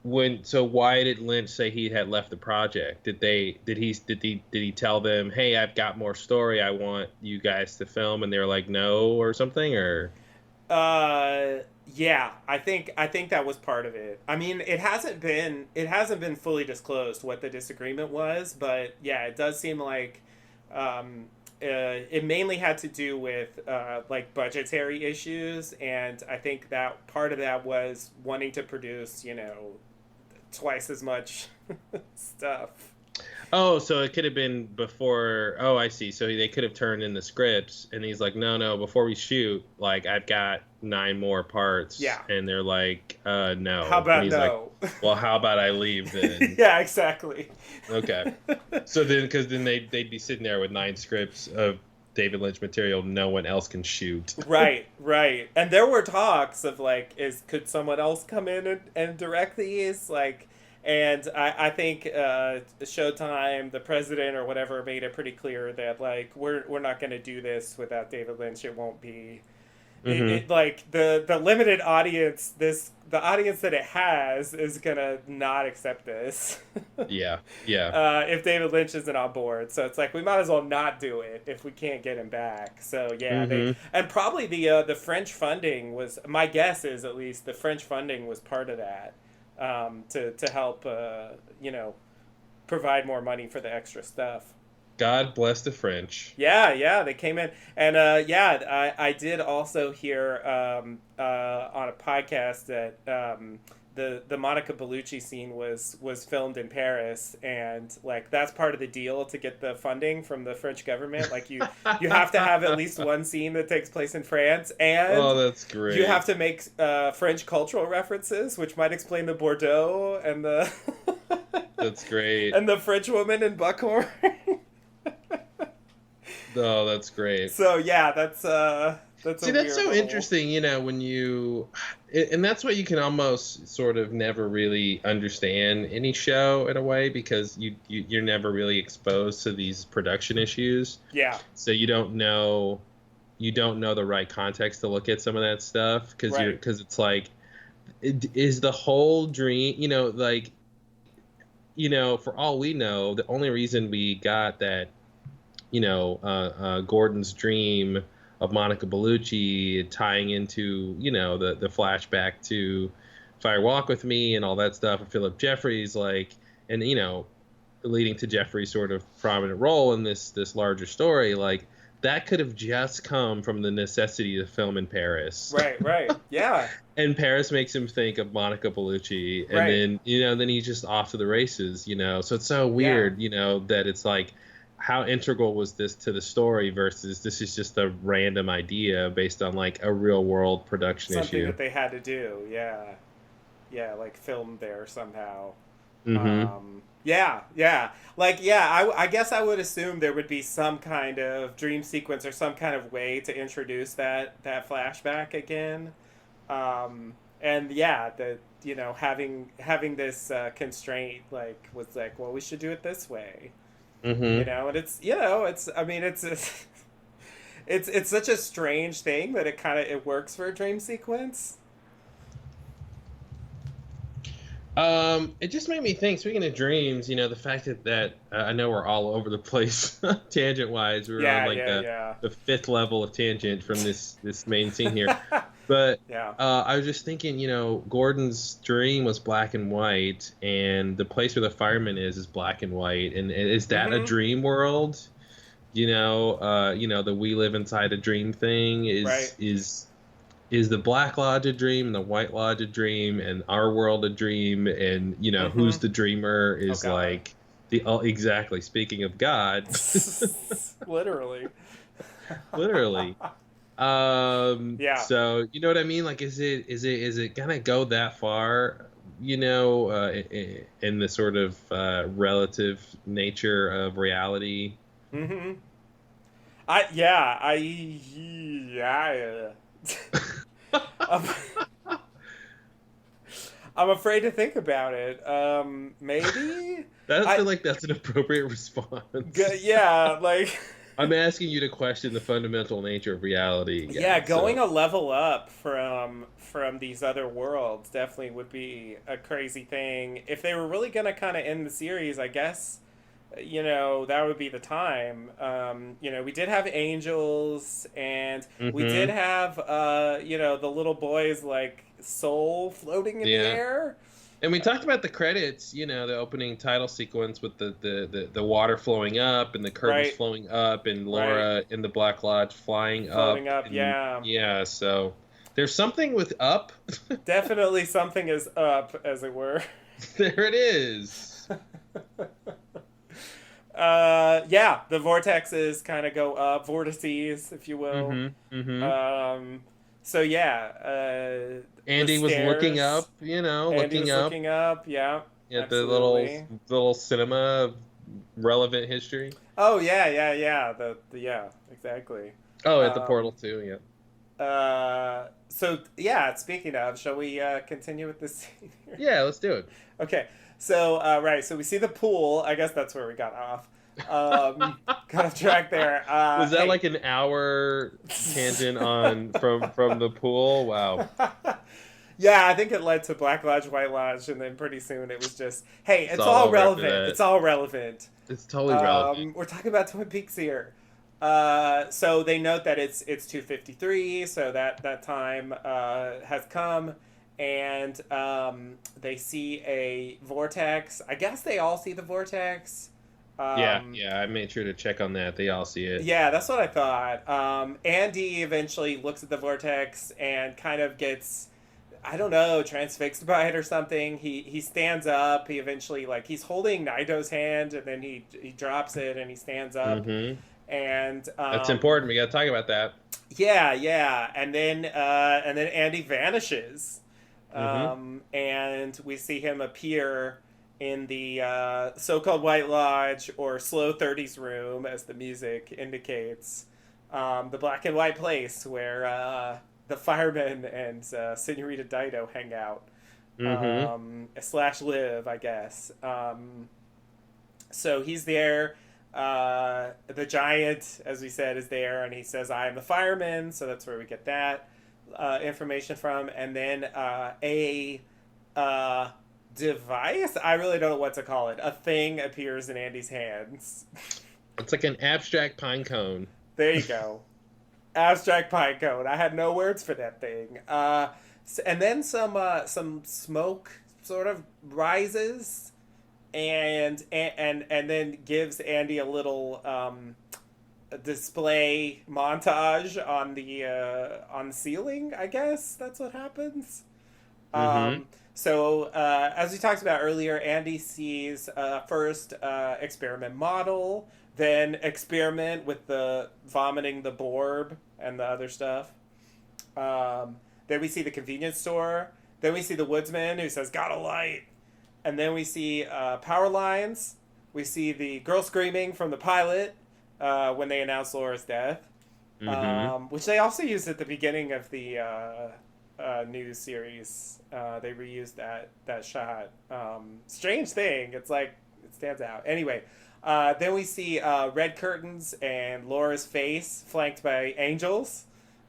why did Lynch say he had left the project? Did he tell them, "Hey, I've got more story I want you guys to film," and they were like, "No," or something, or Uh, yeah, I think that was part of it. I mean, it hasn't been fully disclosed what the disagreement was, but yeah, it does seem like it mainly had to do with like budgetary issues, and I think that part of that was wanting to produce, twice as much stuff. oh, so it could have been before. Oh, I see. So they could have turned in the scripts, and he's like, "No, no, before we shoot, like I've got 9 more parts," Yeah. and they're like, How no," and about he's like, no? "Well, how about I leave then?" Yeah, exactly. Okay. So then, because then they'd be sitting there with 9 scripts of David Lynch material no one else can shoot. Right, right. And there were talks of like, could someone else come in and direct these? Like, and I think Showtime, the president or whatever, made it pretty clear that like we're not going to do this without David Lynch. It won't be Hmm. like the limited audience. The audience that it has is gonna not accept this. Yeah, yeah. If David Lynch isn't on board. So it's like we might as well not do it if we can't get him back. So yeah, they Hmm. and probably the French funding was, my guess is at least the French funding was part of that, to help provide more money for the extra stuff. God bless the French. Yeah, yeah, they came in, and yeah, I did also hear on a podcast that the Monica Bellucci scene was filmed in Paris, and like that's part of the deal to get the funding from the French government. Like you have to have at least one scene that takes place in France, Oh, and that's you great. have to make French cultural references, which might explain the Bordeaux and the That's great. and the French woman in Buckhorn. Oh, that's great. So yeah, that's a See, that's weird so little. interesting, when and that's what you can almost sort of never really understand any show in a way because you're never really exposed to these production issues. Yeah, So you don't know the right context to look at some of that stuff right. because it's like is the whole dream, like for all we know, the only reason we got that Gordon's dream of Monica Bellucci tying into, the flashback to Fire Walk with Me and all that stuff, and Philip Jeffries, like, and, leading to Jeffries' sort of prominent role in this larger story, like, that could have just come from the necessity to film in Paris. Right, right. Yeah, And Paris makes him think of Monica Bellucci, and right. then he's just off to the races, So it's so Yeah. weird, that it's like, how integral was this to the story versus this is just a random idea based on like a real world production Something issue. that they had to do. Yeah. Yeah, like filmed there somehow. Mm-hmm. Yeah, yeah. Like, yeah, I guess I would assume there would be some kind of dream sequence or some kind of way to introduce that flashback again. And yeah, having this constraint like was like, well, we should do it this way. Mm-hmm. And it's I mean it's such a strange thing that it works for a dream sequence. It just made me think. Speaking of dreams, the fact that I know we're all over the place tangent wise. We were on Yeah, like yeah, the yeah. the fifth level of tangent from this main scene here. But Yeah. I was just thinking, Gordon's dream was black and white, and the place where the fireman is black and white. And is that a Mhm. dream world? The we live inside a dream thing Right. is the Black Lodge a dream and the White Lodge a dream and our world a dream, and who's Mhm. the dreamer Oh is god. like the exactly, speaking of God. Literally. Literally. Yeah. So you know what I mean, like is it gonna go that far, in the sort of relative nature of reality. Mhm. I yeah, I yeah. um, I'm afraid to think about it. Maybe. I I feel like that's an appropriate response. yeah, like I'm asking you to question the fundamental nature of reality yeah, again. going So, a level up from these other worlds definitely would be a crazy thing. If they were really gonna kind of end the series, I guess that would be the time. We did have angels, and we did hmm have the little boy's like soul floating in the yeah. air. And we talked about the credits, the opening title sequence with the water flowing up and the curtains Right, flowing up and right, Laura in the Black Lodge flying floating up. up. And Yeah, yeah, so there's something with up. definitely something is up, as it were. There it is. Yeah, the vortexes kind of go up, vortices, if you will. hmm hmm Um, so yeah, the Andy was looking stairs. up, Andy looking was up looking up. Yeah, at the little absolutely. little cinema of relevant history. Oh yeah, yeah, yeah. Yeah, exactly. Oh, at the portal Um, too. Yeah. so yeah. Speaking of, shall we continue with this scene here? Yeah, let's do it. Okay. So right. So we see the pool. I guess that's where we got off. Got off track there. Was that Hey. like an hour tangent on from the pool? Wow. Yeah, I think it led to Black Lodge, White Lodge, and then pretty soon it was just, hey, It's it's all all over after relevant. that. It's all relevant. It's totally relevant. We're talking about Twin Peaks here. So they note that it's 2:53, so that time has come, and they see a vortex. I guess they all see the vortex. Yeah, Um, yeah, I made sure to check on that. They all see it. yeah, that's what I thought. Andy eventually looks at the vortex and kind of gets, I don't know, transfixed by it or something. He stands up. He eventually he's holding Naito's hand, and then he drops it and he stands up. Mm-hmm. And That's important. We got to talk about that. yeah, yeah, and then Andy vanishes, Mm-hmm. and we see him appear in the so-called White Lodge or Slow 30s room, as the music indicates, the black and white place where the firemen and Senorita Dido hang out, Mm-hmm. slash live, I guess. So he's there. The giant, as we said, is there, and he says, "I am the fireman." So that's where we get that information from, and then a uh, device. I really don't know what to call it. A thing appears in Andy's hands. It's like an abstract pine cone. There you go. Abstract pine cone. I had no words for that thing. And then some smoke sort of rises, and then gives Andy a little display montage on the ceiling. I guess that's what happens. Mm-hmm. So as we talked about earlier, Andy sees first experiment model, then experiment with the vomiting the Borb and the other stuff. Then we see the convenience store. Then we see the woodsman who says, "Got a light." And then we see power lines. We see the girl screaming from the pilot when they announce Laura's death, Mm-hmm. which they also used at the beginning of the news series. They reused that shot. Strange thing. It's like it stands out. Anyway, then we see red curtains and Laura's face flanked by angels.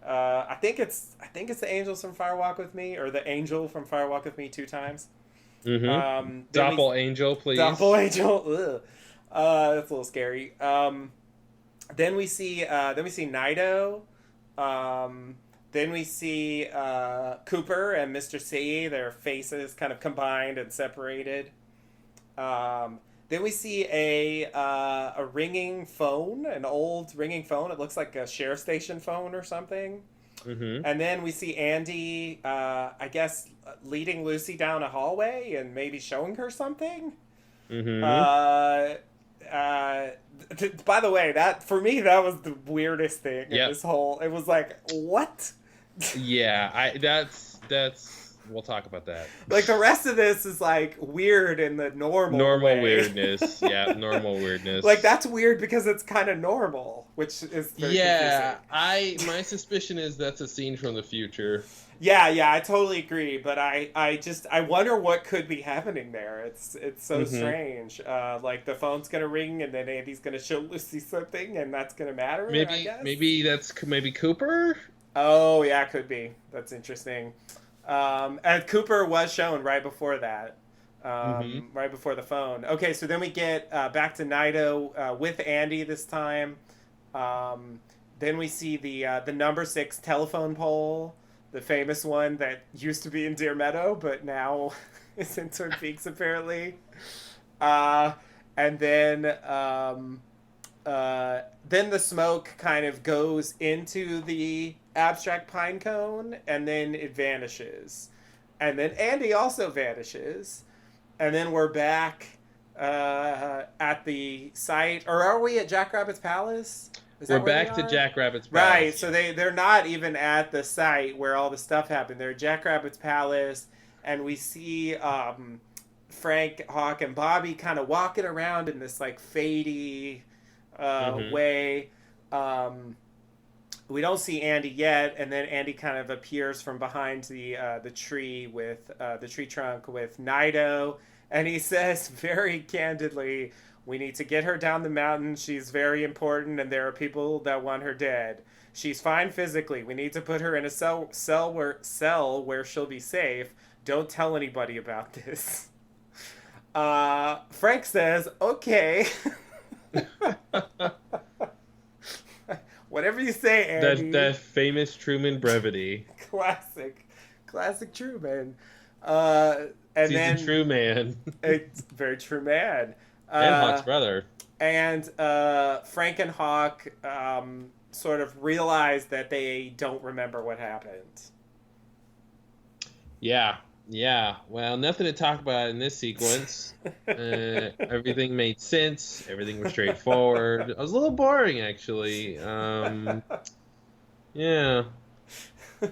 I think it's the angels from Fire Walk with Me, or the angel from Fire Walk with Me two times. Mm-hmm. Then Doppel angel, please. Doppel angel. Ugh. That's a little scary. Then we see Naito. Then we see Cooper and Mr. C. Their faces kind of combined and separated. Then we see a ringing phone, an old ringing phone. It looks like a sheriff station phone or something. Mm-hmm. And then we see Andy, I guess, leading Lucy down a hallway and maybe showing her something. Mm-hmm. Uh, by the way, that for me that was the weirdest thing in Yep. this whole. It was like, what? Yeah, that's we'll talk about that. Like the rest of this is like weird in the normal way. Weirdness. Yeah, normal weirdness. Like that's weird because it's kind of normal, which is very confusing. my suspicion is that's a scene from the future. Yeah, I totally agree. But I wonder what could be happening there. It's so Hmm. strange. Like the phone's gonna ring, and then Andy's gonna show Lucy something, and that's gonna matter, I guess. Maybe that's maybe Cooper. Oh yeah, could be. That's interesting. And Cooper was shown right before that, Hmm. right before the phone. Okay, so then we get back to Nido with Andy this time. Um, then we see the number six telephone pole, the famous one that used to be in Deer Meadow, but now is in Twin Peaks apparently. Uh, and then the smoke kind of goes into the abstract pine cone, and then it vanishes, and then Andy also vanishes, and then we're back at the site, or are we at Jackrabbit's Palace? Is We're that where they back to are? Jackrabbit's Right. Palace. So they're not even at the site where all the stuff happened. They're at Jackrabbit's Palace, and we see Frank, Hawk, and Bobby kind of walking around in this like fadey Hmm. way. Um, we don't see Andy yet, and then Andy kind of appears from behind the tree with the tree trunk with Nido, and he says very candidly, "We need to get her down the mountain. She's very important, and there are people that want her dead. She's fine physically. We need to put her in a cell where she'll be safe. Don't tell anybody about this." Frank says, "Okay." Whatever you say, That Andy. famous Truman brevity. classic, classic Truman. Uh, and He's a then true man. it's very true, man. And Hawk's Uh, brother. and Frank and Hawk sort of realize that they don't remember what happened. Yeah, yeah. Well, nothing to talk about in this sequence. Everything made sense. Everything was straightforward. It was a little boring, actually. Yeah. I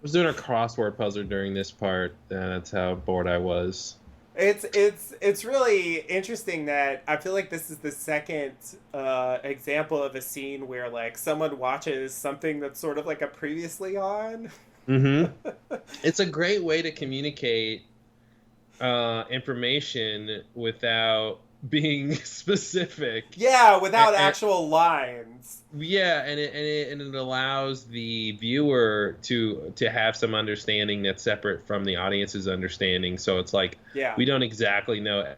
was doing a crossword puzzle during this part. That's how bored I was. It's really interesting that I feel like this is the second example of a scene where like someone watches something that's sort of like a previously on. Hmm. It's a great way to communicate information without being specific. Yeah, without And, actual lines. yeah, and it allows the viewer to have some understanding that's separate from the audience's understanding. So it's like Yeah. we don't exactly know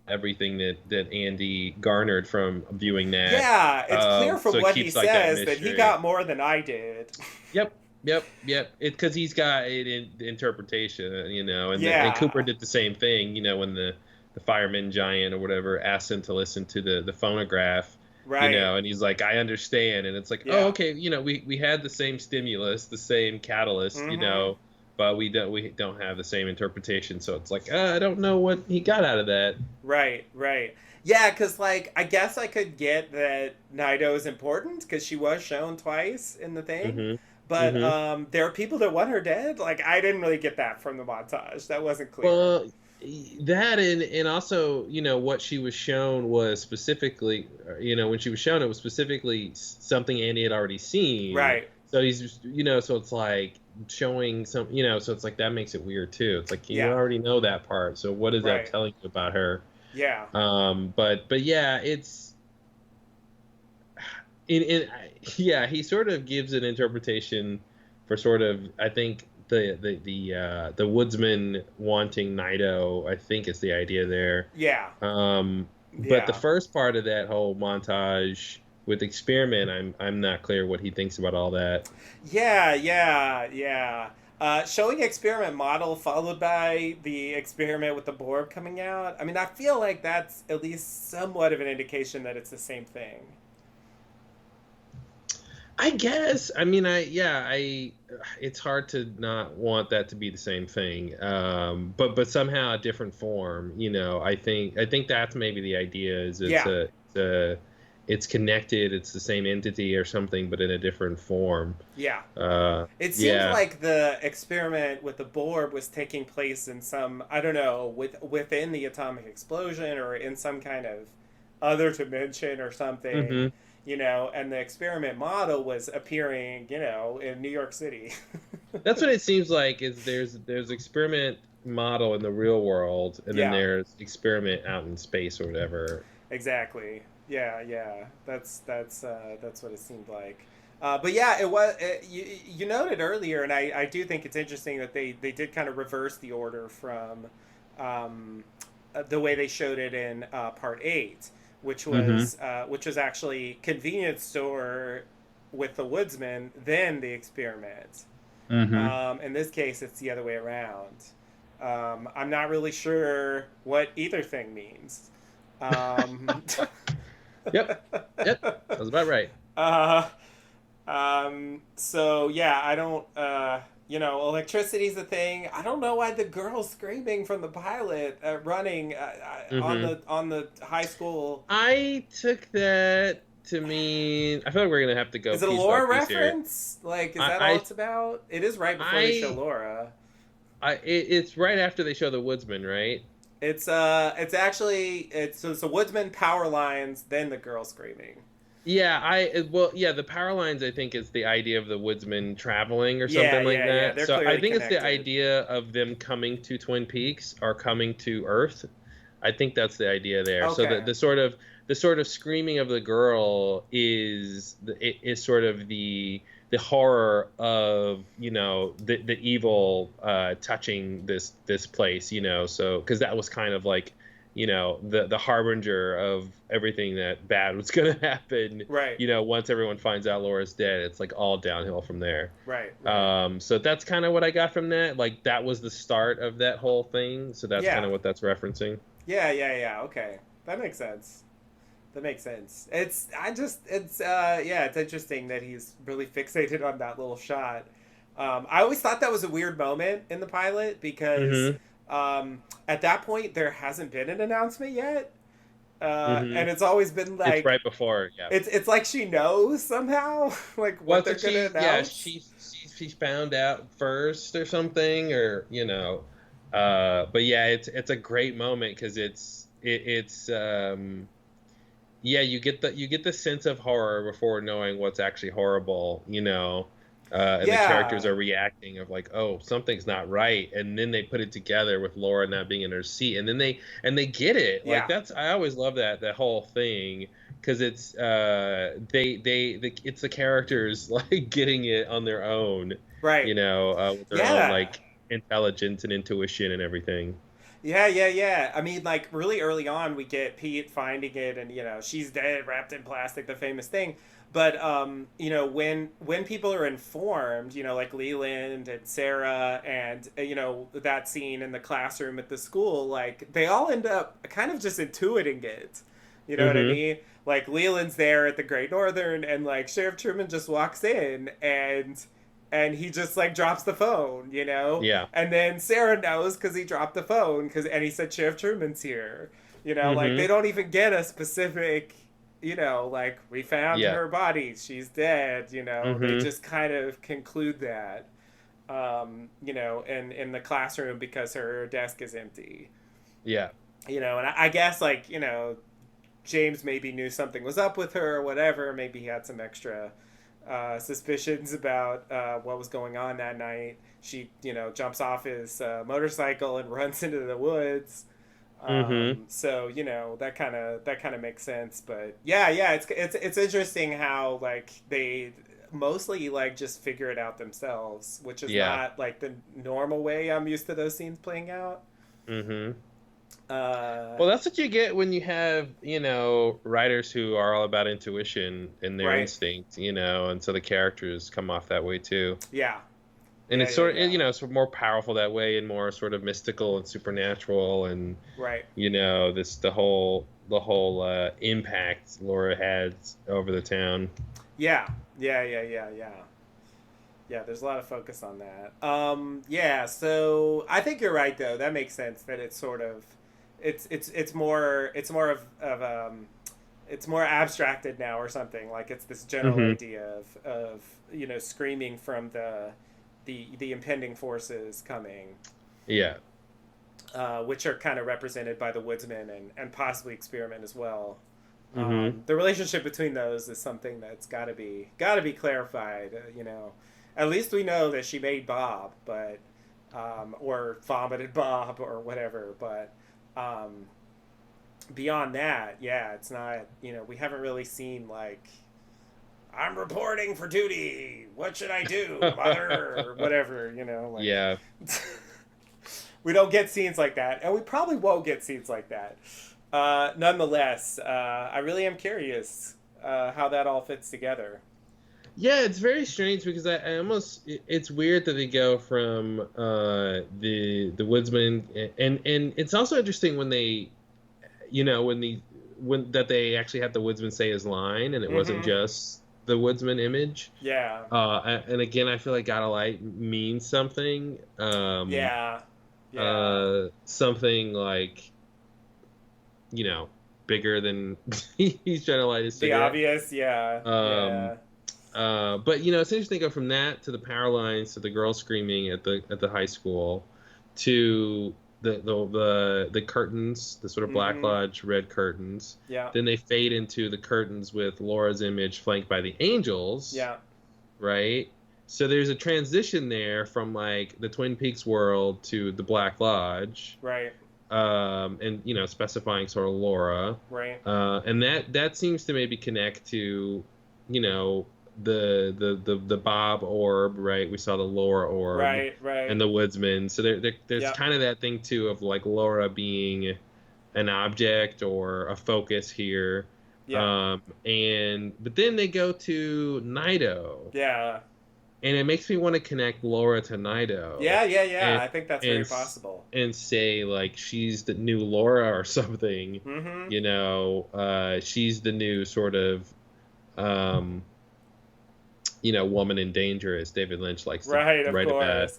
everything that Andy garnered from viewing that. Yeah, it's clear So from it what he keeps like that says that he mystery. got more than I did. Yep, yep. It because he's got it in interpretation, and Cooper Yeah, did the same thing. When the fireman giant or whatever asked him to listen to the phonograph, right. and he's like, I understand, and it's like, oh, Yeah. okay, we had the same stimulus, the same catalyst, Mm-hmm. but we don't have the same interpretation. So it's like, I don't know what he got out of that. Right, right. Yeah, because, like, I guess I could get that Naito is important because she was shown twice in the thing. Hmm. But Hmm. there are people that want her dead. Like, I didn't really get that from the montage. That wasn't clear. Well, that and also, what she was shown was specifically, when she was shown, it was specifically something Andy had already seen. Right, So so it's like showing some, so it's like that makes it weird too. It's like you yeah, already know that part. So what is that right. telling you about her? Yeah, But yeah, yeah, he sort of gives an interpretation for sort of, I think the woodsman wanting Nido, I think is the idea there. yeah, But the yeah. first part of that whole montage with experiment, I'm not clear what he thinks about all that. Yeah. Showing experiment model followed by the experiment with the Borb coming out. I mean, I feel like that's at least somewhat of an indication that it's the same thing. I guess. I mean, it's hard to not want that to be the same thing. But somehow a different form. I think that's maybe the idea is Yeah, it's connected. It's the same entity or something, but in a different form. yeah. It seems Yeah. like the experiment with the Borb was taking place in some, I don't know, within the atomic explosion or in some kind of other dimension or something, Hmm. and the experiment model was appearing, in New York City. That's what it seems like. Is there's experiment model in the real world, and then Yeah, there's experiment out in space or whatever. exactly. Yeah, yeah. That's what it seemed like. But yeah, it was. You noted earlier, and I do think it's interesting that they did kind of reverse the order from um, the way they showed it in part 8, Mm-hmm. which was actually convenience store with the woodsman, then the experiment. Mm-hmm. In this case, it's the other way around. I'm not really sure what either thing means. Um, Yep. Yep. That's about right. uh, so yeah, I don't. Electricity's a thing. I don't know why the girl's screaming from the pilot, running on Mm-hmm. the high school. I took that to mean I feel like we're gonna have to go Is it a piece by Laura piece here. reference? Like, is that all I it's about? It is right before they show I Laura. it's right after they show the woodsman, right? It's actually it's the woodsman power lines, then the girl screaming. Yeah, well, yeah, the power lines I think is the idea of the woodsman traveling or Yeah, something like yeah, yeah. that. They're So I clearly think it's the connected. idea of them coming to Twin Peaks or coming to Earth. I think that's the idea there. So Okay. the sort of screaming of the girl is sort of the horror of the evil touching this place, so because that was kind of like the harbinger of everything that bad was going to happen. Right. Once everyone finds out Laura's dead, it's like all downhill from there. Right. Right. So that's kind of what I got from that. Like that was the start of that whole thing. So that's kind Yeah. of what that's referencing. Yeah, yeah, yeah. Okay. That makes sense. That makes sense. It's interesting that he's really fixated on that little shot. I always thought that was a weird moment in the pilot because Mm-hmm. at that point there hasn't been an announcement yet. Mm-hmm. And it's always been It's like right before, yeah. it's like she knows somehow like Well, what it's they're like gonna announce. she's found out first or something, or but yeah, it's a great moment because it's yeah, you get the sense of horror before knowing what's actually horrible, and the characters Yeah, are reacting of like, oh, something's not right, and then they put it together with Laura not being in her seat, and then they get it. Like yeah, I always love that whole thing because it's it's the characters like getting it on their own, right. with their own Yeah, like intelligence and intuition and everything. yeah, yeah, yeah. I mean, like really early on, we get Pete finding it, and she's dead, wrapped in plastic, the famous thing. But when people are informed, like Leland and Sarah, and that scene in the classroom at the school, like they all end up kind of just intuiting it. You know what I Mm-hmm. mean? Like Leland's there at the Great Northern, and like Sheriff Truman just walks in, and he just like drops the phone, Yeah. and then Sarah knows because he dropped the phone and he said Sheriff Truman's here. Like they Mm-hmm. don't even get a specific, like we found Yeah. her body, she's dead. They Mm-hmm. just kind of conclude that, in the classroom because her desk is empty. Yeah. And I guess like James maybe knew something was up with her or whatever. Maybe he had some extra suspicions about what was going on that night. She, jumps off his motorcycle and runs into the woods. Mm-hmm. So that kind of makes sense. But yeah, yeah, it's interesting how like they mostly like just figure it out themselves, which is Yeah. not like the normal way I'm used to those scenes playing out. Mm-hmm. Uh, Well, that's what you get when you have, writers who are all about intuition and their right. instinct, and so the characters come off that way too. Yeah. And Yeah. it's Yeah. sort of, Yeah. it's more powerful that way and more sort of mystical and supernatural and, Right. the whole impact Laura had over the town. Yeah. Yeah. Yeah. Yeah. Yeah. Yeah, there's a lot of focus on that. Yeah, so I think you're right though. That makes sense that it's sort of it's more it's more abstracted now or something. Like it's this general Hmm. idea of screaming from the impending forces coming, Yeah. which are kind of represented by the woodsman and possibly experiment as well. Hmm. The relationship between those is something that's got to be clarified. At least we know that she made Bob, but or vomited Bob or whatever. But beyond that, yeah, it's not. We haven't really seen like I'm reporting for duty. What should I do, mother? Or whatever, like Yeah. we don't get scenes like that, and we probably won't get scenes like that. Nonetheless, I really am curious how that all fits together. Yeah, it's very strange because I almost it's weird that they go from the woodsman and it's also interesting when they when that they actually had the woodsman say his line and it wasn't just the woodsman image. Yeah. And again, I feel like God of Light means something. Yeah. Something like bigger than he's trying to light his cigarette. The obvious, yeah. But it's interesting to go from that to the power lines to the girl screaming at the high school to the curtains, the sort of Black Lodge red curtains. Yeah. Then they fade into the curtains with Laura's image flanked by the angels. Yeah. Right? So there's a transition there from like the Twin Peaks world to the Black Lodge. Right. And specifying sort of Laura. Right. And that seems to maybe connect to the Bob orb, right? We saw the Laura orb, right, and the woodsman. So there's Yep. kind of that thing too of like Laura being an object or a focus here. Yeah. But then they go to Nido. Yeah. And it makes me want to connect Laura to Nido. Yeah. And, I think that's very possible. And say like she's the new Laura or something. Mm-hmm. She's the new sort of woman in danger, as David Lynch likes to write about.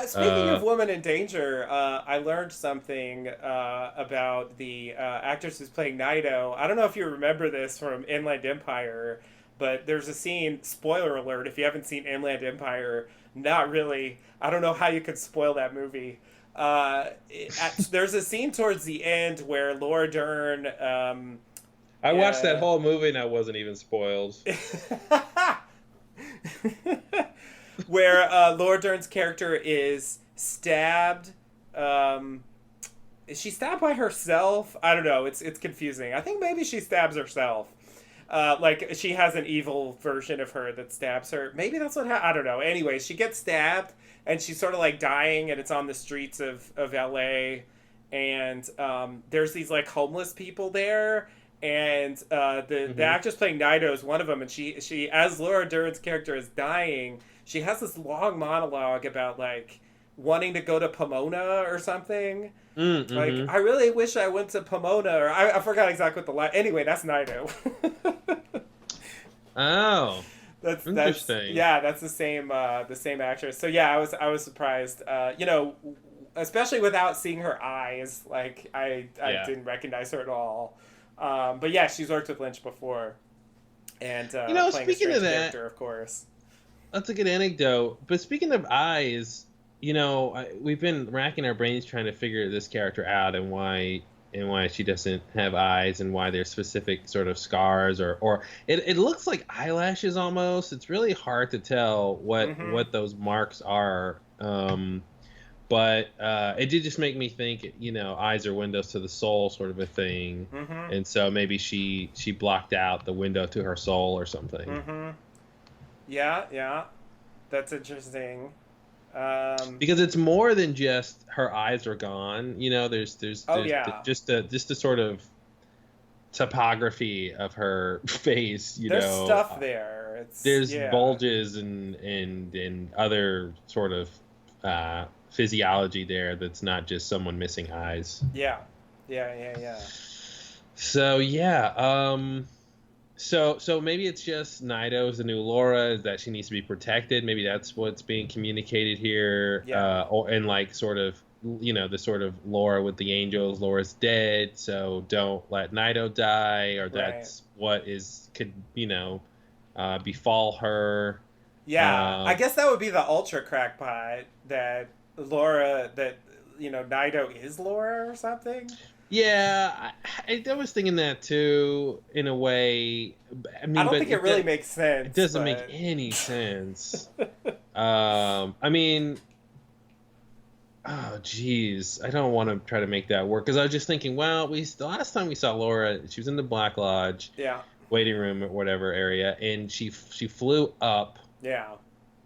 Speaking of woman in danger, I learned something about the actress who's playing Nido. I don't know if you remember this from Inland Empire, but there's a scene, spoiler alert, if you haven't seen Inland Empire, not really. I don't know how you could spoil that movie. There's a scene towards the end where Laura Dern... I watched that whole movie and I wasn't even spoiled. Where Laura Dern's character is stabbed. Is she stabbed by herself? I don't know. It's confusing. I think maybe she stabs herself. Like she has an evil version of her that stabs her. Maybe that's what I don't know. Anyway, she gets stabbed and she's sort of like dying, and it's on the streets of LA, and there's these like homeless people there. And the actress playing Nido is one of them, and she as Laura Dern's character is dying, she has this long monologue about like wanting to go to Pomona or something. Like, I really wish I went to Pomona, or I forgot exactly what the line. Anyway, that's Nido. Oh, that's interesting. That's the same actress. So yeah, I was surprised. Especially without seeing her eyes, like I didn't recognize her at all. But yeah, she's worked with Lynch before, and playing a strange character, of course. That's a good anecdote. But speaking of eyes, we've been racking our brains trying to figure this character out and why she doesn't have eyes and why there's specific sort of scars or it looks like eyelashes almost. It's really hard to tell what those marks are. But it did just make me think, eyes are windows to the soul sort of a thing. And so maybe she blocked out the window to her soul or something. Yeah. That's interesting. Because it's more than just her eyes are gone. There's just a sort of topography of her face. There's stuff there. There's bulges and other sort of physiology there that's not just someone missing eyes. Yeah. So yeah, so maybe it's just Nido's the new Laura, is that she needs to be protected. Maybe that's what's being communicated here. Yeah. And like sort of the sort of Laura with the angels. Laura's dead, so don't let Nido die, or that's what could befall her. Yeah, I guess that would be the ultra crackpot that Laura, Nido is Laura or something. Yeah, I was thinking that too, in a way. I don't think it really makes sense. It doesn't make any sense. I mean, oh geez, I don't want to try to make that work because I was just thinking, well, the last time we saw Laura, she was in the Black Lodge Yeah. waiting room or whatever area, and she flew up, Yeah.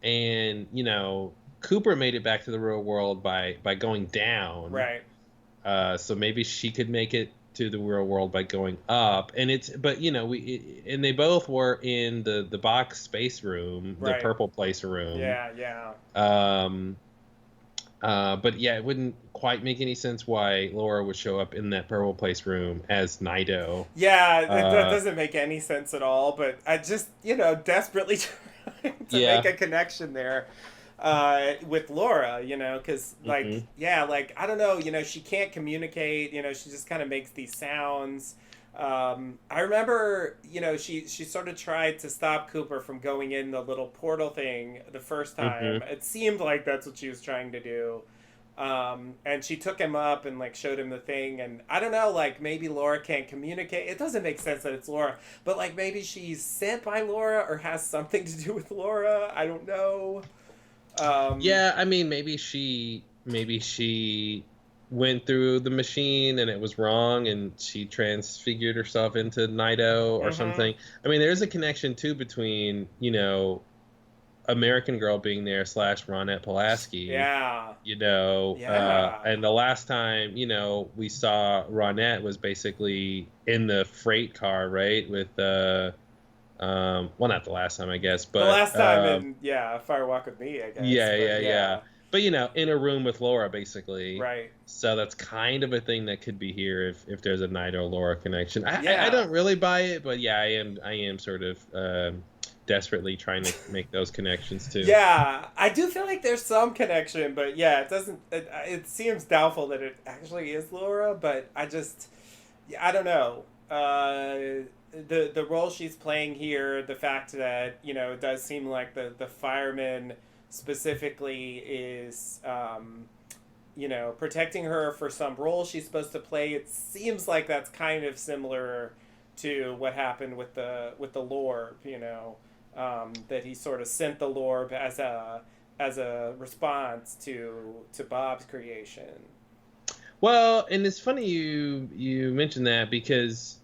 and Cooper made it back to the real world by going down. Right. So maybe she could make it to the real world by going up, and but and they both were in the box space room, the Right. purple place room. Yeah. Yeah. But yeah, it wouldn't quite make any sense why Laura would show up in that purple place room as Nido. Yeah, that doesn't make any sense at all, but I just, desperately trying to Yeah. make a connection there with Laura, because, like, Mhm. yeah, like, I don't know, she can't communicate, she just kind of makes these sounds. I remember, she sort of tried to stop Cooper from going in the little portal thing the first time. Mhm. It seemed like that's what she was trying to do. And she took him up and like showed him the thing, and I don't know, like maybe Laura can't communicate. It doesn't make sense that it's Laura, but like maybe she's sent by Laura or has something to do with Laura. I don't know. Yeah, I mean, maybe she went through the machine and it was wrong, and she transfigured herself into Nido or Mm-hmm. something. I mean, there is a connection too between American Girl being there / Ronette Pulaski. Yeah. And the last time we saw Ronette was basically in the freight car, right? With well, not the last time, I guess, but The last time in Fire Walk with Me, I guess. yeah, But yeah. But in a room with Laura, basically. Right. So that's kind of a thing that could be here if there's a Nido Laura connection. Yeah. I don't really buy it, but yeah, I am sort of desperately trying to make those connections too. Yeah, I do feel like there's some connection, but yeah, it doesn't. It seems doubtful that it actually is Laura, but I don't know. The role she's playing here, the fact that it does seem like the fireman specifically is protecting her for some role she's supposed to play. It seems like that's kind of similar to what happened with the Lorb, that he sort of sent the Lorb as a response to Bob's creation. Well, and it's funny you mentioned that because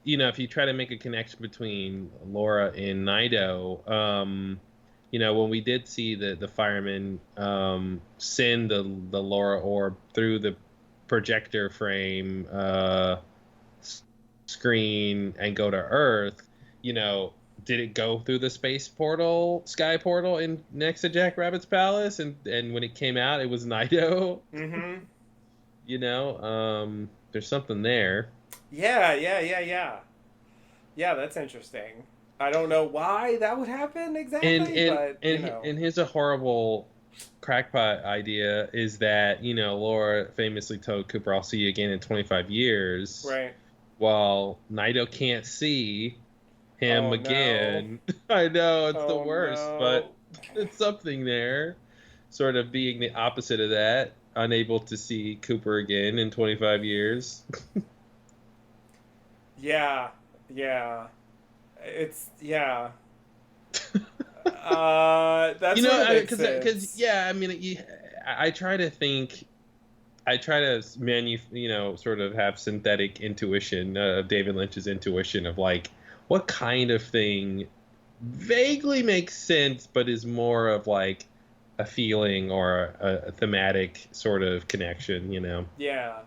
if you try to make a connection between Laura and Nido, when we did see the firemen send the Laura orb through the projector frame screen and go to Earth, did it go through the sky portal next to Jack Rabbit's palace, and when it came out, it was Nido. Mm-hmm. There's something there. Yeah. Yeah, that's interesting. I don't know why that would happen exactly, but and here's a horrible crackpot idea: is that Laura famously told Cooper, "I'll see you again in 25 years." Right. While Nido can't see him again. No. I know it's the Oh, worst, no. but it's something there. Sort of being the opposite of that, unable to see Cooper again in 25 years. Yeah. It's that sort of makes sense. Because yeah, I mean, I try to think. I try to sort of have synthetic intuition of David Lynch's intuition of like what kind of thing vaguely makes sense, but is more of like a feeling or a thematic sort of connection, Yeah.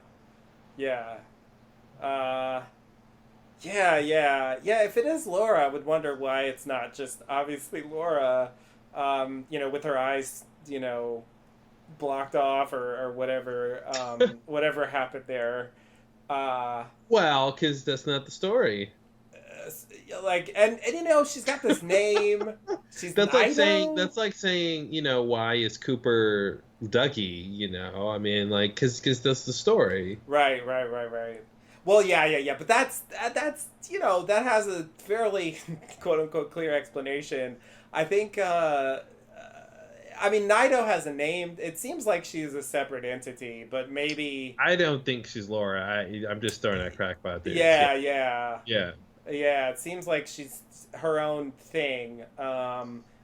Yeah. If it is Laura, I would wonder why it's not just obviously Laura, with her eyes, blocked off or whatever, whatever happened there. Well, because that's not the story. Like, and she's got this name. She's That's Nido? like saying, why is Cooper Dougie? I mean, like, because that's the story. Right. Well, yeah. But that's that has a fairly quote unquote clear explanation. I think. I mean, Nido has a name. It seems like she's a separate entity, but maybe. I don't think she's Laura. I'm just throwing that crackpot there. Yeah. Yeah. Yeah, it seems like she's her own thing.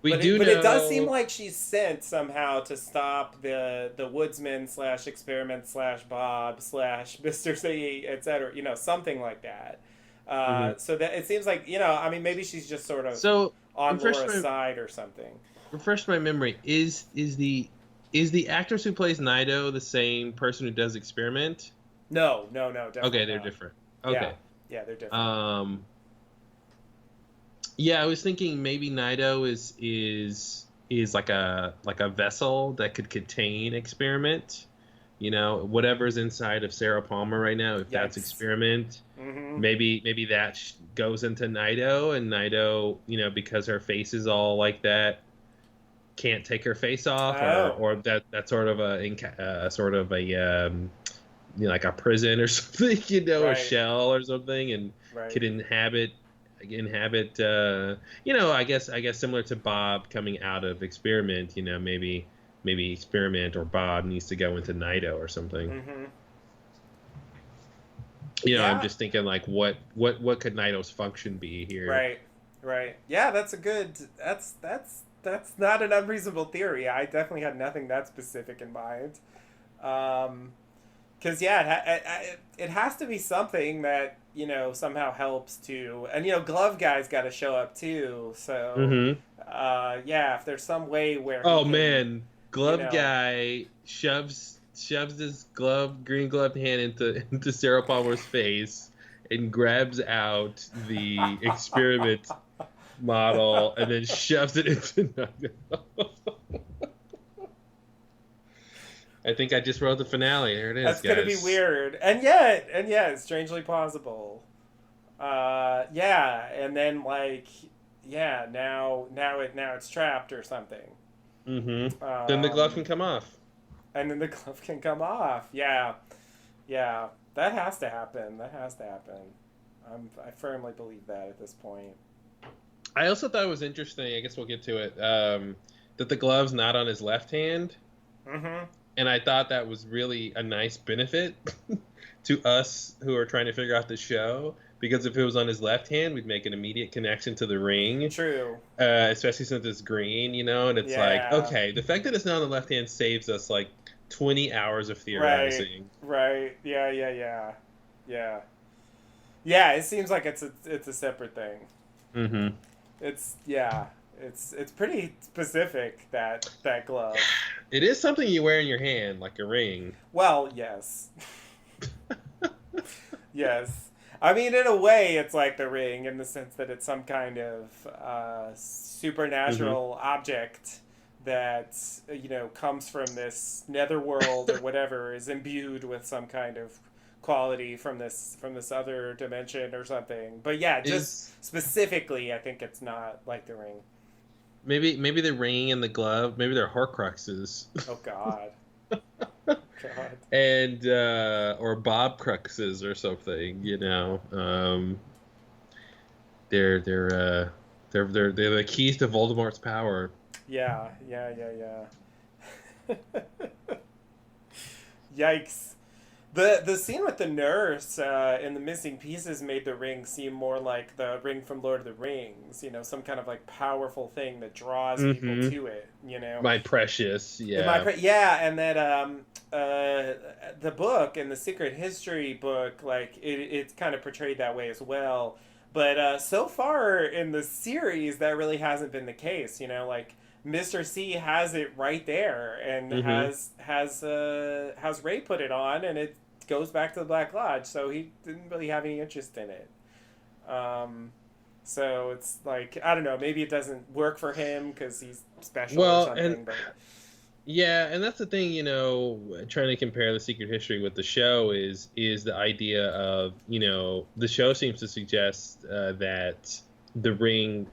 We do But it does seem know. like she's sent somehow to stop the woodsman slash experiment slash Bob slash Mister C, etc. You know, something like that. Mhm. So that it seems like, I mean, maybe she's just sort of So on refresh Laura's my side or something. refresh my memory. Is the actress who plays Nido the same person who does Experiment? No, no, no, Okay, definitely they're not. different. Yeah, Okay. yeah, they're different. Um. Yeah, I was thinking maybe Nido is like a vessel that could contain Experiment. Whatever's inside of Sarah Palmer right now, if that's Yikes. Experiment, Mm-hmm. maybe that goes into Nido, and Nido, because her face is all like that, can't take her face off, or Oh, or that sort of sort of a like a prison or something, a right, shell or something, and right. could inhabit I guess similar to Bob coming out of Experiment, maybe Experiment or Bob needs to go into Nido or something. Mm-hmm. I'm Yeah, just thinking like what could Nido's function be here? right, right. Yeah, that's a good. That's not an unreasonable theory. I definitely had nothing that specific in mind. Because yeah, it has to be something that somehow helps to, and Glove Guy's got to show up too. So, Mm-hmm. yeah, if there's some way where he Oh can, man, you glove know, guy shoves his green gloved hand into Sarah Palmer's face and grabs out the experiment model and then shoves it into Nugget. I think I just wrote the finale. There it is, that's gonna be guys. weird, and yet, strangely plausible. Yeah, and then like, yeah, now it's trapped or something. Mm-hmm. Then the glove Um, can come off. and then the glove can come off. Yeah, yeah, that has to happen. That has to happen. I firmly believe that at this point. I also thought it was interesting. I guess we'll get to it. That the glove's not on his left hand, Mm-hmm. and I thought that was really a nice benefit to us who are trying to figure out the show. Because if it was on his left hand, we'd make an immediate connection to the ring, True. especially since it's green, and it's like, Yeah. okay, the fact that it's not on the left hand saves us like 20 hours of Right. theorizing. Right. Yeah. Yeah. Yeah. Yeah. Yeah. It seems like it's a separate thing. Mm-hmm. It's yeah. It's pretty specific that glove. It is something you wear in your hand, like a ring. Well, yes. Yes. I mean, in a way, it's like the ring in the sense that it's some kind of Mm-hmm. supernatural object that comes from this netherworld or whatever, is imbued with some kind of quality from this other dimension or something. But yeah, just Is specifically, I think it's not like the ring. maybe the ring and the glove, maybe they're Horcruxes. Oh God, God. And or Bob Cruxes or something, they're the keys to Voldemort's power. Yeah, yeah, yeah, yeah. Yikes. The scene with the nurse and the missing pieces made the ring seem more like the ring from Lord of the Rings, some kind of like powerful thing that draws people Mm-hmm. to it. My precious, yeah. Yeah, and that the book and the Secret History book, like it's kind of portrayed that way as well. But so far in the series, that really hasn't been the case. Like Mr. C has it right there, and Mm-hmm. has Ray put it on, and it goes back to the Black Lodge. So he didn't really have any interest in it. Um, so it's like, I don't know, maybe it doesn't work for him because he's special or Well, and something. But yeah, and that's the thing, trying to compare the Secret History with the show is the idea of, the show seems to suggest that the ring,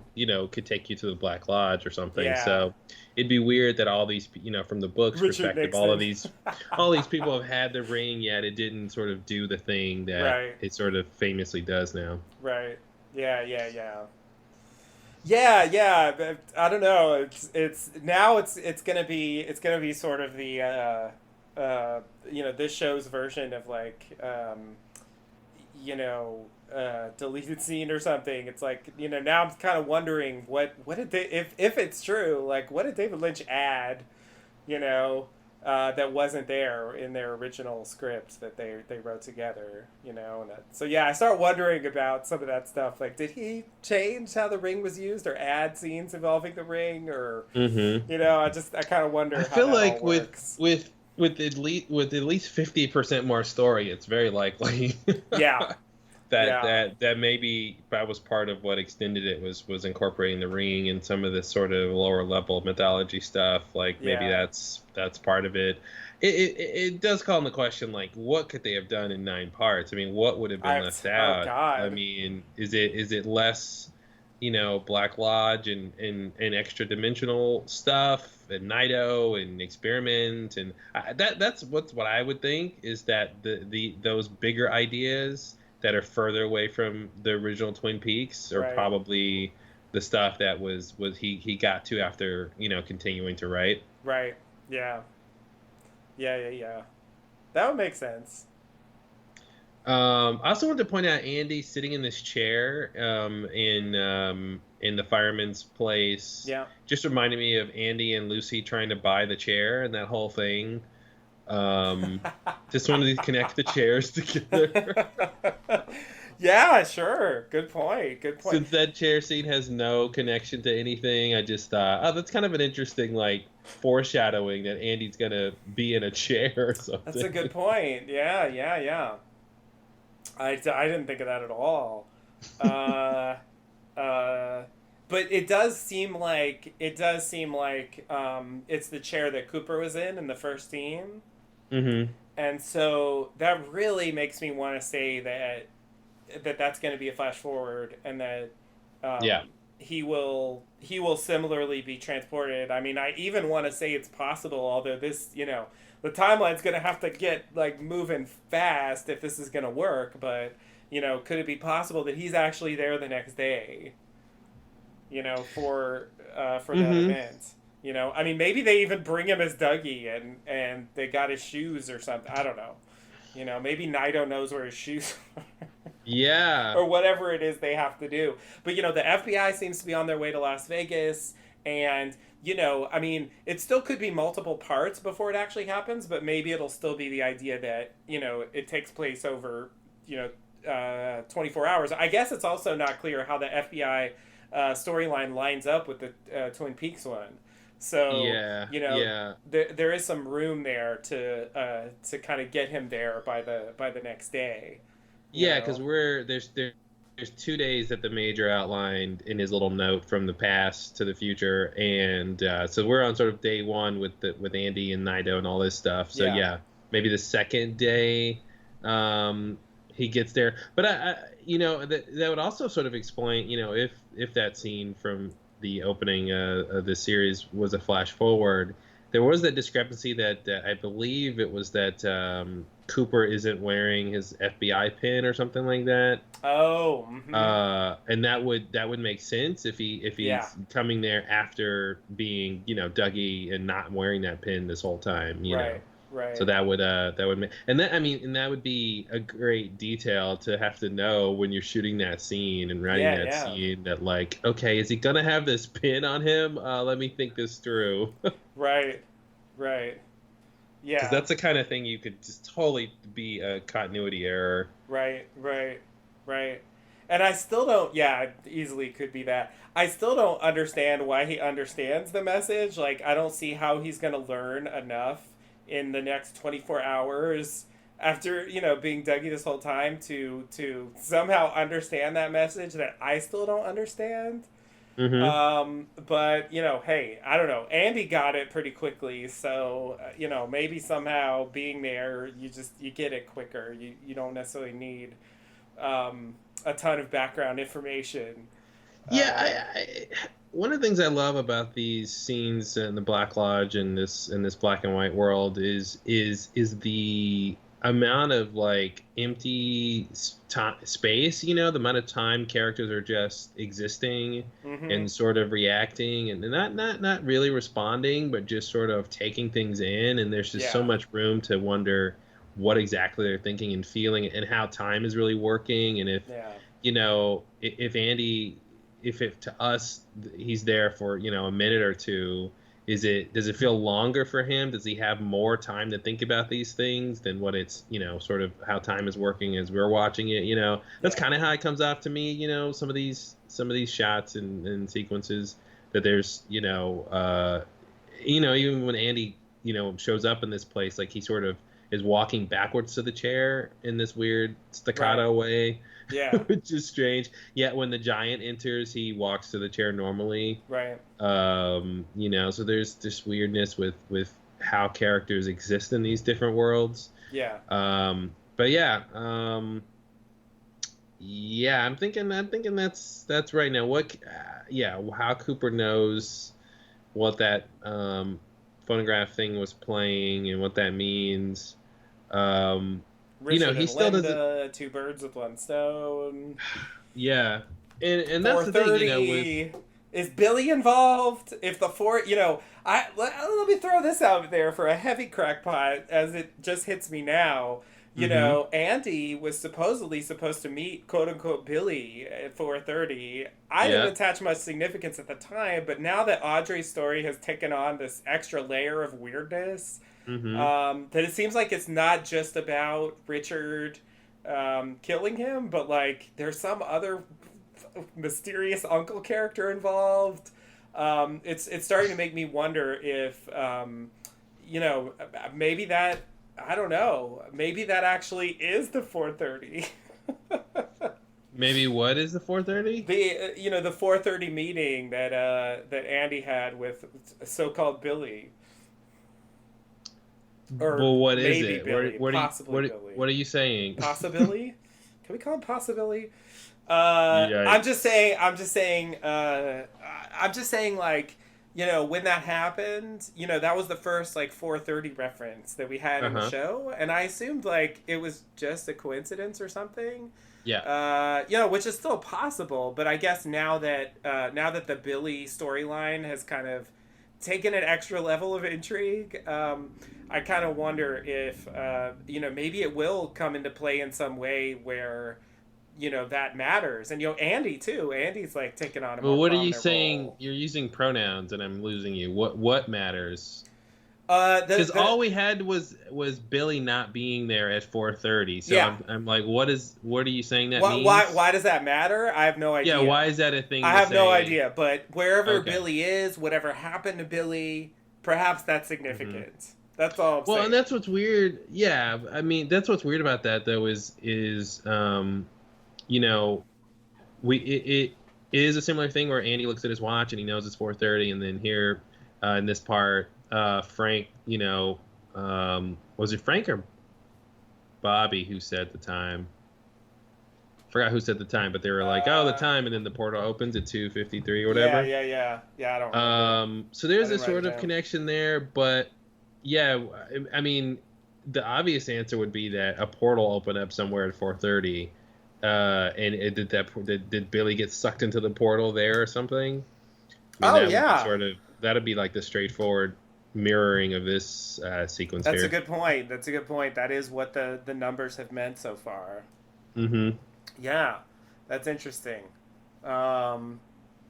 could take you to the Black Lodge or something. yeah, So it'd be weird that all these, from the book's Richard perspective, all of Nixon. these people have had the ring, yet it didn't sort of do the thing that Right, it sort of famously does now. right. Yeah, yeah, yeah. Yeah, yeah, but I don't know. It's now it's gonna be sort of the this show's version of like you know, deleted scene or something. It's like, you know, now I'm kind of wondering what did they, if it's true, like what did David Lynch add, you know, that wasn't there in their original scripts that they wrote together, you know. And so yeah, I start wondering about some of that stuff. Like, did he change how the ring was used, or add scenes involving the ring, or Mm-hmm. you know, I kind of I wonder how feel that all like works. with at least 50% more story, it's very likely Yeah, yeah, that maybe that was part of what extended it was incorporating the ring and some of this sort of lower level mythology stuff. Like maybe yeah. that's part of it. It does call into question like what could they have done in 9 parts? I mean, what would have been I left oh out? I God, mean, is it less, Black Lodge and extra dimensional stuff and Nido and experiment and that's what I would think is that the those bigger ideas that are further away from the original Twin Peaks are right, probably the stuff that was he got to after continuing to write. right, yeah, yeah, yeah, yeah. That would make sense. I also wanted to point out Andy sitting in this chair in the fireman's place. Yeah. Just reminded me of Andy and Lucy trying to buy the chair and that whole thing. Um, just wanted to connect the chairs together. Yeah, sure. Good point. Good point. Since that chair scene has no connection to anything, I just thought, oh, that's kind of an interesting like foreshadowing that Andy's gonna be in a chair or That's a good something. point. Yeah, yeah, yeah. I didn't think of that at all. Uh, uh, but it does seem like it's the chair that Cooper was in the first scene, Hmm. and so that really makes me want to say that's going to be a flash forward, and that Yeah. he will similarly be transported. I mean, I even want to say it's possible, although this, the timeline's going to have to get like moving fast if this is going to work. But could it be possible that he's actually there the next day? For that Hmm. event. I mean, maybe they even bring him as Dougie, and they got his shoes or something. I don't know. Maybe Naito knows where his shoes Yeah. or whatever it is they have to do. But the FBI seems to be on their way to Las Vegas, and I mean, it still could be multiple parts before it actually happens, but maybe it'll still be the idea that it takes place over 24 hours. I guess it's also not clear how the FBI storyline lines up with the Twin Peaks one. So Yeah. Yeah. there is some room there to kind of get him there by the next day. You Yeah, because know. there's 2 days that the major outlined in his little note from the past to the future, and so we're on sort of day one with Andy and Naito and all this stuff. So Yeah. yeah, maybe the second day he gets there. But that would also sort of explain if that scene from the opening of the series was a flash forward. There was that discrepancy that I believe it was that Cooper isn't wearing his FBI pin or something like that. Oh. Mm-hmm. And that would make sense if Yeah. he's coming there after being Dougie and not wearing that pin this whole time. Right. So Right. that would make, and that I mean and that would be a great detail to have to know when you're shooting that scene and writing Yeah. that Yeah. scene that like, okay, is he gonna have this pin on him? Let me think this through. Right. Right. Because Yeah. that's the kind of thing you could just totally be a continuity error. Right. Right. Right. And I still don't. Yeah, it easily could be that. I still don't understand why he understands the message. Like, I don't see how he's gonna learn enough in the next 24 hours after being Dougie this whole time to somehow understand that message that I still don't understand. Hmm. But hey, I don't know. Andy got it pretty quickly, so maybe somehow being there, you get it quicker. You don't necessarily need a ton of background information. Yeah, Uh, one of the things I love about these scenes in the Black Lodge and this black and white world is the amount of like empty space. The amount of time characters are just existing mm-hmm. and sort of reacting and not really responding, but just sort of taking things in. And there's just so Yeah. much room to wonder what exactly they're thinking and feeling, and how time is really working, and if Yeah. if Andy, if it to us he's there for a minute or two, does it feel longer for him? Does he have more time to think about these things than what it's sort of how time is working as we're watching it? That's Yeah. kind of how it comes off to me. Some of these shots and sequences that there's even when Andy shows up in this place, like he sort of is walking backwards to the chair in this weird Right. staccato way, Yeah. which is strange. Yet when the giant enters, he walks to the chair normally. Right. So there's this weirdness with how characters exist in these different worlds. Yeah. But yeah, yeah, I'm thinking that's right now. How Cooper knows what that phonograph thing was playing and what that means. Richard He and still doesn't. Linda, two birds with one stone. Yeah, and that's the thing, with 4:30. Is Billy involved? If the let me throw this out there for a heavy crackpot as it just hits me now. hmm Andy was supposedly supposed to meet quote unquote Billy at 4:30. I didn't yeah. attach much significance at the time, but now that Audrey's story has taken on this extra layer of weirdness, hmm that it seems like it's not just about Richard killing him, but like there's some other mysterious uncle character involved. It's starting to make me wonder if maybe that I don't know, maybe that actually is the 4:30. Maybe what is the 4:30? The 4:30 meeting that Andy had with so-called Billy, or Well, what is maybe it? What Billy, what are you possibly Billy, what are you saying? possibility. Can we call him possibility? I'm just Yikes. saying. I'm just saying. Like, when that happened, that was the first like 4:30 reference that we had in the Uh-huh. show, and I assumed like it was just a coincidence or something. Yeah. Which is still possible, but I guess now that the Billy storyline has kind of taken an extra level of intrigue, I kind of wonder if maybe it will come into play in some way where that matters. And Andy too. Andy's like taking on a Well, more what are you prominent saying? role. You're using pronouns, and I'm losing you. What matters? The Because the all we had was Billy not being there at 4:30. So Yeah. I'm like, what are you saying that Why means? does that matter? I have no Yeah, idea. why is that a thing I to have no say? idea. But wherever Okay. Billy is, whatever happened to Billy, perhaps that's hmm significant. That's all I'm Well, and saying. that's what's weird. Yeah, I mean, that's what's weird about that though is you know, it is a similar thing where Andy looks at his watch and he knows it's 4:30, and then here in this part, Frank, was it Frank or Bobby who said the time? Forgot who said the time, but they were like, "Oh, the Uh, time," and then the portal opens at 2:53 or yeah, whatever. yeah, yeah, yeah. I don't remember. So I there's a didn't write it sort of down. connection there, but yeah, I mean, the obvious answer would be that a portal opened up somewhere at 4:30, and did Billy get sucked into the portal there or something? I mean, Oh that would be yeah, sort of that'd be like the straightforward mirroring of this sequence that's a here. good point. That's a good point. That is what the numbers have meant so far. Mm-hmm. Yeah, that's interesting. Um,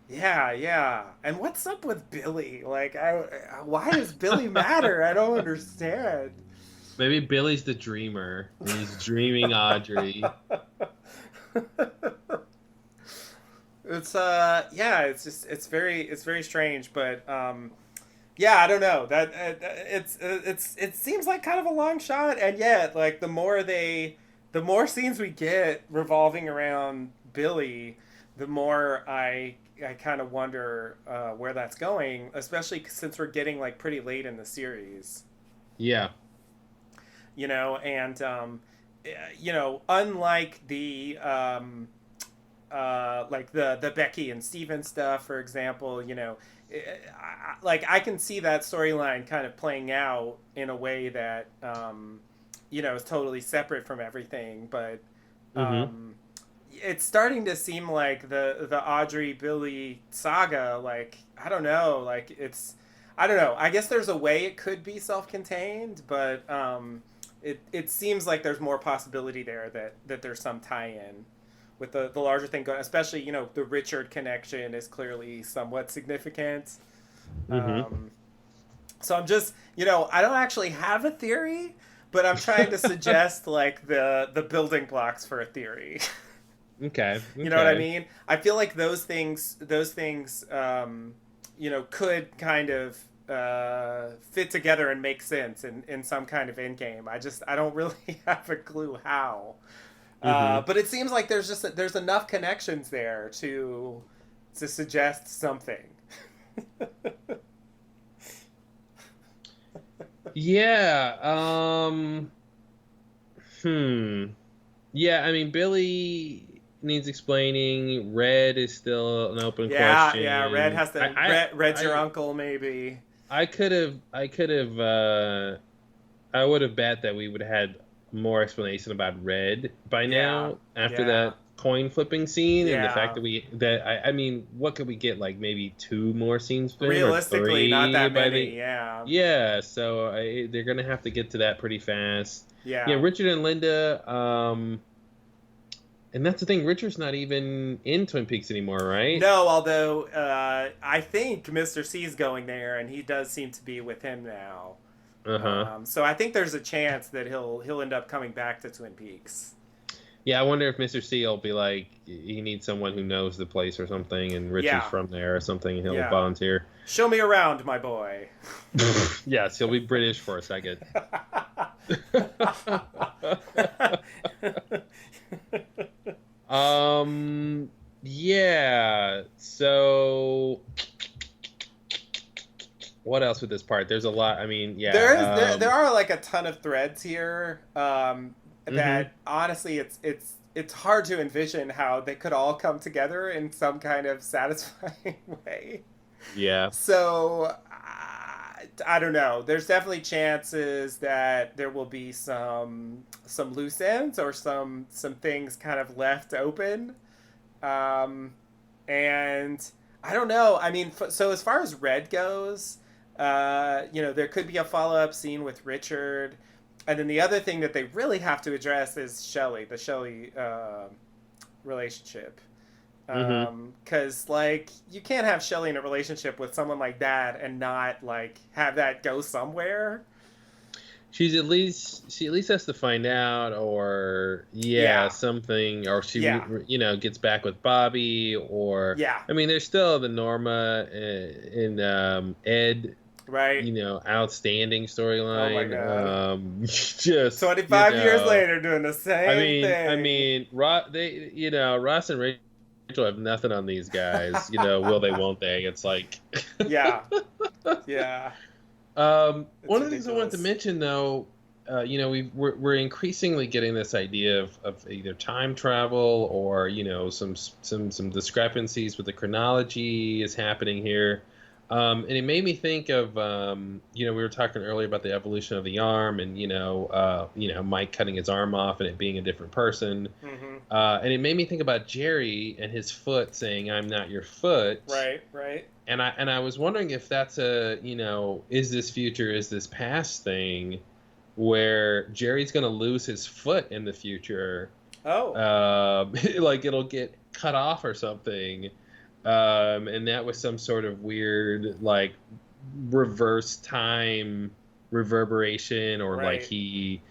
yeah, yeah. And what's up with Billy? Like, why does Billy matter? I don't understand. Maybe Billy's the dreamer, and he's dreaming Audrey. Yeah, it's very strange, but yeah, I don't know. That it seems like kind of a long shot, and yet like the more scenes we get revolving around Billy, the more I kind of wonder where that's going, especially since we're getting like pretty late in the series, Yeah. and unlike the like the Becky and Steven stuff, for example, like I can see that storyline kind of playing out in a way that is totally separate from everything, but Mm-hmm. um, it's starting to seem like the Audrey Billy saga. Like I don't know, like I don't know. I guess there's a way it could be self-contained, but it seems like there's more possibility there that there's some tie-in with the larger thing going. Especially, the Richard connection is clearly somewhat significant. Mm-hmm. So I'm just, I don't actually have a theory, but I'm trying to suggest like the building blocks for a theory. Okay. You know what I mean? I feel like those things, could kind of fit together and make sense in some kind of end game. I don't really have a clue how. Mm-hmm. But it seems like there's enough connections there to suggest something. Yeah. Yeah, I mean, Billy needs explaining. Red is still an open Yeah, question. yeah. Red has to. Red's your I, uncle, maybe. I would have bet that we would have had more explanation about Red by Yeah, now after yeah, that coin flipping scene and the fact yeah. I mean, what could we get, like maybe two more scenes for him or Realistically, not three that by many. the Yeah, yeah, so they're gonna have to get to that pretty fast. Yeah, yeah. Richard and Linda. And that's the thing. Richard's not even in Twin Peaks anymore, right? No, although I think Mr. C's going there, and he does seem to be with him now. Uh huh. So I think there's a chance that he'll end up coming back to Twin Peaks. Yeah, I wonder if Mr. C will be like he needs someone who knows the place or something, and Richard's Yeah, from there or something, and he'll yeah. volunteer. Show me around, my boy. Yes, he'll be British for a second. Yeah. So what else with this part? There's a lot. I mean, yeah. There are like a ton of threads here. Mhm. That honestly, it's hard to envision how they could all come together in some kind of satisfying way. Yeah. So I don't know. There's definitely chances that there will be some loose ends or some things kind of left open. Um, and I don't know. I mean, so as far as Red goes, there could be a follow up scene with Richard, and then the other thing that they really have to address is Shelley, the Shelley relationship. Mhm. Because like you can't have Shelley in a relationship with someone like that and not like have that go somewhere. She at least has to find out, or yeah, Yeah, something, or yeah, gets back with Bobby, or yeah. I mean, there's still the Norma and Ed, Right. outstanding Oh my storyline. god. Just 25 years later, doing the same I thing. mean, Ross and Rachel have nothing on these guys. Will they? Won't they? It's like. Yeah, yeah. It's One of the things I wanted to ridiculous. mention, though, we're increasingly getting this idea of either time travel or some discrepancies with the chronology is happening here, and it made me think of we were talking earlier about the evolution of the arm and Mike cutting his arm off and it being a different person, Hmm. and it made me think about Jerry and his foot saying "I'm not your foot." Right, right. And I was wondering if that's is this future, is this past thing where Jerry's going to lose his foot in the future, Oh, like it'll get cut off or something, and that was some sort of weird like reverse time reverberation, or like right,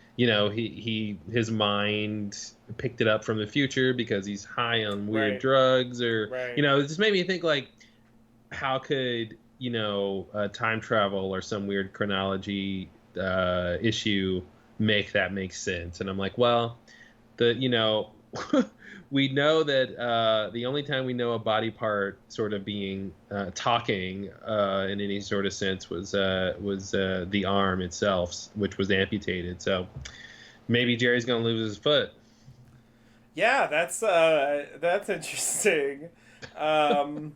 his mind picked it up from the future because he's high on weird right, drugs, or right. it just made me think like how could time travel or some weird chronology issue make sense? And I'm like, well, the we know that the only time we know a body part sort of being talking in any sort of sense was the arm itself, which was amputated. So maybe Jerry's gonna lose his foot. Yeah, that's interesting. Um,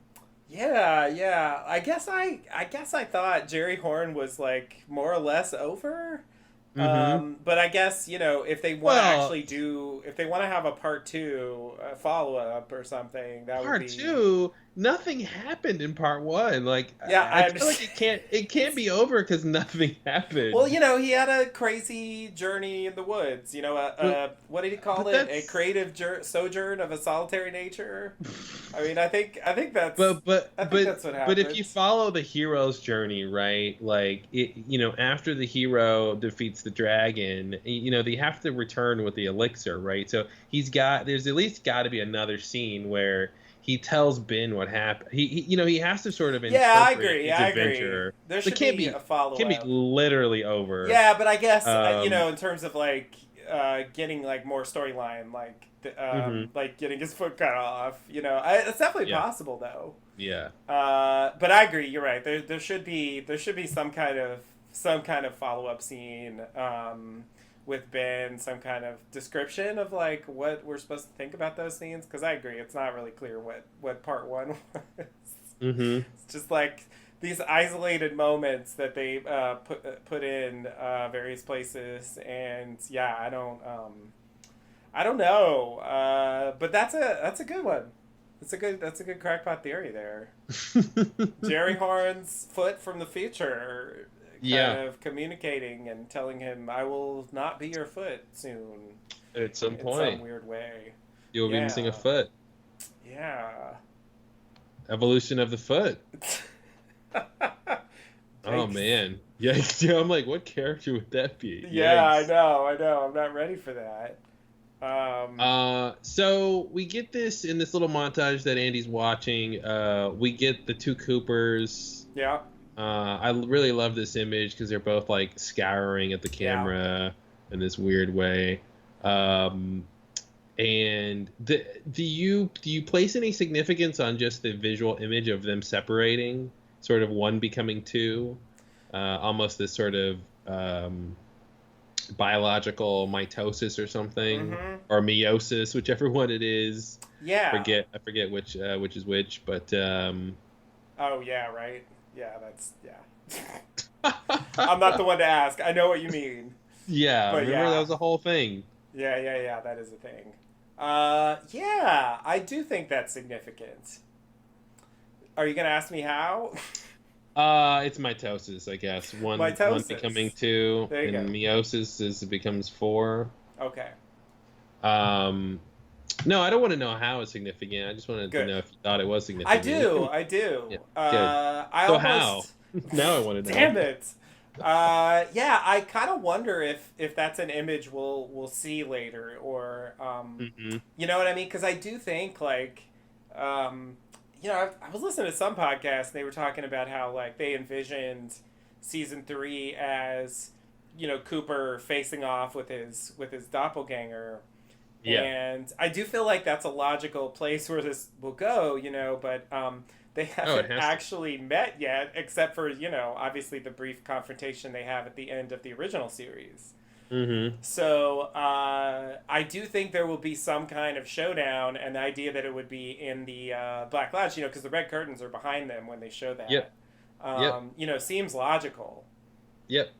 yeah, yeah. I guess I thought Jerry Horn was like more or less over. Mm-hmm. But I guess if they want to Well, if they want to have a part two follow up or something, that would part be two. nothing happened in part one. Like, Yeah, I feel like it can't be over because nothing happened. Well, he had a crazy journey in the woods. What did he call But it? A that's creative sojourn of a solitary nature. I mean, I think that's but but I think but that's what but if you happens. follow the hero's journey, right? Like after the hero defeats the dragon, they have to return with the elixir, right? So there's at least got to be another scene where he tells Ben what happened. He has to sort of Yeah, I interpret agree. his I agree. adventure. There So it should be a follow can't be up. literally over. Yeah, but I guess Um, in terms of like getting like more storyline, like hmm like getting his foot cut off. It's definitely Yeah, possible though. yeah, But I agree. You're right. There should be some kind of follow up scene with Ben, some kind of description of like what we're supposed to think about those scenes. Because I agree, it's not really clear what part one was. hmm It's just like these isolated moments that they put in various places, and yeah, I don't know, but that's a good one. That's a good crackpot theory there. Jerry Horn's foot from the future, kind Yeah, of communicating and telling him, "I will not be your foot soon," at some in some point weird way. you'll be missing a Yeah, foot. yeah. Evolution of the foot. Oh Thanks. man. Yeah, yeah, I'm like, what character would that be? Yeah, I Yikes. know, I know. I'm not ready for that. So we get this in this little montage that Andy's watching. We get the two Coopers. Yeah, I really love this image because they're both like scouring at the yeah. camera in this weird way. Um, and do you place any significance on just the visual image of them separating, sort of one becoming two, almost this sort of biological mitosis or something, Mm-hmm. or meiosis, whichever one it is. Yeah. I forget which is which, but Oh, yeah, right. Yeah, yeah. I'm not the one to ask. I know what you mean. yeah, But remember that yeah. was a whole thing. Yeah, yeah, yeah, that is a thing. Yeah, I do think that's significant. Are you going to ask me how? It's mitosis, I guess. One becoming Mitosis. two, There you go. and meiosis is it becomes four. Okay, Um, no, I don't want to know how it's significant. I just wanted to good. know if you thought it was I significant. do, I do. Yeah, good. I So how? almost. Now I want to know. Damn it. Yeah, I kind of wonder if that's an image we'll see later, or Hmm. you know what I mean? Because I do think like, um, I was listening to some podcast and they were talking about how like they envisioned season three as Cooper facing off with his doppelganger, Yeah. and I do feel like that's a logical place where this will go, but they Oh, it haven't has to. actually met yet, except for obviously the brief confrontation they have at the end of the original series. Hmm. So I do think there will be some kind of showdown, and the idea that it would be in the Black Lodge, because the red curtains are behind them when they show that, Yep. Yep. seems logical. Yep.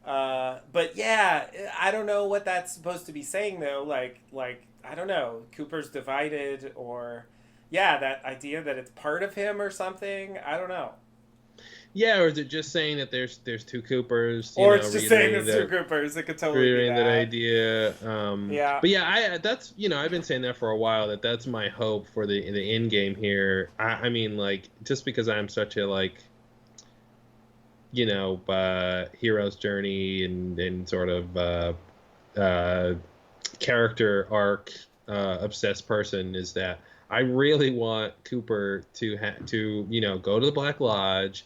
But yeah, I don't know what that's supposed to be saying though. Like I don't know. Cooper's divided, or yeah, that idea that it's part of him or something. I don't know. Yeah, or is it just saying that there's two Coopers? Or it's just saying Reiterating it's two that Coopers. It could totally be reiterating that that. idea. Yeah. But yeah, that's I've been saying that for a while. That's my hope for the end game here. I mean, like, just because I'm such a hero's journey and sort of character arc obsessed person, is that I really want Cooper to go to the Black Lodge,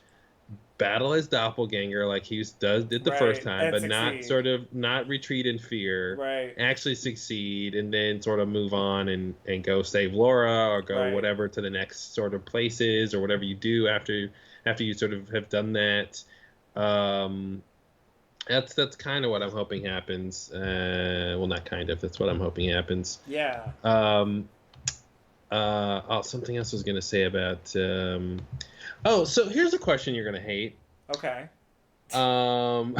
battle his doppelganger like did the first Right. time, And but not succeed. not retreat in fear, Right. actually succeed, and then sort of move on and go save Laura, or go Right. whatever to the next sort of places, or whatever you do after you sort of have done that. That's kind of what I'm hoping happens. Well, not kind of. That's what I'm hoping happens. Yeah. Something else I was gonna say about. So here's a question you're gonna hate. Okay. Um,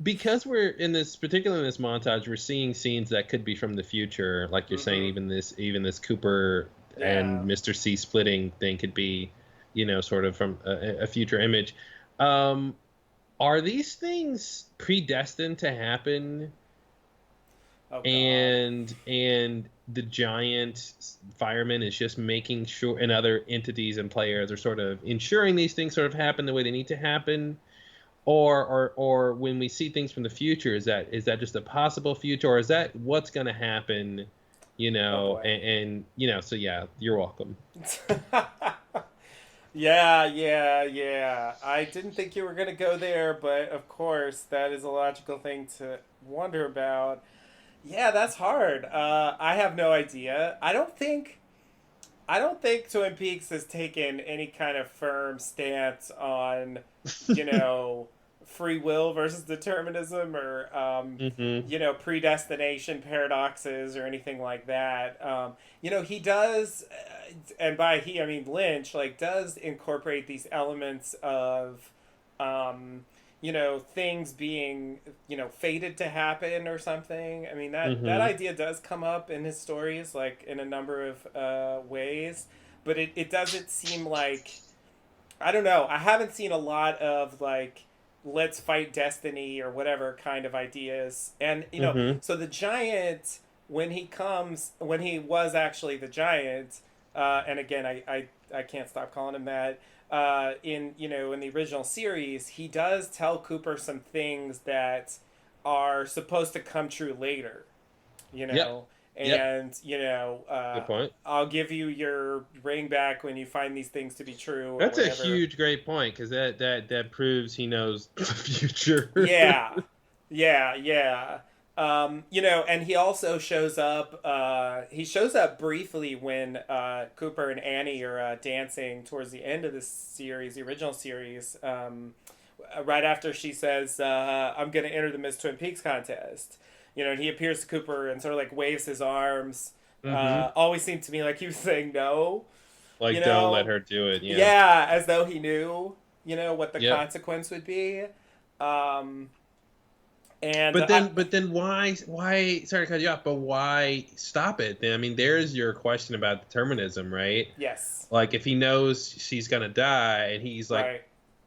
because we're in this, particularly in this montage, we're seeing scenes that could be from the future, like you're saying. Mm-hmm. Even this Cooper Yeah. and Mr. C splitting thing could be, sort of from a future image. Um, are these things predestined to happen? Oh God. And the giant fireman is just making sure, and other entities and players are sort of ensuring these things sort of happen the way they need to happen. Or when we see things from the future, is that just a possible future, or is that what's going to happen? Oh boy. So yeah, you're welcome. Yeah, yeah, yeah. I didn't think you were going to go there, but of course, that is a logical thing to wonder about. Yeah, that's hard. I have no idea. I don't think Twin Peaks has taken any kind of firm stance on, you know, free will versus determinism or, Hmm. predestination paradoxes or anything like that. He does, and by he, I mean Lynch, like, does incorporate these elements of, things being, fated to happen or something. I mean, that Hmm. idea does come up in his stories, like, in a number of ways, but it doesn't seem like, I don't know. I haven't seen a lot of, like, let's fight destiny or whatever kind of ideas. And, Hmm. so the giant, when he was actually the giant, and again, I can't stop calling him that. In the original series, he does tell Cooper some things that are supposed to come true later, you Yep. know, Yep. and Good point. I'll give you your ring back when you find these things to be true or That's a whatever. huge, great point, because that proves he knows the future. Yeah, yeah, yeah. And he also shows up. He shows up briefly when Cooper and Annie are dancing towards the end of the series, the original series. Right after she says, "I'm going to enter the Miss Twin Peaks contest," and he appears to Cooper and sort of like waves his arms. Hmm. Always seemed to me like he was saying no. You Like, don't let know, her do it. Yeah. yeah, as though he knew, what the Yep. consequence would be. Um, and But I, then why sorry to cut you off, but why stop it then? I mean, there's your question about determinism, right? yes, Like, if he knows she's gonna die and he's like, right,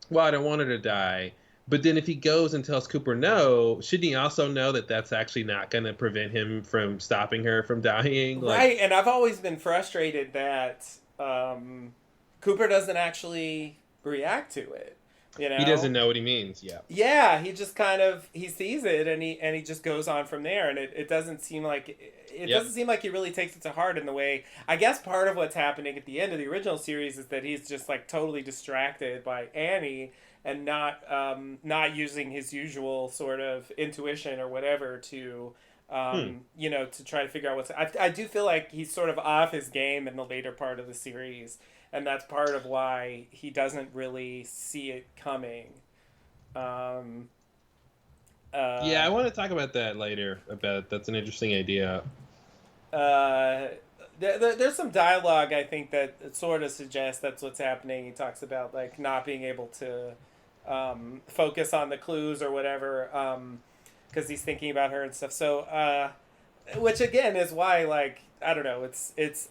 well, I don't want her to die. But then if he goes and tells Cooper no, shouldn't he also know that that's actually not gonna prevent him from stopping her from dying? Like, right. And I've always been frustrated that um, Cooper doesn't actually react to it. You he doesn't know, know what he means. Yeah. yeah, he just kind of he sees it and he just goes on from there, and it doesn't seem like Yep. he really takes it to heart in the way. I guess part of what's happening at the end of the original series is that he's just like totally distracted by Annie and not using his usual sort of intuition or whatever to Hmm. to try to figure out what's. I do feel like he's sort of off his game in the later part of the series, and that's part of why he doesn't really see it coming. Um, Yeah, uh, I want to talk about that later. About That's an interesting idea. uh, there's some dialogue I think that sort of suggests that's what's happening. He talks about like not being able to focus on the clues or whatever because he's thinking about her and stuff. So, which again is why like I don't know.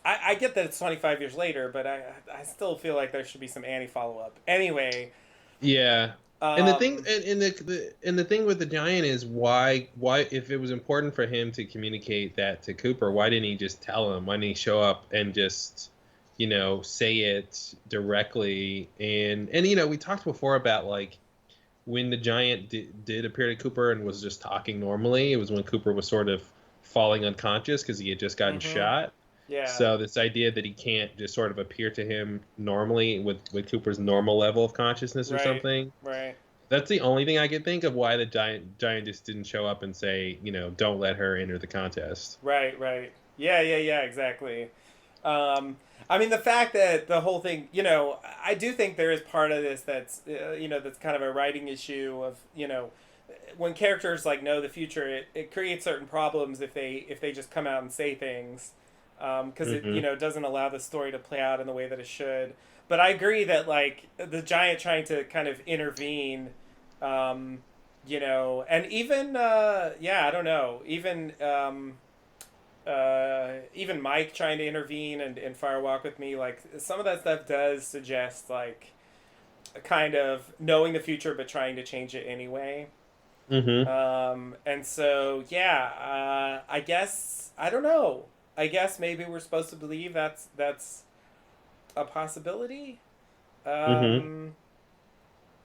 I get that it's 25 years later, but I still feel like there should be some Annie follow up. Anyway, Yeah. And the thing um, and the thing with the giant is why if it was important for him to communicate that to Cooper, why didn't he just tell him? Why didn't he show up and just, say it directly? And we talked before about, like, when the giant did appear to Cooper and was just talking normally, it was when Cooper was sort of falling unconscious because he had just gotten mm-hmm, shot. yeah, So this idea that he can't just sort of appear to him normally with Cooper's normal level of consciousness or right, something. right. That's the only thing I could think of why the giant just didn't show up and say, don't let her enter the contest. Right, right. Yeah, yeah, yeah, exactly. Um, I mean, the fact that the whole thing, I do think there is part of this that's, that's kind of a writing issue of, when characters like know the future, it creates certain problems if they just come out and say things, because it Hmm. doesn't allow the story to play out in the way that it should. But I agree that like the giant trying to kind of intervene, um, And even yeah, I don't know, even Mike trying to intervene and Fire Walk with Me, like some of that stuff does suggest like a kind of knowing the future but trying to change it anyway. Mm-hmm. And so yeah, I guess I don't know. I guess maybe we're supposed to believe that's a possibility. Mm-hmm. Um,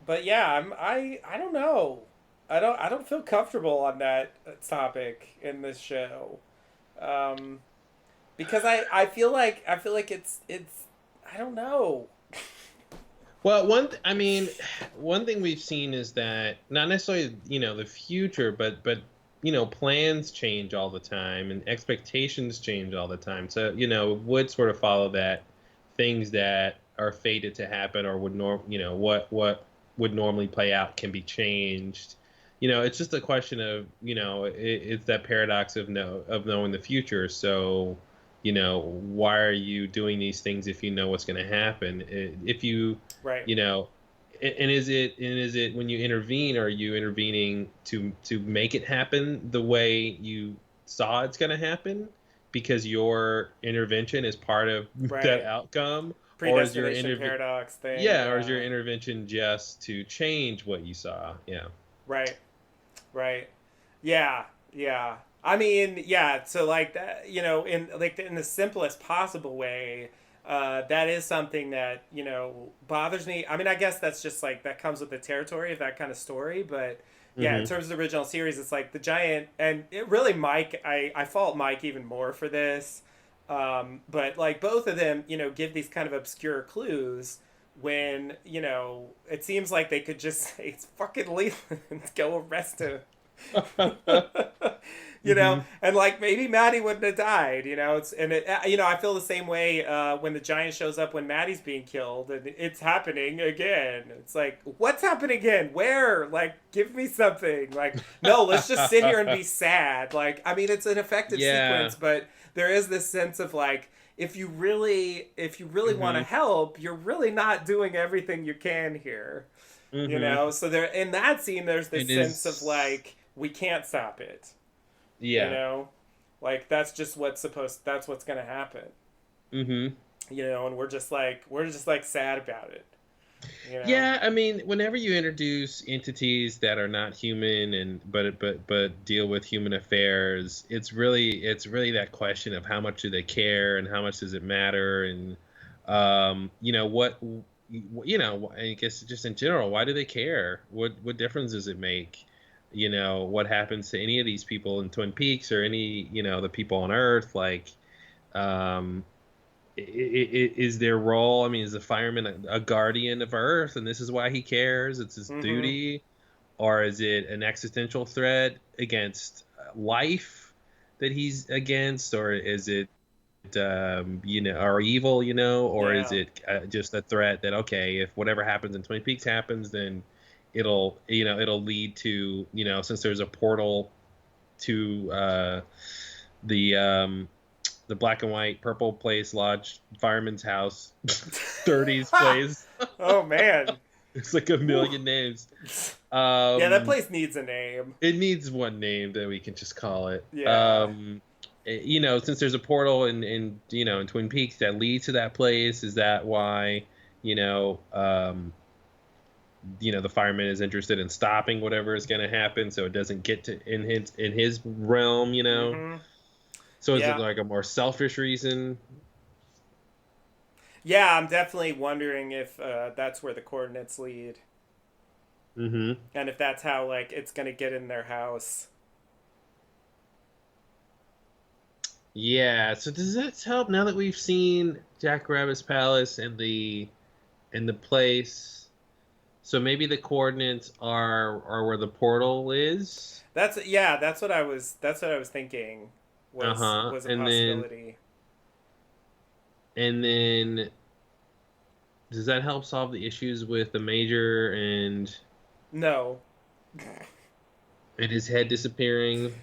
but yeah, I don't know. I don't feel comfortable on that topic in this show. Um, because I feel like it's I don't know. Well, I mean, one thing we've seen is that not necessarily, the future, but plans change all the time and expectations change all the time. So, would sort of follow that things that are fated to happen or what would normally play out can be changed. It's just a question of, it's that paradox of knowing the future. So, why are you doing these things if you know what's going to happen? If you Right. you know and is it when you intervene, are you intervening to make it happen the way you saw it's going to happen because your intervention is part of that Right. outcome, or is your Predestination paradox thing. yeah, or is your Yeah. intervention just to change what you saw? Yeah. Right. Right. Yeah. Yeah. I mean, yeah. So like that, in the simplest possible way, that is something that bothers me. I mean, I guess that's just like that comes with the territory of that kind of story. But yeah, in Mm-hmm. terms of the original series, it's like the giant, and it really Mike. I fault Mike even more for this. But like both of them, give these kind of obscure clues when it seems like they could just say it's fucking Leland, go arrest him. Mm-hmm. And like maybe Maddie wouldn't have died. I feel the same way when the giant shows up when Maddie's being killed and it's happening again. It's like, what's happening again? Where? Like, give me something. Like, no, let's just sit here and be sad. Like, I mean, it's an effective Yeah. sequence, but there is this sense of like, if you really want to Mm-hmm. help, you're really not doing everything you can here. Mm-hmm. So there in that scene there's this It sense of is. like we can't stop it. you Yeah. know like that's what's gonna happen. Mm-hmm. And we're just like sad about it. you know Yeah, I mean, whenever you introduce entities that are not human and but deal with human affairs, it's really that question of how much do they care and how much does it matter, and what I guess just in general, why do they care? What difference does it make? What happens to any of these people in Twin Peaks or any the people on Earth, like um is their role? I mean, is the fireman a guardian of Earth, and this is why he cares? It's his mm-hmm. duty, or is it an existential threat against life that he's against, or is it, or evil, or is Yeah. it just a threat that okay, if whatever happens in Twin Peaks happens, then it'll lead to since there's a portal to the the black and white purple place lodge fireman's house 30s place. Oh man. It's like a Whew. million names. Yeah, that um place needs a name. it needs one name that we can just call it. Yeah. Since there's a portal in Twin Peaks that leads to that place, is that why you know um the fireman is interested in stopping whatever is going to happen so it doesn't get to in his realm? Mm-hmm. So is it Yeah. like a more selfish reason? Yeah, I'm definitely wondering if that's where the coordinates lead, Mm-hmm. and if that's how like it's gonna get in their house. Yeah. So does that help now that we've seen Jack Rabbit's palace and the place? So maybe the coordinates are where the portal is. That's what I was thinking Uh was huh. was a And then possibility. and then does that help solve the issues with the major No. and his head disappearing?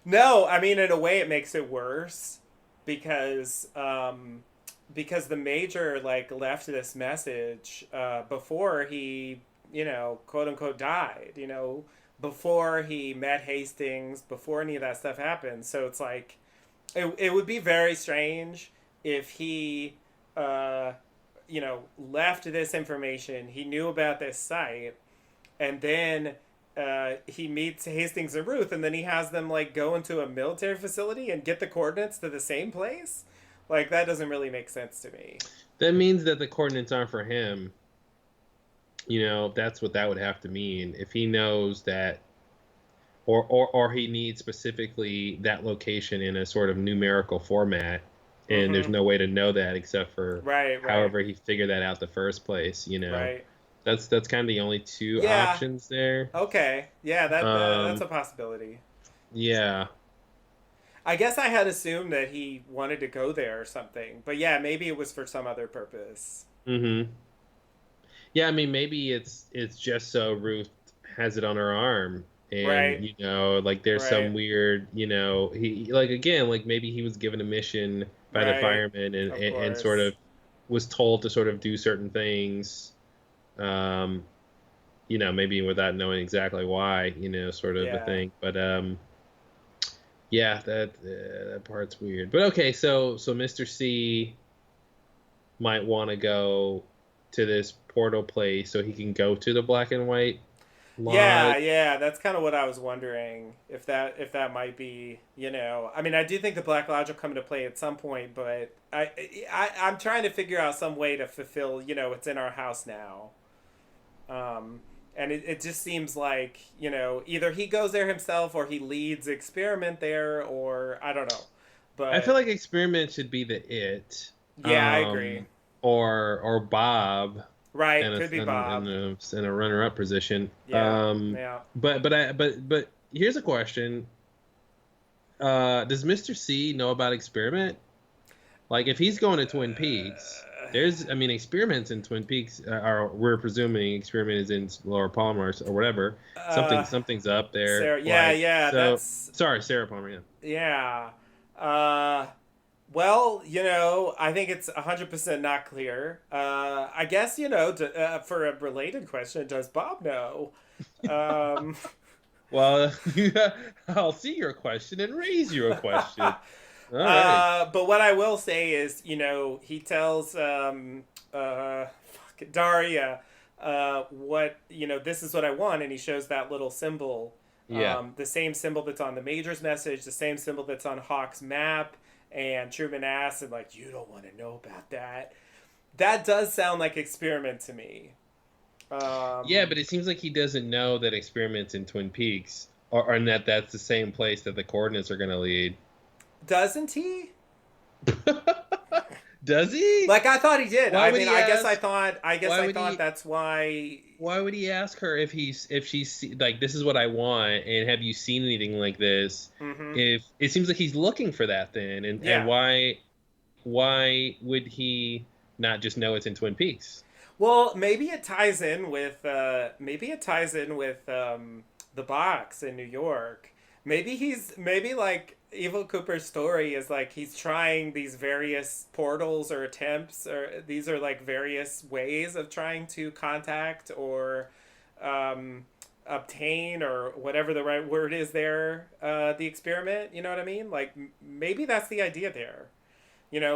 No, I mean in a way it makes it worse because the major like left this message before he, quote unquote died. before he met Hastings, before any of that stuff happened. So it's like it would be very strange if he uh, left this information. He knew about this site, and then he meets Hastings and Ruth, and then he has them like go into a military facility and get the coordinates to the same place. Like that doesn't really make sense to me. That means that the coordinates aren't for him. That's what that would have to mean. If he knows that, or he needs specifically that location in a sort of numerical format, and there's no way to know that except for right. however he figured that out the first place. Right. That's kind of the only two options there. Okay. Yeah, that's a possibility. Yeah. I guess I had assumed that he wanted to go there or something, but yeah, maybe it was for some other purpose. Mm-hmm. Yeah, I mean, maybe it's just so Ruth has it on her arm, and right. like there's right. some weird, he like again, like maybe he was given a mission by the firemen and sort of was told to sort of do certain things, maybe without knowing exactly why, sort of a thing, but yeah, that part's weird. But okay, so Mr. C might want to go to this portal place so he can go to the black and white lodge. Yeah, that's kind of what I was wondering, if that might be, I mean, I do think the Black Lodge will come into play at some point, but I'm trying to figure out some way to fulfill, it's in our house now. And it just seems like, either he goes there himself or he leads Experiment there, or I don't know. But I feel like Experiment should be the it. Yeah, I agree. Or Bob. Right, could be Bob. In a runner-up position. Yeah. But here's a question. Does Mr. C know about Experiment? Like, if he's going to Twin Peaks... Experiments in Twin Peaks we're presuming Experiment is in Laura Palmer's or whatever. Something's up there. Sarah, sorry, Sarah Palmer. Yeah. Well, I think it's 100% not clear. I guess, for a related question, does Bob know? Well, I'll see your question and raise your question. Right. But what I will say is, he tells Daria what, this is what I want, and he shows that little symbol. Yeah. The same symbol that's on the Major's message, the same symbol that's on Hawk's map, and Truman asks, and like, you don't want to know about that. That does sound like Experiment to me. Yeah, but it seems like he doesn't know that Experiment's in Twin Peaks, or and that's the same place that the coordinates are going to lead. Doesn't he? Does he? Like, I thought he did. I guess I thought that's why. Why would he ask her if she's like, this is what I want, and have you seen anything like this? Mm-hmm. If it seems like he's looking for that, then, and why would he not just know it's in Twin Peaks? Well, maybe it ties in with the box in New York. Maybe like Evil Cooper's story is like he's trying these various portals or attempts, or these are like various ways of trying to contact or obtain, or whatever the right word is there, the Experiment, you know what I mean? Like, maybe that's the idea there.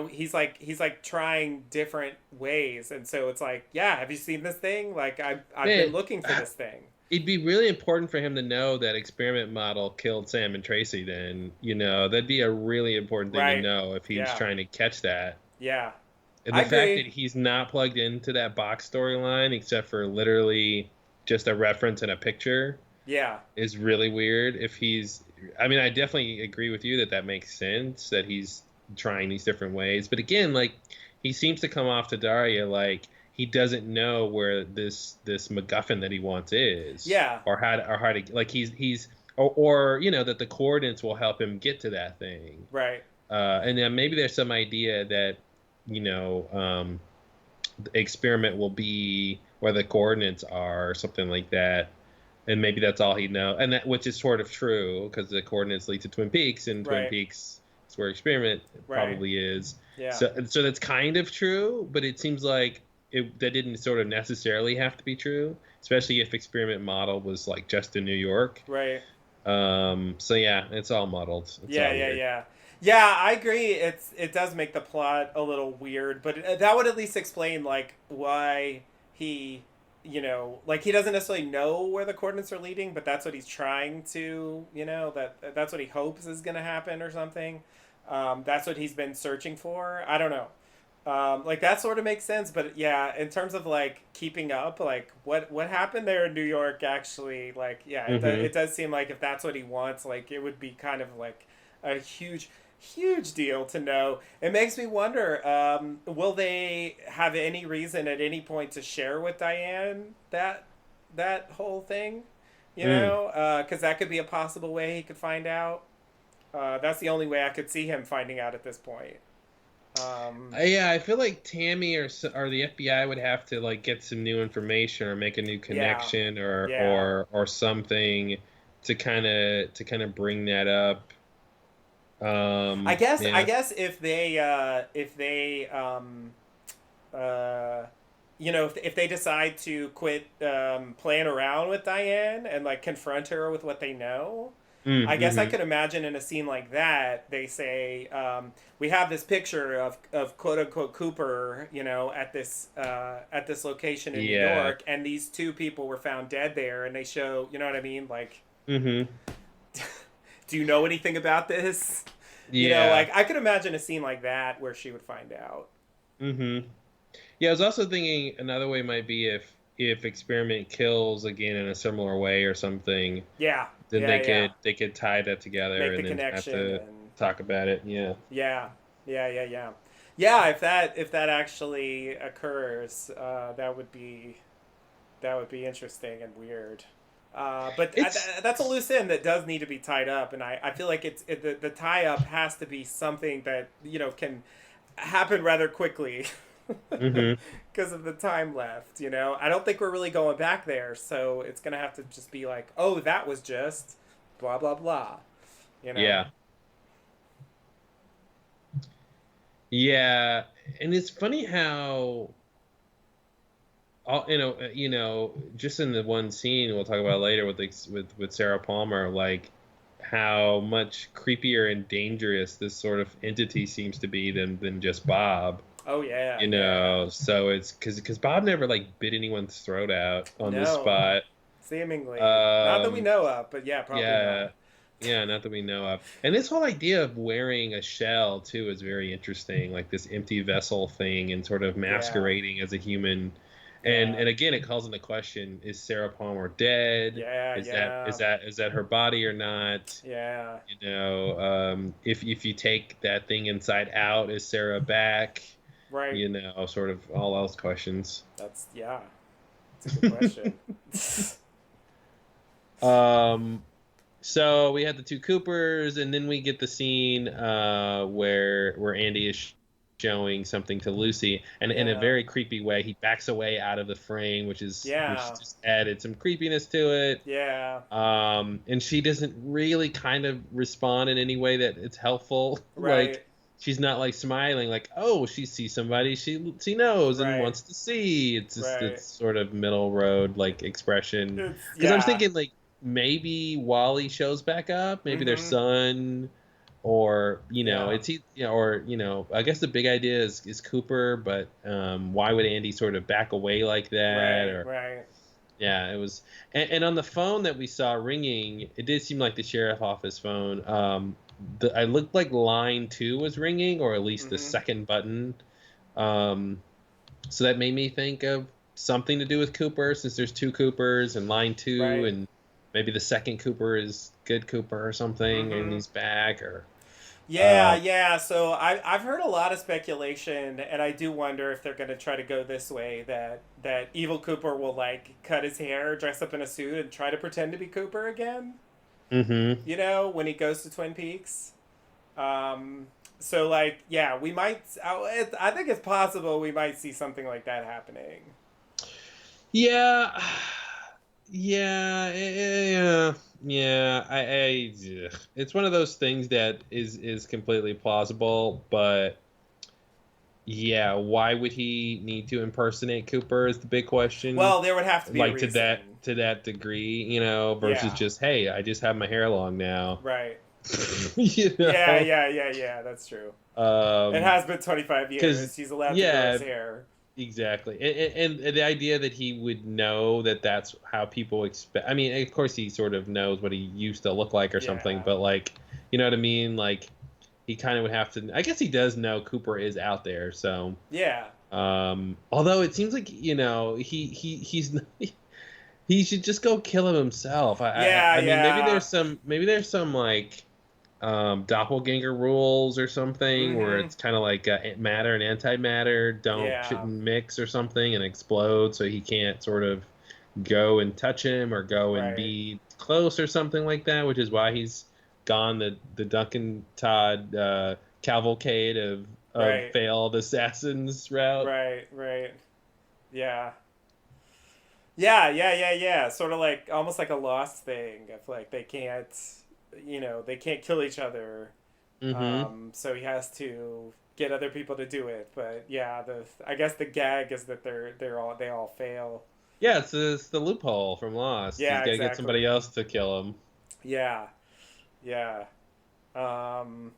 He's like trying different ways, and so it's like, yeah, have you seen this thing? Like, I've been looking for this thing. It'd be really important for him to know that Experiment model killed Sam and Tracy. Then, that'd be a really important thing to know if he's trying to catch that. Yeah. And the fact that he's not plugged into that box storyline, except for literally just a reference and a picture, is really weird. I definitely agree with you that makes sense, that he's trying these different ways. But again, like, he seems to come off to Daria like he doesn't know where this MacGuffin that he wants is. Yeah. Or how to like he's or that the coordinates will help him get to that thing. Right. And then maybe there's some idea that the Experiment will be where the coordinates are, or something like that. And maybe that's all he knows, and that, which is sort of true, because the coordinates lead to Twin Peaks, and Twin Peaks is where Experiment probably is. Yeah. So that's kind of true, but it seems like that didn't sort of necessarily have to be true, especially if experiment model was like just in New York. Right. So yeah, it's all muddled. It's Yeah, all yeah, weird. yeah. Yeah, I agree. It does make the plot a little weird, but that would at least explain like why he, like he doesn't necessarily know where the coordinates are leading, but that's what he's trying to, that's what he hopes is going to happen or something. That's what he's been searching for. I don't know. Like that sort of makes sense, but yeah, in terms of like keeping up, like what happened there in New York actually, like yeah, Hmm. it does seem like if that's what he wants, like it would be kind of like a huge deal to know. It makes me wonder, will they have any reason at any point to share with Diane that whole thing? Mm. Because that could be a possible way he could find out. That's the only way I could see him finding out at this point. Um, Yeah, I feel like Tammy or the FBI would have to like get some new information or make a new yeah, connection or yeah. or something to kind of bring that up. I Yeah. guess if they uh, if they decide to quit playing around with Diane and like confront her with what they know, I guess I Mm-hmm. could imagine in a scene like that they say we have this picture of quote unquote Cooper, at this location in New Yeah. York, and these two people were found dead there, and they show, you know what I mean, like. Mm-hmm. Do you know anything about this? Yeah. Like I could imagine a scene like that where she would find out. Mm-hmm. Yeah, I was also thinking another way might be if experiment kills again in a similar way or something, Yeah, then yeah, yeah. they could tie that together Make the and then have connection to and talk about it. Yeah. yeah, yeah, yeah, yeah. Yeah, if that actually occurs, that would be interesting and weird. But It's that's a loose end that does need to be tied up, and I feel like the tie up has to be something that can happen rather quickly hmm because of the time left. I don't think we're really going back there, so it's gonna have to just be like, oh, that was just blah blah blah. You know? yeah. Yeah, and it's funny how all just in the one scene we'll talk about later with with Sarah Palmer, like how much creepier and dangerous this sort of entity seems to be than just Bob. Oh yeah, yeah. So it's because Bob never like bit anyone's throat out on the No, spot. seemingly not that we Um, know of, but yeah, probably yeah, not. yeah, not that we know of. And this whole idea of wearing a shell too is very interesting, like this empty vessel thing and sort of Yeah, masquerading as a human. yeah, And again, it calls into question: is Sarah Palmer dead? yeah, yeah, Is that her body or not? yeah. If you take that thing inside out, is Sarah back? Right. Sort of all else questions. That's yeah. It's a good question. Um, so we had the two Coopers, and then we get the scene where Andy is showing something to Lucy, and in a Yeah, very creepy way, he backs away out of the frame, which yeah, just added some creepiness to it. yeah. And she doesn't really kind of respond in any way that it's helpful. Like Right, she's not like smiling, like oh she sees somebody she knows and right, wants to see. It's just right. it's sort of middle road like expression. It's Because I was yeah. thinking like maybe Wally shows back up, maybe their Mm-hmm. son, or Yeah. it's or I guess the big idea is Cooper, but why would Andy sort of back away like that Right, or right. yeah, it was. And on the phone that we saw ringing, it did seem like the sheriff office phone. I looked like line two was ringing, or at least the Mm-hmm. second button. Um, so that made me think of something to do with Cooper, since there's two Coopers and line two, Right. and maybe the second Cooper is good Cooper or something, and Mm-hmm. he's back. Or Yeah, uh, yeah. So I've heard a lot of speculation, and I do wonder if they're gonna try to go this way that Evil Cooper will like cut his hair, dress up in a suit, and try to pretend to be Cooper again. mm-hmm. When he goes to Twin Peaks. So like, yeah, we might. I think it's possible we might see something like that happening. Yeah, yeah. Yeah, it's one of those things that is completely plausible, but Yeah, why would he need to impersonate Cooper is the big question. Well, there would have to be a Like to reason. that degree, versus Yeah. just, hey, I just have my hair long now. Right. you Yeah, know? yeah, yeah, yeah. That's true. It Um, has been 25 years. because He's allowed to grow yeah, his hair. exactly. And the idea that he would know that that's how people expect. I mean, of course, he sort of knows what he used to look like or something, Yeah. but like, you know what I mean? Like, he kind of would have to. I guess he does know Cooper is out there, so. Yeah. Although it seems like he should just go kill him himself. Yeah, I mean, yeah. maybe there's some like doppelganger rules or something where Mm-hmm. it's kind of like matter and antimatter Yeah. shouldn't mix or something and explode, so he can't sort of go and touch him or go and Right. be close or something like that, which is why he's gone the Duncan Todd cavalcade of Right. failed assassins route. Right. Right. Yeah. Yeah, yeah, yeah, yeah. Sort of like almost like a lost thing of like they can't kill each other. Mm-hmm. So he has to get other people to do it. But yeah, I guess the gag is that they all fail. Yeah, it's the loophole from Lost. He's Yeah, got to get somebody exactly. else to kill him. Yeah, yeah. Um,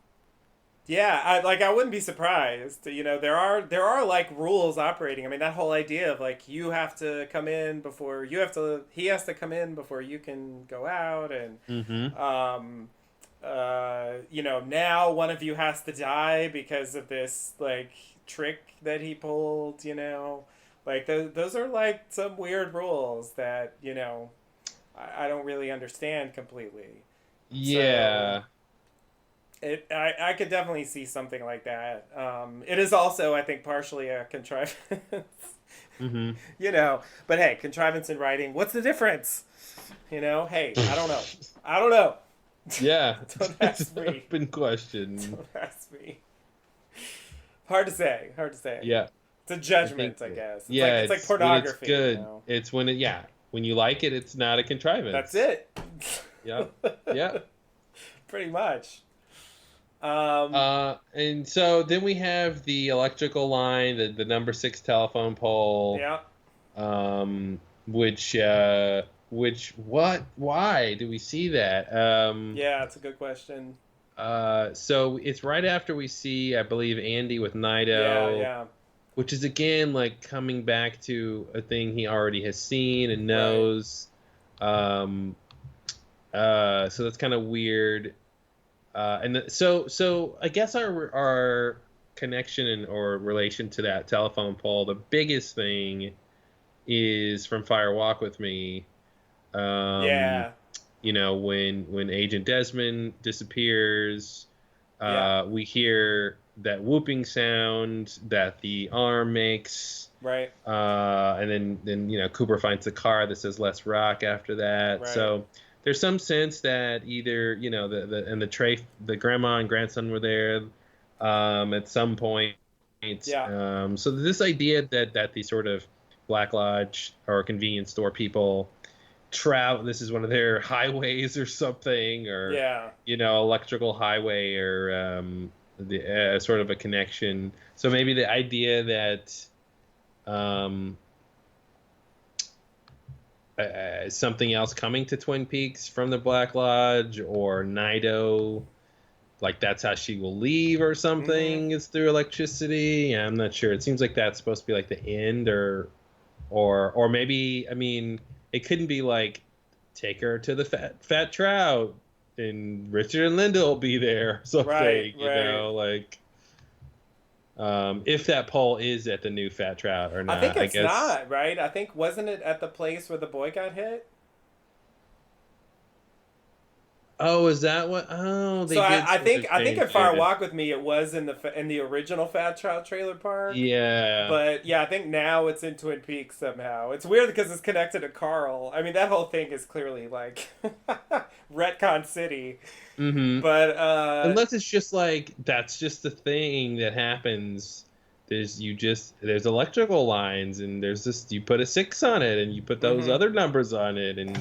yeah, I wouldn't be surprised. There are like rules operating. I mean, that whole idea of like he has to come in before you can go out, and Mm-hmm. um, now one of you has to die because of this like trick that he pulled. Like those are like some weird rules that I don't really understand completely. So Yeah. I could definitely see something like that. It is also, I think, partially a contrivance. Mm-hmm. But hey, contrivance and writing, what's the difference? Hey, I don't know. I don't know. Yeah. Don't It's ask an me. open question. Don't ask me. Hard to say. Hard to say. Yeah. It's a I think judgment, I guess. yeah, It's like it's when it's pornography. good. It's when it yeah. When you like it, it's not a That's contrivance. it. Yep. Yep. Pretty much. Um, And so then we have the electrical line, the number 6 telephone pole, yeah. um, which what why do we see that? Yeah, it's a good question. So it's right after we see, I believe, Andy with Yeah, Nido, yeah. which is again like coming back to a thing he already has seen and Right. knows. Um, so that's kind of weird. So I guess our connection or relation to that telephone pole, the biggest thing is from Fire Walk with Me. Um, Yeah. when Agent Desmond disappears, Yeah. we hear that whooping sound that the arm makes, Right. and then Cooper finds the car that says "Let's Rock" after that. Right. So there's some sense that either the grandma and grandson were there at some point. Yeah. So this idea that the sort of Black Lodge or convenience store people travel, this is one of their highways or something, or Yeah. electrical highway, or the sort of a connection. So maybe the idea that um, something else coming to Twin Peaks from the Black Lodge, or Nido, like that's how she will leave or Mm-hmm. something, is through electricity. Yeah, I'm not sure. It seems like that's supposed to be like the end, or maybe, I mean, it couldn't be like take her to the fat trout and Richard and Linda will be there or Right. something, Right. like if that pole is at the new fat trout or I think not, I it's guess. not, right? I think wasn't it at the place where the boy got hit? Oh, is that what? Oh, So they did I sort think of I think change at Fire it. Walk with Me it was in the original Fat Trout Trailer Park. Yeah. But yeah, I think now it's in Twin Peaks somehow. It's weird because it's connected to Carl. I mean, that whole thing is clearly like retcon city. Mm-hmm. But Unless it's just like that's just the thing that happens. There's electrical lines, and there's this, you put a 6 on it and you put those mhm. other numbers on it, and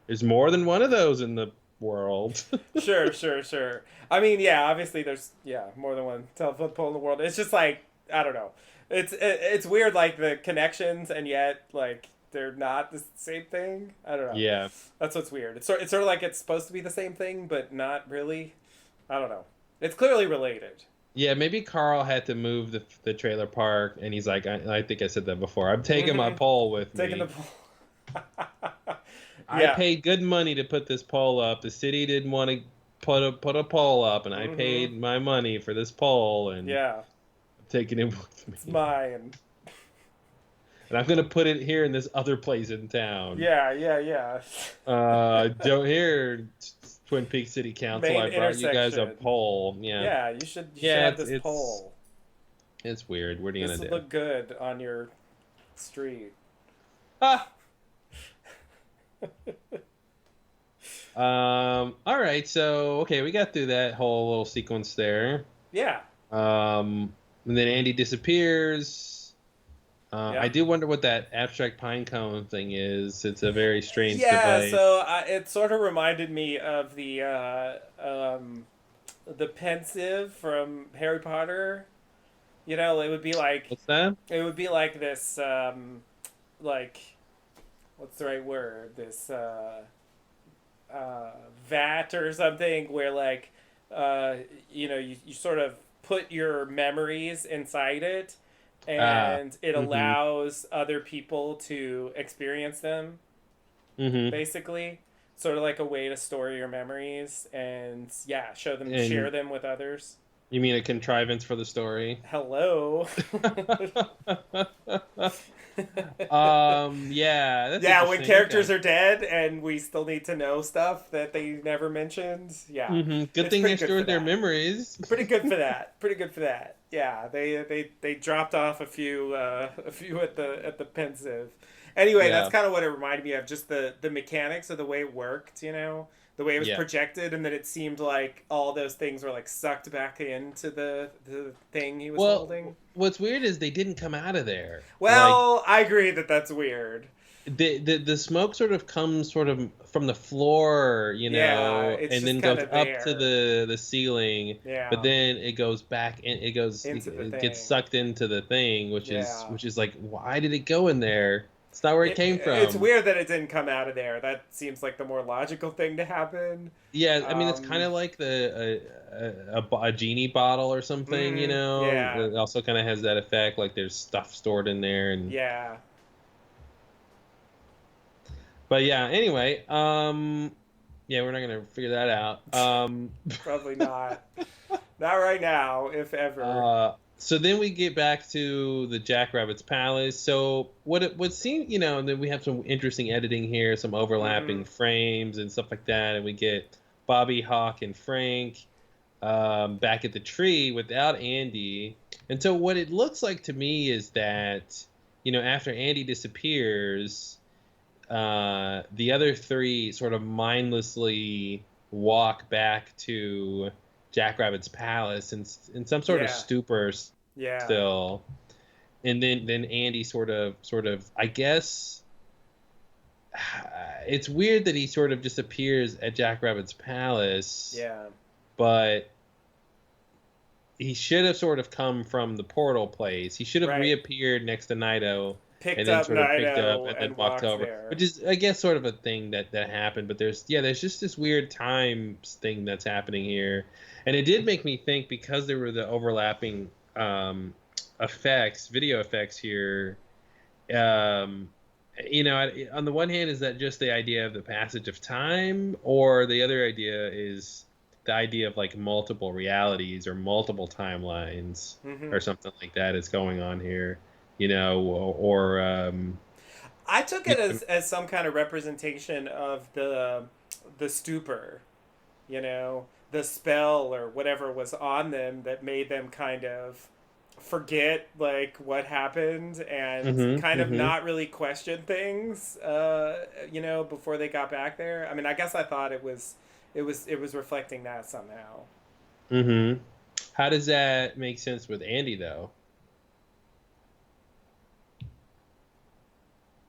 there's more than one of those in the world. Sure, sure, sure. I mean, yeah, obviously there's more than one telephone pole in the world. It's just like I don't know. It's weird, like the connections, and yet like they're not the same thing. I don't know. Yeah. That's what's weird. It's sort of like it's supposed to be the same thing, but not really. I don't know. It's clearly related. Yeah, maybe Carl had to move the trailer park, and he's like, I think I said that before. I'm taking my pole with Taking me. the pole. I paid good money to put this pole up. The city didn't want to put a pole up, and I paid my money for this pole, and yeah, I'm taking it with me. it's mine. And I'm gonna put it here in this other place in town. Yeah. Don't hear Twin Peaks City Council. Main I brought you guys a intersection. pole. Yeah. Yeah, you should Yeah, have this pole. It's weird. What are you This gonna would do? look good on your street. Ah. All right. So okay, we got through that whole little sequence there. Yeah. And then Andy disappears. Yeah. I do wonder what that abstract pine cone thing is. It's a very strange Yeah, device. so it sort of reminded me of the pensive from Harry Potter. You know, it would be like What's that? it would be like this like what's the right word? This vat or something where like you know, you sort of put your memories inside it and it allows other people to experience them, basically. Sort of like a way to store your memories and, yeah, share them with others. You mean a contrivance for the story? Hello. Yeah. That's Yeah, when interesting. characters Okay. are dead and we still need to know stuff that they never mentioned. Yeah. Good It's thing pretty they good stored for their that. memories. Pretty good for that. Pretty good for that. Yeah, they dropped off a few at the pensive. Anyway, Yeah. that's kind of what it reminded me of. Just the mechanics of the way it worked. You know, the way it was Yeah. projected, and then it seemed like all those things were like sucked back into the thing he was Well, holding. what's weird is they didn't come out of there. Well, I agree that that's weird. The smoke sort of comes sort of from the floor, you know, Yeah, it's and just then goes kinda up to there. the ceiling. Yeah. But then it goes back and it goes Into the it thing. gets sucked into the thing, which Yeah. is like, why did it go in there? It's not where it came from. It's weird that it didn't come out of there. That seems like the more logical thing to happen. Yeah, I mean it's kind of like a genie bottle or something, you know. yeah. It also kind of has that effect, like there's stuff stored in there, and Yeah. But yeah, anyway, yeah, we're not gonna figure that out. Probably not. Not right now, if ever. So then we get back to the Jackrabbit's Palace. So what seemed, you know, and then we have some interesting editing here, some overlapping frames and stuff like that, and we get Bobby, Hawk, and Frank back at the tree without Andy. And so what it looks like to me is that, you know, after Andy disappears, the other three sort of mindlessly walk back to Jackrabbit's Palace in some sort of stupor still, and then Andy sort of I guess it's weird that he sort of just appears at Jackrabbit's Palace. Yeah. But he should have sort of come from the portal place. He should have reappeared next to Naito. Picked and then up sort of Naito picked up and then walked over, there. which is, I guess, sort of a thing that happened. But there's just this weird time thing that's happening here, and it did make me think, because there were the overlapping video effects here. You know, on the one hand, is that just the idea of the passage of time, or the other idea is the idea of like multiple realities or multiple timelines or something like that is going on here? You know, or I took it as some kind of representation of the stupor, you know, the spell or whatever was on them that made them kind of forget like what happened and kind of not really question things, you know, before they got back there. I mean, I guess I thought it was reflecting that somehow. How does that make sense with Andy though?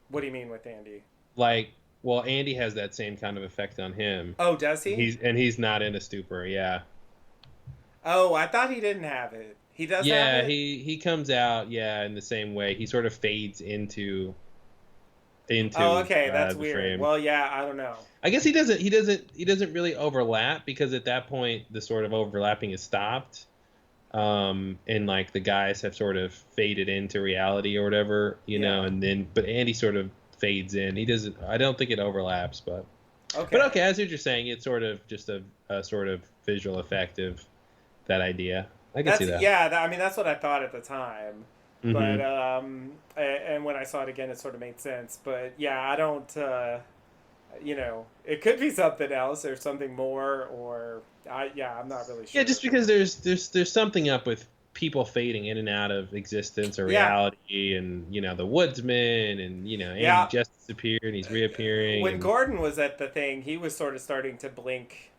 What do you mean with Andy? Like, well, Andy has that same kind of effect on him. Oh, does he? He's not in a stupor, yeah. Oh, I thought he didn't have it. He does have Yeah, it. he comes out, yeah, in the same way. He sort of fades into Oh, okay, that's the weird. frame. Well, yeah, I don't know. I guess he doesn't really overlap because at that point the sort of overlapping is stopped. And like the guys have sort of faded into reality or whatever, Yeah. and then but Andy sort of fades in. He doesn't. I don't think it overlaps, but Okay. okay. As you're saying, it's sort of just a sort of visual effect of that idea. I can see That's that. yeah. I mean, that's what I thought at the time, but Hmm. and when I saw it again, it sort of made sense. But yeah, I don't. It could be something else or something more, or I'm not really Yeah, sure. just because there's something up with people fading in and out of existence or Yeah, reality, and the woodsman, and Andy yeah. just disappeared and he's reappearing, When and Gordon was at the thing, he was sort of starting to blink.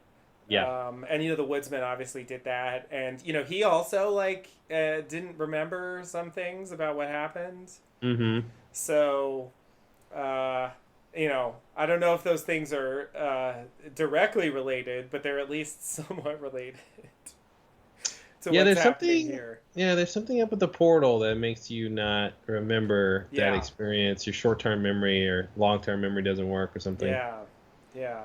yeah. And the woodsman obviously did that, and he also like didn't remember some things about what happened. Hmm. So, uh, I don't know if those things are directly related, but they're at least somewhat related to Yeah, what's there's happening something. here. Yeah, there's something up with the portal that makes you not remember that Yeah, experience. Your short-term memory or long-term memory doesn't work or something. yeah, yeah,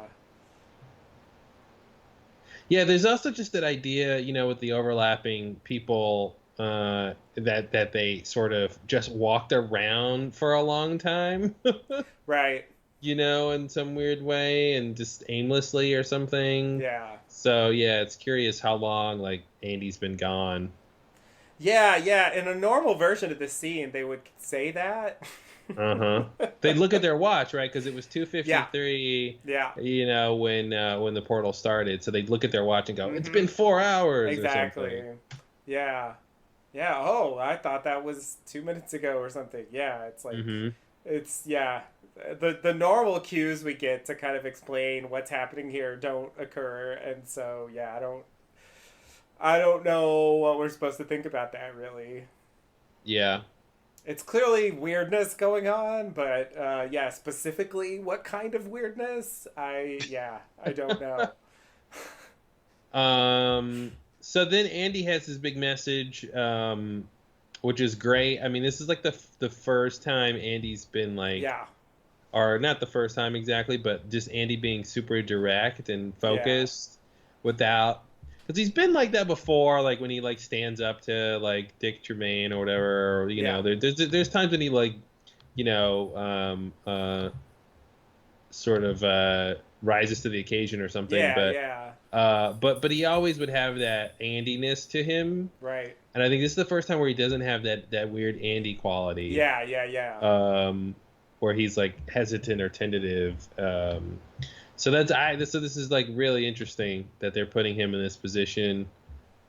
Yeah, there's also just that idea, with the overlapping people, that they sort of just walked around for a long time, right, in some weird way and just aimlessly or something. yeah, So yeah, it's curious how long like Andy's been gone. yeah, yeah. In a normal version of the scene, they would say that. Uh-huh. They'd look at their watch, right? Because it was Yeah, 2:53, yeah. when the portal started. So they'd look at their watch and go, "It's Mm-hmm. been 4 hours" or Exactly. something. Yeah. Yeah. Oh, I thought that was 2 minutes ago or something. Yeah. It's like, Mm-hmm. it's, yeah. The normal cues we get to kind of explain what's happening here don't occur. And so, yeah, I don't know what we're supposed to think about that really. Yeah. It's clearly weirdness going on, but yeah, specifically what kind of weirdness? I don't know. So then Andy has his big message, which is great. I mean, this is like the first time Andy's been like, Yeah. or not the first time exactly, but just Andy being super direct and Yeah. focused without, because he's been like that before, like when he like stands up to like Dick Tremaine or whatever, or Yeah. there's times when he like, you know, sort of rises to the occasion or something, Yeah. Yeah. but he always would have that Andy-ness to him, Right. and I think this is the first time where he doesn't have that weird Andy quality, Yeah, yeah, yeah. where he's like hesitant or tentative. So this is like really interesting that they're putting him in this position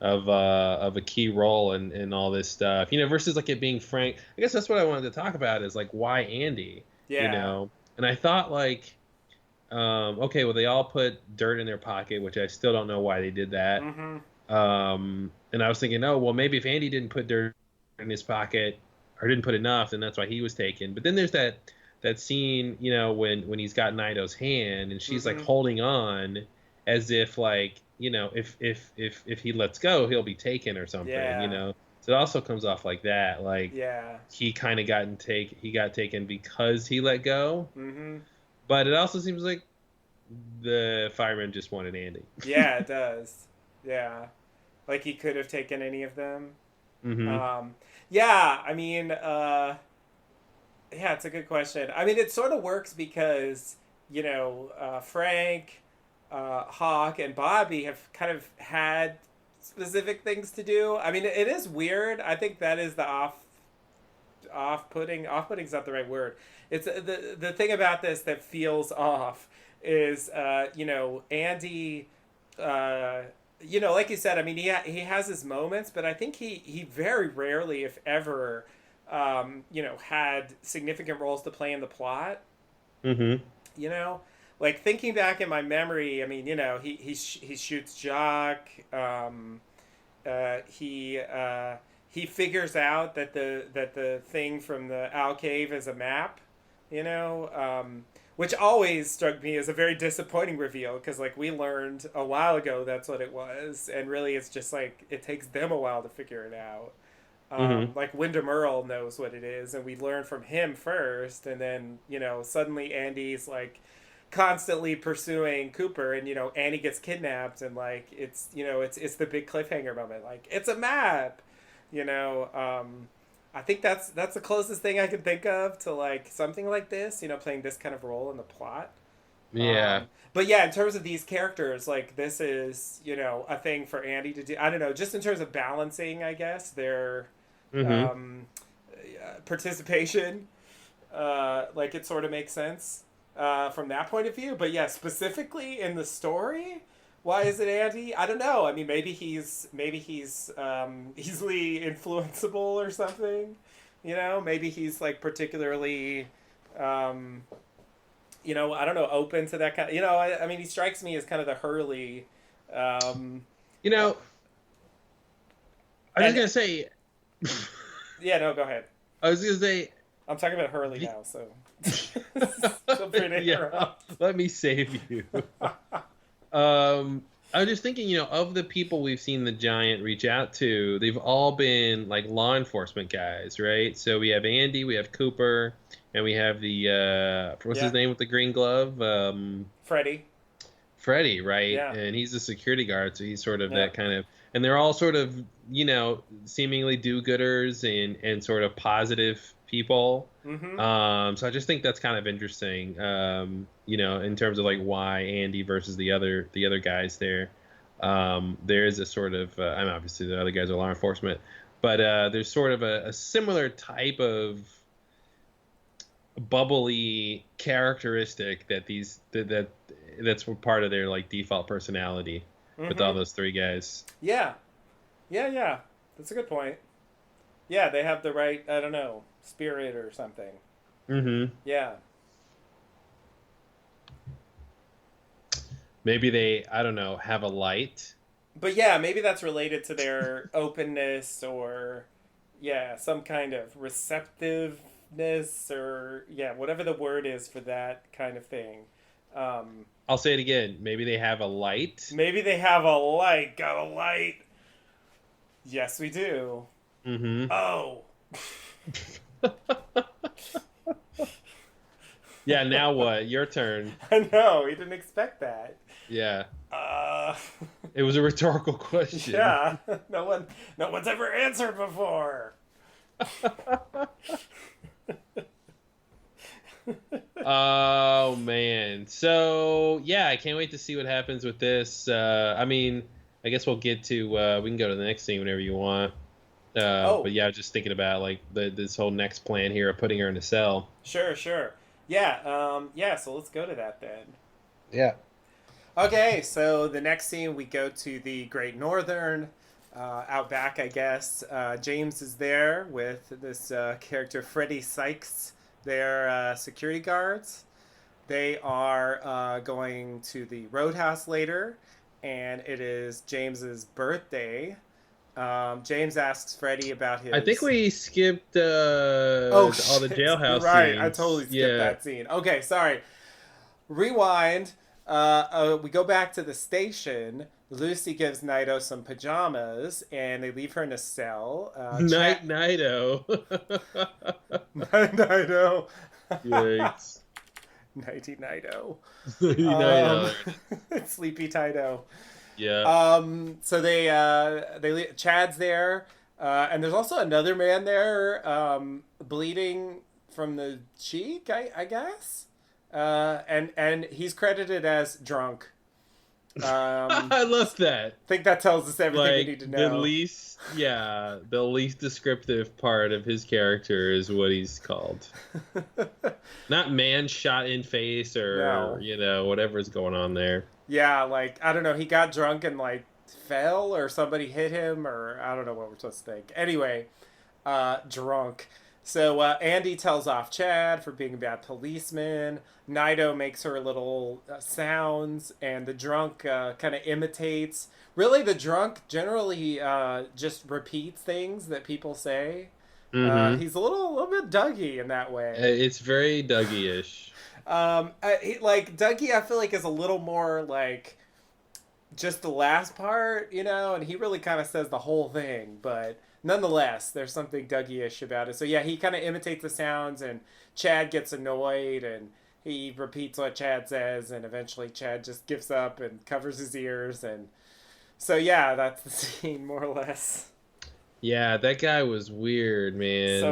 of a key role in all this stuff. Versus like it being Frank. I guess that's what I wanted to talk about is like why Andy, you Yeah. know. And I thought like, okay, well they all put dirt in their pocket, which I still don't know why they did that. Mm-hmm. And I was thinking, oh well, maybe if Andy didn't put dirt in his pocket or didn't put enough, then that's why he was taken. But then there's that scene, when he's got Nido's hand and she's like Mm-hmm. holding on as if like, if he lets go, he'll be taken or something, Yeah. So it also comes off like that, like Yeah. he kind of he got taken because he let go. Mm-hmm. But it also seems like the fireman just wanted Andy. Yeah, it does. Yeah. Like he could have taken any of them. Hmm. Um, yeah, I mean, yeah, it's a good question. I mean, it sort of works because, Frank, Hawk, and Bobby have kind of had specific things to do. I mean, it is weird. I think that is the off-putting. Off-putting's not the right word. It's the thing about this that feels off is, Andy, uh, like you said. I mean, he has his moments, but I think he very rarely, if ever, had significant roles to play in the plot. Hmm. You know, like thinking back in my memory, I mean, he shoots Jock. He figures out that the thing from the Owl Cave is a map. you know, which always struck me as a very disappointing reveal because like we learned a while ago that's what it was, and really it's just like it takes them a while to figure it out. Hmm. Like Wyndham Earl knows what it is, and we learn from him first, and then suddenly Andy's like constantly pursuing Cooper, and Annie gets kidnapped, and like it's the big cliffhanger moment, like it's a map, you know. I think that's the closest thing I can think of to like something like this, playing this kind of role in the plot. Yeah. But yeah, in terms of these characters, like this is a thing for Andy to do. I don't know, just in terms of balancing, I guess their Hmm. um, participation. Like it sort of makes sense from that point of view. But yeah, specifically in the story, why is it Andy? I don't know. I mean, maybe he's easily influenceable or something. Maybe he's like particularly. Um, I don't know, open to that kind of, I mean, he strikes me as kind of the Hurley, um, You uh, know, I was and just gonna say, yeah, no, go ahead. I was gonna say, I'm talking about Hurley the- now, so feel free to yeah. interrupt. Let me save you. I was just thinking, of the people we've seen the Giant reach out to, they've all been like law enforcement guys, right? So we have Andy, we have Cooper, and we have the what's his Yeah, name with the green glove? Freddie. Freddie, right? Yeah, And he's a security guard, so he's sort of yeah. that kind of, and they're all sort of, seemingly do-gooders and sort of positive people. Mm-hmm. So I just think that's kind of interesting, in terms of like why Andy versus the other guys there. There is a sort of, I mean, obviously the other guys are law enforcement, but there's sort of a similar type of bubbly characteristic that's part of their like default personality with all Mm-hmm. those three guys. Yeah, yeah, yeah. That's a good point. Yeah, they have the right, I don't know, spirit or something. Hmm. Yeah. Maybe they, I don't know, have a light. But yeah, maybe that's related to their openness or yeah, some kind of receptiveness or yeah, whatever the word is for that kind of thing. Um, I'll say it again. Maybe they have a light. maybe they have a light. Got a light. Yes, we do. Hmm. Oh. Yeah. Now what? Your turn. I know, he didn't expect that. Yeah. Uh, It was a rhetorical question. yeah, no one's ever answered before. Oh man. So yeah, I can't wait to see what happens with this. I mean, I guess we'll get to. We can go to the next scene whenever you want. But Oh, yeah, just thinking about like this whole next plan here of putting her in a cell. sure, sure. Yeah, yeah, so let's go to that then. Yeah. Okay, so the next scene we go to the Great Northern, out back, I guess. James is there with this character, Freddie Sykes. They're security guards. They are going to the roadhouse later, and it is James's birthday. James asks Freddie about I think his. we skipped Oh all the shit! You're jailhouse right. I scenes. totally skipped Yeah. that scene. Okay, sorry. Rewind. We go back to the station. Lucy gives Naito some pajamas, and they leave her in a cell. Night Nighto. Naito. Yikes. Nighty Naito. Nighto. Sleepy Taito. Yeah. So Chad's there, and there's also another man there, bleeding from the cheek, I guess, and he's credited as drunk. I love that. Think that tells us everything we Like need to the know. least descriptive part of his character is what he's called. Not man shot in face or No. whatever's going on there. Yeah, like I don't know, he got drunk and like fell, or somebody hit him, or I don't know what we're supposed to think. Anyway, drunk. So Andy tells off Chad for being a bad policeman. Naito makes her little sounds, and the drunk kind of imitates. Really, the drunk generally just repeats things that people say. Mm-hmm. He's a little bit Dougie in that way. It's very Dougie-ish. Like Dougie, I feel like is a little more like just the last part, and he really kind of says the whole thing, but nonetheless, there's something Dougie-ish about it. So yeah, he kind of imitates the sounds, and Chad gets annoyed, and he repeats what Chad says, and eventually Chad just gives up and covers his ears, and so yeah, that's the scene more or less. Yeah, that guy was weird, So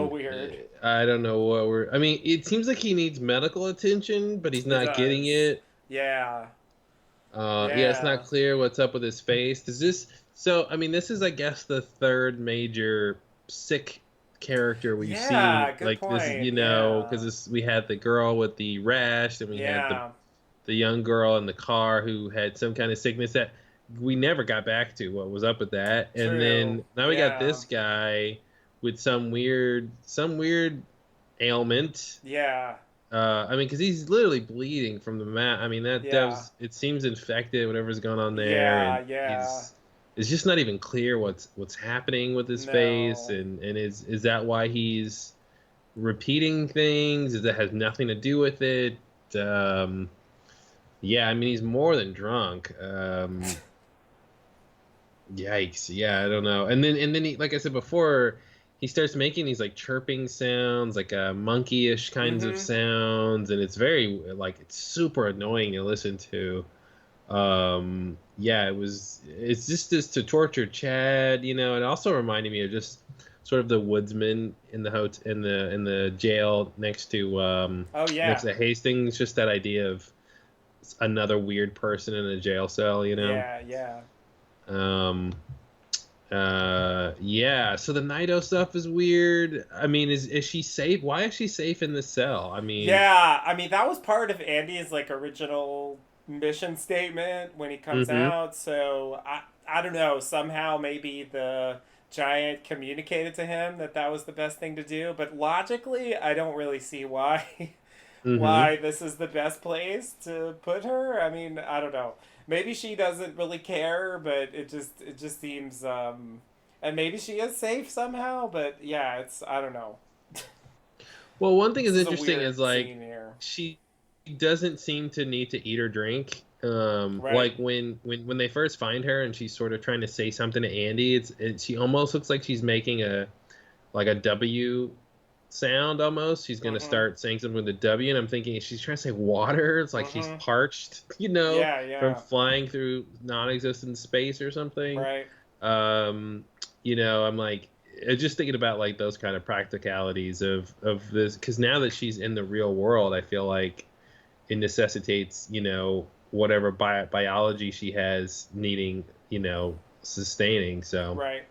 man. weird. I don't know what we're. I mean, it seems like he needs medical attention, but he's It not getting does. it. Yeah. Yeah, it's Yeah. not clear what's up with his face. Does this? So, I mean, this is, I guess, the third major sick character we've seen. Yeah. Good Like this is, point. Yeah. because we had the girl with the rash, and we had Yeah. the young girl in the car who had some kind of sickness that we never got back to what was up with that. And True. then now we got Yeah. this guy with some weird ailment. Yeah. I mean, because he's literally bleeding from the mat. I mean, that Yeah. was, it seems infected, whatever's going on there, Yeah. and Yeah. it's just not even clear what's happening with his face, No. and is that why he's repeating things? Is that has nothing to do with it? Um, yeah, I mean, he's more than drunk. Yikes! Yeah, I don't know. And then he, like I said before, he starts making these like chirping sounds, like monkey-ish kinds of Mm-hmm. sounds, and it's very like it's super annoying to listen to. Yeah, it's just this to torture Chad, It also reminded me of just sort of the woodsman in the in the jail Oh next yeah. to Hastings. Just that idea of another weird person in a jail cell. Yeah. Yeah. Um, yeah. So the Naito stuff is weird. I mean, is she safe? Why is she safe in the cell? I mean, Yeah. I mean, that was part of Andy's like original mission statement when he comes mm-hmm, out. So I don't know. Somehow maybe the giant communicated to him that that was the best thing to do. But logically, I don't really see why. mm-hmm. Why this is the best place to put her. I mean, I don't know. Maybe she doesn't really care, but it just seems and maybe she is safe somehow, but yeah, it's I don't know. Well, one thing is This is a interesting is weird like scene here. she doesn't seem to need to eat or drink. Right. Like when they first find her and she's sort of trying to say something to Andy, she almost looks like she's making a W sound almost. She's gonna Mhm. start saying something with a W, and I'm thinking she's trying to say water. It's like she's Mhm. parched, Yeah, from yeah. flying through non-existent space or something. Right. Um, I'm like just thinking about like those kind of practicalities of this, because now that she's in the real world, I feel like it necessitates whatever biology she has needing sustaining. So Right.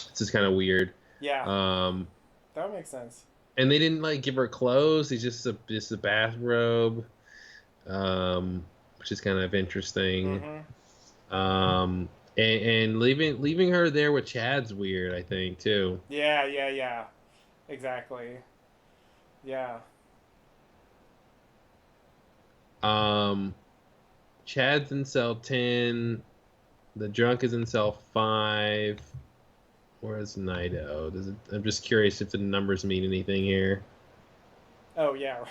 it's just kind of weird. Yeah. Um, That would make sense. and they didn't like give her clothes. It's just a bathrobe, which is kind of interesting. Mhm. And leaving her there with Chad's weird, I think, too. Yeah, yeah, yeah. Exactly. Yeah. Um, Chad's in cell 10. The drunk is in cell 5. Where's Naito? I'm just curious if the numbers mean anything here. Oh, yeah, right.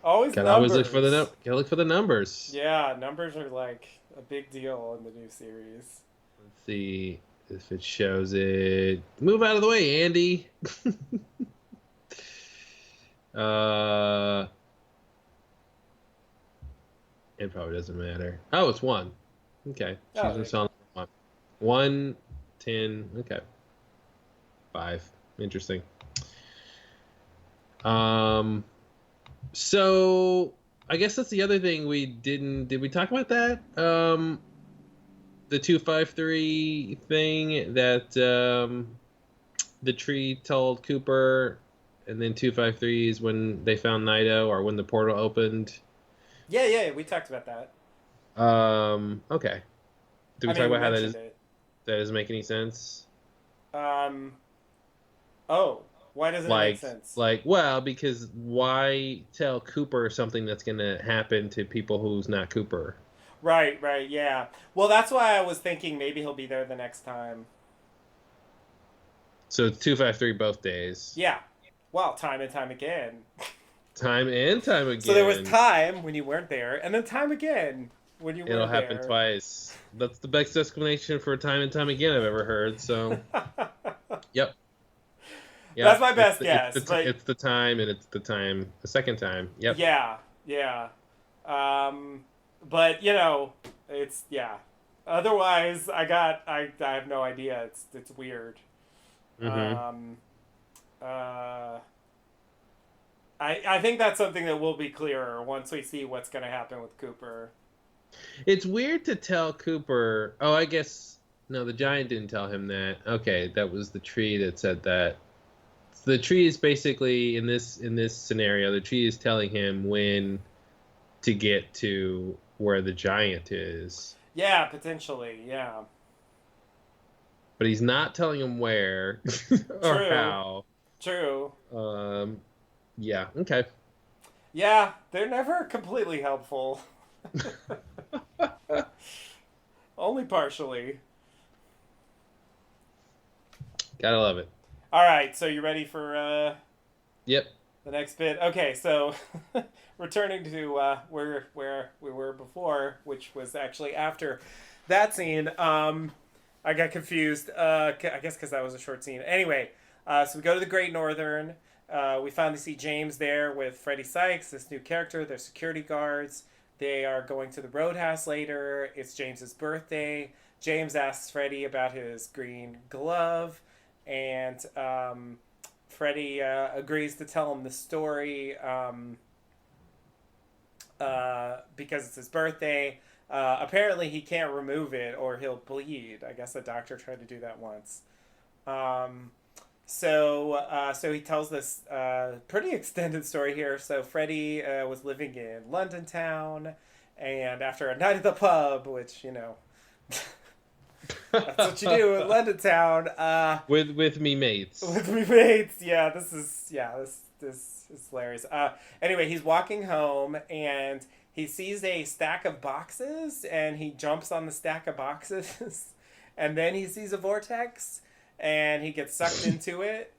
Always Gotta always look for numbers. gotta look for the numbers. Yeah, numbers are like a big deal in the new series. Let's see if it shows it. Move out of the way, Andy. uh, it probably doesn't matter. Oh, it's 1. Okay, Oh, she's there in you go. cell 1. 1, 10. Okay, 5. Interesting. Um, so I guess that's the other thing we didn't. Did we talk about that? The 253 thing that the tree told Cooper, and then 253 is when they found Naito, or when the portal opened. Yeah, yeah, we talked about that. Okay. Did we I talk mean, we about how mentioned it. that doesn't make any sense? Um, oh, why doesn't it make Like, sense? well, because why tell Cooper something that's gonna happen to people who's not Cooper? Right, right, yeah. Well, that's why I was thinking maybe he'll be there the next time. So it's 253 both days. Yeah. Well, time and time again. Time and time So there was again. time when you weren't there, and then time again when you It'll were happen there. twice. That's the best explanation for time and time again I've ever heard. So, yep. That's Yep. my It's best the, it's guess. the, But it's the time and it's the time, the second time. Yep. yeah, yeah. But it's yeah. Otherwise, I have no idea. It's weird. Hmm. Um, I think that's something that will be clearer once we see what's going to happen with Cooper. It's weird to tell Cooper. Oh, I guess no. The giant didn't tell him that. Okay, that was the tree that said that. The tree is basically in this scenario. The tree is telling him when to get to where the giant is, Yeah, potentially. Yeah. but he's not telling him where or True. how. True. Um, yeah. Okay. Yeah, they're never completely helpful. Only partially. Gotta love it. All right, so you ready for Yep. the next bit? Okay, so returning to where we were before, which was actually after that scene. I got confused. I guess because that was a short scene. Anyway, so we go to the Great Northern. We finally see James there with Freddie Sykes, this new character. They're security guards. They are going to the Roadhouse later. It's James's birthday. James asks Freddie about his green glove, and Freddie agrees to tell him the story because it's his birthday. Apparently, he can't remove it or he'll bleed. I guess the doctor tried to do that once. Um, so he tells this pretty extended story here. So Freddie was living in London town, and after a night at the pub, which that's what you do in London town. With me mates. With me mates, yeah. This is hilarious. Anyway, he's walking home and he sees a stack of boxes, and he jumps on the stack of boxes, and then he sees a vortex, and he gets sucked into it,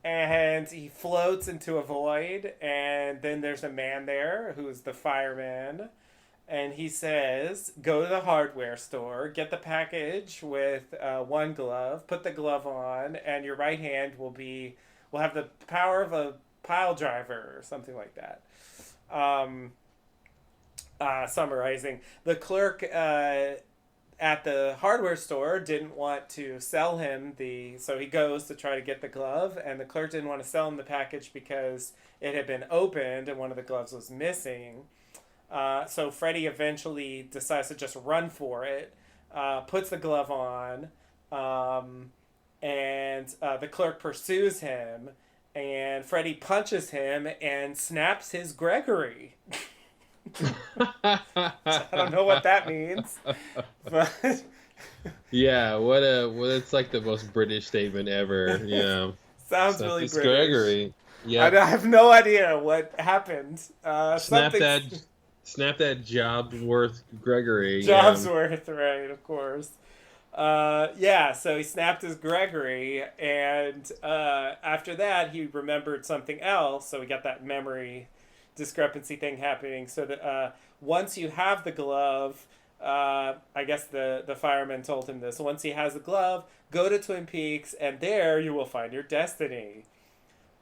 and he floats into a void, and then there's a man there who's the fireman, and he says, go to the hardware store, get the package with one glove, put the glove on, and your right hand will have the power of a pile driver or something like that. Summarizing, the clerk at the hardware store didn't want to sell him so he goes to try to get the glove, and the clerk didn't want to sell him the package because it had been opened and one of the gloves was missing. So Freddie eventually decides to just run for it, puts the glove on, and the clerk pursues him, and Freddie punches him and snaps his Gregory. I don't know what that means, but Yeah, it's like the most British statement ever. Yeah. sounds Snap really this British. Gregory. Yeah. I have no idea what happened. Snap Something that snap that Jobsworth Gregory. Jobsworth, right? Of course. Yeah, so he snapped his Gregory, and after that, he remembered something else. So we got that memory discrepancy thing happening. So that once you have the glove, I guess the fireman told him this. Once he has the glove, go to Twin Peaks, and there you will find your destiny.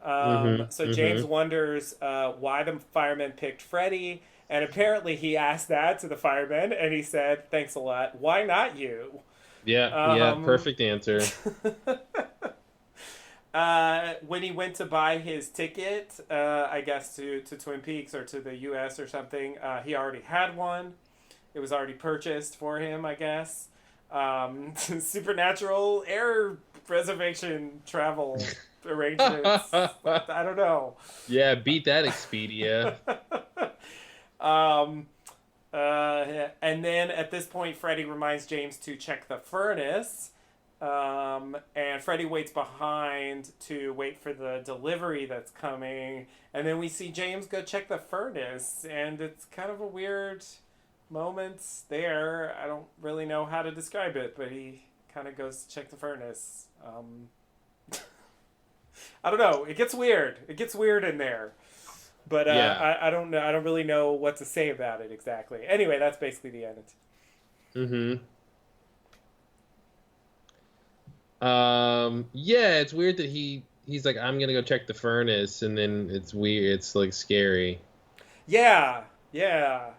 Mm-hmm. So James Mm-hmm. wonders why the fireman picked Freddie, and apparently he asked that to the fireman, and he said, "Thanks a lot. Why not you?" Yeah, yeah, Um, perfect answer. when he went to buy his ticket, I guess to Twin Peaks or to the U.S. or something, he already had one. It was already purchased for him, I guess. Supernatural air reservation travel arrangements. I don't know. Yeah, beat that Expedia. um, and then at this point, Freddie reminds James to check the furnace. And Freddie waits behind to wait for the delivery that's coming. And then we see James go check the furnace. And it's kind of a weird moment there. I don't really know how to describe it, but he kind of goes to check the furnace. I don't know. It gets weird. It gets weird in there. But Yeah. I don't know. I don't really know what to say about it exactly. Anyway, that's basically the end. Mm-hmm. Yeah, it's weird that he's like, I'm gonna go check the furnace, and then it's weird. It's like scary. Yeah, yeah.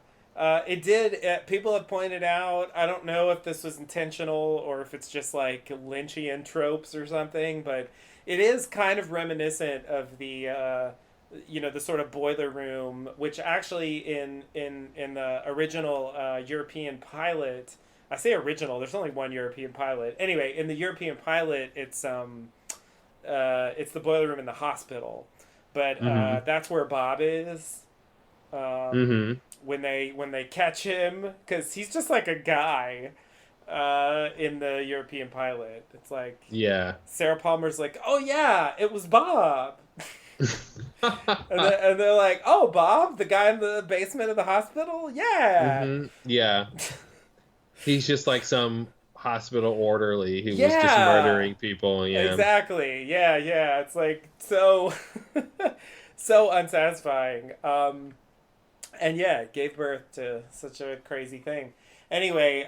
It did. People have pointed out. I don't know if this was intentional or if it's just like Lynchian tropes or something, but it is kind of reminiscent of the, the sort of boiler room, which actually in the original European pilot. I say original. There's only one European pilot. Anyway, in the European pilot, it's the boiler room in the hospital, but Mm-hmm. that's where Bob is Mm-hmm. when they catch him because he's just like a guy in the European pilot. It's like Yeah. Sarah Palmer's like, oh yeah, it was Bob. And they're like, oh, Bob, the guy in the basement of the hospital? Yeah. Mm-hmm. Yeah. He's just like some hospital orderly who was just Yeah. murdering people. Yeah. Exactly. Yeah, yeah. It's like so so unsatisfying. And yeah, it gave birth to such a crazy thing. Anyway,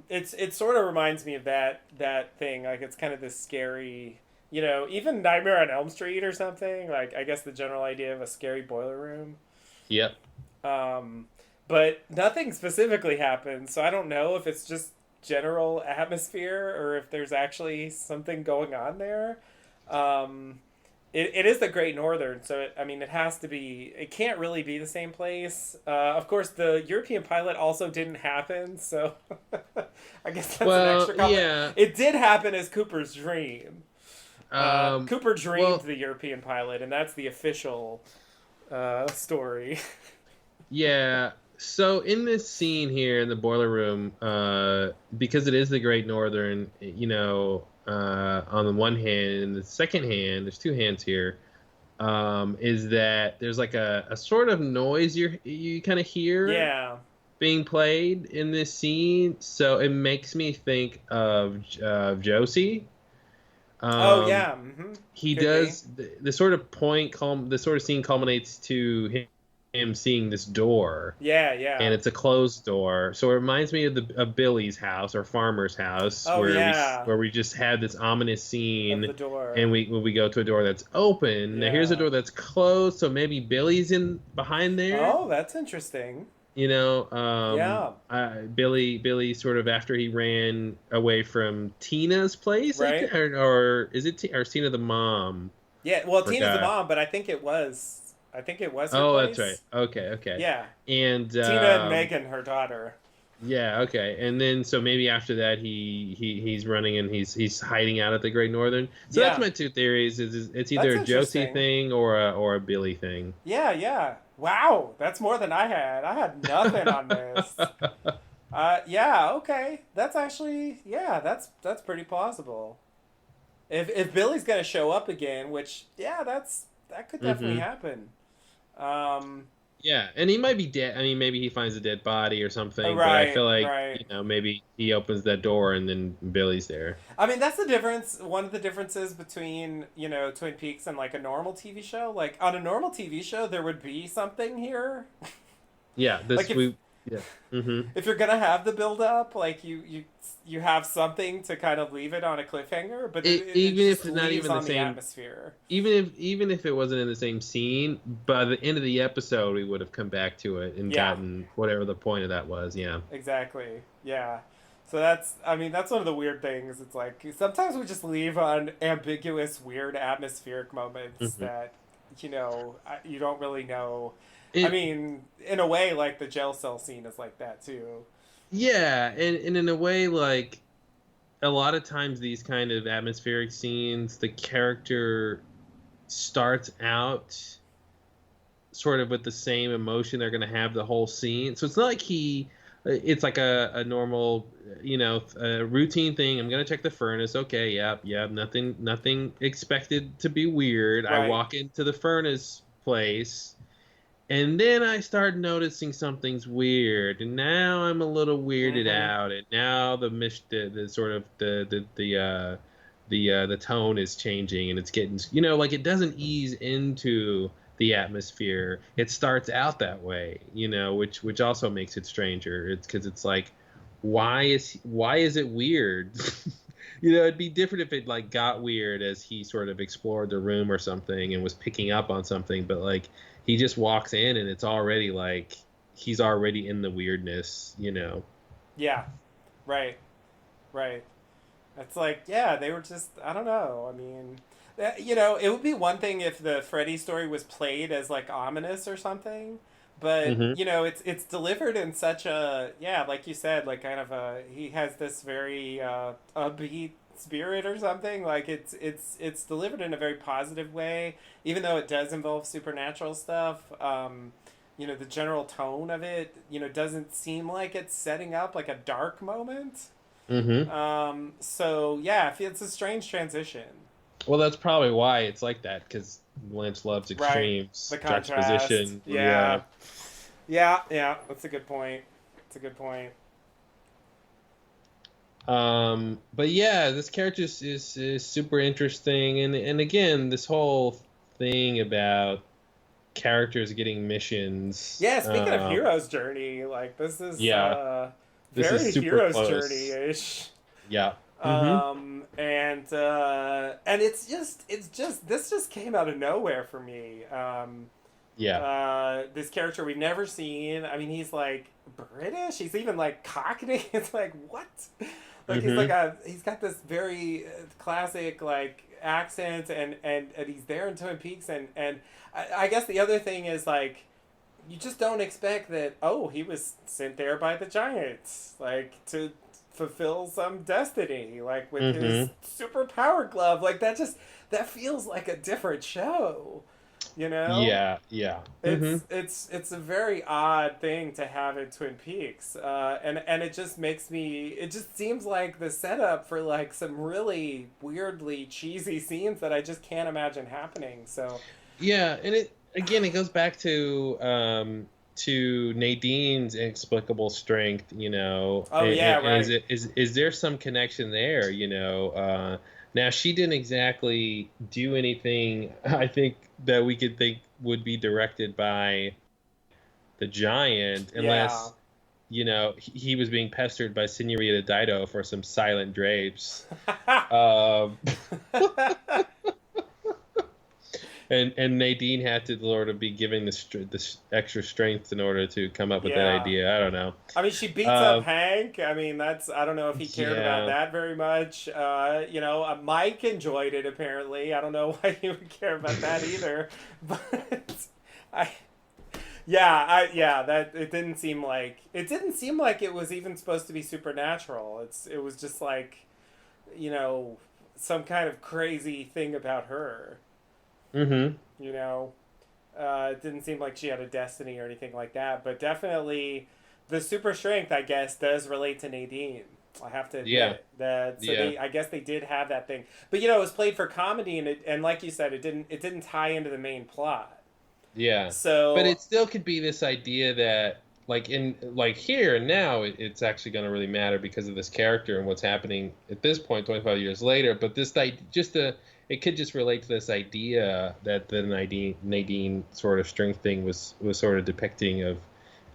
it sort of reminds me of that thing. Like it's kind of this scary, even Nightmare on Elm Street or something. Like I guess the general idea of a scary boiler room. Yep. Um, but nothing specifically happens, so I don't know if it's just general atmosphere or if there's actually something going on there. Um, it is the Great Northern, so I mean, it has to be. It can't really be the same place. Of course, the European pilot also didn't happen, so I guess that's an Well, extra comment. yeah. It did happen as Cooper's dream. Cooper dreamed Well, the European pilot, and that's the official story. yeah. So in this scene here in the boiler room, because it is the Great Northern, on the one hand, and the second hand, there's two hands here, is that there's like a sort of noise you kind of hear Yeah. being played in this scene. So it makes me think of Josie. Oh Um, yeah. Mm-hmm. he Could be. does the sort of the sort of scene culminates to him seeing this door, Yeah, and yeah. it's a closed door. So it reminds me of Billy's house or Farmer's house, Oh where yeah. we just had this ominous Of scene, the door. and we go to a door that's open. Now here's a Yeah. door that's closed, so maybe Billy's in behind there. Oh, that's interesting. Yeah. Billy sort of after he ran away from Tina's place, I Right. think, or is it or is Tina the mom? Yeah. Well, Tina's the Forgot. mom, but I think it was. I think it was her Oh, that's right. place. Okay, okay. Yeah. And Tina and Megan, her daughter. yeah, okay. And then so maybe after that he's running and he's hiding out at the Great Northern. So that's Yeah. my two theories. Is it's either That's a Josie interesting. thing or a Billy thing. Yeah, yeah. Wow, that's more than I had. I had nothing on this. Yeah, okay. That's actually, yeah, that's pretty plausible. If Billy's gonna show up again, which yeah, that could definitely Hmm. happen. Um, Yeah, and he might be dead. I mean, maybe he finds a dead body or something, but I feel right, like, right. maybe he opens that door and then Billy's there. I mean, that's the difference. One of the differences between Twin Peaks and like a normal TV show. Like on a normal TV show, there would be something here. Yeah, Like yeah. Hmm. if you're gonna have the build up, like you have something to kind of leave it on a cliffhanger, but it Even if just it's not leaves even the on the same, atmosphere. even if it wasn't in the same scene, by the end of the episode, we would have come back to it and Yeah, gotten whatever the point of that was. Yeah. exactly. Yeah. So that's one of the weird things. It's like sometimes we just leave on ambiguous, weird atmospheric moments Hmm. that, you don't really know. I It, mean, in a way, like the jail cell scene is like that too. yeah, and in a way, like a lot of times these kind of atmospheric scenes, the character starts out sort of with the same emotion they're going to have the whole scene. So it's not like it's like a normal, routine thing. I'm going to check the furnace. Okay, yep, nothing expected to be weird. I Right. walk into the furnace place, and then I start noticing something's weird, and now I'm a little weirded Mm-hmm. out, and now the sort of the tone is changing and it's getting, like it doesn't ease into the atmosphere. It starts out that way, which also makes it stranger. It's because it's like, why is it weird? It'd be different if it like got weird as he sort of explored the room or something and was picking up on something, but like he just walks in and it's already like he's already in the weirdness. Yeah. Right. Right. It's like, yeah, they were just, I don't know. I mean, it would be one thing if the Freddy story was played as like ominous or something, but Hmm. it's delivered in such a, yeah, like you said, like kind of he has this very upbeat spirit or something. Like it's delivered in a very positive way, even though it does involve supernatural stuff. The general tone of it, doesn't seem like it's setting up like a dark moment. Hmm. So yeah, it's a strange transition. Well, that's probably why it's like that, because Lynch loves Right. extremes, The contrast. juxtaposition. Yeah. Yeah. Yeah, yeah. That's a good point. That's a good point. But yeah, this character is super interesting, and again, this whole thing about characters getting missions. Yeah, speaking of hero's journey, like this is Yeah, this is very super hero's journey close. ish. Yeah. Hmm. And it's just this just came out of nowhere for me. Yeah. This character we've never seen. I mean, he's like British. He's even like Cockney. It's like what? Like Hmm. he's got this very classic like accent, and he's there in Twin Peaks, and I guess the other thing is like you just don't expect that. Oh, he was sent there by the Giants, like to fulfill some destiny, like with his Hmm. super power glove. Like that feels like a different show, you know. Yeah. Yeah. Hmm. It's a very odd thing to have in Twin Peaks, and it just makes me. It just seems like the setup for like some really weirdly cheesy scenes that I just can't imagine happening. So Yeah, and it goes back to Nadine's inexplicable strength, oh yeah, and right. is there some connection there, now she didn't exactly do anything I think that we could think would be directed by the giant, Yeah. unless he was being pestered by Senorita Dido for some silent drapes. Um, and Nadine had to sort of be giving this extra strength in order to come up with that Yeah. idea. I don't know. I mean, she beats up Uh, Hank. I mean, I don't know if he cared about yeah, that very much. Mike enjoyed it apparently. I don't know why he would care about that either. But I, that it didn't seem like it was even supposed to be supernatural. It was just like, you know, some kind of crazy thing about her. mm-hmm, You know, it didn't seem like she had a destiny or anything like that, but definitely the super strength, I guess, does relate to Nadine. I have to yeah, admit that. So yeah, I guess they did have that thing, but it was played for comedy, and like you said, it didn't tie into the main plot. yeah. But So it still could be this idea that, like here and now, it's actually going to really matter because of this character and what's happening at this point, 25 years later. But it could just relate to this idea that the Nadine sort of strength thing was sort of depicting of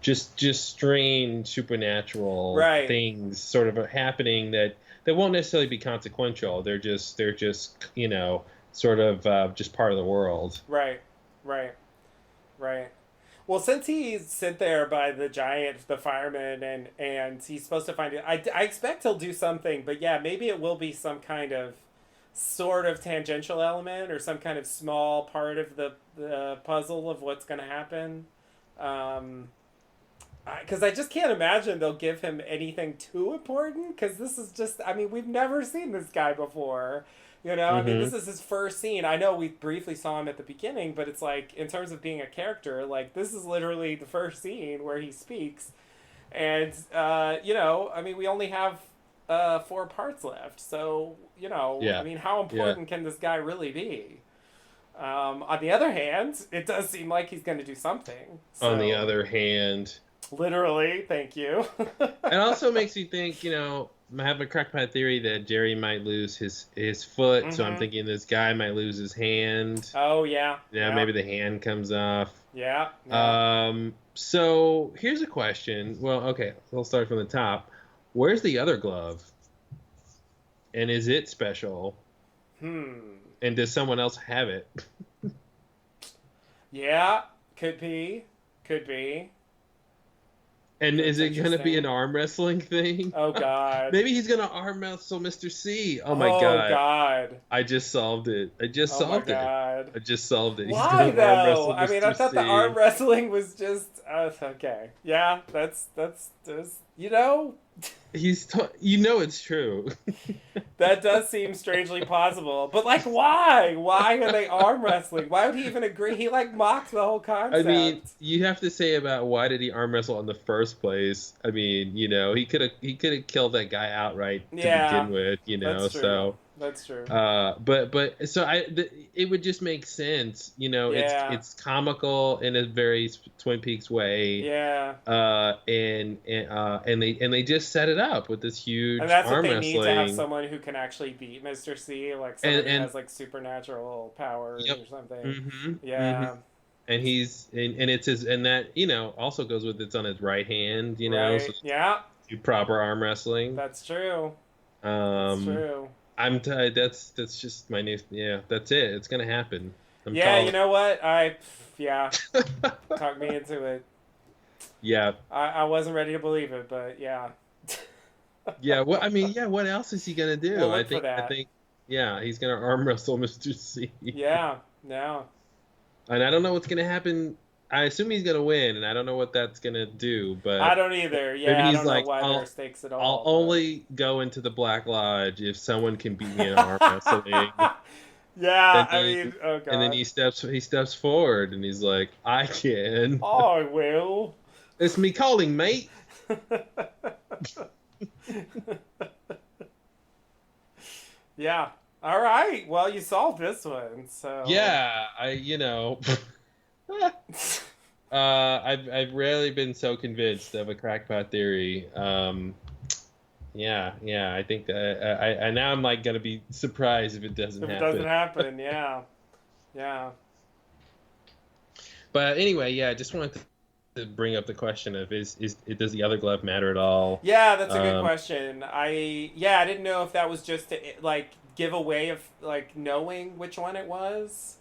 just strange supernatural right, things sort of happening that won't necessarily be consequential. They're just sort of just part of the world. right, right, right. Well, since he's sent there by the giant, the fireman, and he's supposed to find it, I expect he'll do something. But yeah, maybe it will be some kind of sort of tangential element or some kind of small part of the puzzle of what's going to happen. Um, because I just can't imagine they'll give him anything too important. Because this is just, I mean, we've never seen this guy before. I mean, Hmm. this is his first scene. I know we briefly saw him at the beginning, but it's like, in terms of being a character, like, this is literally the first scene where he speaks. And, I mean, we only have 4 parts left. So, I Yeah, mean, how yeah. important can this guy really be? On the other hand, it does seem like he's going to do something. On the So, other hand, literally, thank you. it also makes you think, have a crackpot theory that Jerry might lose his foot, so I'm Mm-hmm. thinking this guy might lose his hand. Oh yeah, Yeah, yeah, maybe the hand comes off. yeah, yeah. So here's a question. Well, okay, we'll start from the top. Where's the other glove? And is it special? Hmm. And does someone else have it? Yeah, could be, could be. And is That's it gonna be an interesting. arm wrestling thing? Oh God. Maybe he's gonna arm wrestle Mr. C. Oh my Oh god. God. I just solved it. I just Oh my solved it. God. I just solved it. He's Why gonna arm though? wrestle I mean, I Mr. thought the C. arm wrestling was just okay. Yeah, that's you know You know it's true. that does seem strangely possible. But like, why? Why are they arm wrestling? Why would he even agree? He like mocked the whole I mean, concept. you have to say about why did he arm wrestle in the first place? I mean, he could have killed that guy outright to Yeah, begin with, that's true. So That's true. but so it would just make sense, Yeah, it's comical in a very Twin Peaks way, yeah. and they just set it up with this And huge that's what arm they need to have wrestling, someone who can actually beat Mr. C, like someone and who has like supernatural powers yep, or something. mm-hmm. Yeah, And and it's his, and that also goes with it's on his right hand, so right. Yeah, do proper arm wrestling. that's true. That's Um, true. that's just my new, yeah, that's it. It's gonna happen. I'm Yeah, you calling. know what? Yeah, talk me into it. Yeah, I wasn't ready to believe it, but yeah. yeah. What I mean, yeah. What else is he gonna We'll do? look for I that. think, yeah, he's gonna arm wrestle Mr. C. Yeah, no. And I don't know what's gonna happen. I assume he's gonna win, and I don't know what that's gonna do. I But don't either. maybe Yeah, I he's don't know like, why there are stakes at I'll all, but. only go into the Black Lodge if someone can beat me in arm wrestling. Yeah, And I then mean, oh and then god. he steps forward and he's like, I can. I will. It's me calling, mate. Yeah. All right. Well, you solved this one, so. Yeah, I've rarely been so convinced of a crackpot theory. Yeah, I think that I now I'm like gonna be surprised if it doesn't If it doesn't happen. happen, yeah, yeah, But anyway, yeah, I just wanted to bring up the question of is does the other glove matter at all? yeah. That's a good Um, question. I didn't know if that was just to like give a way of like knowing which one it was.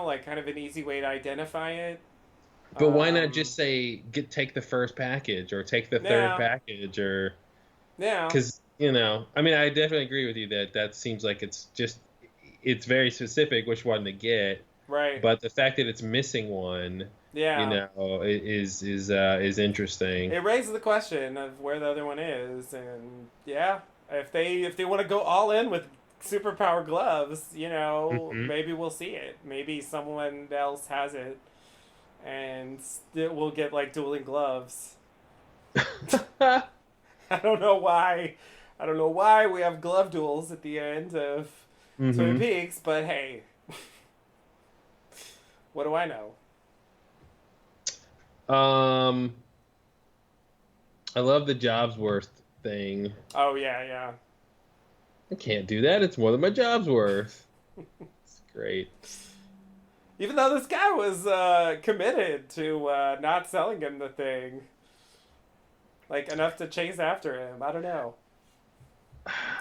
Like kind of an easy way to identify it. but why not Um, just say take the first package or take the third yeah, package or yeah, because I mean I definitely agree with you that seems like it's very specific which one to get, right, but the fact that it's missing one, yeah. is interesting. It raises the question of where the other one is, and yeah, if they want to go all in with superpower gloves, Hmm. maybe we'll see it. Maybe someone else has it, and we'll get like dueling gloves. I don't know why. I don't know why we have glove duels at the end of Twin Hmm. Peaks, but hey, what do I know? um I love the job's worth thing. Oh yeah, yeah. I can't do that, it's more than my job's worth. It's great. Even though this guy was committed to not selling him the thing, like enough to chase after him. I don't know.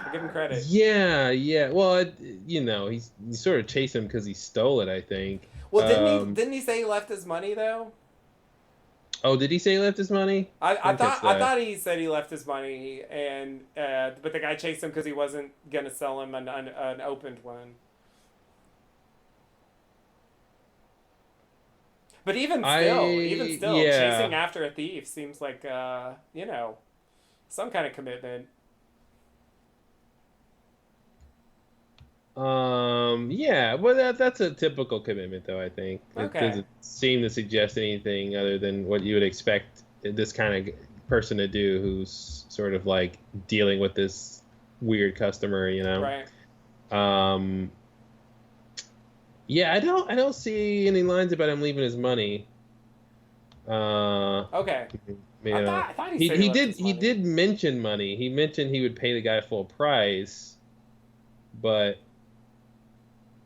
I'll give him credit. Yeah. Well, he sort of chased him because he stole it, I think. Well, didn't he? Um, Didn't he say he left his money though? oh, did he say he left his money? I I didn't catch thought I that. thought he said he left his money, and but the guy chased him because he wasn't gonna sell him an opened one. But even still, chasing Yeah. after a thief seems like some kind of commitment. Yeah. Well, that's a typical commitment, though. I think it Okay. doesn't seem to suggest anything other than what you would expect this kind of person to do, who's sort of like dealing with this weird customer. Right. Um, yeah, I don't see any lines about him leaving his money. Uh, Okay. Yeah. I thought he He said he he left did his he money. did mention money. He mentioned he would pay the guy full price, but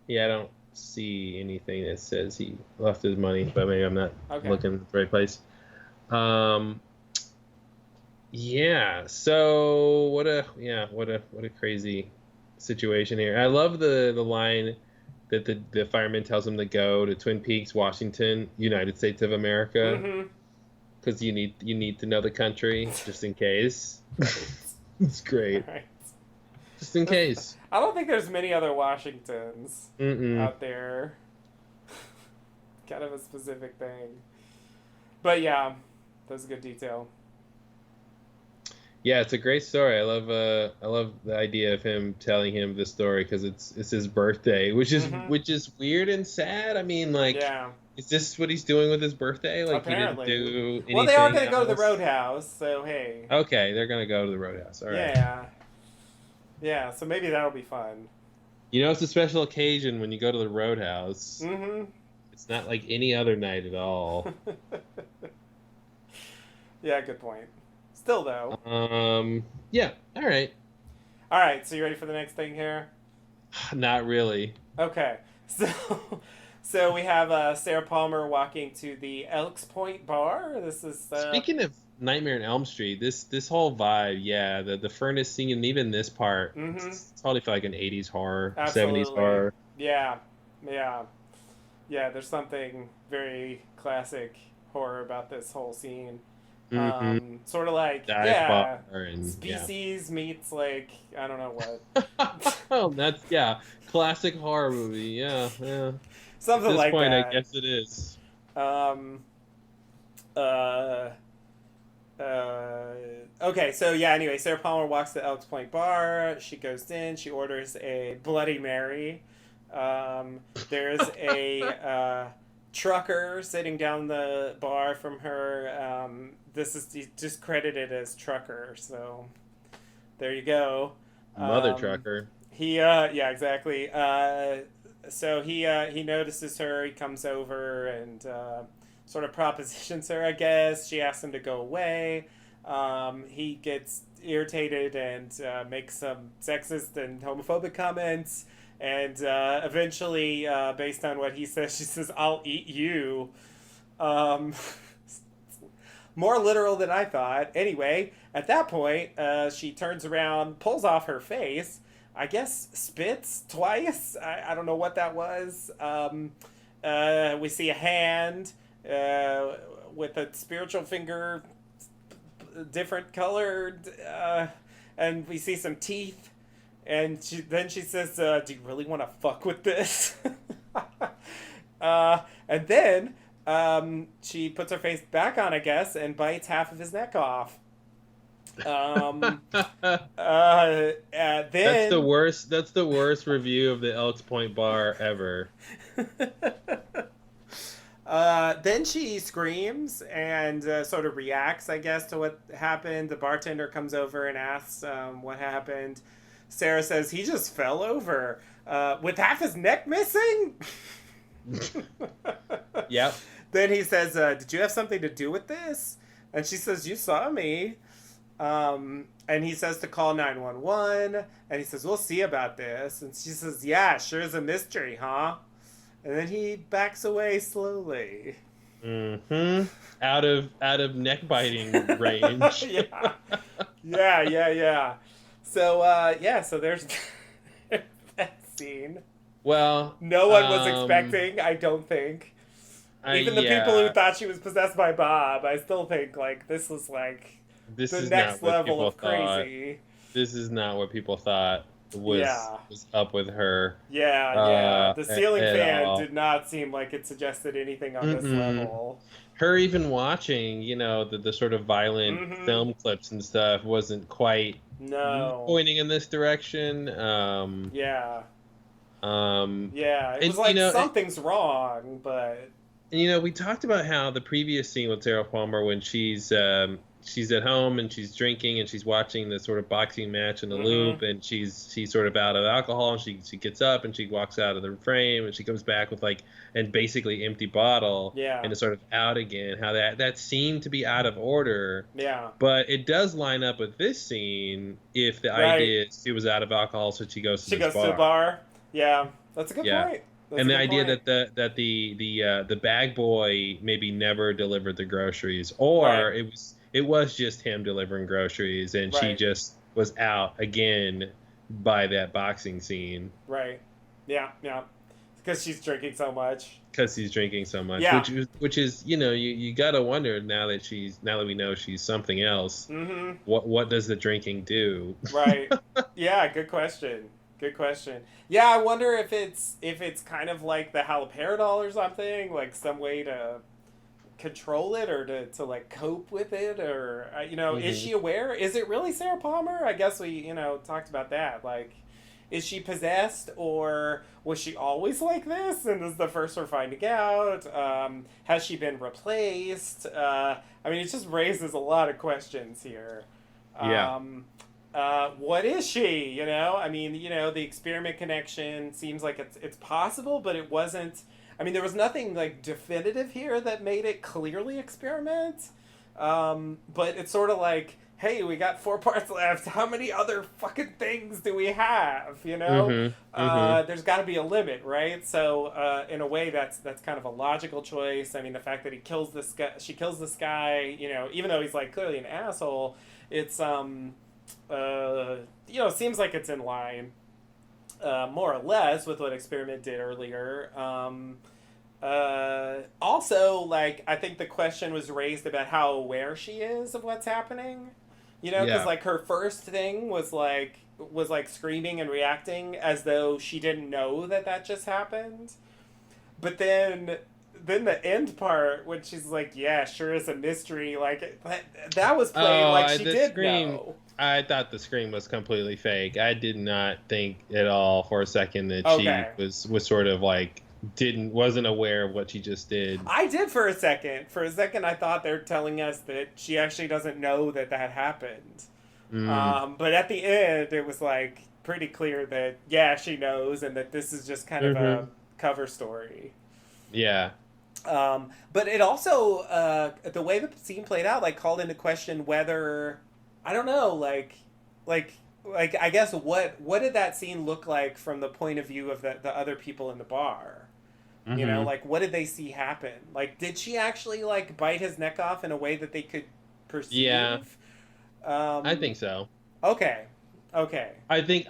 yeah, I don't see anything that says he left his money. But maybe I'm not Okay. looking at the right place. Um, yeah. So what a crazy situation here. I love the line that the fireman tells him to go to Twin Peaks, Washington, United States of America, Mm-hmm. because you need to know the country just in case. Right. It's great. Right. Just in case. I don't think there's many other Washingtons Mm-mm. out there. Kind of a specific thing. But yeah, that's a good detail. Yeah, it's a great story. I love the idea of him telling him the story because it's his birthday, which is Mm-hmm. which is weird and sad. I mean, like, Yeah, is this what he's doing with his birthday? Like, he didn't apparently. do Well, they are anything going to go to the else? Roadhouse, so hey. Okay, they're gonna go to the Roadhouse. All right. Yeah. Yeah, so maybe that'll be fun. You know, it's a special occasion when you go to the Roadhouse. Mm-hmm. It's not like any other night at all. Yeah, good point. Still, though. Yeah, all right. All right, so you ready for the next thing here? Not really. Okay. So, so we have Sarah Palmer walking to the Elks Point bar. This is Speaking of Nightmare on Elm Street, this whole vibe, yeah, the furnace scene, and even this part, Mm-hmm. it's totally feel like an 80s horror, Absolutely. 70s horror. Yeah, yeah, yeah. There's something very classic horror about this whole scene. Mm-hmm. Sort of like Dive bar and Species meets like I don't know what. yeah. Oh, that's yeah, classic horror movie. Yeah, yeah. At Something this like point, that. I guess it is. Um, uh, okay, so yeah, anyway, Sarah Palmer walks to Elks Point Bar. She goes in, she orders a Bloody Mary. There's a trucker sitting down the bar from her. This is just credited as trucker, so there you go. Mother trucker. Yeah, exactly. So he notices her. He comes over and sort of propositions her. I guess she asks him to go away. He gets irritated and makes some sexist and homophobic comments. And eventually, based on what he says, she says, "I'll eat you." More literal than I thought. Anyway, at that point, she turns around, pulls off her face. I guess spits twice. I don't know what that was. We see a hand with a spiritual finger, different colored, and we see some teeth. And then she says, "Do you really want to fuck with this?" And then she puts her face back on, I guess, and bites half of his neck off. Then That's the worst. That's the worst review of the Elks Point Bar ever. Then she screams and sort of reacts, I guess, to what happened. The bartender comes over and asks what happened. Sarah says he just fell over with half his neck missing. Yep. Then he says, "Did you have something to do with this?" And she says, "You saw me." And he says to call 911. And he says, "We'll see about this." And she says, "Yeah, sure is a mystery, huh?" And then he backs away slowly. Mm-hmm. Out of neck biting range. Yeah. So so there's that scene. Well, No one was expecting, I don't think. Even the people who thought she was possessed by Bob, I still think like this was like this the is next not what level people of crazy. This is not what people thought was up with her. Yeah. The ceiling fan all. did not seem like it suggested anything on this level. Her even watching, the sort of violent film clips and stuff wasn't quite pointing in this direction. Yeah. It and, was like something's wrong, but and we talked about how the previous scene with Sarah Palmer when she's she's at home and she's drinking and she's watching this sort of boxing match in the Mm-hmm. loop, and she's sort of out of alcohol, and she gets up and she walks out of the frame and she comes back with like and basically empty bottle Yeah. and is sort of out again. How that seemed to be out of order, Yeah. but it does line up with this scene if the Right. idea is she was out of alcohol, so she goes to She this goes to the bar. bar. Yeah. That's a good Yeah. point. That's And a the good idea point. that the bag boy maybe never delivered the groceries, Right. or it was just him delivering groceries, and she Right. just was out again by that boxing scene Right. Yeah. Yeah. Because she's drinking so much. because he's drinking so much. Yeah. Which is you gotta wonder now that we know she's something else. Mm-hmm. What does the drinking do? Right. Yeah, good question. Good question. Yeah, I wonder if it's kind of like the haloperidol or something, like some way to control it or to like cope with it or is Hmm. she aware? Is it really Sarah Palmer? I guess we, talked about that. Like is she possessed or was she always like this and this is the first we're finding out? Has she been replaced? I mean, it just raises a lot of questions here. Yeah. Um, what is she? I mean, the experiment connection seems like it's possible, but it wasn't. I mean, there was nothing like definitive here that made it clearly experiment. But it's sort of like, hey, we got 4 parts left. How many other fucking things do we have? Hmm. Hmm. There's got to be a limit, right? So, in a way, that's kind of a logical choice. I mean, the fact that he kills this guy, she kills this guy, even though he's like clearly an asshole, it's seems like it's in line, more or less, with what Experiment did earlier. Also, like, I think the question was raised about how aware she is of what's happening. Because Yeah. like her first thing was like screaming and reacting as though she didn't know that just happened. But then the end part when she's like, "Yeah, sure is a mystery." Like that was played like she The did scream. know. I thought the scream was completely fake. I did not think at all for a second that she Okay. was sort of like wasn't aware of what she just did. I did for a second. For a second, I thought they were telling us that she actually doesn't know that happened. Mm, But at the end, it was like pretty clear that yeah, she knows, and that this is just kind of a hmm. cover story. Yeah. But it also the way the scene played out, like called into question whether I don't know, like I guess what did that scene look like from the point of view of the other people in the bar? Hmm. Like what did they see happen? Like did she actually like bite his neck off in a way that they could Yeah. perceive? I Um, think so. okay, okay, I think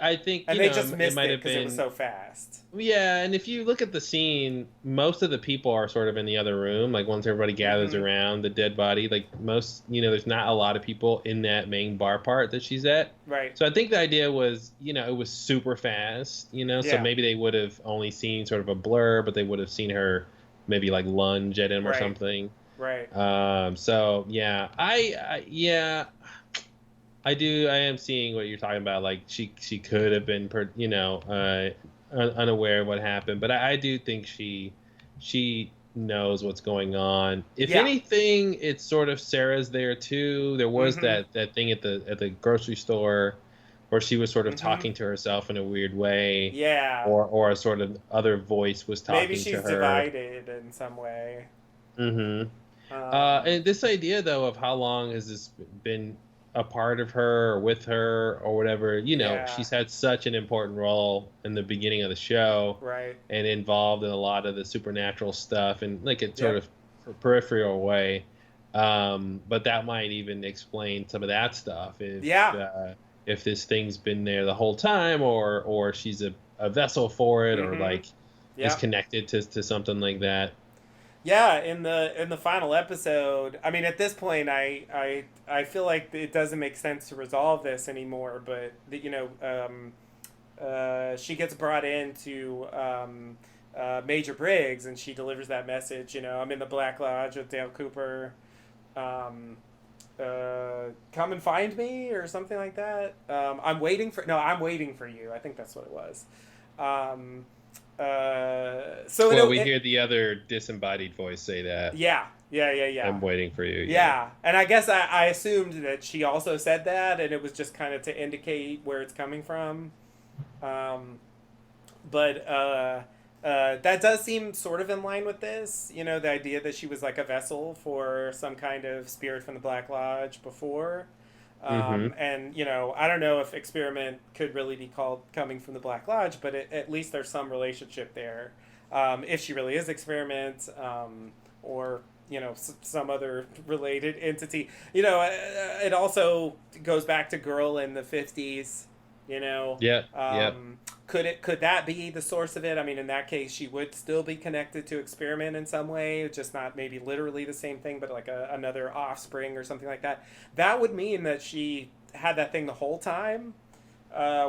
and they just it missed might it have because it was been. so fast. Yeah, and if you look at the scene, most of the people are sort of in the other room. Like once everybody gathers Mm-hmm. around the dead body, like most, there's not a lot of people in that main bar part that she's at. Right. So I think the idea was, it was super fast, so Yeah. maybe they would have only seen sort of a blur, but they would have seen her maybe like lunge at him or Right. something. Right. So yeah, yeah, I am seeing what you're talking about. Like she could have been, unaware of what happened, but I do think she knows what's going on. If Yeah. anything, it's sort of Sarah's there too. There was Mm-hmm. that thing at the grocery store where she was sort of Mm-hmm. talking to herself in a weird way, Yeah. or a sort of other voice was Maybe talking to she's her. divided in some way. Hmm. Um, And this idea, though, of how long has this been a part of her or with her or whatever, yeah. she's had such an important role in the beginning of the show Right. and involved in a lot of the supernatural stuff and like it sort Yep. of peripheral way. But that might even explain some of that stuff Yeah. if this thing's been there the whole time or she's a vessel for it or Mm-hmm. like is Yep. connected to something like that. Yeah. In the final episode, I mean, at this point, I feel like it doesn't make sense to resolve this anymore. But she gets brought into Major Briggs, and she delivers that message. I'm in the Black Lodge with Dale Cooper. Um, come and find me or something like that. I'm waiting for you. I think that's what it was. So Well, we hear the other disembodied voice say that. yeah, Yeah. I'm waiting for you. Yeah. Yeah, and I guess I assumed that she also said that, and it was just kind of to indicate where it's coming from. Um, but that does seem sort of in line with this. You know, the idea that she was like a vessel for some kind of spirit from the Black Lodge before. Mm-hmm. And, you know, I don't know if experiment could really be called coming from the Black Lodge, but at least there's some relationship there. If she really is experiment, or, you know, some other related entity. You know, it also goes back to Girl in the 50s, you know. Yeah. Yeah. Could that be the source of it? I mean, in that case, she would still be connected to experiment in some way, just not maybe literally the same thing, but like another offspring or something like that. That would mean that she had that thing the whole time,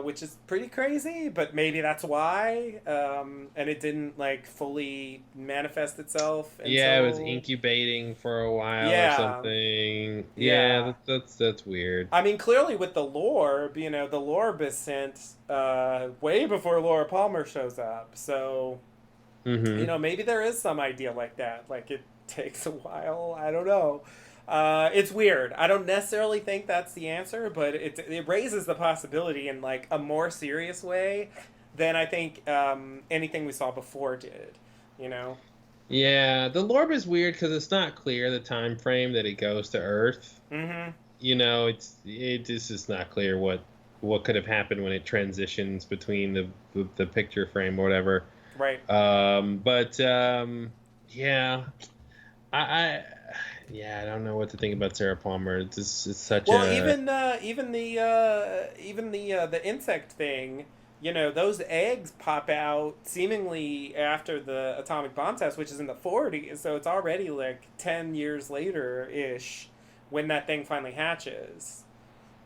which is pretty crazy. But maybe that's why, and it didn't like fully manifest itself Yeah, it was until incubating for a while or yeah, something. Yeah, yeah. that's weird. I mean, clearly with the Lorb, you know, the Lorb is sent way before Laura Palmer shows up. So, you Mm-hmm. know, maybe there is some idea like that. Like it takes a while. I don't know. It's weird. I don't necessarily think that's the answer, but it raises the possibility in like a more serious way than I think anything we saw before did. You know. Yeah, the Lorb is weird because it's not clear the time frame that it goes to Earth. Mm-hmm. You know, it just is not clear what could have happened when it transitions between the picture frame or whatever. Right. But yeah, I yeah, I don't know what to think about Sarah Palmer. It's such Well, a even the insect thing, you know, those eggs pop out seemingly after the atomic bomb test, which is in the 40s, so it's already like 10 years later ish when that thing finally hatches.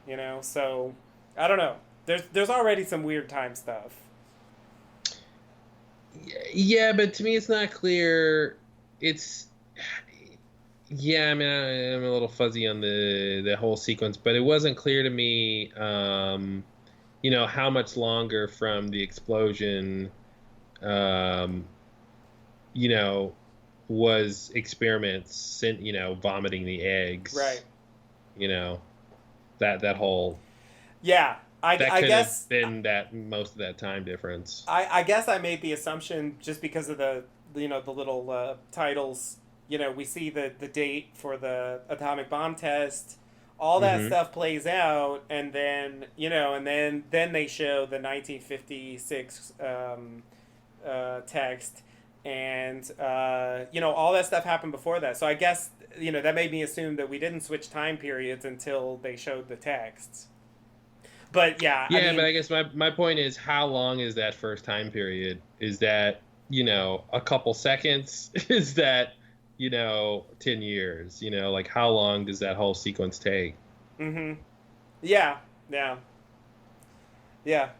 You know, so I don't know. There's already some weird time stuff. yeah, but to me it's not clear. It's Yeah, I mean, I'm a little fuzzy on the whole sequence, but it wasn't clear to me, how much longer from the explosion, um, you know, was experiments, vomiting the eggs, Right. you know, that whole Yeah. that I could have guess been that most of that time difference. I guess I made the assumption just because of the you know the little titles. You know, we see the date for the atomic bomb test. All that Hmm. stuff plays out, and then you know, and then they show the 1956 text, and you know, all that stuff happened before that. So I guess you know that made me assume that we didn't switch time periods until they showed the texts. But yeah, I Yeah, but mean, I guess my point is, how long is that first time period? Is that, a couple seconds? Is that, 10 years? Like how long does that whole sequence take? mm-hmm. Yeah, yeah. Yeah,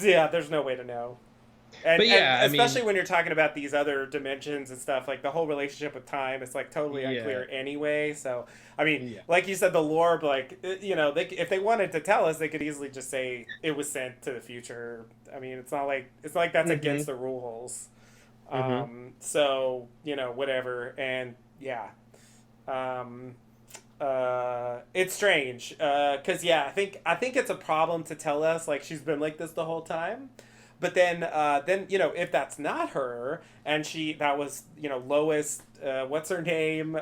yeah. There's no way to know, But and yeah, I especially mean, when you're talking about these other dimensions and stuff, like the whole relationship with time, it's like totally yeah, unclear anyway. So, I mean, yeah. like you said, the lore, like you know, if they wanted to tell us, they could easily just say it was sent to the future. I mean, it's not like that's against Mhm. the rules. Mhm. So you know, whatever, and yeah. Um, it's strange because yeah, I think it's a problem to tell us like she's been like this the whole time, but then you know if that's not her and that was you know Lois, what's her name,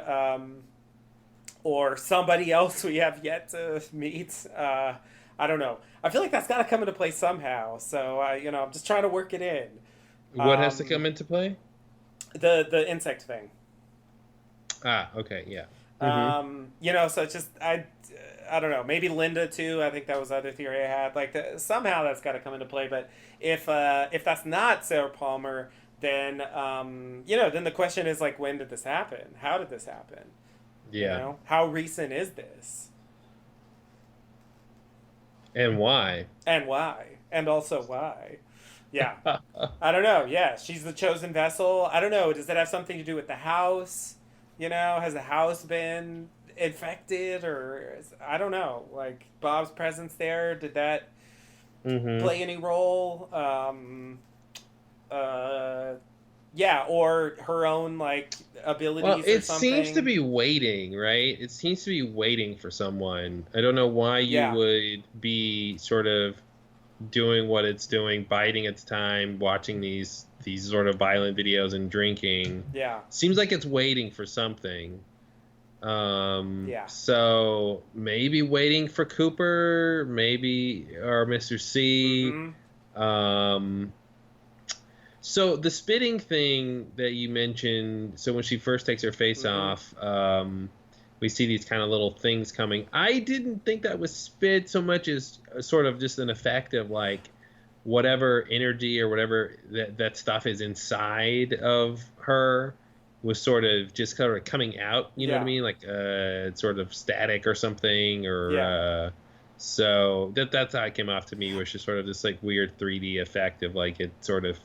or somebody else we have yet to meet. I don't know. I feel like that's got to come into play somehow. So you know I'm just trying to work it in. What has to Um, come into play? the insect thing. Ah, okay, yeah. Mhm. You know, so it's just I don't know. Maybe Linda too. I think that was the other theory I had. Like somehow that's got to come into play. But if that's not Sarah Palmer, then you know, then the question is like, when did this happen? How did this happen? You Yeah. know, how recent is this, And why? and why, and also why? Yeah, I don't know. Yeah, she's the chosen vessel. I don't know. Does that have something to do with the house? You know, has the house been infected, or I don't know. Like Bob's presence there, did that Mhm. play any role? Uh, Yeah, or her own like Well, abilities or it seems to something. be waiting, right? It seems to be waiting for someone. I don't know why you Yeah, would be sort of doing what it's doing, biding its time, watching these sort of violent videos and drinking. yeah, Seems like it's waiting for something. yeah. So maybe waiting for Cooper, maybe or Mr. C. Mm-hmm. Um, so the spitting thing that you mentioned, so when she first takes her face Mm-hmm. off, we see these kind of little things coming. I didn't think that was spit so much as sort of just an effect of like whatever energy or whatever that stuff is inside of her was sort of just kind of coming out. You know what I Yeah, mean? Like sort of static or something, or yeah. so that's how it came off to me, was just sort of this like weird 3D effect of like it sort of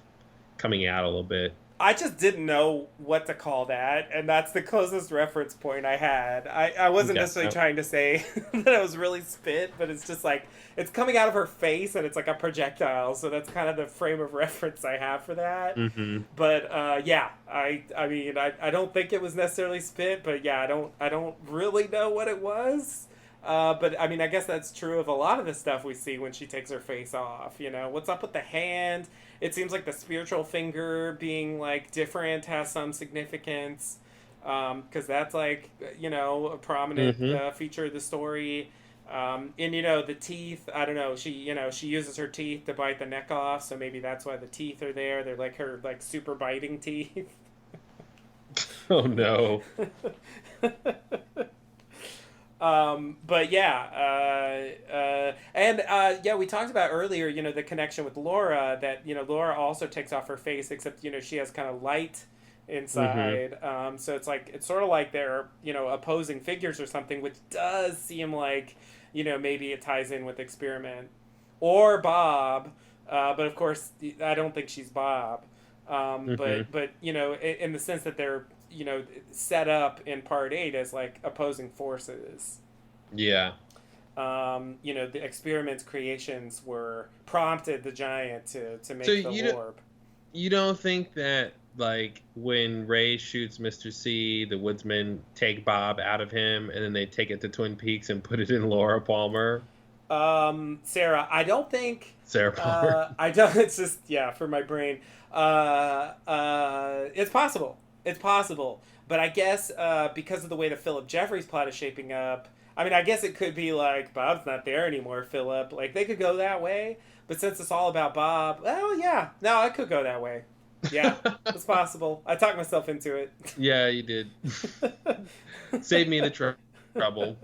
coming out a little bit. I just didn't know what to call that, and that's the closest reference point I had. I wasn't Yeah. necessarily trying to say that it was really spit, but it's just like it's coming out of her face and it's like a projectile, so that's kind of the frame of reference I have for that. Mm-hmm. But yeah, I mean I don't think it was necessarily spit, but yeah, I don't really know what it was. But I mean, I guess that's true of a lot of the stuff we see when she takes her face off. You know, what's up with the hand? It seems like the spiritual finger being like different has some significance, because that's like a prominent Mm-hmm. feature of the story. And the teeth. I don't know. She uses her teeth to bite the neck off, so maybe that's why the teeth are there. They're like her like super biting teeth. Oh no. But yeah, and yeah, we talked about earlier, the connection with Laura, that Laura also takes off her face, except she has kind of light Mm-hmm. inside. So it's sort of like they're opposing figures or something, which does seem like maybe it ties in with Experiment or Bob, but of course I don't think she's Bob. Mm-hmm. But in the sense that they're set up in part 8 as like opposing forces. Yeah. The Experiment's creations were prompted the giant to So make the warp. you don't think that like when Ray shoots Mr. C, the woodsmen take Bob out of him and then they take it to Twin Peaks and put it in Laura Palmer, Sarah, I don't think. Sarah Palmer? I don't. It's just yeah for my brain. It's possible. It's possible, but I guess because of the way the Philip Jeffries plot is shaping up, I mean, I guess it could be like Bob's not there anymore, Philip. Like they could go that way, but since it's all about Bob, well, yeah, no, I could go that way. Yeah, it's possible. I talked myself into it. Yeah, you did. Save me the trouble.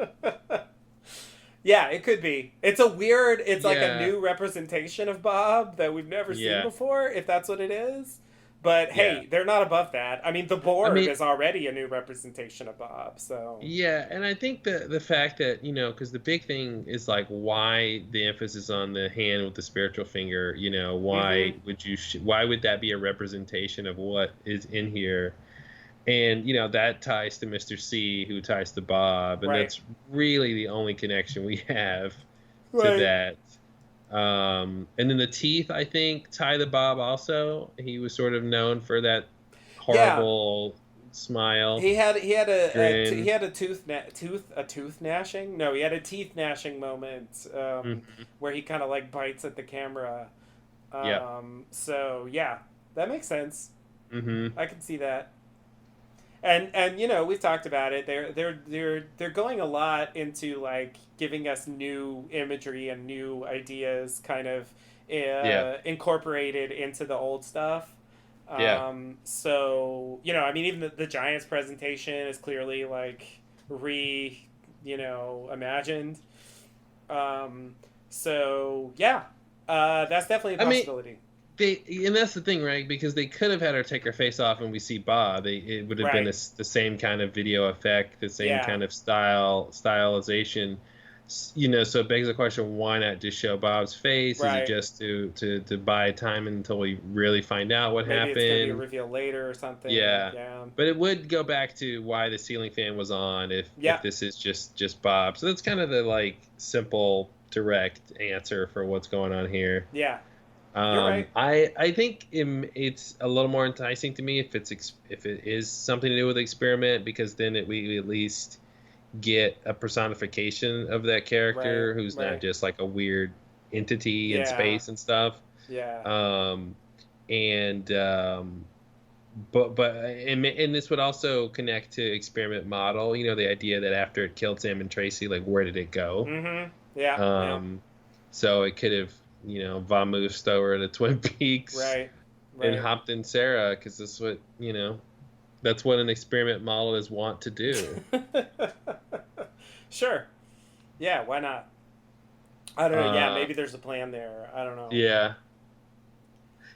Yeah, it could be. It's a weird. It's like a Yeah. new representation of Bob that we've never seen Yeah. before, if that's what it is. But Yeah. hey, they're not above that. I mean, the I Borg mean, is already a new representation of Bob. So yeah, and I think the fact that, because the big thing is like why the emphasis on the hand with the spiritual finger, mm-hmm. why would that be a representation of what is in here? And that ties to Mr. C, who ties to Bob, and Right, that's really the only connection we have to right. that. And then the teeth, I think, tie to Bob also. He was sort of known for that Yeah, horrible smile, he had he grin. had a tooth gnashing. No, he had a teeth gnashing moment Hmm. where he kind of like bites at the camera. Yeah. So yeah, that makes sense. Hmm. I can see that. And we've talked about it. They're going a lot into like giving us new imagery and new ideas, kind of Yeah. incorporated into the old stuff. Yeah. So I mean, even the Giants presentation is clearly like imagined. Um, so yeah, that's definitely a I mean, possibility. and that's the thing, right? Because they could have had her take her face off and we see Bob. It would have been Right. the same kind of video effect, the same Yeah. kind of stylization. So it begs the question: why not just show Bob's face? Is it Right. just to buy time until we really find out what Maybe it's gonna be a happened? reveal later or something. Yeah, Yeah. but it would go back to why the ceiling fan was on if Yeah. this is just Bob. So that's kind of the like simple, direct answer for what's going on here. Yeah. You're right. I think it's a little more enticing to me if it is something to do with experiment, because then we at least get a personification of that Right. character who's not Right. just like a weird entity in Yeah. space and stuff. Yeah. Um, and and this would also connect to experiment model. You know, the idea that after it killed Sam and Tracy, like where did it go? Mm-hmm. Yeah. Yeah. Um, so it could have, vamoosed over to Twin Peaks Right. and Right. hopped in Sarah, because that's what an experiment model is want to do. Sure. Yeah. Why not? I don't know. Yeah. Uh, Maybe there's a plan there. I don't know. yeah.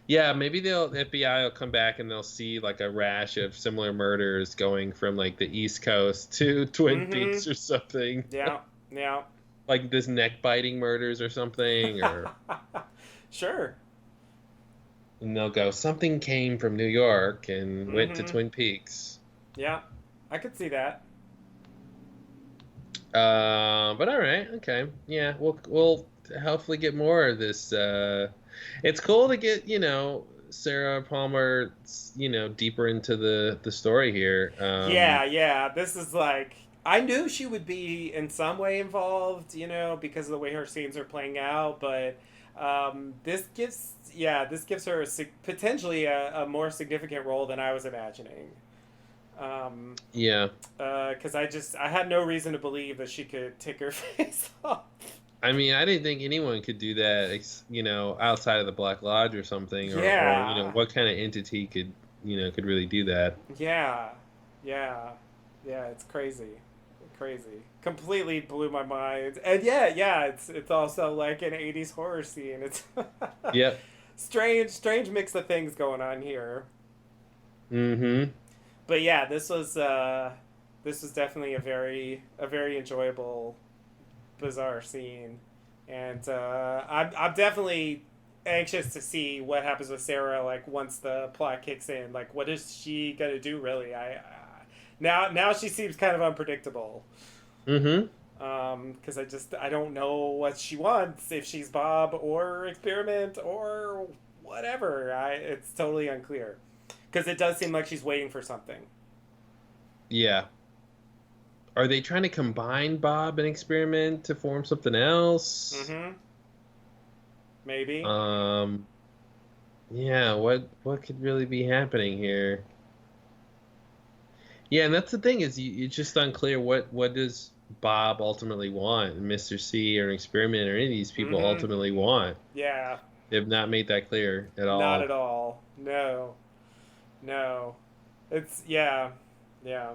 Yeah, maybe the FBI will come back and they'll see like a rash of similar murders going from like the East Coast to Twin Mm-hmm. Peaks or something. Yeah. Yeah. Like this neck biting murders or something, Sure. and they'll go, something came from New York and went to Mm-hmm. Twin Peaks. Yeah. I could see that. But all right, okay, yeah, we'll hopefully get more of this. It's cool to get Sarah Palmer, deeper into the story here. Yeah, yeah. This is like I knew she would be in some way involved, because of the way her scenes are playing out. But this gives her potentially a more significant role than I was imagining. Um, Yeah, because I had no reason to believe that she could take her face off. I mean, I didn't think anyone could do that, outside of the Black Lodge or something, or Yeah, what kind of entity could really do that. yeah, yeah, yeah. It's crazy, crazy. Completely blew my mind. And yeah. It's also like an '80s horror scene. It's Yep. strange mix of things going on here. Mm-hmm. But yeah, this was definitely a very enjoyable, bizarre scene, and I'm definitely anxious to see what happens with Sarah. Like once the plot kicks in, like what is she gonna do really? Now she seems kind of unpredictable. Mm-hmm. Because I don't know what she wants, if she's Bob or experiment or whatever. It's totally unclear. Because it does seem like she's waiting for something. Yeah. Are they trying to combine Bob and Experiment to form something else? Mm-hmm. Maybe. Um, yeah, what could really be happening here? Yeah, and that's the thing, is it's just unclear what does Bob ultimately want, and Mr. C or Experiment or any of these people Mm-hmm. ultimately want. Yeah. They've not made that clear at Not all. at all. No. No. It's yeah. Yeah.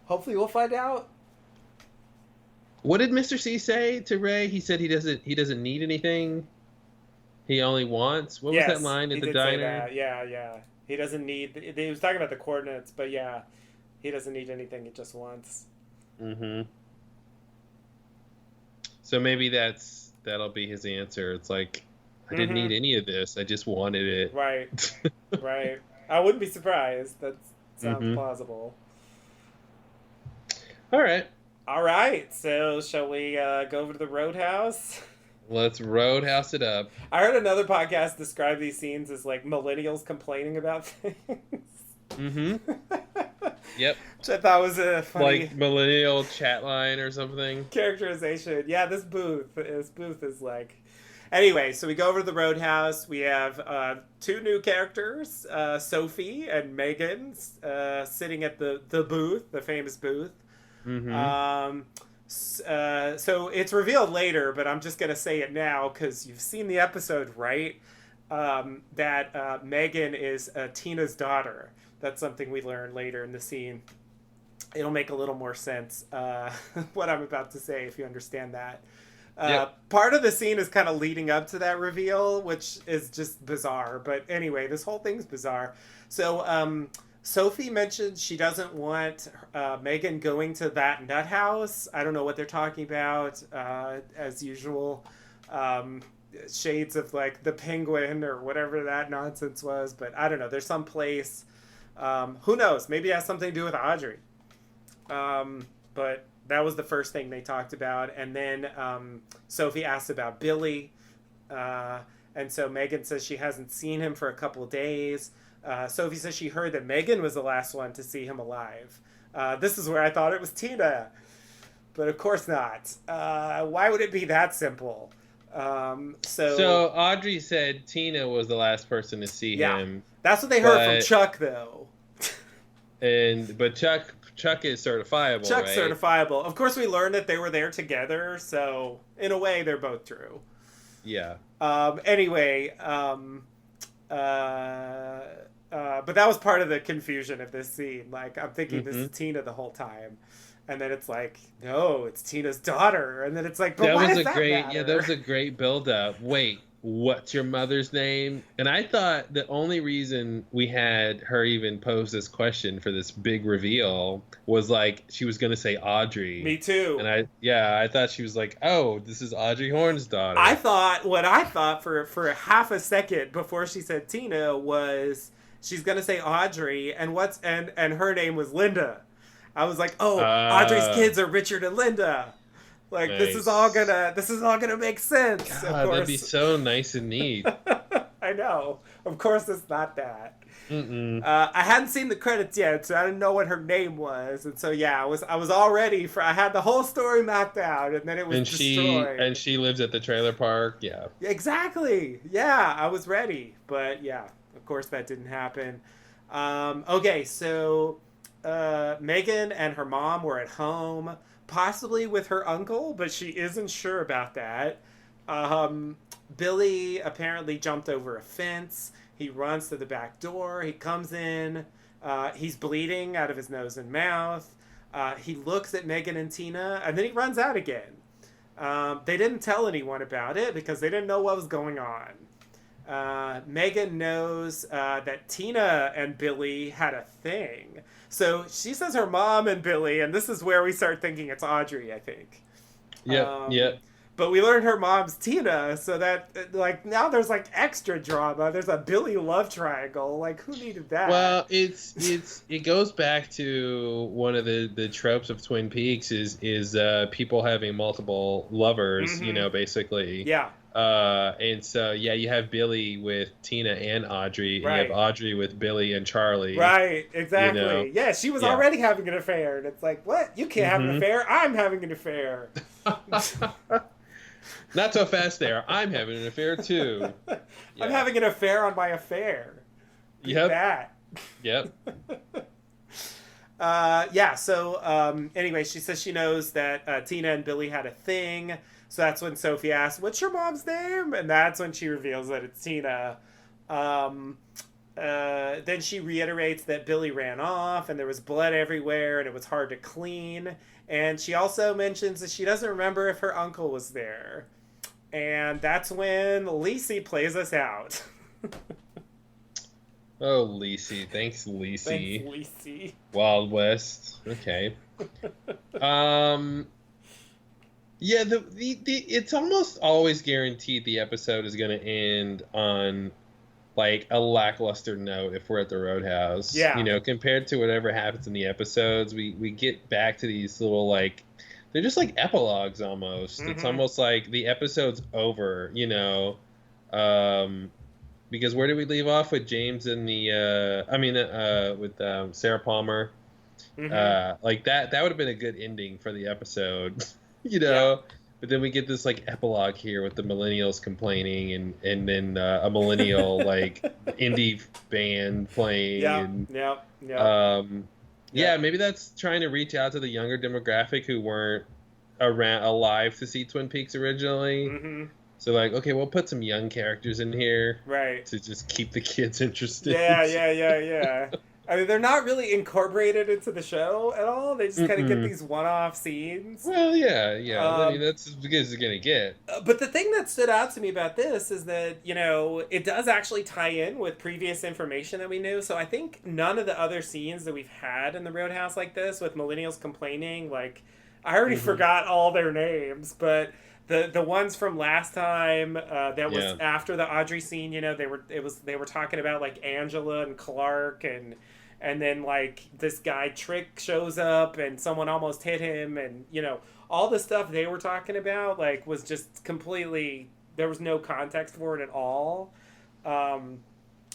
Hopefully we'll find out. What did Mr. C say to Ray? He said he doesn't need anything. He only wants. What was that Yes, line he at the did say diner? that. Yeah, yeah. He doesn't need. He was talking about the coordinates, but yeah, he doesn't need anything. He just wants. Mm-hmm. So maybe that'll be his answer. It's like, I didn't Mm-hmm. need any of this. I just wanted Right. it. Right. I wouldn't be surprised. That sounds Mm-hmm. plausible. All right, All right. So shall we go over to the Roadhouse? let's roadhouse it up. I heard another podcast describe these scenes as like millennials complaining about things. Mm-hmm. Yep. Which I thought was a funny Like millennial chat line or something. characterization. Yeah, this booth is like. Anyway, so we go over to the Roadhouse. We have two new characters, Sophie and Megan, sitting at the booth, the famous booth. Mm-hmm. So it's revealed later, but I'm just gonna say it now because you've seen the episode, right? That Megan is Tina's daughter. That's something we learn later in the scene. It'll make a little more sense what I'm about to say if you understand that. Yep. Part of the scene is kind of leading up to that reveal, which is just bizarre. But anyway, this whole thing's bizarre. So Sophie mentioned she doesn't want Megan going to that nut house. I don't know what they're talking about, as usual. Shades of like the Penguin or whatever that nonsense was. But I don't know. There's some place. Who knows? Maybe it has something to do with Audrey. But that was the first thing they talked about. And then Sophie asked about Billy. And so Megan says she hasn't seen him for a couple of days. Sophie says she heard that Megan was the last one to see him alive. This is where I thought it was Tina, but of course not. Why would it be that simple? So Audrey said Tina was the last person to see him. That's what they heard from Chuck, though. But Chuck is certifiable. Chuck's right? certifiable. Of course, we learned that they were there together, so in a way, they're both true. Yeah. Anyway, but that was part of the confusion of this scene. Like, I'm thinking this is Tina the whole time. And then it's like, no, it's Tina's daughter. And then it's like, but why does that matter? Yeah, that was a great build-up. Wait, what's your mother's name? And I thought the only reason we had her even pose this question for this big reveal was like she was going to say Audrey. Me too. And I thought she was like, oh, this is Audrey Horne's daughter. What I thought for half a second before she said Tina was she's going to say Audrey and her name was Linda. I was like, oh, Audrey's kids are Richard and Linda. Like, nice. This is all gonna make sense. God, of course. That'd be so nice and neat. I know. Of course, it's not that. I hadn't seen the credits yet, so I didn't know what her name was, and so yeah, I was all ready for. I had the whole story mapped out, and then it was destroyed. And she lives at the trailer park. Yeah. Exactly. Yeah, I was ready, but yeah, of course that didn't happen. Okay, so. Megan and her mom were at home, possibly with her uncle, but she isn't sure about that. Billy apparently jumped over a fence. He runs to the back door. He comes in. He's bleeding out of his nose and mouth. He looks at Megan and Tina, and then he runs out again. They didn't tell anyone about it because they didn't know what was going on. Megan knows that Tina and Billy had a thing. So she says her mom and Billy, and this is where we start thinking it's Audrey, I think. Yeah. But we learned her mom's Tina, so that, like, now there's, like, extra drama. There's a Billy love triangle. Like, who needed that? Well, it goes back to one of the tropes of Twin Peaks is people having multiple lovers, basically. Yeah. And so, yeah, you have Billy with Tina and Audrey, and you have Audrey with Billy and Charlie. Right, exactly. Yeah, she was already having an affair, and it's like, what? You can't have an affair? I'm having an affair. Not so fast there. I'm having an affair, too. Yeah. I'm having an affair on my affair. Yep. That. Yep. Anyway, she says she knows that Tina and Billy had a thing. So that's when Sophie asks, what's your mom's name? And that's when she reveals that it's Tina. Then she reiterates that Billy ran off and there was blood everywhere and it was hard to clean. And she also mentions that she doesn't remember if her uncle was there. And that's when Lisey plays us out. Oh, Lisey. Thanks, Lisey. Thanks, Lisey. Wild West. Okay. Yeah, it's almost always guaranteed the episode is going to end on, like, a lackluster note if we're at the Roadhouse. Yeah. Compared to whatever happens in the episodes, we get back to these little, like, they're just like epilogues almost. Mm-hmm. It's almost like the episode's over, because where did we leave off with James and with Sarah Palmer? Mm-hmm. Like that would have been a good ending for the episode. Yeah. But then we get this like epilogue here with the millennials complaining and then a millennial like indie band playing. Yeah, maybe that's trying to reach out to the younger demographic who weren't alive to see Twin Peaks originally. Mm-hmm. So like, okay, we'll put some young characters in here, right, to just keep the kids interested. Yeah. I mean, they're not really incorporated into the show at all. They just kind of get these one-off scenes. Well, yeah. I mean, that's as good as it's going to get. But the thing that stood out to me about this is that, it does actually tie in with previous information that we knew. So I think none of the other scenes that we've had in the Roadhouse like this with millennials complaining, like, I already forgot all their names, but... The ones from last time that was after the Audrey scene, they were talking about like Angela and Clark and then like this guy Trick shows up and someone almost hit him and all the stuff they were talking about like was just completely there was no context for it at all. Um,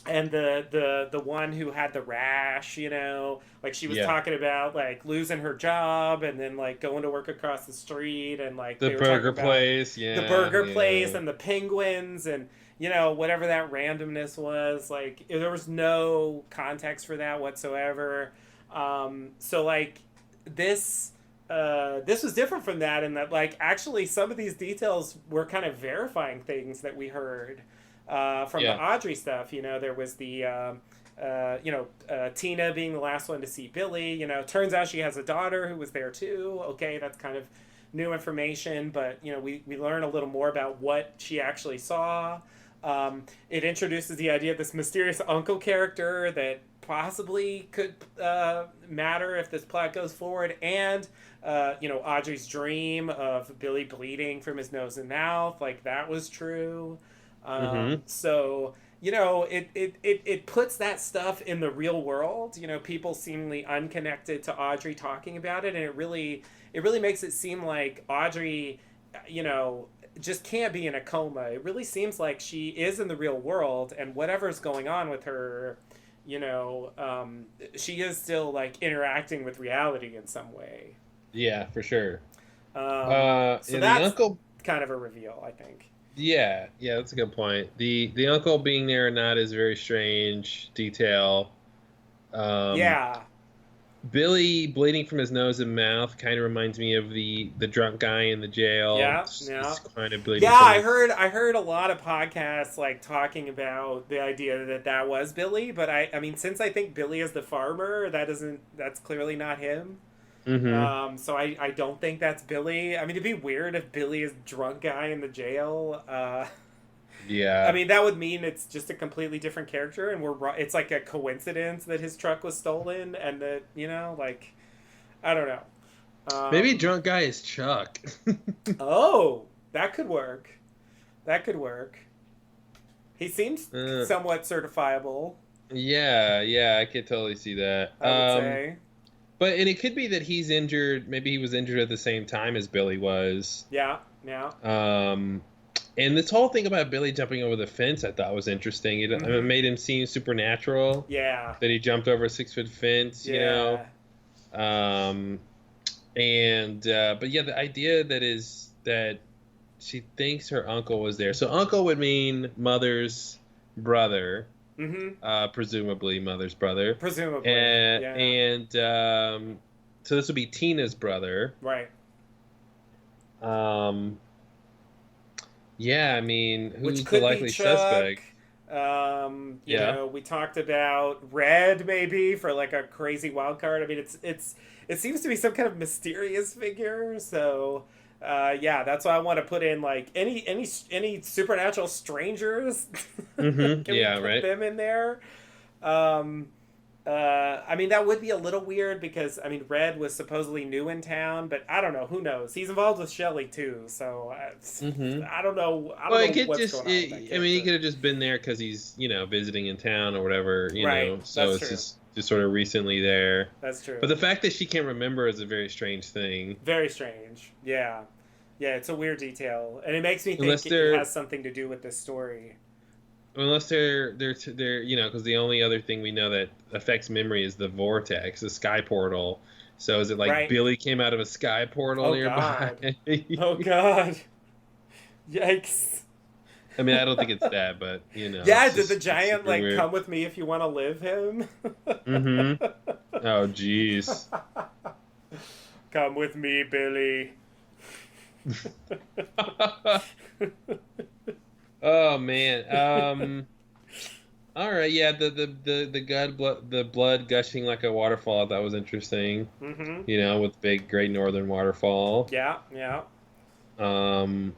and the one who had the rash, like she was Yeah. talking about like losing her job and then like going to work across the street, and like The they were talking burger about place. the Yeah. burger place Yeah. and the penguins and whatever that randomness was. Like there was no context for that whatsoever. So like this this was different from that, in that like actually some of these details were kind of verifying things that we heard from the Yeah. Audrey stuff. There was the Tina being the last one to see Billy. Turns out she has a daughter who was there too. Okay, that's kind of new information, but we learn a little more about what she actually saw. It introduces the idea of this mysterious uncle character that possibly could matter if this plot goes forward, and Audrey's dream of Billy bleeding from his nose and mouth, like that was true. Mm-hmm. So it puts that stuff in the real world. People seemingly unconnected to Audrey talking about it, and it really makes it seem like Audrey, just can't be in a coma. It really seems like she is in the real world, and whatever's going on with her, she is still like interacting with reality in some way. Yeah, for sure. So And the that's uncle. kind of a reveal, I think. Yeah, yeah, that's a good point. The uncle being there or not is very strange detail. Yeah. Billy bleeding from his nose and mouth kind of reminds me of the drunk guy in the jail. Yeah, It's yeah. kind of bleeding. Yeah, from I his- heard a lot of podcasts like talking about the idea that was Billy, but I mean, since I think Billy is the farmer, that's clearly not him. Mhm. So I don't think that's Billy. I mean, it'd be weird if Billy is drunk guy in the jail. Yeah. I mean, that would mean it's just a completely different character, and it's like a coincidence that his truck was stolen, and that like, I don't know. Maybe drunk guy is Chuck. Oh, that could work. That could work. He seems Uh, somewhat certifiable, yeah, yeah, I could totally see that. I would say. And it could be that he's injured. Maybe he was injured at the same time as Billy was. Yeah, yeah. And this whole thing about Billy jumping over the fence, I thought was interesting. It made him seem supernatural. Yeah. That he jumped over a 6-foot fence, Yeah. But yeah, the idea that she thinks her uncle was there. So uncle would mean mother's brother, presumably mother's brother. Presumably. And so this would be Tina's brother. Right. Yeah, I mean, who's Which could the likely be Chuck. suspect? We talked about Red maybe for like a crazy wild card. I mean, it seems to be some kind of mysterious figure. So, that's why I want to put in like any supernatural strangers. Mm-hmm. Can Yeah, we put right. them in there? I mean, that would be a little weird because I mean, Red was supposedly new in town, but I don't know. Who knows? He's involved with Shelley too, so I don't know. I don't know what's going on with that I mean, he character. could have just been there because he's, visiting in town or whatever, Right, So that's it's true. just sort of recently there. That's true. But the fact that she can't remember is a very strange thing. Very strange. Yeah. Yeah, it's a weird detail. And it makes me think Unless it they're- has something to do with this story. Unless they're because the only other thing we know that affects memory is the vortex, the sky portal. So is it like Right. Billy came out of a sky portal Oh, nearby? Oh, God. Yikes. I mean, I don't think it's that, but Yeah, it's did the just giant, super like, weird. come with me if you want to live him? Mm-hmm. Oh, jeez. Come with me, Billy. Oh man. All right. Yeah. The blood gushing like a waterfall. That was interesting. Mm-hmm. With big Great Northern Waterfall. Yeah, yeah. And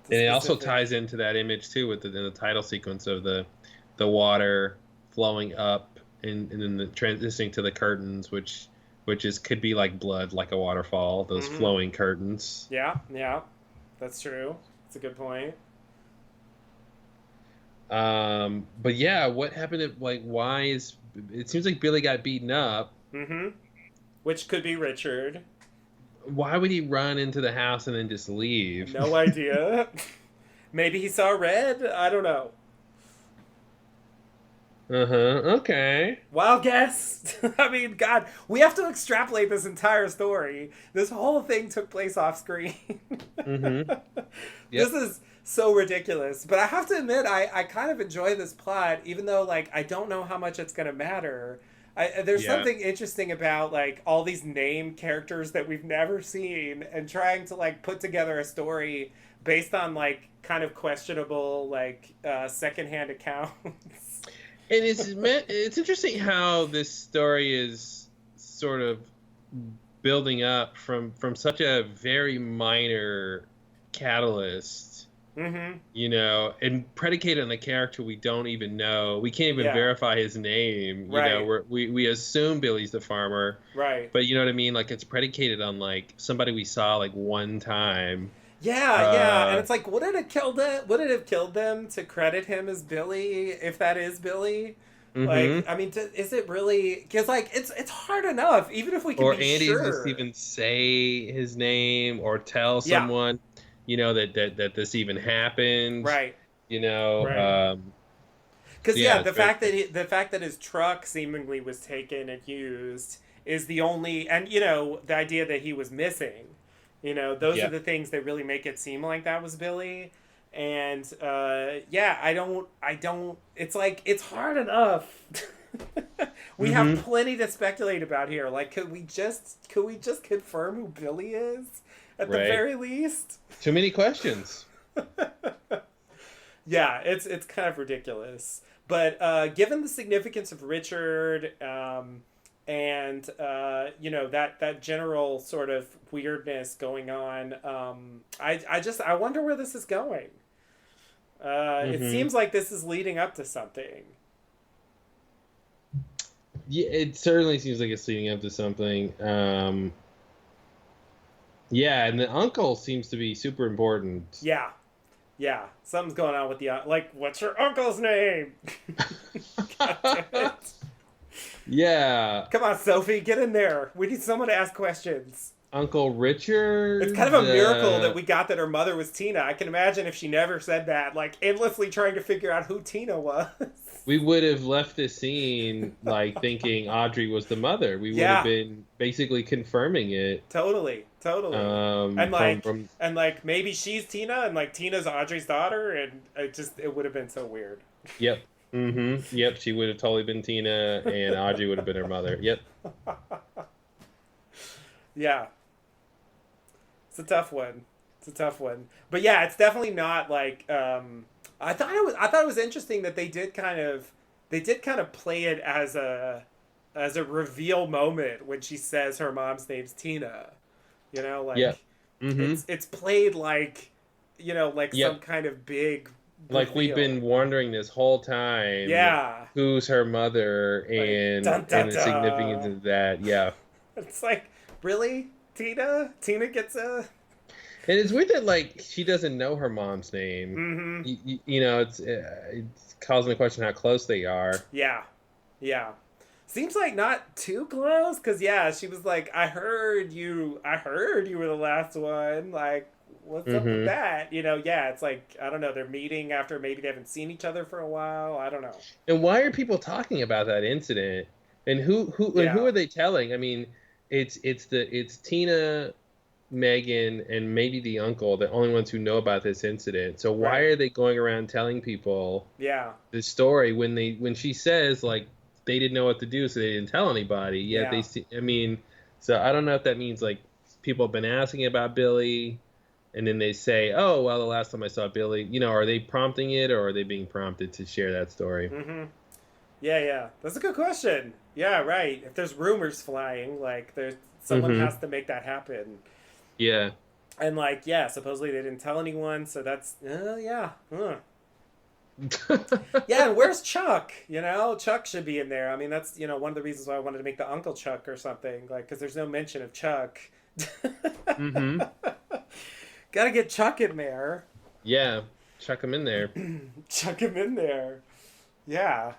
it also ties into that image too, in the title sequence of the water flowing up and then the transitioning to the curtains, which could be like blood, like a waterfall. Those flowing curtains. Yeah, yeah. That's true. That's a good point. But yeah, what happened? Why is it seems like Billy got beaten up? Mm-hmm. Which could be Richard. Why would he run into the house and then just leave? No idea. Maybe he saw red. I don't know. Okay. Wild guess. I mean, God, we have to extrapolate this entire story. This whole thing took place off screen. Mm-hmm. This Yep. is so ridiculous. But I have to admit, I kind of enjoy this plot, even though, like, I don't know how much it's going to matter. There's Yeah. something interesting about, like, all these named characters that we've never seen and trying to, like, put together a story based on, like, kind of questionable, like, secondhand accounts. And it's interesting how this story is sort of building up from such a very minor catalyst, Mm-hmm. and predicated on a character we don't even know. We can't even Yeah. verify his name. Right. We assume Billy's the farmer, Right. but you know what I mean? Like it's predicated on like somebody we saw like one time. Yeah, yeah, and Uh, it's like, would it have killed it? Would it have killed them to credit him as Billy if that is Billy? Like, mm-hmm. I mean, is it really? Because like, it's hard enough, even if we can Or be Andy's just sure. even say his name or tell Yeah, someone, that this even happened. right, You know, right. Because yeah, yeah, it's very. the fact that his truck seemingly was taken and used is the only, and the idea that he was missing, those are Yeah. the things that really make it seem like that was Billy. And yeah, I don't. It's like it's hard enough. We have Mm-hmm. plenty to speculate about here. Like, could we just confirm who Billy is at the Right. very least? Too many questions. Yeah, it's kind of ridiculous. But given the significance of Richard, and that general sort of weirdness going on, I wonder where this is going. It Mm-hmm. seems like this is leading up to something. Yeah, it certainly seems like it's leading up to something. Yeah, and the uncle seems to be super important. Yeah, yeah, something's going on with the like. What's your uncle's name? God damn it! Yeah, Come on, Sophie, get in there. We need someone to ask questions. Uncle It's kind Richard. of a miracle that we got that her mother was Tina. I can imagine if she never said that, like endlessly trying to figure out who Tina was. We would have left this scene like thinking Audrey was the mother. We would have Yeah, been basically confirming it. totally, totally. And From like, from and like maybe she's Tina, and like Tina's Audrey's daughter, and it would have been so weird. Yep. Yep. She would have totally been Tina, and Audrey would have been her mother. Yep. Yeah, it's a tough one. It's a tough one. But yeah, it's definitely not like I thought it was interesting that they did kind of play it as a reveal moment when she says her mom's name's Tina. Yep. Like Mm-hmm. it's played like like some Yep. kind of big Like we've been reveal. wondering this whole time Yeah. who's her mother Like and dun dun the significance dun. of that. Yeah. It's like, really? Tina? Tina gets a And it's weird that like she doesn't know her mom's name. mm-hmm. It's causing the question how close they are. Yeah. Yeah. Seems like not too close, cause yeah, she was like, I heard you were the last one. Like, what's up with Mm-hmm. that? Yeah, it's like, I don't know, they're meeting after maybe they haven't seen each other for a while. I don't know. And why are people talking about that incident? And who Yeah. are they telling? I mean, it's Tina, Megan, and maybe the uncle, the only ones who know about this incident. So why Right. are they going around telling people Yeah. this story when she says like they didn't know what to do, so they didn't tell anybody? Yet Yeah. I mean, so I don't know if that means like people have been asking about Billy, and then they say, "Oh, well, the last time I saw Billy," are they prompting it or are they being prompted to share that story? Mm-hmm. Yeah, yeah. That's a good question. Yeah, right. If there's rumors flying, like there's someone Mm-hmm. has to make that happen. Yeah. And like, yeah, supposedly they didn't tell anyone, so that's yeah. Yeah, and where's Chuck? Chuck should be in there. I mean, that's one of the reasons why I wanted to make the Uncle Chuck or something, like because there's no mention of Chuck. Mm-hmm. Got to get Chuck in there. Yeah. Chuck him in there. Chuck him in there. Yeah.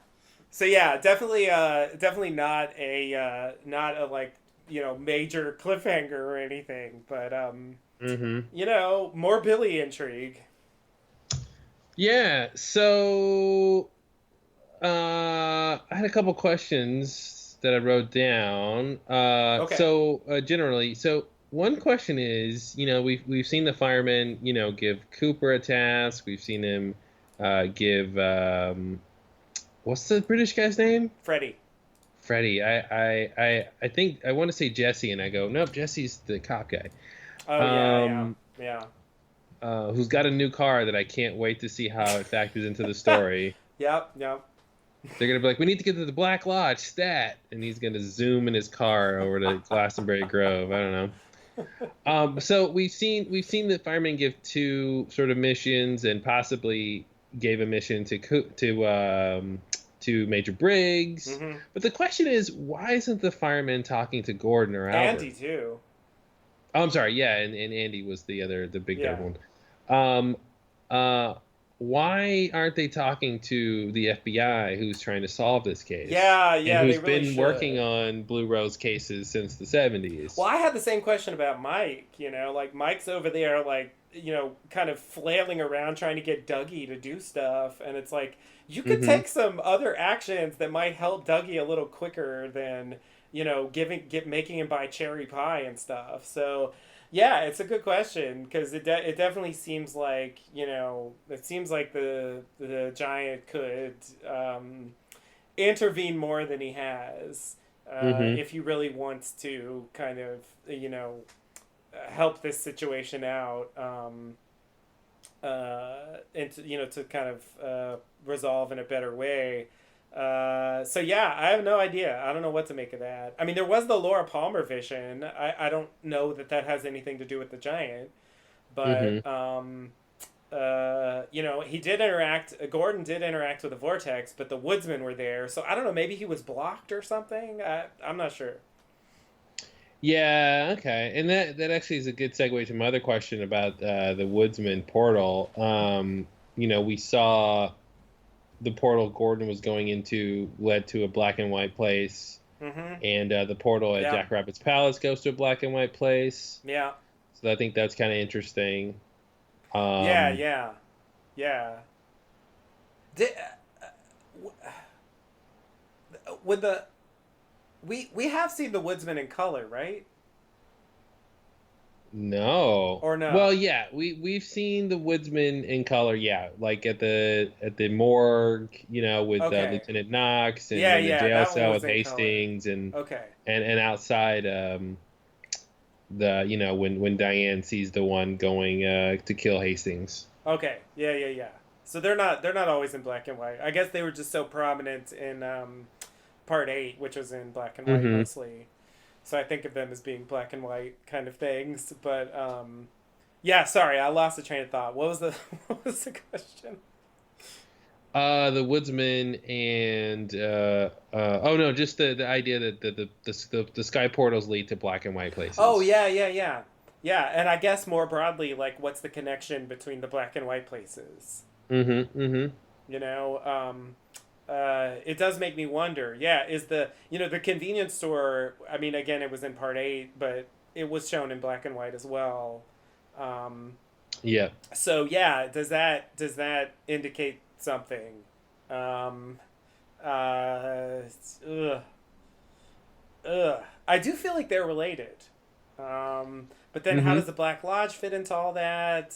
So yeah, definitely not a like major cliffhanger or anything, but Mm-hmm. more Billy intrigue. Yeah. So I had a couple questions that I wrote down. Okay. Generally, so one question is, we've seen the firemen, give Cooper a task. We've seen him give what's the British guy's name? Freddie. Freddie. I think I want to say Jesse, and I go, nope, Jesse's the cop guy. Oh yeah, yeah, Um, yeah. who's got a new car that I can't wait to see how it factors into the story. Yep, yep. They're gonna be like, we need to get to the Black Lodge, stat, and he's gonna zoom in his car over to Glastonbury Grove. I don't know. So we've seen the firemen give two sort of missions, and possibly gave a mission to Major Briggs. Hmm. But the question is, why isn't the fireman talking to Gordon or Albert? Andy too. Oh, I'm sorry. Yeah, and Andy was the big Yeah. dumb one. Um, uh, why aren't they talking to the FBI who's trying to solve this case Yeah, and yeah, they who's really been working should. on Blue Rose cases since the 70s? Well, I had the same question about Mike, like Mike's over there, like, kind of flailing around trying to get Dougie to do stuff. And it's like, you could Hmm. take some other actions that might help Dougie a little quicker than, making him buy cherry pie and stuff. So, yeah, it's a good question because it definitely seems like, it seems like the giant could intervene more than he has. Hmm. If he really wants to kind of, help this situation out, and to kind of resolve in a better way. So yeah, I have no idea. I don't know what to make of that. I mean, there was the Laura Palmer vision. I don't know that that has anything to do with the giant, Hmm. but he did interact. Gordon did interact with the vortex, but the woodsmen were there. So I don't know. Maybe he was blocked or something. I'm not sure. Yeah, okay. And that actually is a good segue to my other question about the Woodsman portal. We saw the portal Gordon was going into led to a black and white place, Mm-hmm. and the portal at Yeah. Jackrabbit's Palace goes to a black and white place. Yeah. So I think that's kind of interesting. Yeah. Um, Yeah. Yeah. Did, with the we have seen the woodsman in color, right? no. Or no? Well, yeah, we've seen the Woodsman in color, yeah, like at the morgue, with Okay. Lieutenant Knox, and Yeah. in the Yeah. jail That one cell was with in color. Hastings, and Okay. and and outside when Diane sees the one going to kill Hastings. Okay. Yeah. Yeah. Yeah. So they're not always in black and white. I guess they were just so prominent in part 8, which was in black and white Hmm. mostly. So I think of them as being black and white kind of things. But yeah, sorry, I lost the train of thought. What was the what was the question? The Woodsman and oh no, just the idea that the sky portals lead to black and white Oh places. yeah, yeah, yeah, yeah. And I guess more broadly, like, what's the connection between the black and white places? Hmm. Hmm. You know, it does make me wonder. Yeah, is the convenience store? I mean, again, it was in part 8, but it was shown in black and white as well. Um, Yeah. so yeah, does that indicate something? Um, uh, ugh, ugh. I do feel like they're related. But then how Hmm. does the Black Lodge fit into all that?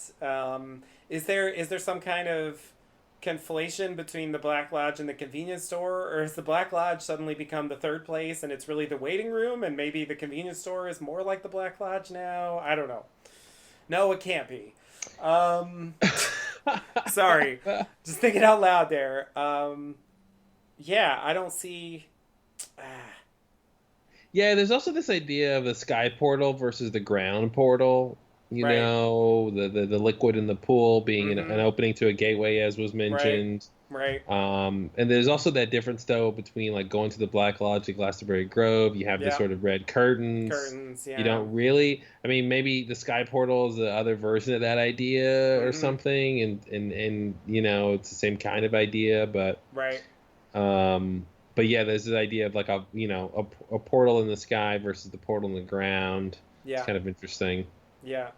Is there some kind of conflation between the Black Lodge and the convenience store, or has the Black Lodge suddenly become the third place and it's really the waiting room, and maybe the convenience store is more like the Black Lodge now? I don't know. No, it can't be. Um, sorry, just thinking out loud there. Yeah, I don't see. Ah, Yeah, there's also this idea of the sky portal versus the ground portal. right. The liquid in the pool being an Mm-hmm. opening to a gateway, as was Right. mentioned. Right. And there's also that difference, though, between like going to the Black Lodge at Glastonbury Grove. You have the Yeah. sort of red curtains. Curtains. You Yeah. don't really. I mean, maybe the sky portal is the other version of that idea or Mm-hmm. something, and it's the same kind of idea, but. Right. Um, but yeah, there's this idea of like a portal in the sky versus the portal in the ground. It's Yeah. kind of interesting. Yeah.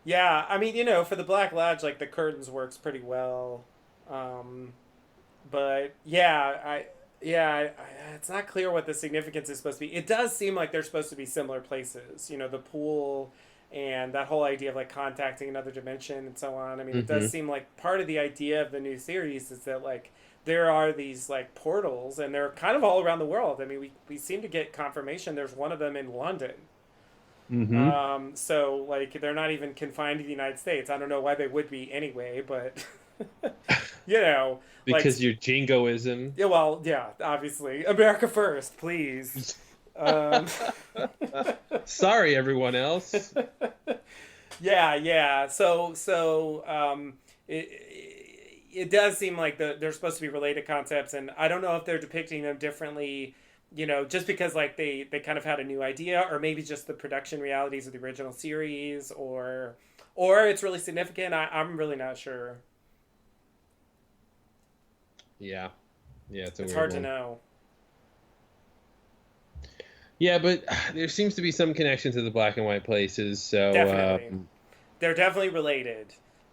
Yeah, I mean, for the Black Lodge, like the curtains works pretty well. Um, but it's not clear what the significance is supposed to be. It does seem like they're supposed to be similar places. The pool and that whole idea of like contacting another dimension and so on. I mean, it does Hmm. seem like part of the idea of the new series is that like there are these like portals and they're kind of all around the world. I mean, we seem to get confirmation there's one of them in London. Hmm. So like they're not even confined to the United States. I don't know why they would be anyway, but you know, like Because your jingoism. yeah, well, yeah, obviously America first, please. Um, Sorry, everyone else. yeah. So it does seem like they're supposed to be related concepts, and I don't know if they're depicting them differently. Just because like they kind of had a new idea, or maybe just the production realities of the original series, or it's really significant. I'm really not sure. Yeah, yeah, it's a It's weird hard to one. know. Yeah, but there seems to be some connection to the black and white places. So, Definitely, they're definitely related,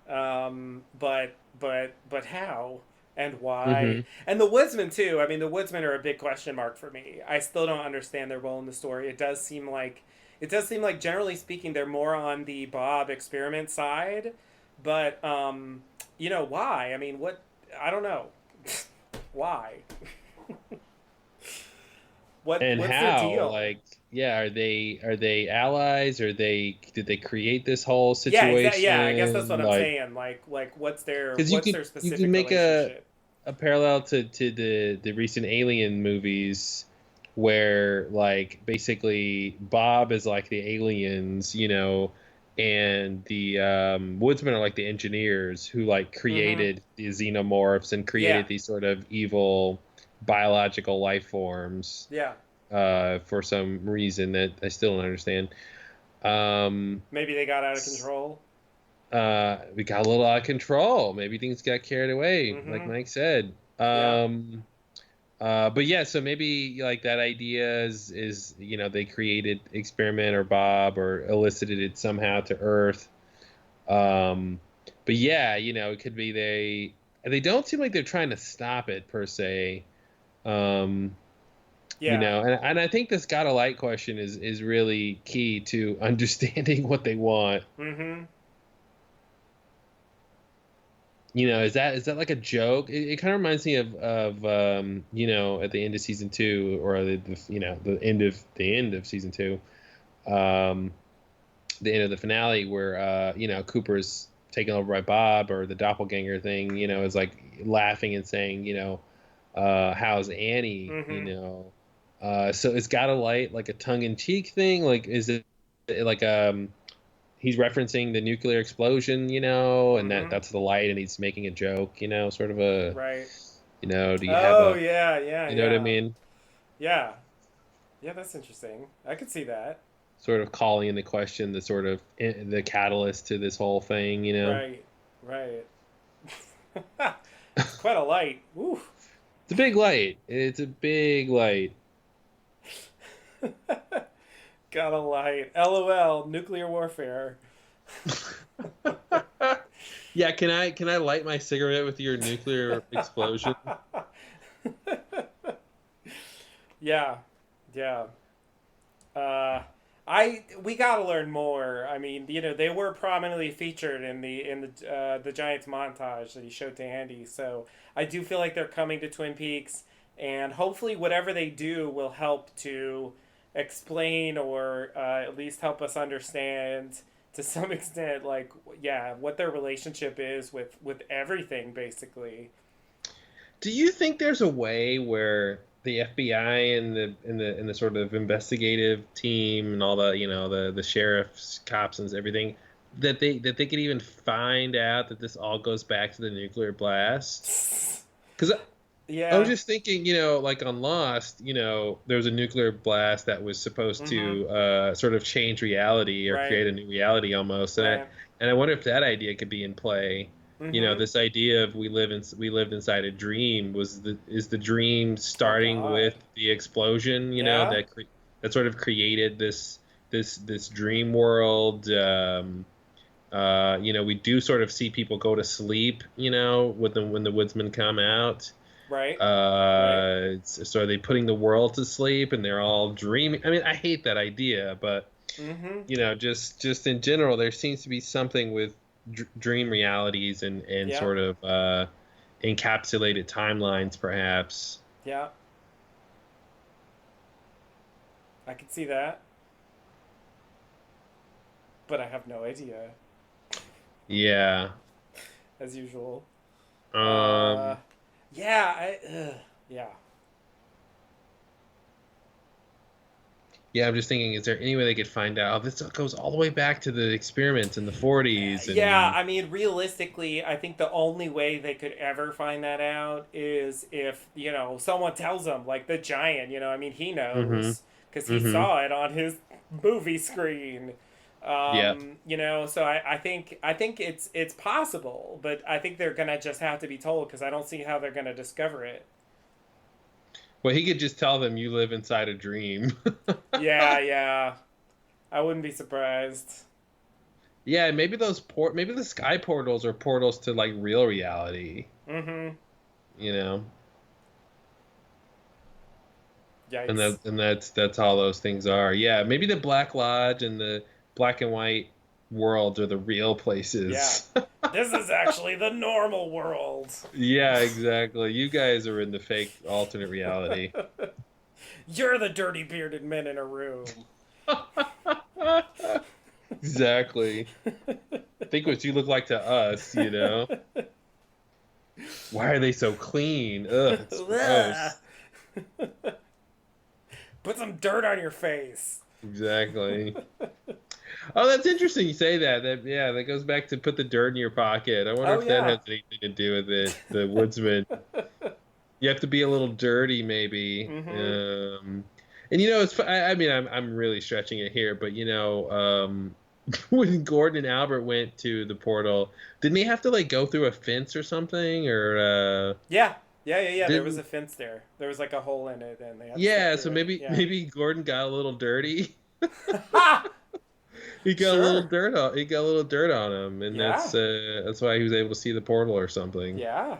but how and why? mhm. And the Woodsmen too. I mean, the Woodsmen are a big question mark for me. I still don't understand their role in the story. It does seem like generally speaking, they're more on the Bob experiment side, but why? I mean, what? I don't know. Why? And What's their how? deal? Like, yeah, are they allies? Or did they create this whole Yeah, exactly. Yeah, I guess that's situation? what I'm Like, saying. Like what's their because what's their you can specific make relationship? a parallel to the recent Alien movies, where like basically Bob is like the aliens, and the Woodsmen are like the engineers who like Mm-hmm. created the xenomorphs and Yeah. created these sort of evil biological life forms Yeah. for some reason that I still don't understand. Um, Maybe they got out of control. we got a little out of control. Maybe things got carried away, like Mm-hmm. Mike said. Yeah. But yeah, so maybe like that idea is they created experiment or Bob or elicited it somehow to Earth. Um, but yeah, it could be they don't seem like they're trying to stop it per se. Um, Yeah. and I think this God of Light question is really key to understanding what they want. Mm-hmm. Is that like a joke? It kind of reminds me of at the end of season two, or the end of season two, um, the end of the finale, where Cooper's taken over by Bob, or the doppelganger thing, is like laughing and saying, how's Annie, Mm-hmm. so it's got a light like a tongue in cheek thing, like is it like he's referencing the nuclear explosion, and Mm-hmm. that's the light, and he's making a joke, sort of a, Right. do you have Oh a, yeah, yeah, you know what I yeah. mean? Yeah. Yeah, that's interesting. I could see that. Sort of calling into question the sort of the catalyst to this whole thing. Right. Right. It's quite a light. Ooh. It's a big light. It's a big light. Got a light. LOL. Nuclear warfare. Yeah, can I light my cigarette with your nuclear explosion? Yeah. Yeah. Uh, we gotta learn more. I mean, they were prominently featured in the Giants montage that he showed to Andy. So I do feel like they're coming to Twin Peaks, and hopefully, whatever they do will help to explain or at least help us understand to some extent, like yeah, what their relationship is with everything, basically. Do you think there's a way where the FBI and the sort of investigative team and all the sheriff's cops and everything, that they could even find out that this all goes back to the nuclear blast? Because I was Yeah. just thinking, like on Lost, there was a nuclear blast that was supposed Mm-hmm. to sort of change reality or Right. create a new reality almost, and I Right. and I wonder if that idea could be in play. Mm-hmm. This idea of we lived inside a dream, is the dream Oh starting God. with the explosion, Yeah. that sort of created this dream world, We do sort of see people go to sleep, when the woodsmen come out. Right. Right. So are they putting the world to sleep and they're all dreaming? I mean, I hate that idea, but Mm-hmm. just in general, there seems to be something with dream realities and Yeah. sort of encapsulated timelines, perhaps. Yeah. I could see that, but I have no idea, Yeah. as usual. Uh, Um, yeah. Yeah. yeah, I'm just thinking, is there any way they could find out? This goes all the way back to the experiments in the 40s, Yeah, and I mean, realistically, I think the only way they could ever find that out is if, someone tells them, like the giant, I mean, he hmm knows because he hmm saw it on his movie screen. yeah. So I think it's possible, but I think they're gonna just have to be told because I don't see how they're gonna discover it. Well, he could just tell them you live inside a dream. Yeah, yeah, I wouldn't be surprised. Yeah, maybe the sky portals are portals to like real reality, Mm-hmm. you know. And Yikes. that's all those things are. Yeah, maybe the Black Lodge and the black and white worlds are the real Yeah. places. This is actually the normal world. Yeah, exactly. You guys are in the fake alternate reality. You're the dirty bearded men in a room. Exactly. Think what you look like to us. Why are they so clean? Ugh, it's gross. Put some dirt on your face. Exactly. Oh, that's interesting you say that. Yeah, that goes back to put the dirt in your pocket. I wonder Oh if that yeah. has anything to do with it. The woodsman. You have to be a little dirty, maybe. Mm-hmm. And I mean, I'm really stretching it here, but when Gordon and Albert went to the portal, didn't they have to like go through a fence or something, or Yeah. Yeah. There was didn't? a fence there. There was like a hole in it, and they had to step Yeah, through so it. maybe Yeah. maybe Gordon got a little dirty. Ha! He got a little Sure. dirt on. He got a little dirt on him, and Yeah. that's why he was able to see the portal or something. Yeah.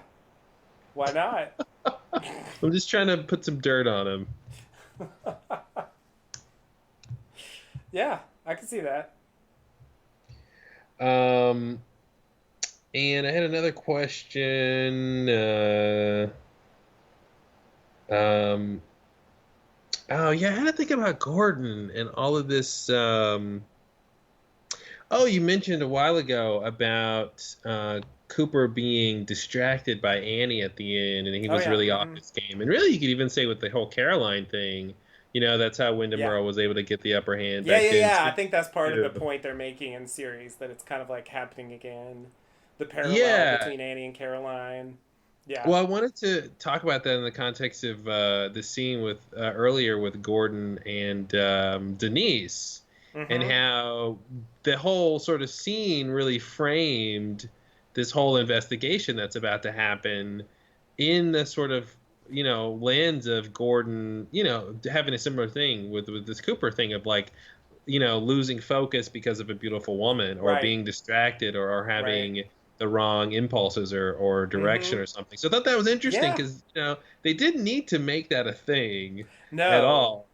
Why not? I'm just trying to put some dirt on him. Yeah, I can see that. Um, and I had another question. Um, oh yeah, I had to think about Gordon and all of this. Oh, you mentioned a while ago about Cooper being distracted by Annie at the end, and he Oh was yeah. really off Mm-hmm. his game. And really, you could even say with the whole Caroline thing, that's how Wyndham Yeah. Earl was able to get the upper hand Yeah, back yeah, then yeah. I think that's part of the too. point they're making in series that it's kind of like happening again. The parallel Yeah. between Annie and Caroline. Yeah. Well, I wanted to talk about that in the context of the scene with earlier with Gordon and Denise, and Mm-hmm. how the whole sort of scene really framed this whole investigation that's about to happen in the sort of lens of Gordon, having a similar thing with this Cooper thing of like, losing focus because of a beautiful woman, or Right. being distracted, or Right. having the wrong impulses or Mm-hmm. direction or something. So I thought that was interesting Yeah. because they didn't need to make that a thing at No. all,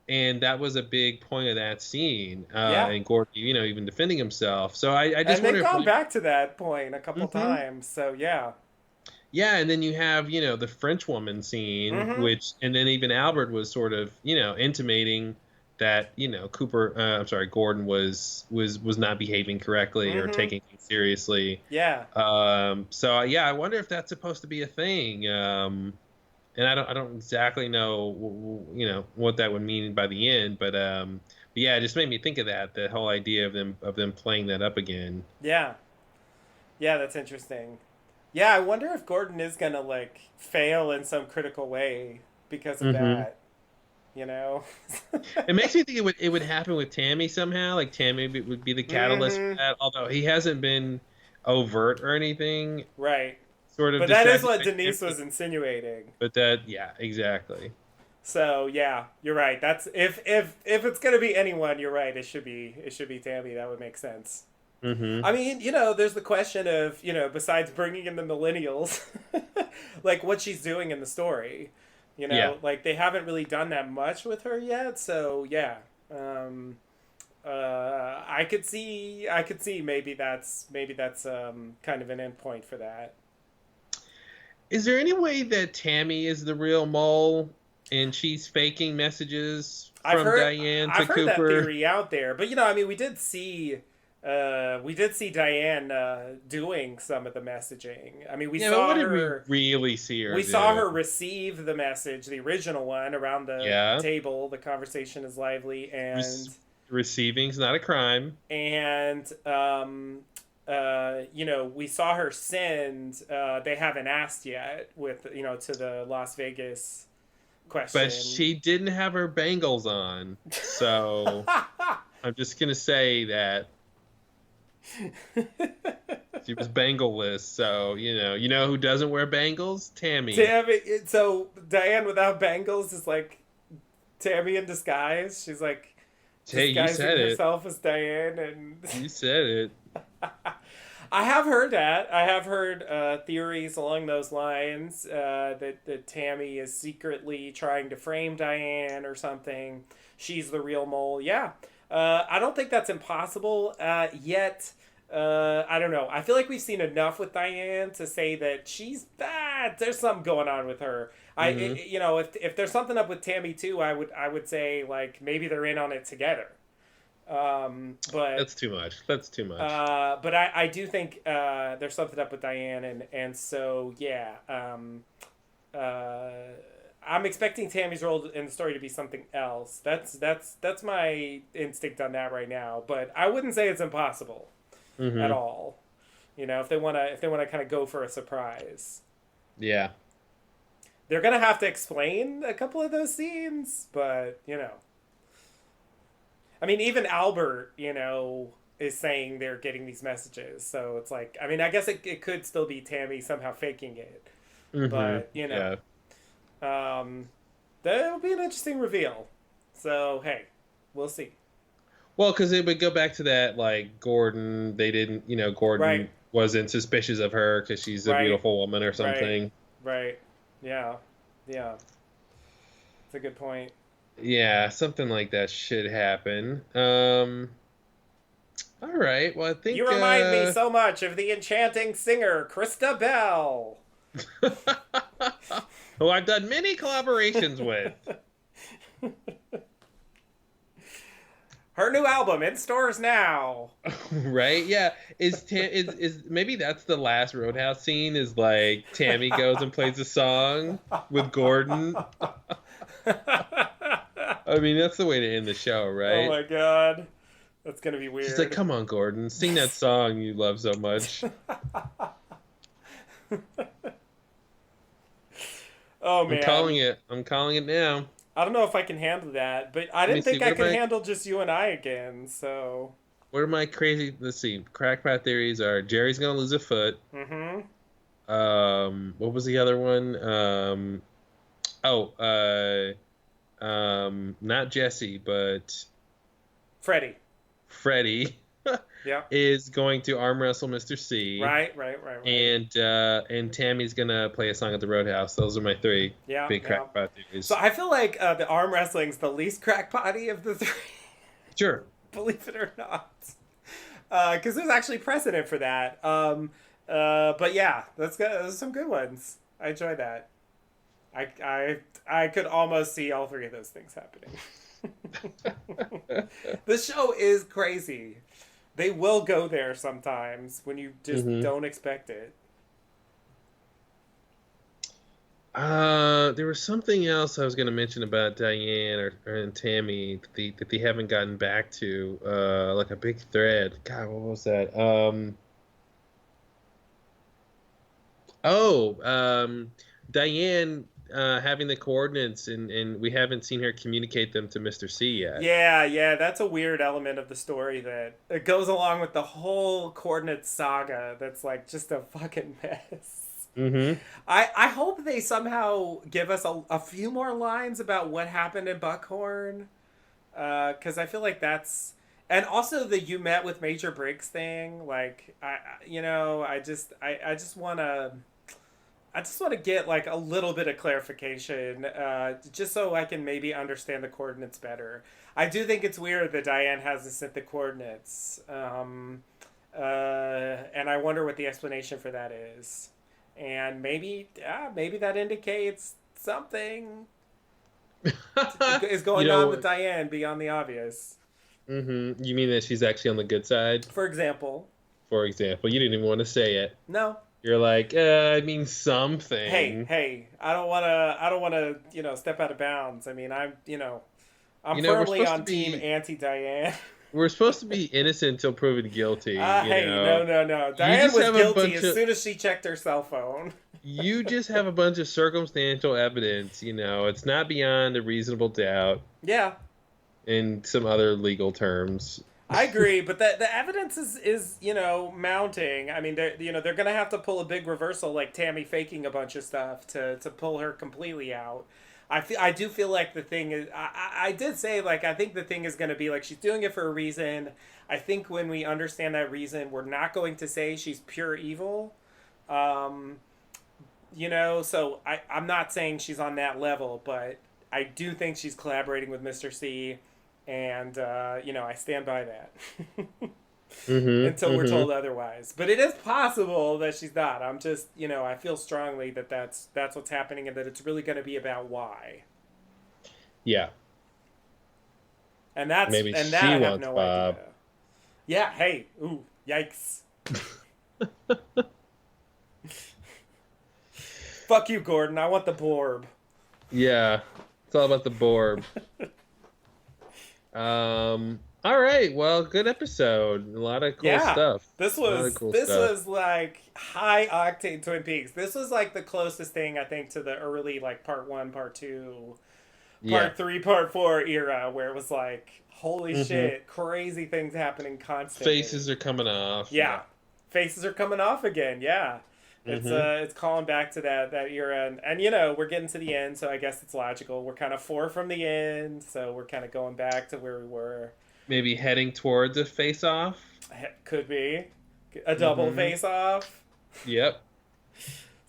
and that was a big point of that scene. Yeah. And Gordon, even defending himself. So I just And wonder they've if gone like, back to that point a couple hmm times. So yeah. yeah, and then you have the French woman scene, Mm-hmm. which, and then even Albert was sort of intimating that Cooper, I'm sorry, Gordon was not behaving correctly or Mm-hmm. taking things seriously. Yeah. So yeah, I wonder if that's supposed to be a thing. And I don't exactly know what that would mean by the end, but yeah, it just made me think of that, the whole idea of them playing that up again. Yeah. Yeah, that's interesting. Yeah, I wonder if Gordon is gonna like fail in some critical way because of hmm that. You know? It makes me think it would happen with Tammy somehow. Like Tammy would be the catalyst for Mm-hmm. that, although he hasn't been overt or anything. Right. Sort of But that is distracted what by Denise Tammy, was insinuating. but that, yeah, exactly. So yeah, you're right. That's if it's gonna be anyone, you're right. It should be Tammy. That would make sense. Mm-hmm. I mean, there's the question of, besides bringing in the millennials, like what she's doing in the story. Yeah. Like they haven't really done that much with her yet. So yeah, um, I could see maybe that's kind of an endpoint for that. Is there any way that Tammy is the real mole and she's faking messages I've from heard Diane to I've heard that Cooper? theory out there, but I mean, we did see Diane doing some of the messaging. I mean, we Yeah, but saw what did we her really see her we saw do? her receive the message, the original one, around the Yeah. table. The conversation is lively, and Re- Receiving's not a crime. and we saw her send. They haven't asked yet with to the Las Vegas But question. she didn't have her bangles on. So I'm just gonna say that she was bangleless. So, you know who doesn't wear bangles? Tammy. Damn it! So Diane without bangles is like Tammy in disguise. She's like Hey, you disguising said it. herself as Diane, and You said it. I have heard that. I have heard theories along those lines that Tammy is secretly trying to frame Diane or something. She's the real mole. Yeah. I don't think that's impossible yet. I don't know. I feel like we've seen enough with Diane to say that she's bad. There's something going on with her. Hmm. If there's something up with Tammy too, I would say like maybe they're in on it together. But That's too much. That's too much. I do think there's something up with Diane, and so yeah. Uh, I'm expecting Tammy's role in the story to be something else. That's my instinct on that right now. But I wouldn't say it's impossible at Hmm. all. If they wanna kind of go for a surprise, Yeah. they're gonna have to explain a couple of those scenes. But I mean, even Albert, is saying they're getting these messages. So it's like, I mean, I guess it could still be Tammy somehow faking it. Hmm. But, Yeah. um, that'll be an interesting reveal. So, hey, we'll see. Well, because it would go back to that, like, Gordon, they didn't, Right, Gordon wasn't suspicious of her because she's a right, beautiful woman or right, something. right. Yeah, yeah. It's a good point. Yeah, something like that should happen. All right. Well, I think, You remind me so much of the enchanting singer, Krista Bell. who I've done many collaborations with. Her new album in stores now. Right? Yeah. Is maybe that's the last Roadhouse scene is like Tammy goes and plays a song with Gordon. I mean, that's the way to end the show, Oh right? my god. That's gonna be She's like, weird. "Come on, Gordon, sing that song you love so much." Oh I'm calling man. it. I'm calling it now. I don't know if I can handle that, but I Let me didn't see. think I could handle just you and I again, so. What are my crazy? Let's see. Crackpot theories are Jerry's gonna lose a foot. Mm-hmm. What was the other one? Oh, not Jesse, but Freddie. Freddie Yeah. is going to arm wrestle Mr. C. Right. And Tammy's gonna play a song at the Roadhouse. Those are my three Yeah, big yeah. crackpot theories. So I feel like the arm wrestling's the least crackpotty of the three, Sure. believe it or not. Because there's actually precedent for that. But yeah, that's good. Those are some good ones. I enjoy that. I could almost see all three of those things happening. The show is crazy. They will go there sometimes when you just Hmm. don't expect it. There was something else I was going to mention about Diane and Tammy that they haven't gotten back to, like a big thread. God, what was that? Diane having the coordinates, and we haven't seen her communicate them to Mr. C yet. Yeah, that's a weird element of the story that it goes along with the whole coordinate saga. That's like just a fucking mess. Mm-hmm. I hope they somehow give us a few more lines about what happened in Buckhorn, because I feel like that's And also the you met with Major Briggs thing, like you know, I just want to get like a little bit of clarification, just so I can maybe understand the coordinates better. I do think it's weird that Diane hasn't sent the coordinates, and I wonder what the explanation for that is. And maybe, yeah, maybe that indicates something is You going on with know, Diane beyond the obvious. you mean that she's actually on the good side? For example, For example, you didn't even want to say it. no, You're like, I mean hey, something. hey, I don't wanna, step out of bounds. I mean, I'm You know, firmly on team anti Diane. we're supposed to be innocent until proven guilty. You Hey, no, know, no, no. you Diane just was have a guilty bunch as of soon as she checked her cell phone. you just have a bunch of circumstantial evidence. You know, it's not beyond a reasonable doubt Yeah, in some other legal terms. I agree, but the evidence is mounting. I mean, they're gonna have to pull a big reversal, like Tammy faking a bunch of stuff to pull her completely out. I do feel like the thing is I did say, like, I think the thing is gonna be like she's doing it for a reason. I think when we understand that reason, we're not going to say she's pure evil. Um, so I'm not saying she's on that level, but I do think she's collaborating with Mr. C, and I stand by that until we're Mm-hmm. told otherwise. But it is possible that she's not. I'm just, I feel strongly that that's what's happening, and that it's really going to be about why. Yeah. And Maybe that she I have wants no idea. Bob. Yeah. Hey. Ooh. Yikes. Fuck you, Gordon. I want the Borb. Yeah. It's all about the Borb. All right. Well, good episode. A lot of cool Yeah, stuff. this A lot of was cool this stuff. was like high octane Twin Peaks. This was like the closest thing, I think, to the early, like, part one, part two, Yeah. part three, part four era, where it was like, holy hmm shit, crazy things happening constantly. Faces are coming off. Yeah, Yeah. faces are coming off again. Yeah, hmm it's calling back to that era, and we're getting to the end, so I guess it's logical. We're kind of four from the end, so we're kind of going back to where we were. Maybe heading towards a face-off. Could be a double hmm face off. Yep.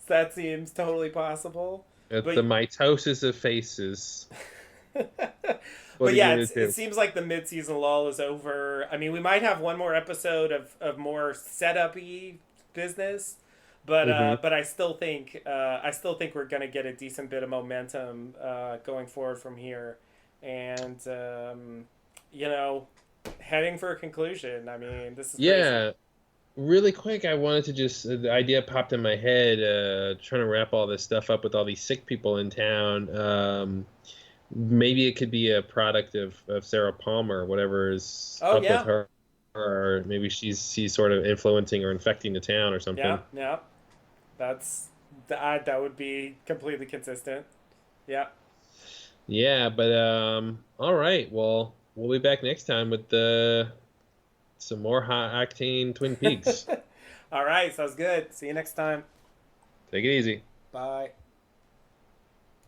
That seems totally possible. It's But the mitosis of faces. What but are you yeah, gonna it do? seems like the mid-season lull is over. I mean, we might have one more episode of more setup-y business, hmm but I still think we're gonna get a decent bit of momentum going forward from here, and you know, heading for a conclusion. I mean, this is crazy. Yeah. Really quick, I wanted to just the idea popped in my head, trying to wrap all this stuff up with all these sick people in town. Maybe it could be a product of Sarah Palmer, whatever is Oh up with yeah, her, or maybe she's sort of influencing or infecting the town or yeah, something. yeah. That would be completely consistent. Yeah. Yeah, but all right. Well, we'll be back next time with some more high octane Twin Peaks. All right, sounds good. See you next time. Take it easy. Bye.